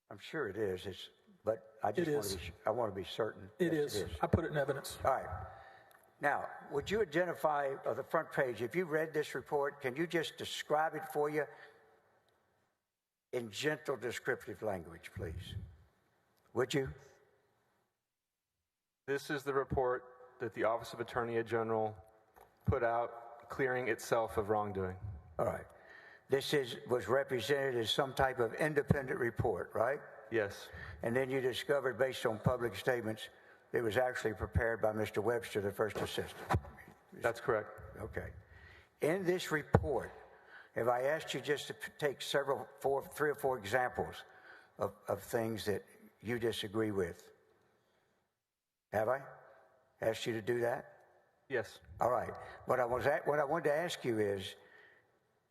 I'm sure it is. But I just want to be certain. It is. I put it in evidence. All right. Now, would you identify the front page? If you read this report, can you just describe it for you in gentle descriptive language, please? Would you? This is the report that the Office of Attorney General put out, clearing itself of wrongdoing. All right. This was represented as some type of independent report, right? Yes. And then you discovered, based on public statements, it was actually prepared by Mr. Webster, the first assistant. That's correct. Okay. In this report, have I asked you just to take 3 or 4 examples of things that you disagree with? Have I asked you to do that? Yes. All right. What I wanted to ask you is,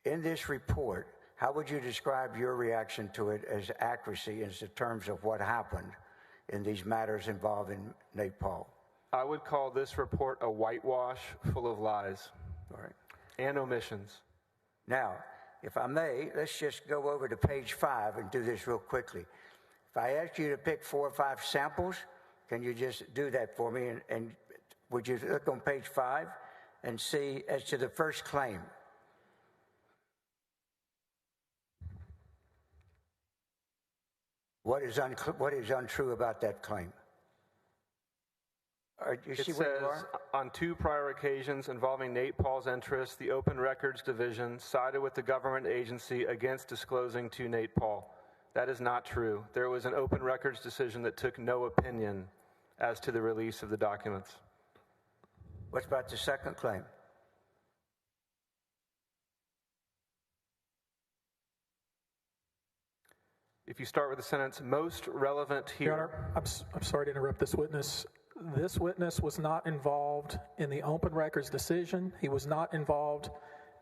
in this report, how would you describe your reaction to it as accuracy in terms of what happened in these matters involving Nate Paul? I would call this report a whitewash full of lies. All right. And omissions. Now, if I may, let's just go over to page 5 and do this real quickly. If I ask you to pick 4 or 5 samples, can you just do that for me? And would you look on page 5 and see as to the first claim? What is untrue about that claim? It says, on 2 prior occasions involving Nate Paul's interests, the Open Records Division sided with the government agency against disclosing to Nate Paul. That is not true. There was an open records decision that took no opinion as to the release of the documents. What about the second claim? If you start with the sentence, most relevant here. Your Honor, I'm sorry to interrupt this witness. This witness was not involved in the open records decision. He was not involved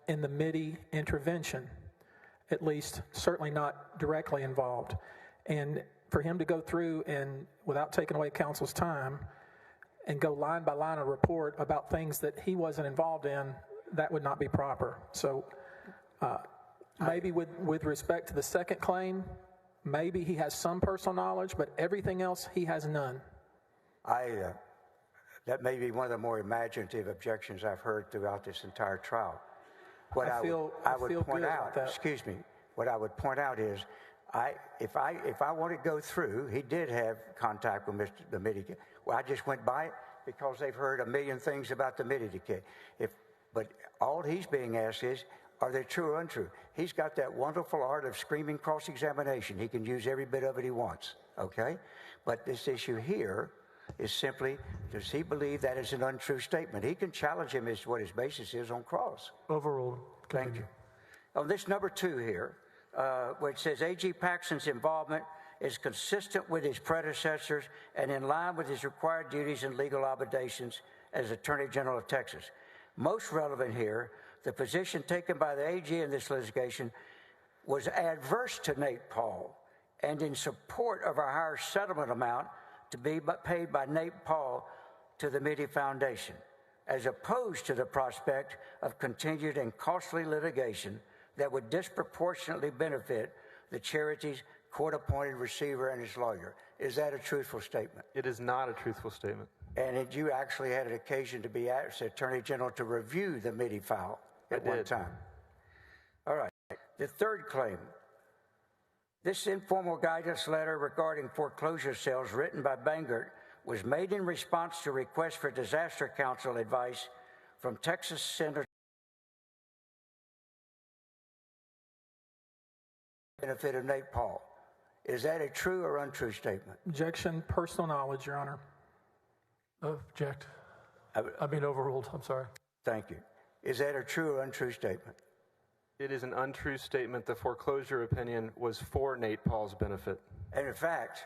in the MIDI intervention, at least certainly not directly involved. And for him to go through and, without taking away counsel's time, and go line by line a report about things that he wasn't involved in, that would not be proper. So maybe with respect to the second claim, maybe he has some personal knowledge, but everything else he has none. That may be one of the more imaginative objections I've heard throughout this entire trial. What I would point out is, if I want to go through, he did have contact with the MIDI. Well, I just went by it because they've heard a million things about the MIDI decay. But all he's being asked is, are they true or untrue? He's got that wonderful art of screaming cross-examination. He can use every bit of it he wants, okay? But this issue here is simply, does he believe that is an untrue statement? He can challenge him as to what his basis is on cross. Overruled. Thank you. On this number 2 here, where it says A.G. Paxton's involvement is consistent with his predecessors and in line with his required duties and legal obligations as Attorney General of Texas. Most relevant here, the position taken by the AG in this litigation was adverse to Nate Paul and in support of a higher settlement amount to be paid by Nate Paul to the MIDI Foundation, as opposed to the prospect of continued and costly litigation that would disproportionately benefit the charity's court-appointed receiver and his lawyer. Is that a truthful statement? It is not a truthful statement. And you actually had an occasion to be asked the Attorney General to review the MIDI file at one time. All right. The third claim. This informal guidance letter regarding foreclosure sales written by Bangert was made in response to requests for disaster counsel advice from Texas Senator benefit of Nate Paul. Is that a true or untrue statement? Objection, personal knowledge, Your Honor. Object. Overruled. I'm sorry. Thank you. Is that a true or untrue statement? It is an untrue statement. The foreclosure opinion was for Nate Paul's benefit. And in fact,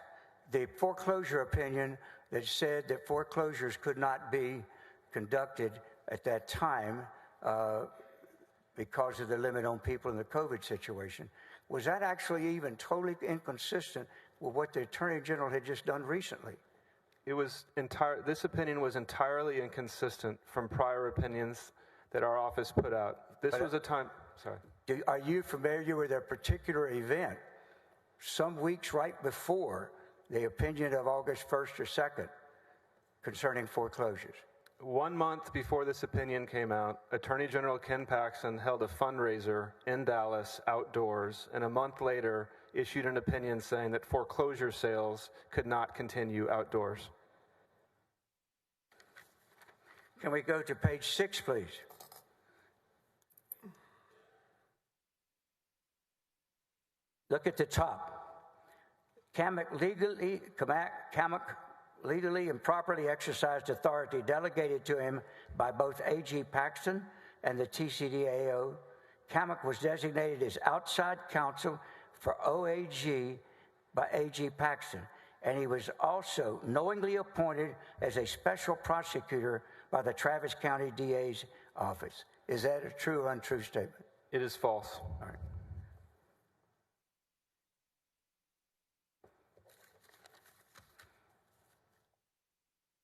the foreclosure opinion that said that foreclosures could not be conducted at that time because of the limit on people in the COVID situation, was that actually even totally inconsistent with what the Attorney General had just done recently? It was this opinion was entirely inconsistent from prior opinions that our office put out. This was a time. Sorry. Are you familiar with a particular event some weeks right before the opinion of August 1st or 2nd concerning foreclosures? 1 month before this opinion came out, Attorney General Ken Paxton held a fundraiser in Dallas outdoors, and a month later issued an opinion saying that foreclosure sales could not continue outdoors. Can we go to page 6, please? Look at the top. Kamak legally and properly exercised authority delegated to him by both A.G. Paxton and the TCDAO. Kamak was designated as outside counsel for OAG by A.G. Paxton, and he was also knowingly appointed as a special prosecutor by the Travis County DA's office. Is that a true or untrue statement? It is false. All right.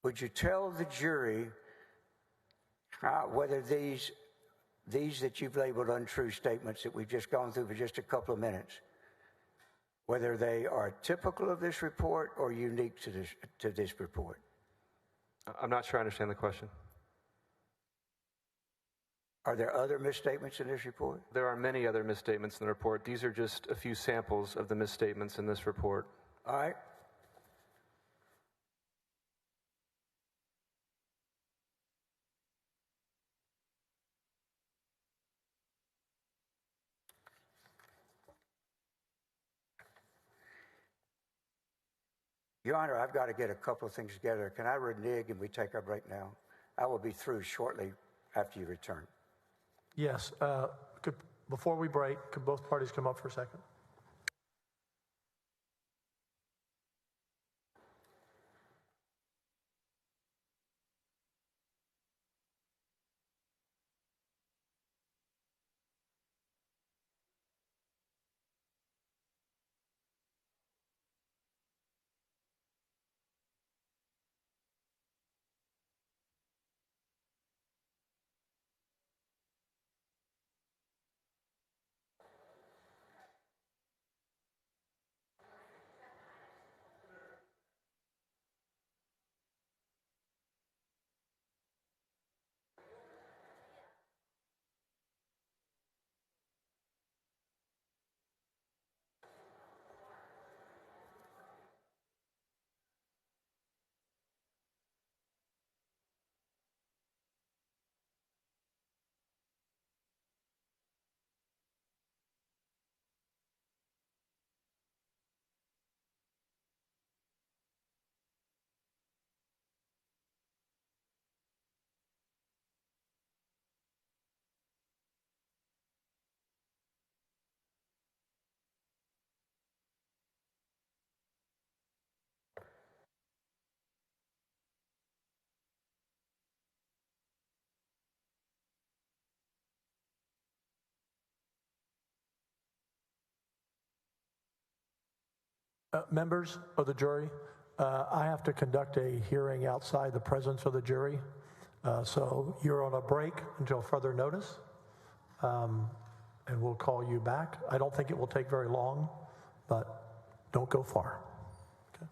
Would you tell the jury whether these that you've labeled untrue statements that we've just gone through for just a couple of minutes, whether they are typical of this report or unique to this report? I'm not sure I understand the question. Are there other misstatements in this report? There are many other misstatements in the report. These are just a few samples of the misstatements in this report. All right. Your Honor, I've got to get a couple of things together. Can I renege and we take our break now? I will be through shortly after you return. Yes. Before we break, could both parties come up for a second? Members of the jury, I have to conduct a hearing outside the presence of the jury. So you're on a break until further notice, and we'll call you back. I don't think it will take very long, but don't go far. Okay.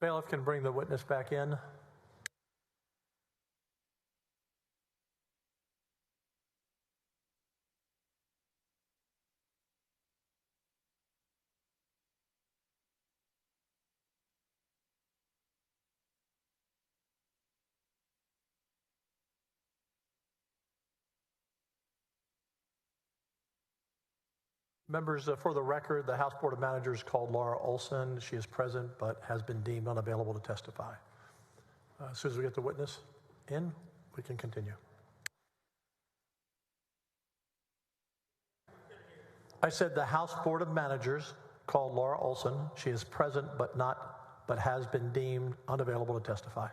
Bailiff can bring the witness back in. Members, for the record, the House Board of Managers called Laura Olson. She is present but has been deemed unavailable to testify. As soon as we get the witness in, we can continue. I said the House Board of Managers called Laura Olson. She is present but has been deemed unavailable to testify.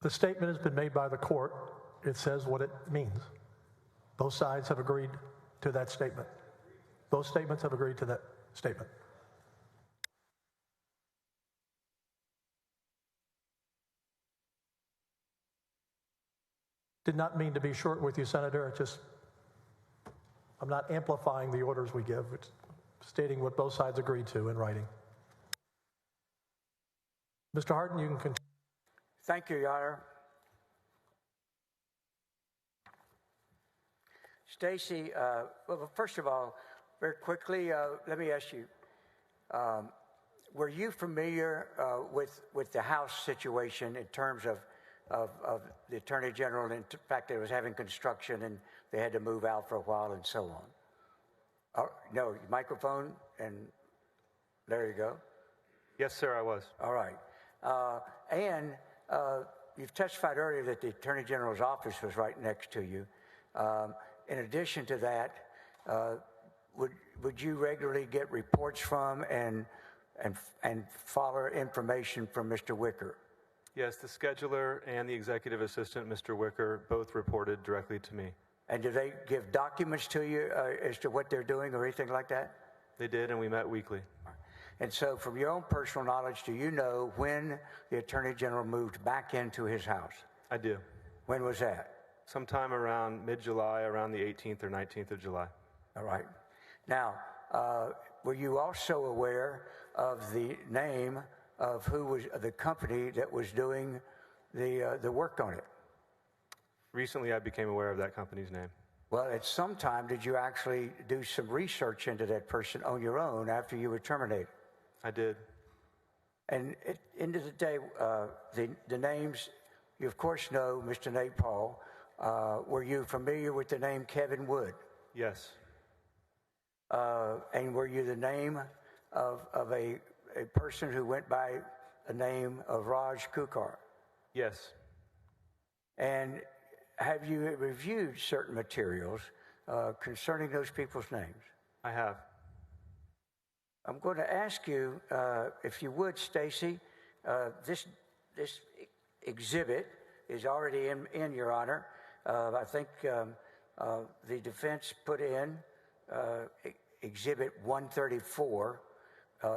The statement has been made by the court. It says what it means. Both sides have agreed to that statement. Both statements have agreed to that statement. Did not mean to be short with you, Senator. I'm not amplifying the orders we give. It's stating what both sides agreed to in writing. Mr. Harden, you can continue. Thank you, Your Honor. Stacey, well, first of all, very quickly, let me ask you, were you familiar with the House situation in terms of the Attorney General, and the fact that it was having construction and they had to move out for a while and so on? No, microphone, and there you go. Yes, sir, I was. All right. And you've testified earlier that the Attorney General's office was right next to you. In addition to that, would you regularly get reports from and follow information from Mr. Wicker? Yes, the scheduler and the executive assistant, Mr. Wicker, both reported directly to me. And do they give documents to you as to what they're doing or anything like that? They did, and we met weekly. And so from your own personal knowledge, do you know when the Attorney General moved back into his house? I do. When was that? Sometime around mid-July, around the 18th or 19th of July. All right. Now, were you also aware of the name of who was the company that was doing the work on it? Recently, I became aware of that company's name. Well, at some time, did you actually do some research into that person on your own after you were terminated? I did. And at the end of the day, the names, you of course know Mr. Nate Paul. Were you familiar with the name Kevin Wood? Yes. And were you the name of a person who went by the name of Raj Kukar? Yes. And have you reviewed certain materials concerning those people's names? I have. I'm going to ask you, if you would, Stacey, this exhibit is already in Your Honor. I think the defense put in Exhibit 134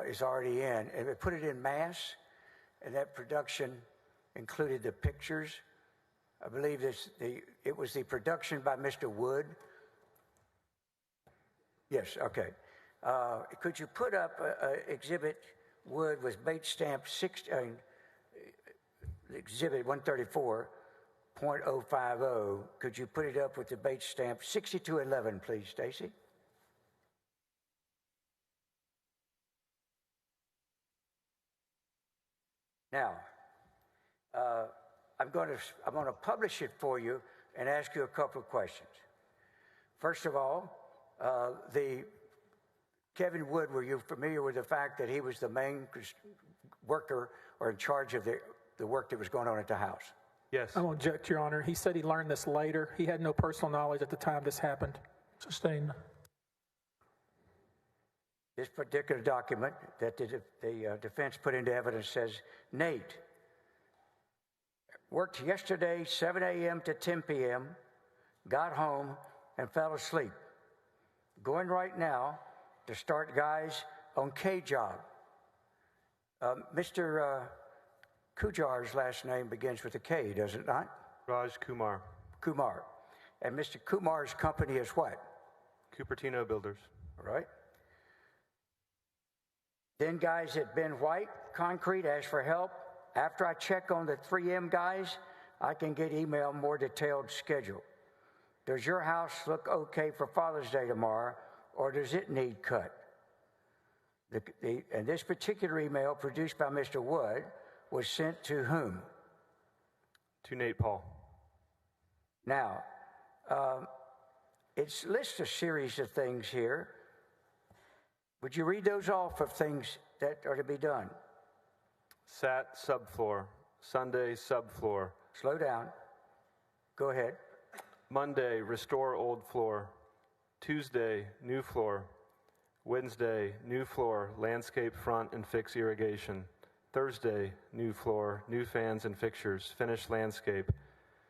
is already in. And they put it in mass, and that production included the pictures. I believe it was the production by Mr. Wood. Yes, okay. Could you put up Exhibit Wood with bait stamp Exhibit 134.050? Could you put it up with the bait stamp 6211, please, Stacey? Now, I'm going to publish it for you and ask you a couple of questions. First of all, the Kevin Wood, were you familiar with the fact that he was the main worker or in charge of the work that was going on at the house? Yes. I won't object, Your Honor. He said he learned this later. He had no personal knowledge at the time this happened. Sustained. This particular document that the defense put into evidence says, Nate worked yesterday 7 a.m. to 10 p.m., got home, and fell asleep. Going right now to start guys on K job. Mr. Kujar's last name begins with a K, does it not? Raj Kumar. Kumar. And Mr. Kumar's company is what? Cupertino Builders. All right. Then guys at Ben White Concrete asked for help. After I check on the 3M guys, I can get email more detailed schedule. Does your house look okay for Father's Day tomorrow, or does it need cut? And this particular email produced by Mr. Wood was sent to whom? To Nate Paul. Now, it lists a series of things here. Would you read those off of things that are to be done? Sat subfloor. Sunday subfloor. Slow down. Go ahead. Monday, restore old floor. Tuesday, new floor. Wednesday, new floor, landscape front and fix irrigation. Thursday, new floor, new fans and fixtures, finish landscape.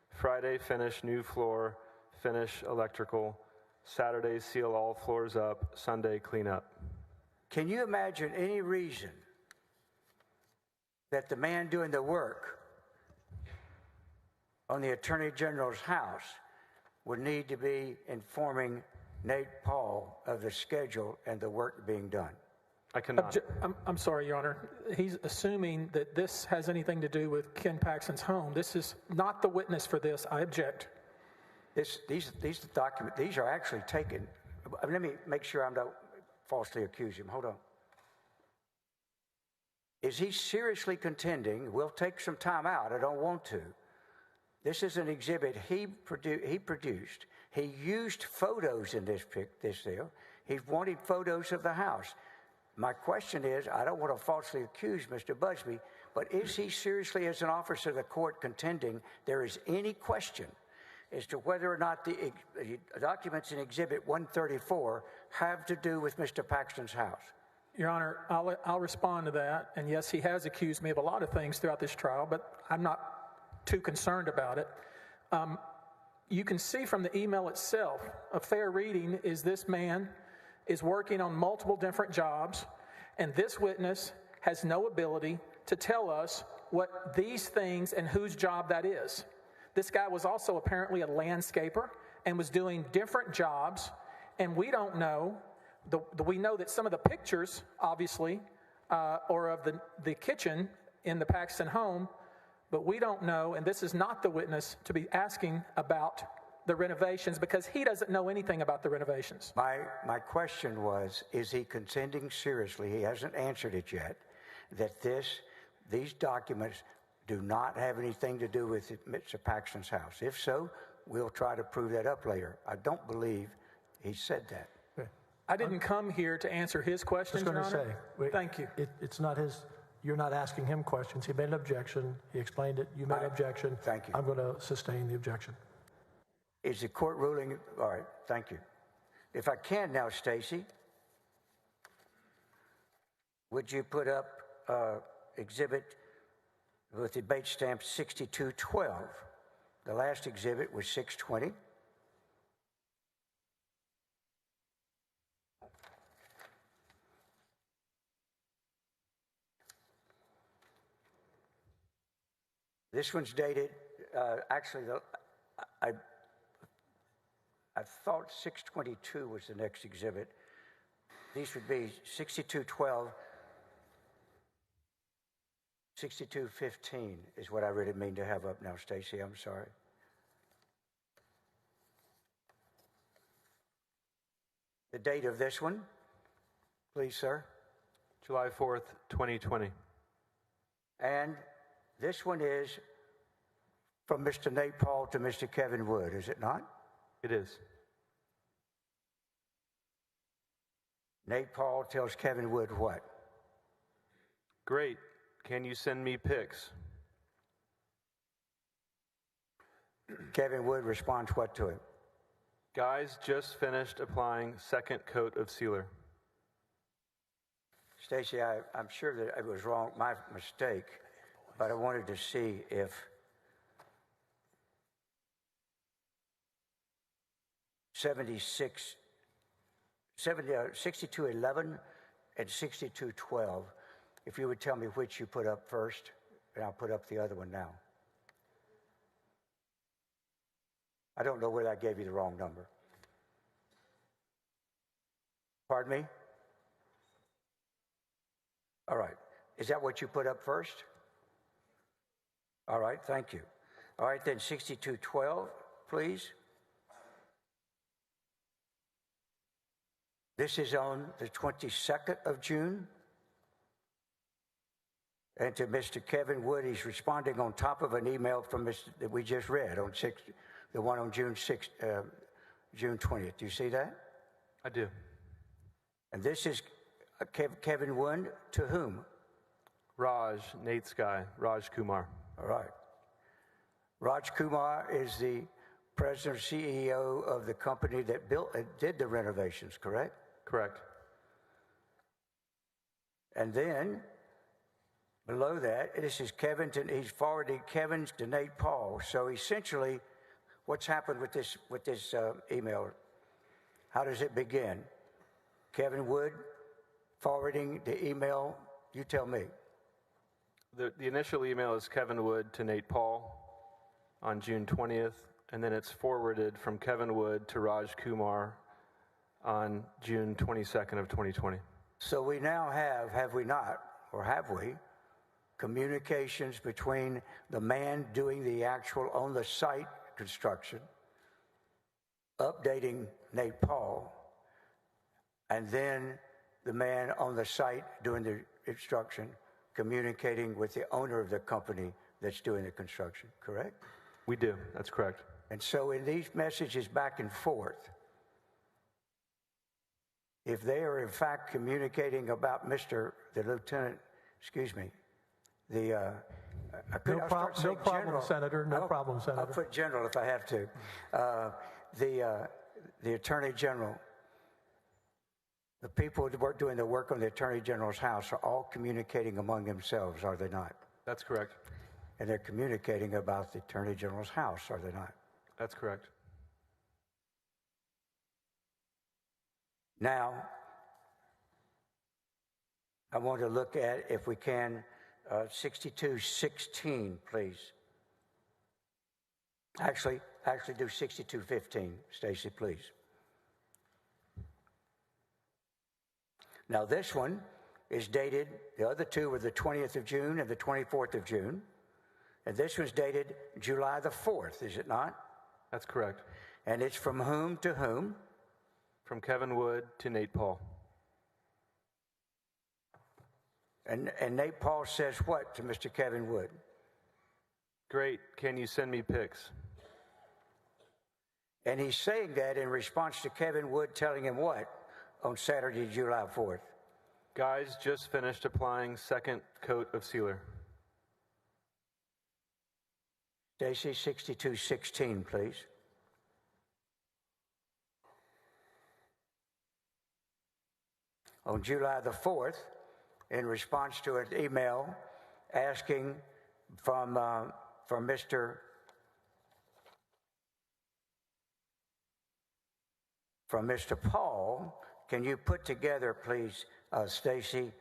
Friday, finish new floor, finish electrical. Saturday, seal all floors up. Sunday, clean up. Can you imagine any reason that the man doing the work on the Attorney General's house would need to be informing Nate Paul of the schedule and the work being done? I cannot. I'm sorry, Your Honor. He's assuming that this has anything to do with Ken Paxton's home. This is not the witness for this. I object. These documents, these are actually taken. Let me make sure I'm not falsely accusing him. Hold on. Is he seriously contending? We'll take some time out. I don't want to. This is an exhibit he produced. He used photos in this deal. He wanted photos of the house. My question is, I don't want to falsely accuse Mr. Busby, but is he seriously, as an officer of the court, contending there is any question as to whether or not the documents in Exhibit 134 have to do with Mr. Paxton's house? Your Honor, I'll respond to that. And yes, he has accused me of a lot of things throughout this trial, but I'm not too concerned about it. You can see from the email itself, a fair reading is this man is working on multiple different jobs, and this witness has no ability to tell us what these things and whose job that is. This guy was also apparently a landscaper and was doing different jobs, and we don't know. We know that some of the pictures, obviously, are of the kitchen in the Paxton home, but we don't know, and this is not the witness to be asking about the renovations because he doesn't know anything about the renovations. My question was, is he contending seriously, he hasn't answered it yet, that these documents do not have anything to do with Mr. Paxton's house? If so, we'll try to prove that up later. I don't believe he said that. Okay. I didn't come here to answer his questions, Your Honor. Thank you. It's not his. You're not asking him questions. He made an objection. He explained it. You made an objection. Thank you. I'm going to sustain the objection. Is the court ruling? All right, thank you. If I can now, Stacy, would you put up exhibit with debate stamp 6212? The last exhibit was 620. This one's dated, actually, I thought 622 was the next exhibit. These would be 6212, 6215 is what I really mean to have up now, Stacy. I'm sorry. The date of this one, please, sir. July 4th, 2020. And this one is from Mr. Nate Paul to Mr. Kevin Wood, is it not? It is. Nate Paul tells Kevin Wood what? Great. Can you send me pics? Kevin Wood responds what to him? Guys just finished applying second coat of sealer. Stacy, I'm sure that it was wrong, my mistake, but I wanted to see if '66 6211 and 6212, if you would tell me which you put up first, and I'll put up the other one now. I don't know whether I gave you the wrong number. Pardon me? All right. Is that what you put up first? All right, thank you. All right, then 6212, please. This is on the 22nd of June. And to Mr. Kevin Wood, he's responding on top of an email from Mr. that we just read on the one on June 20th. Do you see that? I do. And this is Kevin Wood to whom? Raj, Nate's guy, Raj Kumar. All right. Raj Kumar is the president or CEO of the company that did the renovations, correct? Correct. And then below that, this is Kevin. He's forwarded Kevin to Nate Paul. So essentially, what's happened with this email? How does it begin? Kevin Wood forwarding the email. You tell me. The initial email is Kevin Wood to Nate Paul on June 20th, and then it's forwarded from Kevin Wood to Raj Kumar on June 22nd of 2020. So we now have we not, or have we, communications between the man doing the actual on-the-site construction, updating Nate Paul, and then the man on the site doing the construction, communicating with the owner of the company that's doing the construction, correct? We do, that's correct. And so in these messages back and forth, if they are in fact communicating about the lieutenant, No problem, Senator. No problem, Senator. I'll put general if I have to. The Attorney General, the people who are doing the work on the Attorney General's house are all communicating among themselves, are they not? That's correct. And they're communicating about the Attorney General's house, are they not? That's correct. Now, I want to look at, if we can, 6216, please. Actually do 6215, Stacy, please. Now, this one is dated, the other two were the 20th of June and the 24th of June. And this was dated July the 4th, is it not? That's correct. And it's from whom to whom? From Kevin Wood to Nate Paul. And Nate Paul says what to Mr. Kevin Wood? Great, can you send me pics? And he's saying that in response to Kevin Wood telling him what on Saturday, July 4th? Guys, just finished applying second coat of sealer. Stacy, 6216, please. On July the 4th, in response to an email asking from Mr. Paul, can you put together, please, Stacy,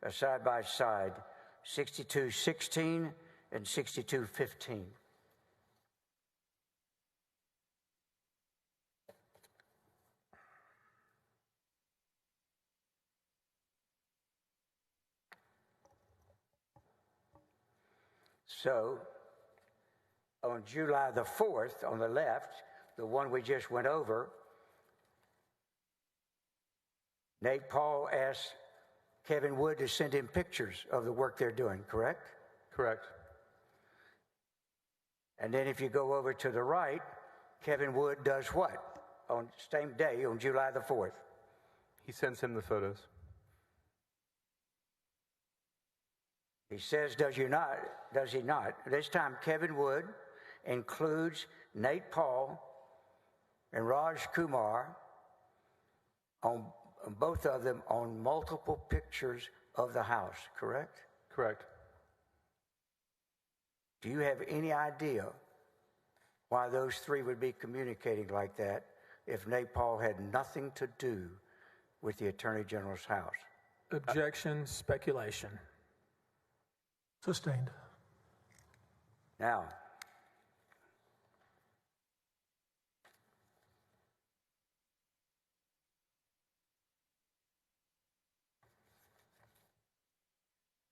side by side, 6216 and 6215? So, on July the 4th, on the left, the one we just went over, Nate Paul asked Kevin Wood to send him pictures of the work they're doing, correct? Correct. And then if you go over to the right, Kevin Wood does what on the same day, on July the 4th? He sends him the photos. He says, does he not? This time, Kevin Wood includes Nate Paul and Raj Kumar, on both of them, on multiple pictures of the house, correct? Correct. Do you have any idea why those three would be communicating like that if Nate Paul had nothing to do with the Attorney General's house? Objection, speculation. Sustained. Now,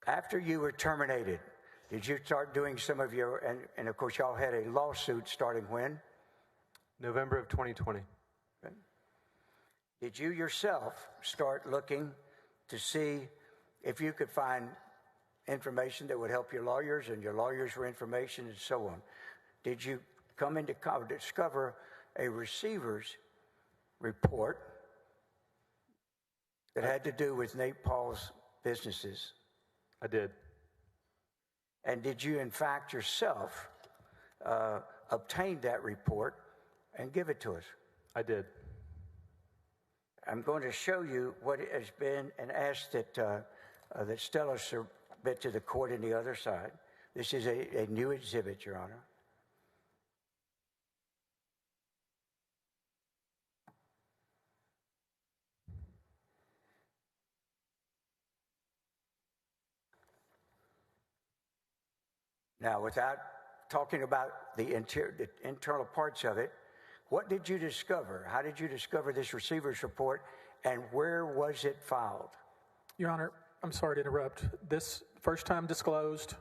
after you were terminated, did you start doing some of your, and of course y'all had a lawsuit starting when? November of 2020. Okay. Did you yourself start looking to see if you could find information that would help your lawyers and your lawyers for information and so on? Did you come into discover a receiver's report that had to do with Nate Paul's businesses? I did. And did you, in fact, yourself obtain that report and give it to us? I did. I'm going to show you what it has been and ask that that Stella submit to the court on the other side. This is a new exhibit, Your Honor. Now, without talking about the internal parts of it, what did you discover? How did you discover this receiver's report, and where was it filed? Your Honor, I'm sorry to interrupt. This first time disclosed.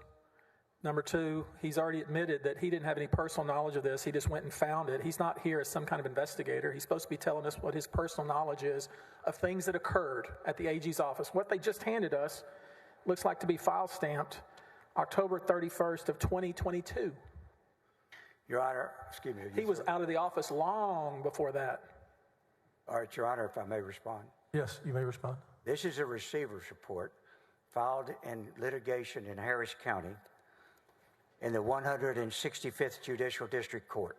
Number two, he's already admitted that he didn't have any personal knowledge of this. He just went and found it. He's not here as some kind of investigator. He's supposed to be telling us what his personal knowledge is of things that occurred at the AG's office. What they just handed us looks like to be file stamped October 31st of 2022. Your Honor, excuse me. He was out of the office long before that. All right, Your Honor, if I may respond. Yes, you may respond. This is a receiver's report filed in litigation in Harris County in the 165th Judicial District Court.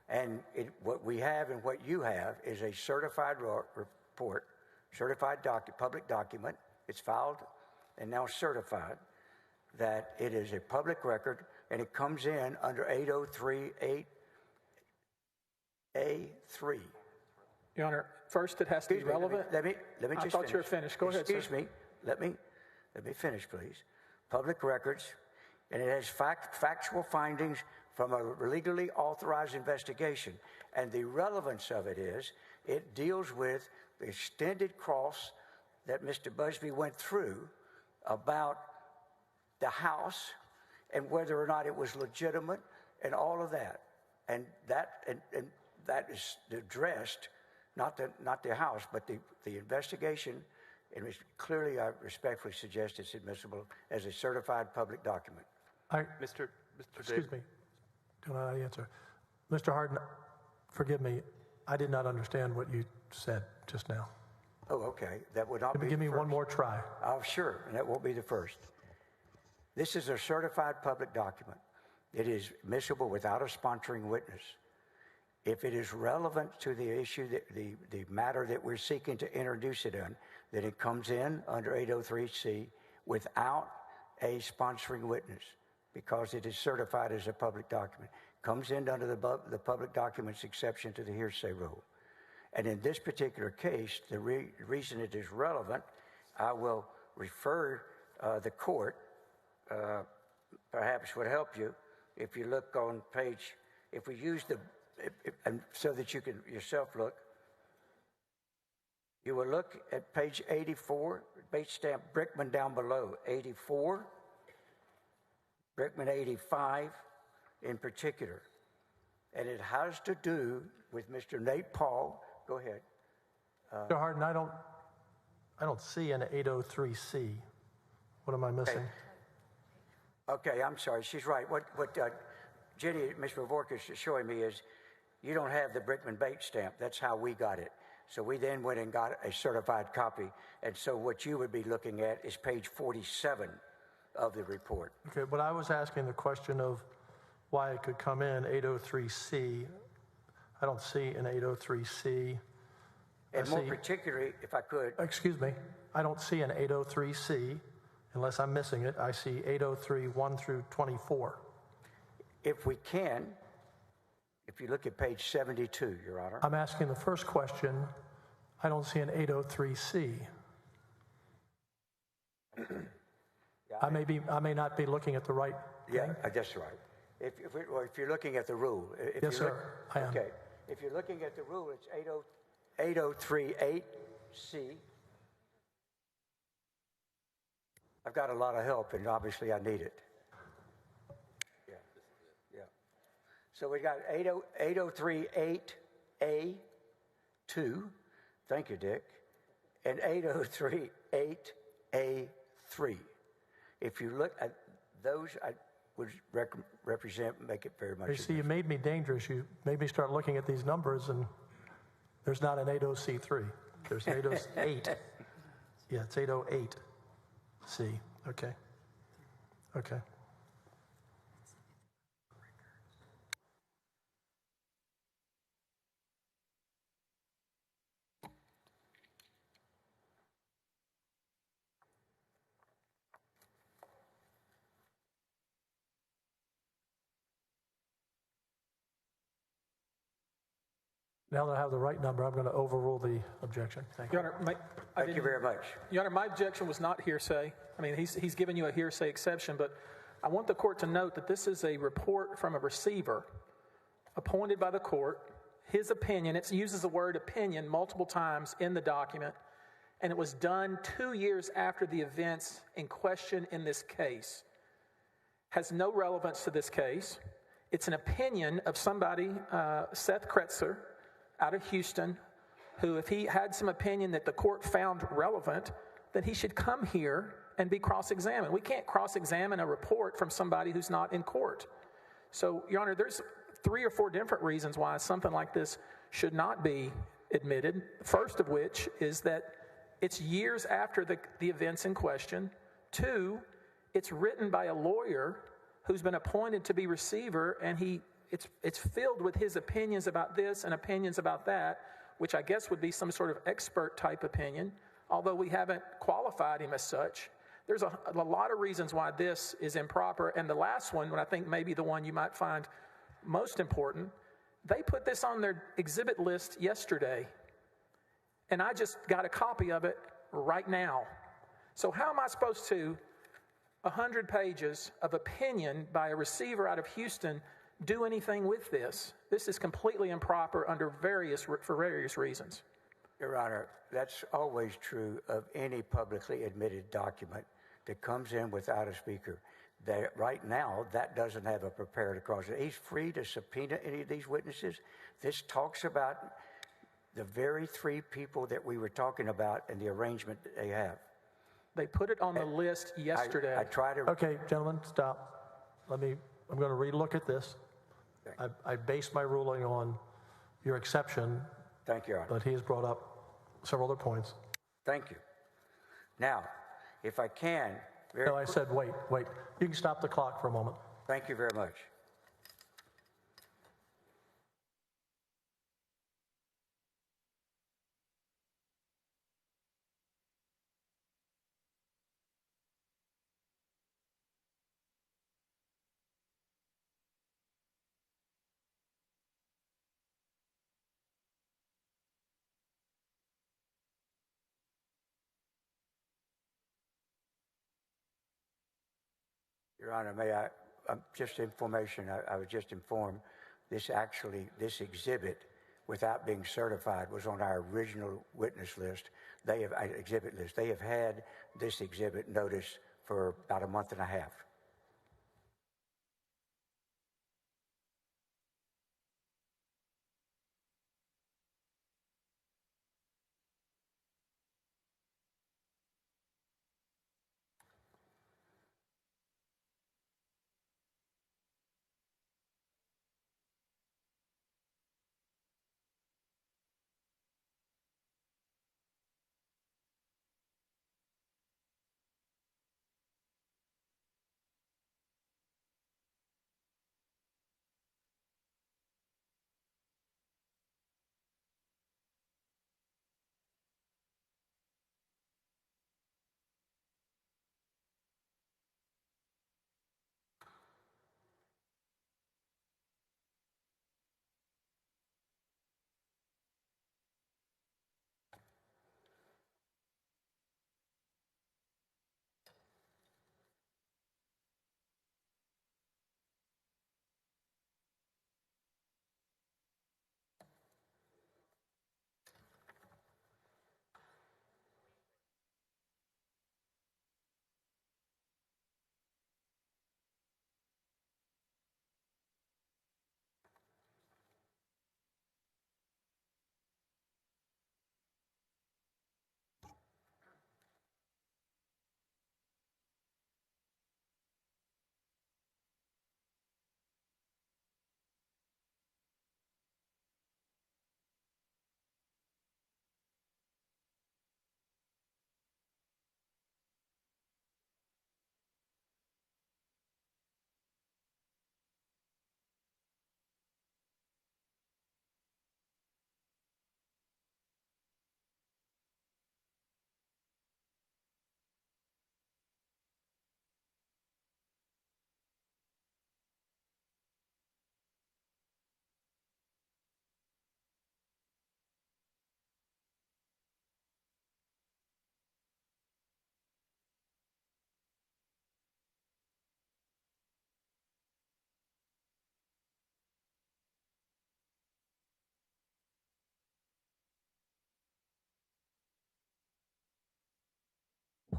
And what we have and what you have is a certified report, certified public document. It's filed and now certified that it is a public record, and it comes in under 803-8A3. Your Honor, first it has to be relevant. Let me just I thought finish. you were finished. Go ahead, sir. Excuse me. Let me finish, please. Public records, and it has factual findings from a legally authorized investigation. And the relevance of it is it deals with the extended cross that Mr. Busby went through about the house and whether or not it was legitimate and all of that. And that is addressed, not the house, but the investigation. And clearly, I respectfully suggest it's admissible as a certified public document. Excuse me. Do I answer? Mr. Harden, forgive me. I did not understand what you said just now. Oh, okay. That would not be Give me the first. one more try. Oh, sure. And that won't be the first. This is a certified public document. It is admissible without a sponsoring witness. If it is relevant to the issue, the matter that we're seeking to introduce it in, then it comes in under 803C without a sponsoring witness because it is certified as a public document. Comes in under the public documents exception to the hearsay rule. And in this particular case, the reason it is relevant, I will refer the court, perhaps would help you if you look on page, if we use and so that you can yourself look, you will look at page 84, base stamp Brickman down below, 84, Brickman 85 in particular. And it has to do with Mr. Nate Paul. Go ahead. Mr. Harden, I don't see an 803C. What am I missing? Okay, I'm sorry. She's right. What Jenny, Ms. Mavorka is showing me is you don't have the Brickman bait stamp. That's how we got it. So we then went and got a certified copy. And so what you would be looking at is page 47 of the report. Okay, but I was asking the question of why it could come in 803C. I don't see an 803C. And more particularly, if I could. Excuse me. I don't see an 803C. Unless I'm missing it, I see 803 1 through 24. If we can, if you look at page 72, Your Honor. I'm asking the first question. I don't see an 803C. I may not be looking at the right thing. Yeah, that's right. If you're looking at the rule. Yes, sir, I am. Okay. If you're looking at the rule, it's 8038C. I've got a lot of help, and obviously I need it. Yeah. So we got 8038A2. Thank you, Dick. And 8038A3. If you look at those, I would make it very much. You see, you made me dangerous. You made me start looking at these numbers, and there's not an 80C3. There's an 808. Yeah, it's 808C. Okay. Okay. Now that I have the right number, I'm going to overrule the objection. Thank you. Your Honor, Thank you very much. Your Honor, my objection was not hearsay. I mean, he's given you a hearsay exception, but I want the court to note that this is a report from a receiver appointed by the court. His opinion, it uses the word opinion multiple times in the document, and it was done 2 years after the events in question in this case. Has no relevance to this case. It's an opinion of somebody, Seth Kretzer, out of Houston, who, if he had some opinion that the court found relevant, then he should come here and be cross-examined. We can't cross-examine a report from somebody who's not in court. So, Your Honor, there's 3 or 4 different reasons why something like this should not be admitted. First of which is that it's years after the events in question. 2, it's written by a lawyer who's been appointed to be receiver, and it's filled with his opinions about this and opinions about that, which I guess would be some sort of expert type opinion, although we haven't qualified him as such. There's a lot of reasons why this is improper. And the last one, I think maybe the one you might find most important, they put this on their exhibit list yesterday, and I just got a copy of it right now. So how am I supposed to, 100 pages of opinion by a receiver out of Houston, do anything with this? This is completely improper for various reasons. Your Honor, that's always true of any publicly admitted document that comes in without a speaker. Right now, that doesn't have a prepared cross. He's free to subpoena any of these witnesses. This talks about the very 3 people that we were talking about and the arrangement that they have. They put it on the list yesterday. I try to... Okay, gentlemen, stop. I'm going to relook at this. I based my ruling on your exception. Thank you, Your Honor. But he has brought up several other points. Thank you. Now, if I can... No, I said wait. You can stop the clock for a moment. Thank you very much. Your Honor, may I, just information, I was just informed, this exhibit, without being certified, was on our original witness list. Exhibit list. They have had this exhibit notice for about a month and a half.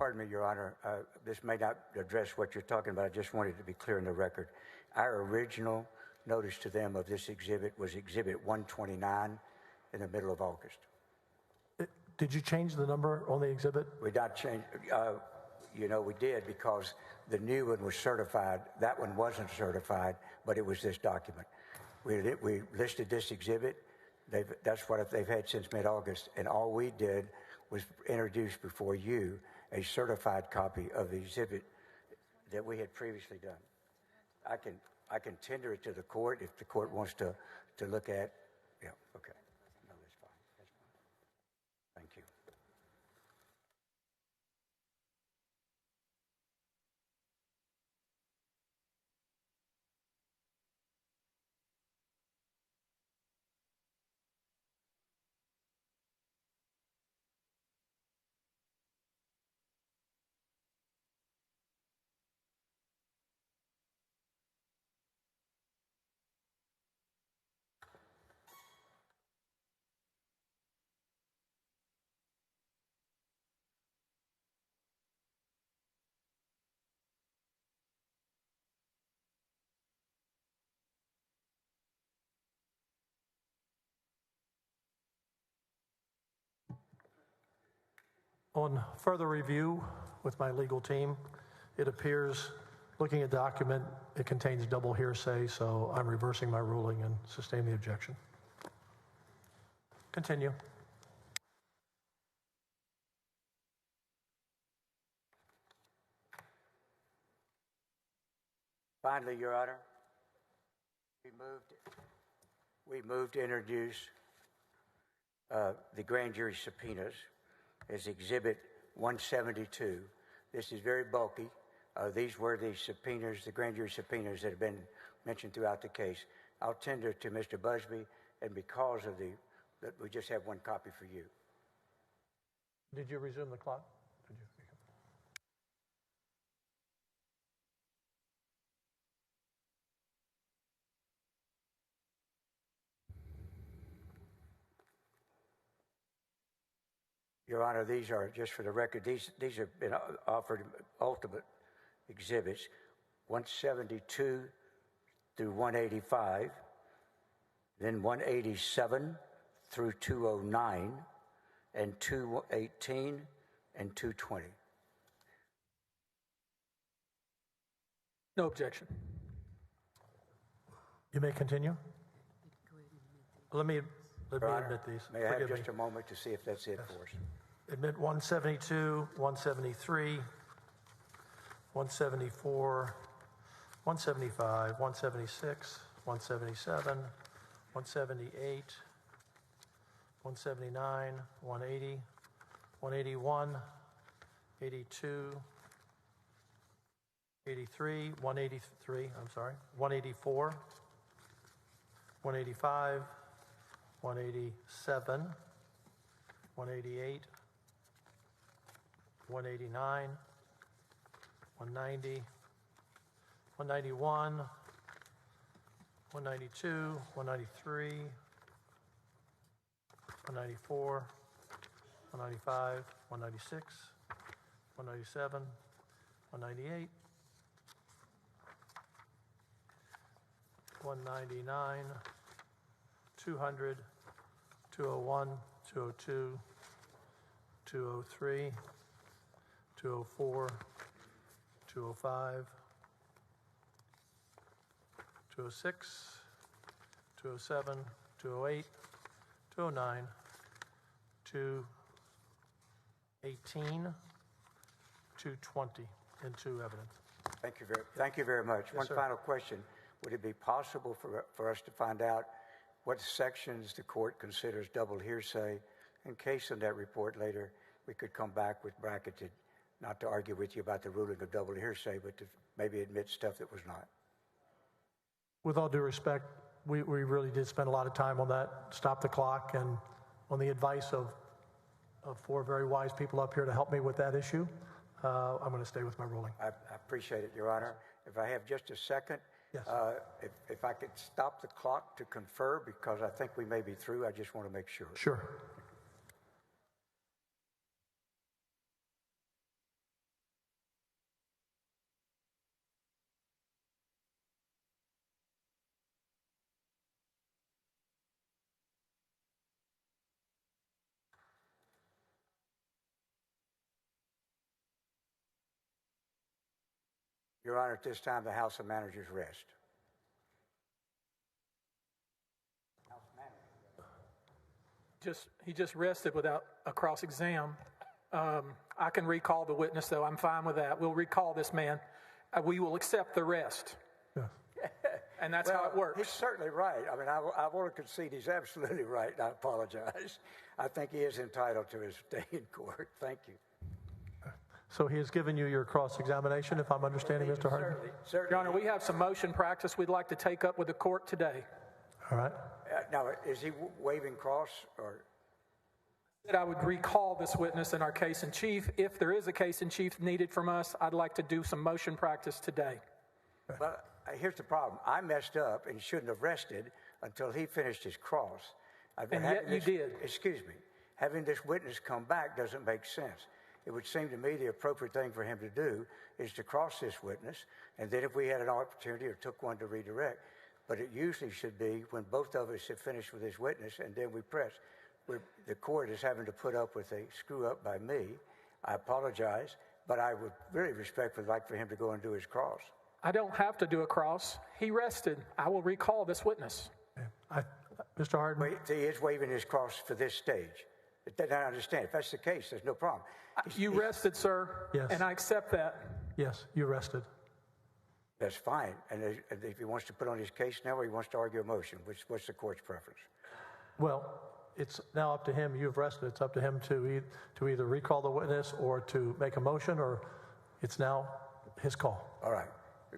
Pardon me, Your Honor. This may not address what you're talking about. I just wanted to be clear in the record. Our original notice to them of this exhibit was Exhibit 129 in the middle of August. Did you change the number on the exhibit? We not changed. We did because the new one was certified. That one wasn't certified, but it was this document. We listed this exhibit. That's what they've had since mid-August, and all we did was introduce before you a certified copy of the exhibit that we had previously done. I can tender it to the court if the court wants to look at. Yeah, okay. No, that's fine. That's fine. Thank you. On further review with my legal team, it appears, looking at the document, it contains double hearsay, so I'm reversing my ruling and sustaining the objection. Continue. Finally, Your Honor, we moved to introduce the grand jury subpoenas as Exhibit 172. This is very bulky. These were the subpoenas, the grand jury subpoenas that have been mentioned throughout the case. I'll tender to Mr. Busby, and because of that we just have one copy for you. Did you resume the clock? Did you? Your Honor, these are, just for the record, these have been offered ultimate exhibits, 172 through 185, then 187 through 209, and 218 and 220. No objection. You may continue. Let me admit these. May I have just a moment to see if that's it for us? Admit 172, 173, 174, 175, 176, 177, 178, 179, 180, 181, 82, 83, 183, I'm sorry, 184, 185, 187, 188, 189, 190, 191, 192, 193, 194, 195, 196, 197, 198, 199, 200, 201, 202, 203, 204, 205, 206, 207, 208, 209, 218, 220, and 2 evidence. Thank you very much. Yes, One sir. final question. Would it be possible for us to find out what sections the court considers double hearsay? In case in that report later, we could come back with bracketed, not to argue with you about the ruling of double hearsay, but to maybe admit stuff that was not. With all due respect, we really did spend a lot of time on that, stop the clock, and on the advice of 4 very wise people up here to help me with that issue, I'm going to stay with my ruling. I appreciate it, Your Honor. If I have just a second, yes. If I could stop the clock to confer, because I think we may be through, I just want to make sure. Sure. Your Honor, at this time, the House of Managers rest. He just rested without a cross-exam. I can recall the witness, though. I'm fine with that. We'll recall this man. We will accept the rest. Yeah. And that's how it works. He's certainly right. I mean, I want to concede he's absolutely right, and I apologize. I think he is entitled to his day in court. Thank you. So he has given you your cross-examination, if I'm understanding, Mr. Hardin? Certainly. Your Honor, we have some motion practice we'd like to take up with the court today. All right. Now, is he waiving cross or? That I would recall this witness in our case in chief. If there is a case in chief needed from us, I'd like to do some motion practice today. Well, here's the problem. I messed up and shouldn't have rested until he finished his cross. And yet you did. Excuse me. Having this witness come back doesn't make sense. It would seem to me the appropriate thing for him to do is to cross this witness, and then if we had an opportunity or took one to redirect, but it usually should be when both of us have finished with this witness and then we press. The court is having to put up with a screw-up by me. I apologize, but I would really respectfully like for him to go and do his cross. I don't have to do a cross. He rested. I will recall this witness. Mr. Hardin? He is waiving his cross for this stage. I understand. If that's the case, there's no problem. You rested, sir. Yes. And I accept that. Yes, you rested. That's fine. And if he wants to put on his case now or he wants to argue a motion, what's the court's preference? Well, it's now up to him. You've rested. It's up to him to either recall the witness or to make a motion, or it's now his call. All right.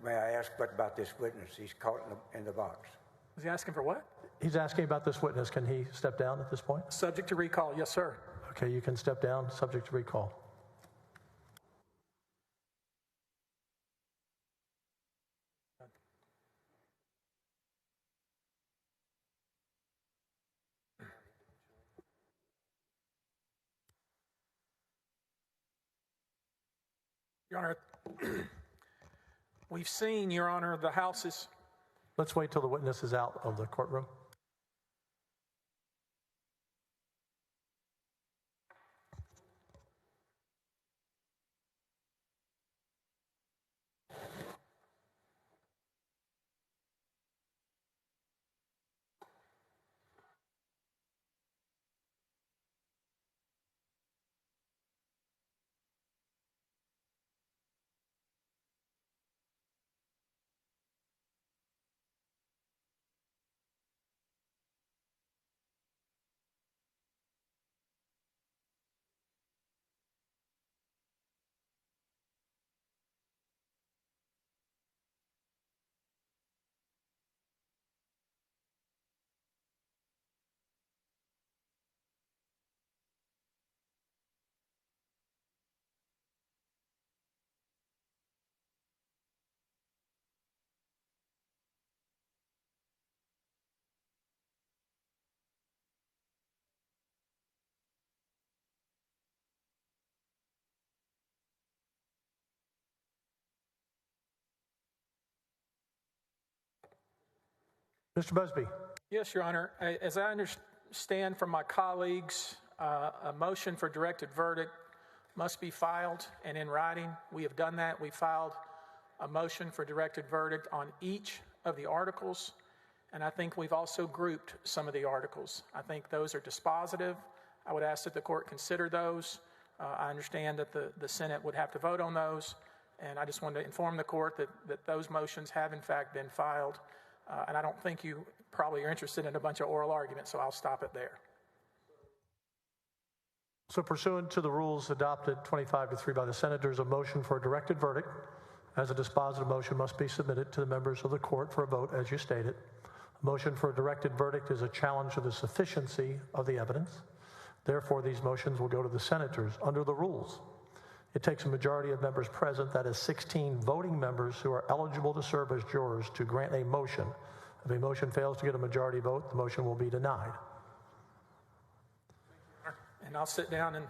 May I ask what about this witness? He's caught in the box. Is he asking for what? He's asking about this witness. Can he step down at this point? Subject to recall, yes, sir. Okay, you can step down, subject to recall. Your Honor, we've seen, Your Honor, the House is... Let's wait till the witness is out of the courtroom. Mr. Busby. Yes, Your Honor. As I understand from my colleagues, a motion for directed verdict must be filed and in writing. We have done that. We filed a motion for directed verdict on each of the articles, and I think we've also grouped some of the articles. I think those are dispositive. I would ask that the court consider those. I understand that the Senate would have to vote on those, and I just wanted to inform the court that those motions have in fact been filed. And I don't think you probably are interested in a bunch of oral arguments, so I'll stop it there. So pursuant to the rules adopted 25-3 by the senators, a motion for a directed verdict as a dispositive motion must be submitted to the members of the court for a vote, as you stated. A motion for a directed verdict is a challenge to the sufficiency of the evidence. Therefore, these motions will go to the senators under the rules. It takes a majority of members present, that is 16 voting members who are eligible to serve as jurors, to grant a motion. If a motion fails to get a majority vote, the motion will be denied. And I'll sit down and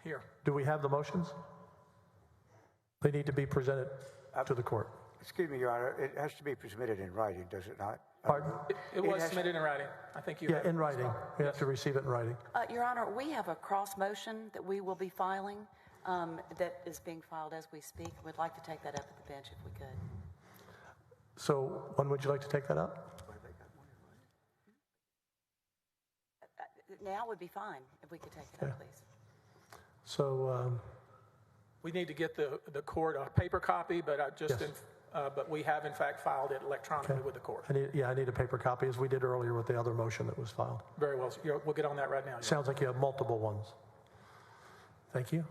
hear. Do we have the motions? They need to be presented to the court. Excuse me, Your Honor. It has to be submitted in writing, does it not? Pardon? It was submitted in writing. I think you have in writing. We have to receive it in writing. Your Honor, we have a cross motion that we will be filing. that is being filed as we speak. We'd like to take that up at the bench if we could. So when would you like to take that up? Now would be fine if we could take it up, please. So we need to get the court a paper copy, but but we have in fact filed it electronically with the court. I need a paper copy, as we did earlier with the other motion that was filed. Very well. We'll get on that right now. Sounds like you have multiple ones. Thank you.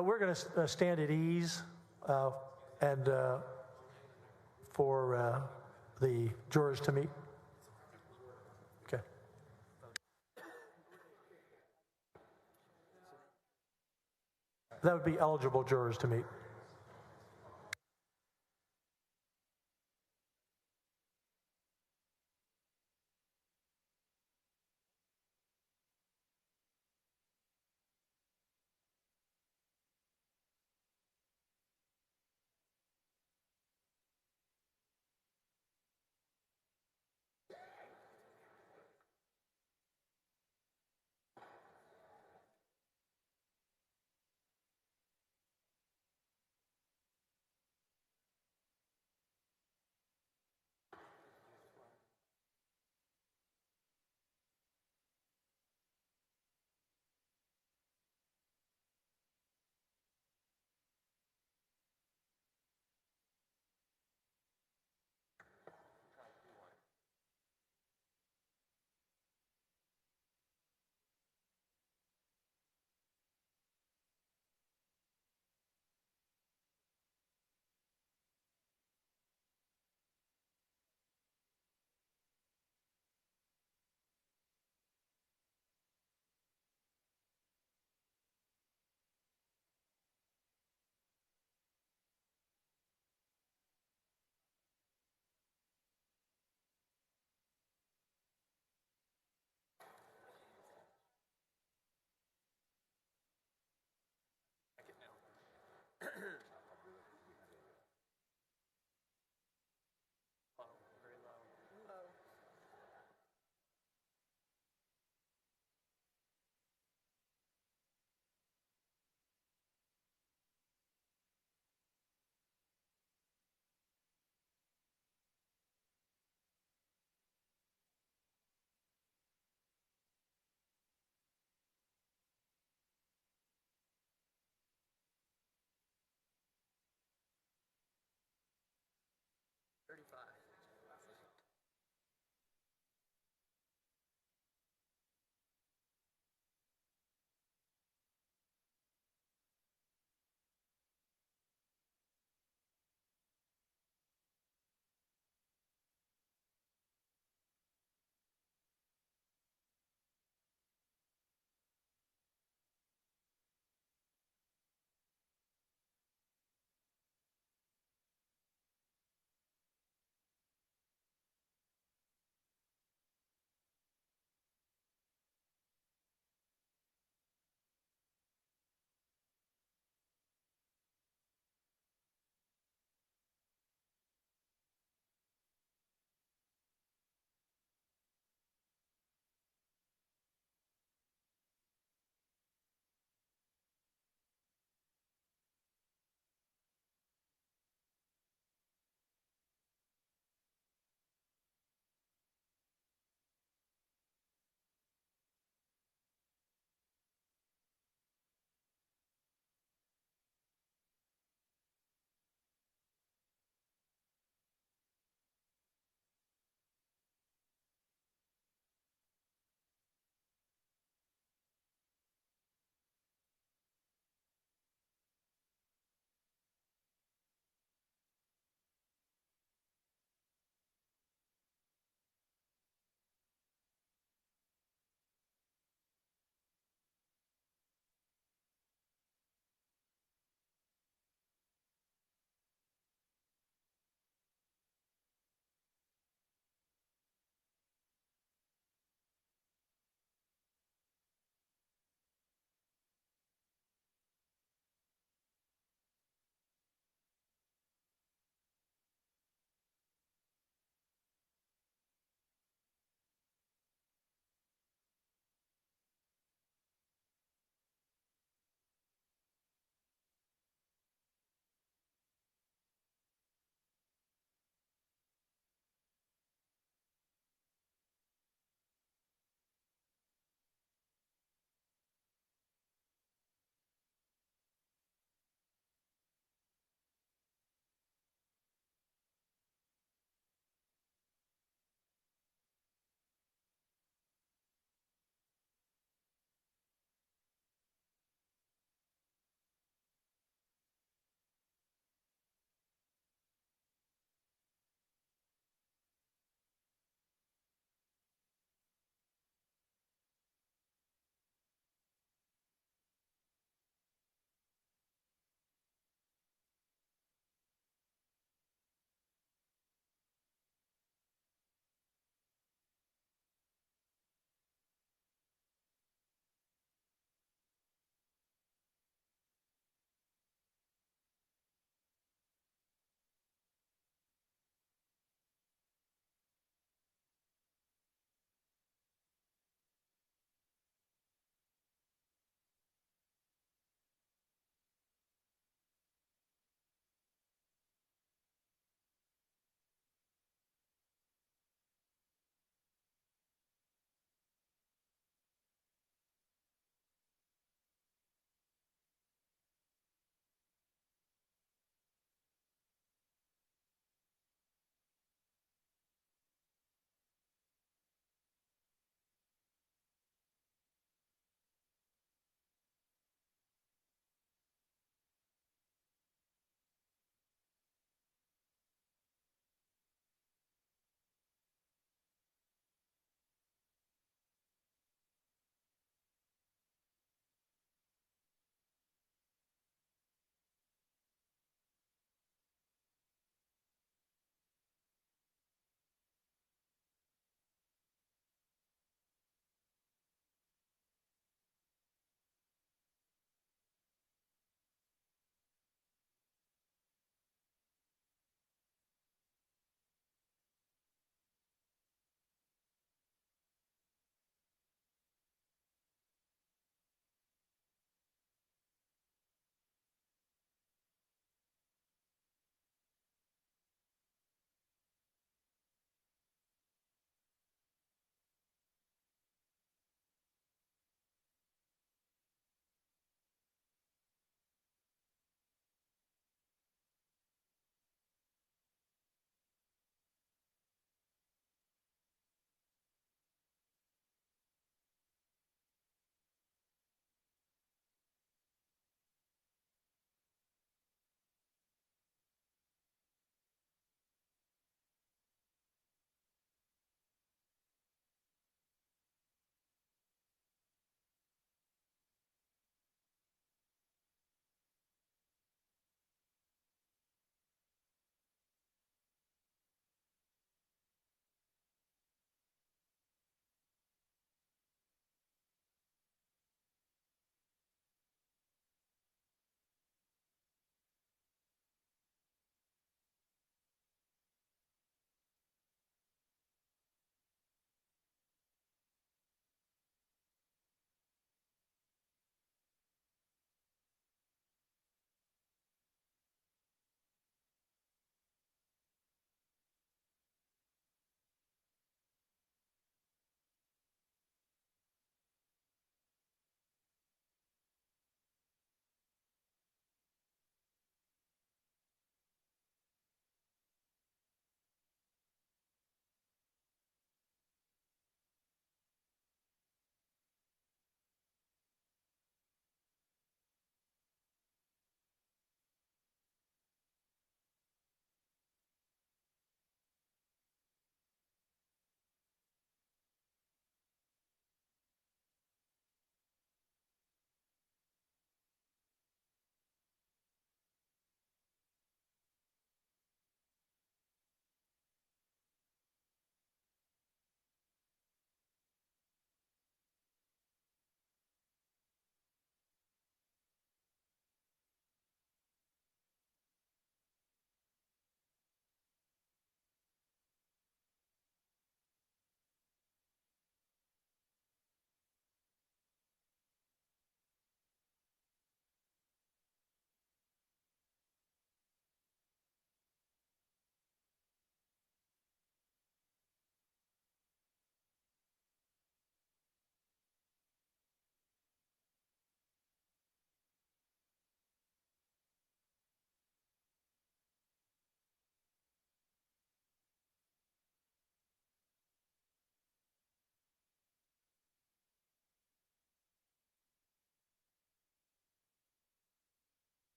We're going to stand at ease and for the jurors to meet. Okay. That would be eligible jurors to meet.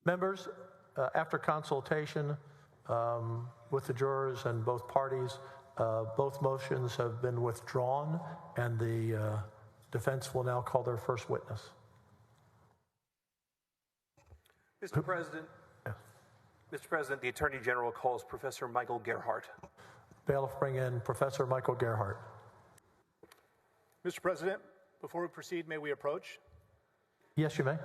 Members, after consultation with the jurors and both parties, both motions have been withdrawn, and the defense will now call their first witness. Mr. President, Mr. President, the Attorney General calls Professor Michael Gerhardt. Bailiff, bring in Professor Michael Gerhardt. Mr. President, before we proceed, may we approach? Yes, you may.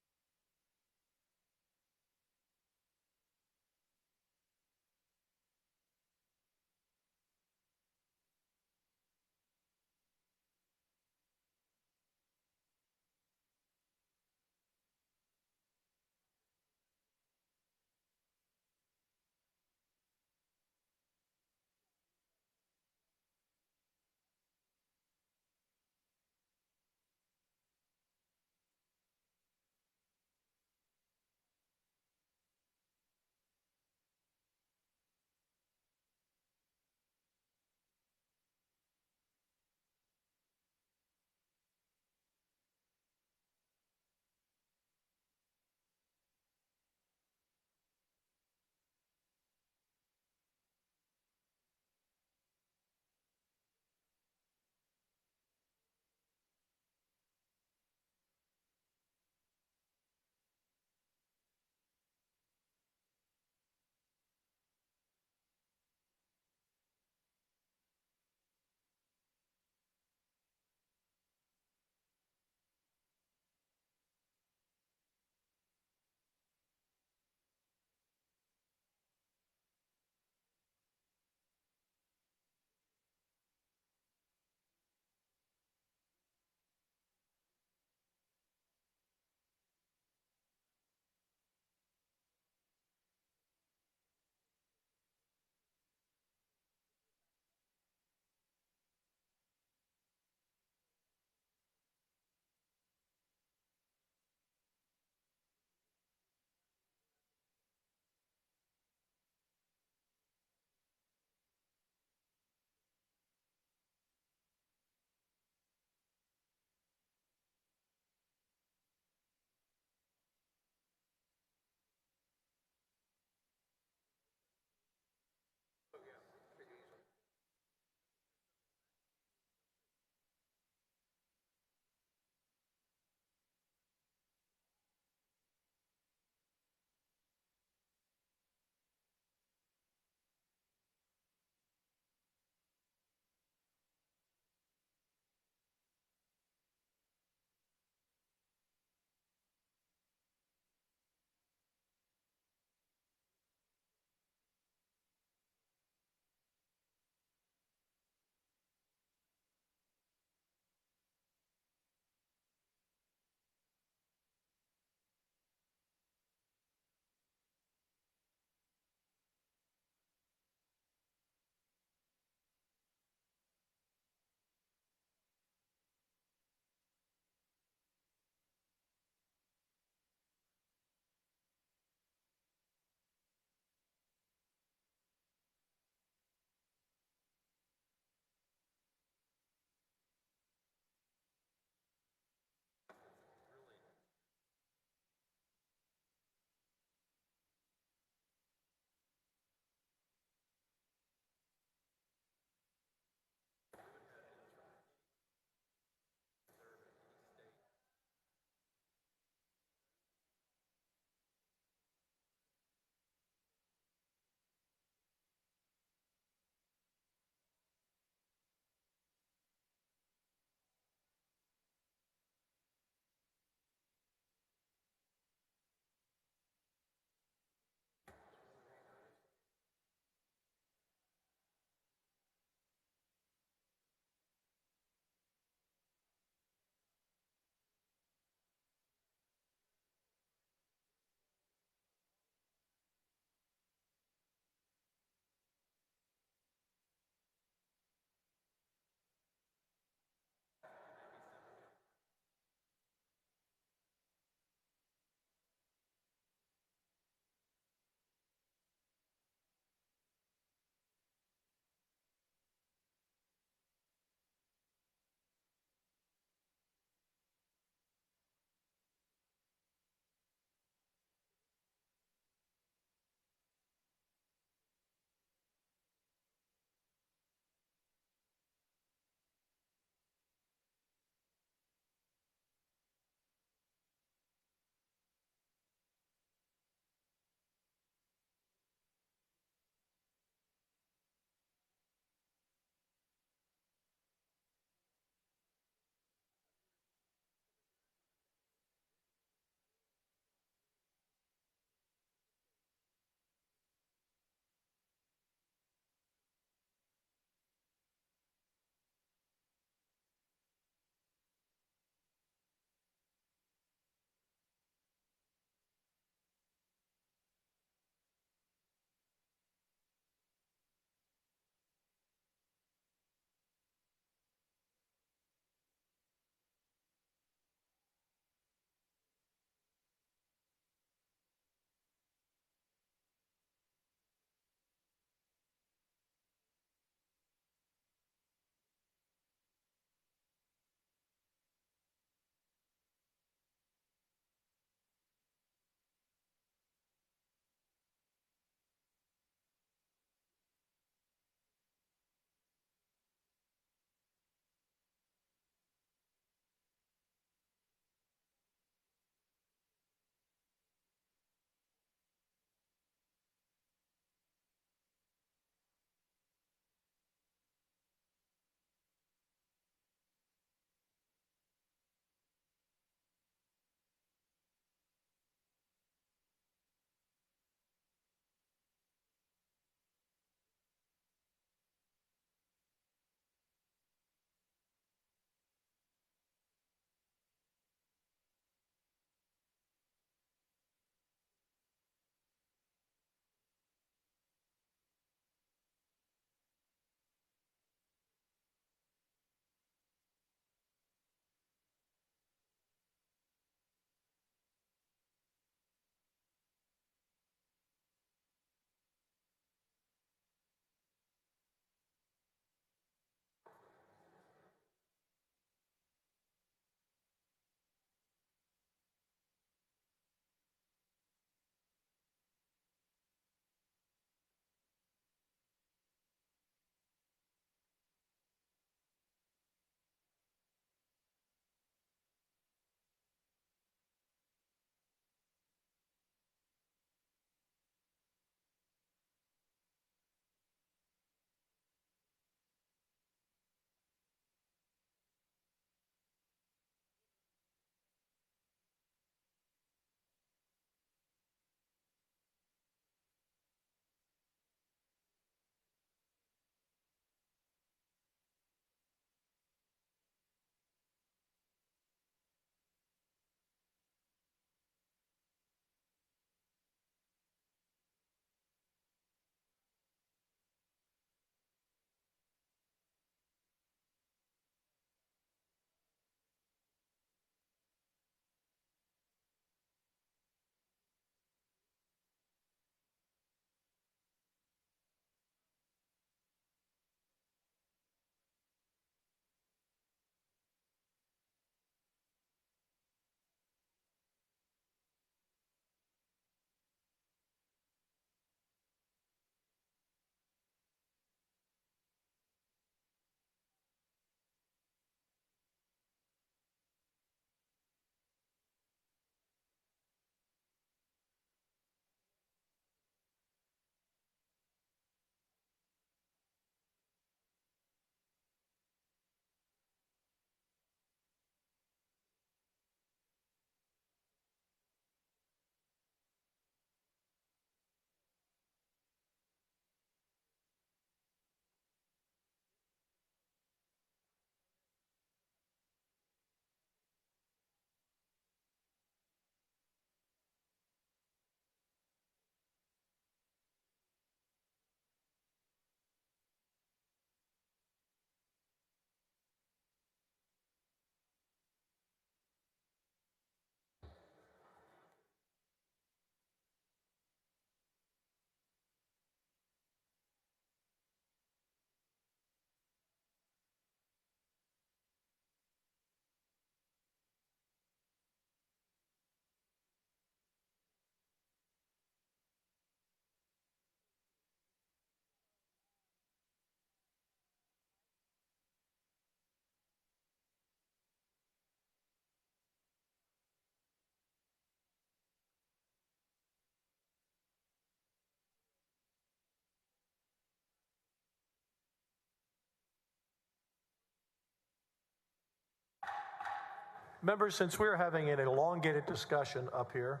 Members, since we're having an elongated discussion up here,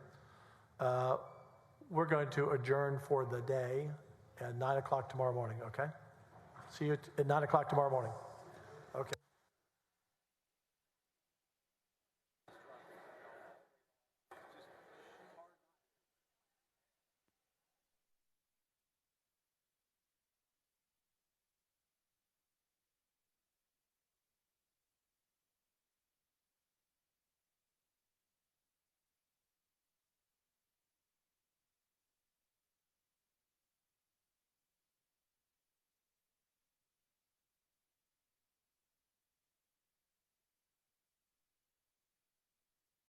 we're going to adjourn for the day at 9 o'clock tomorrow morning, okay? See you at 9 o'clock tomorrow morning.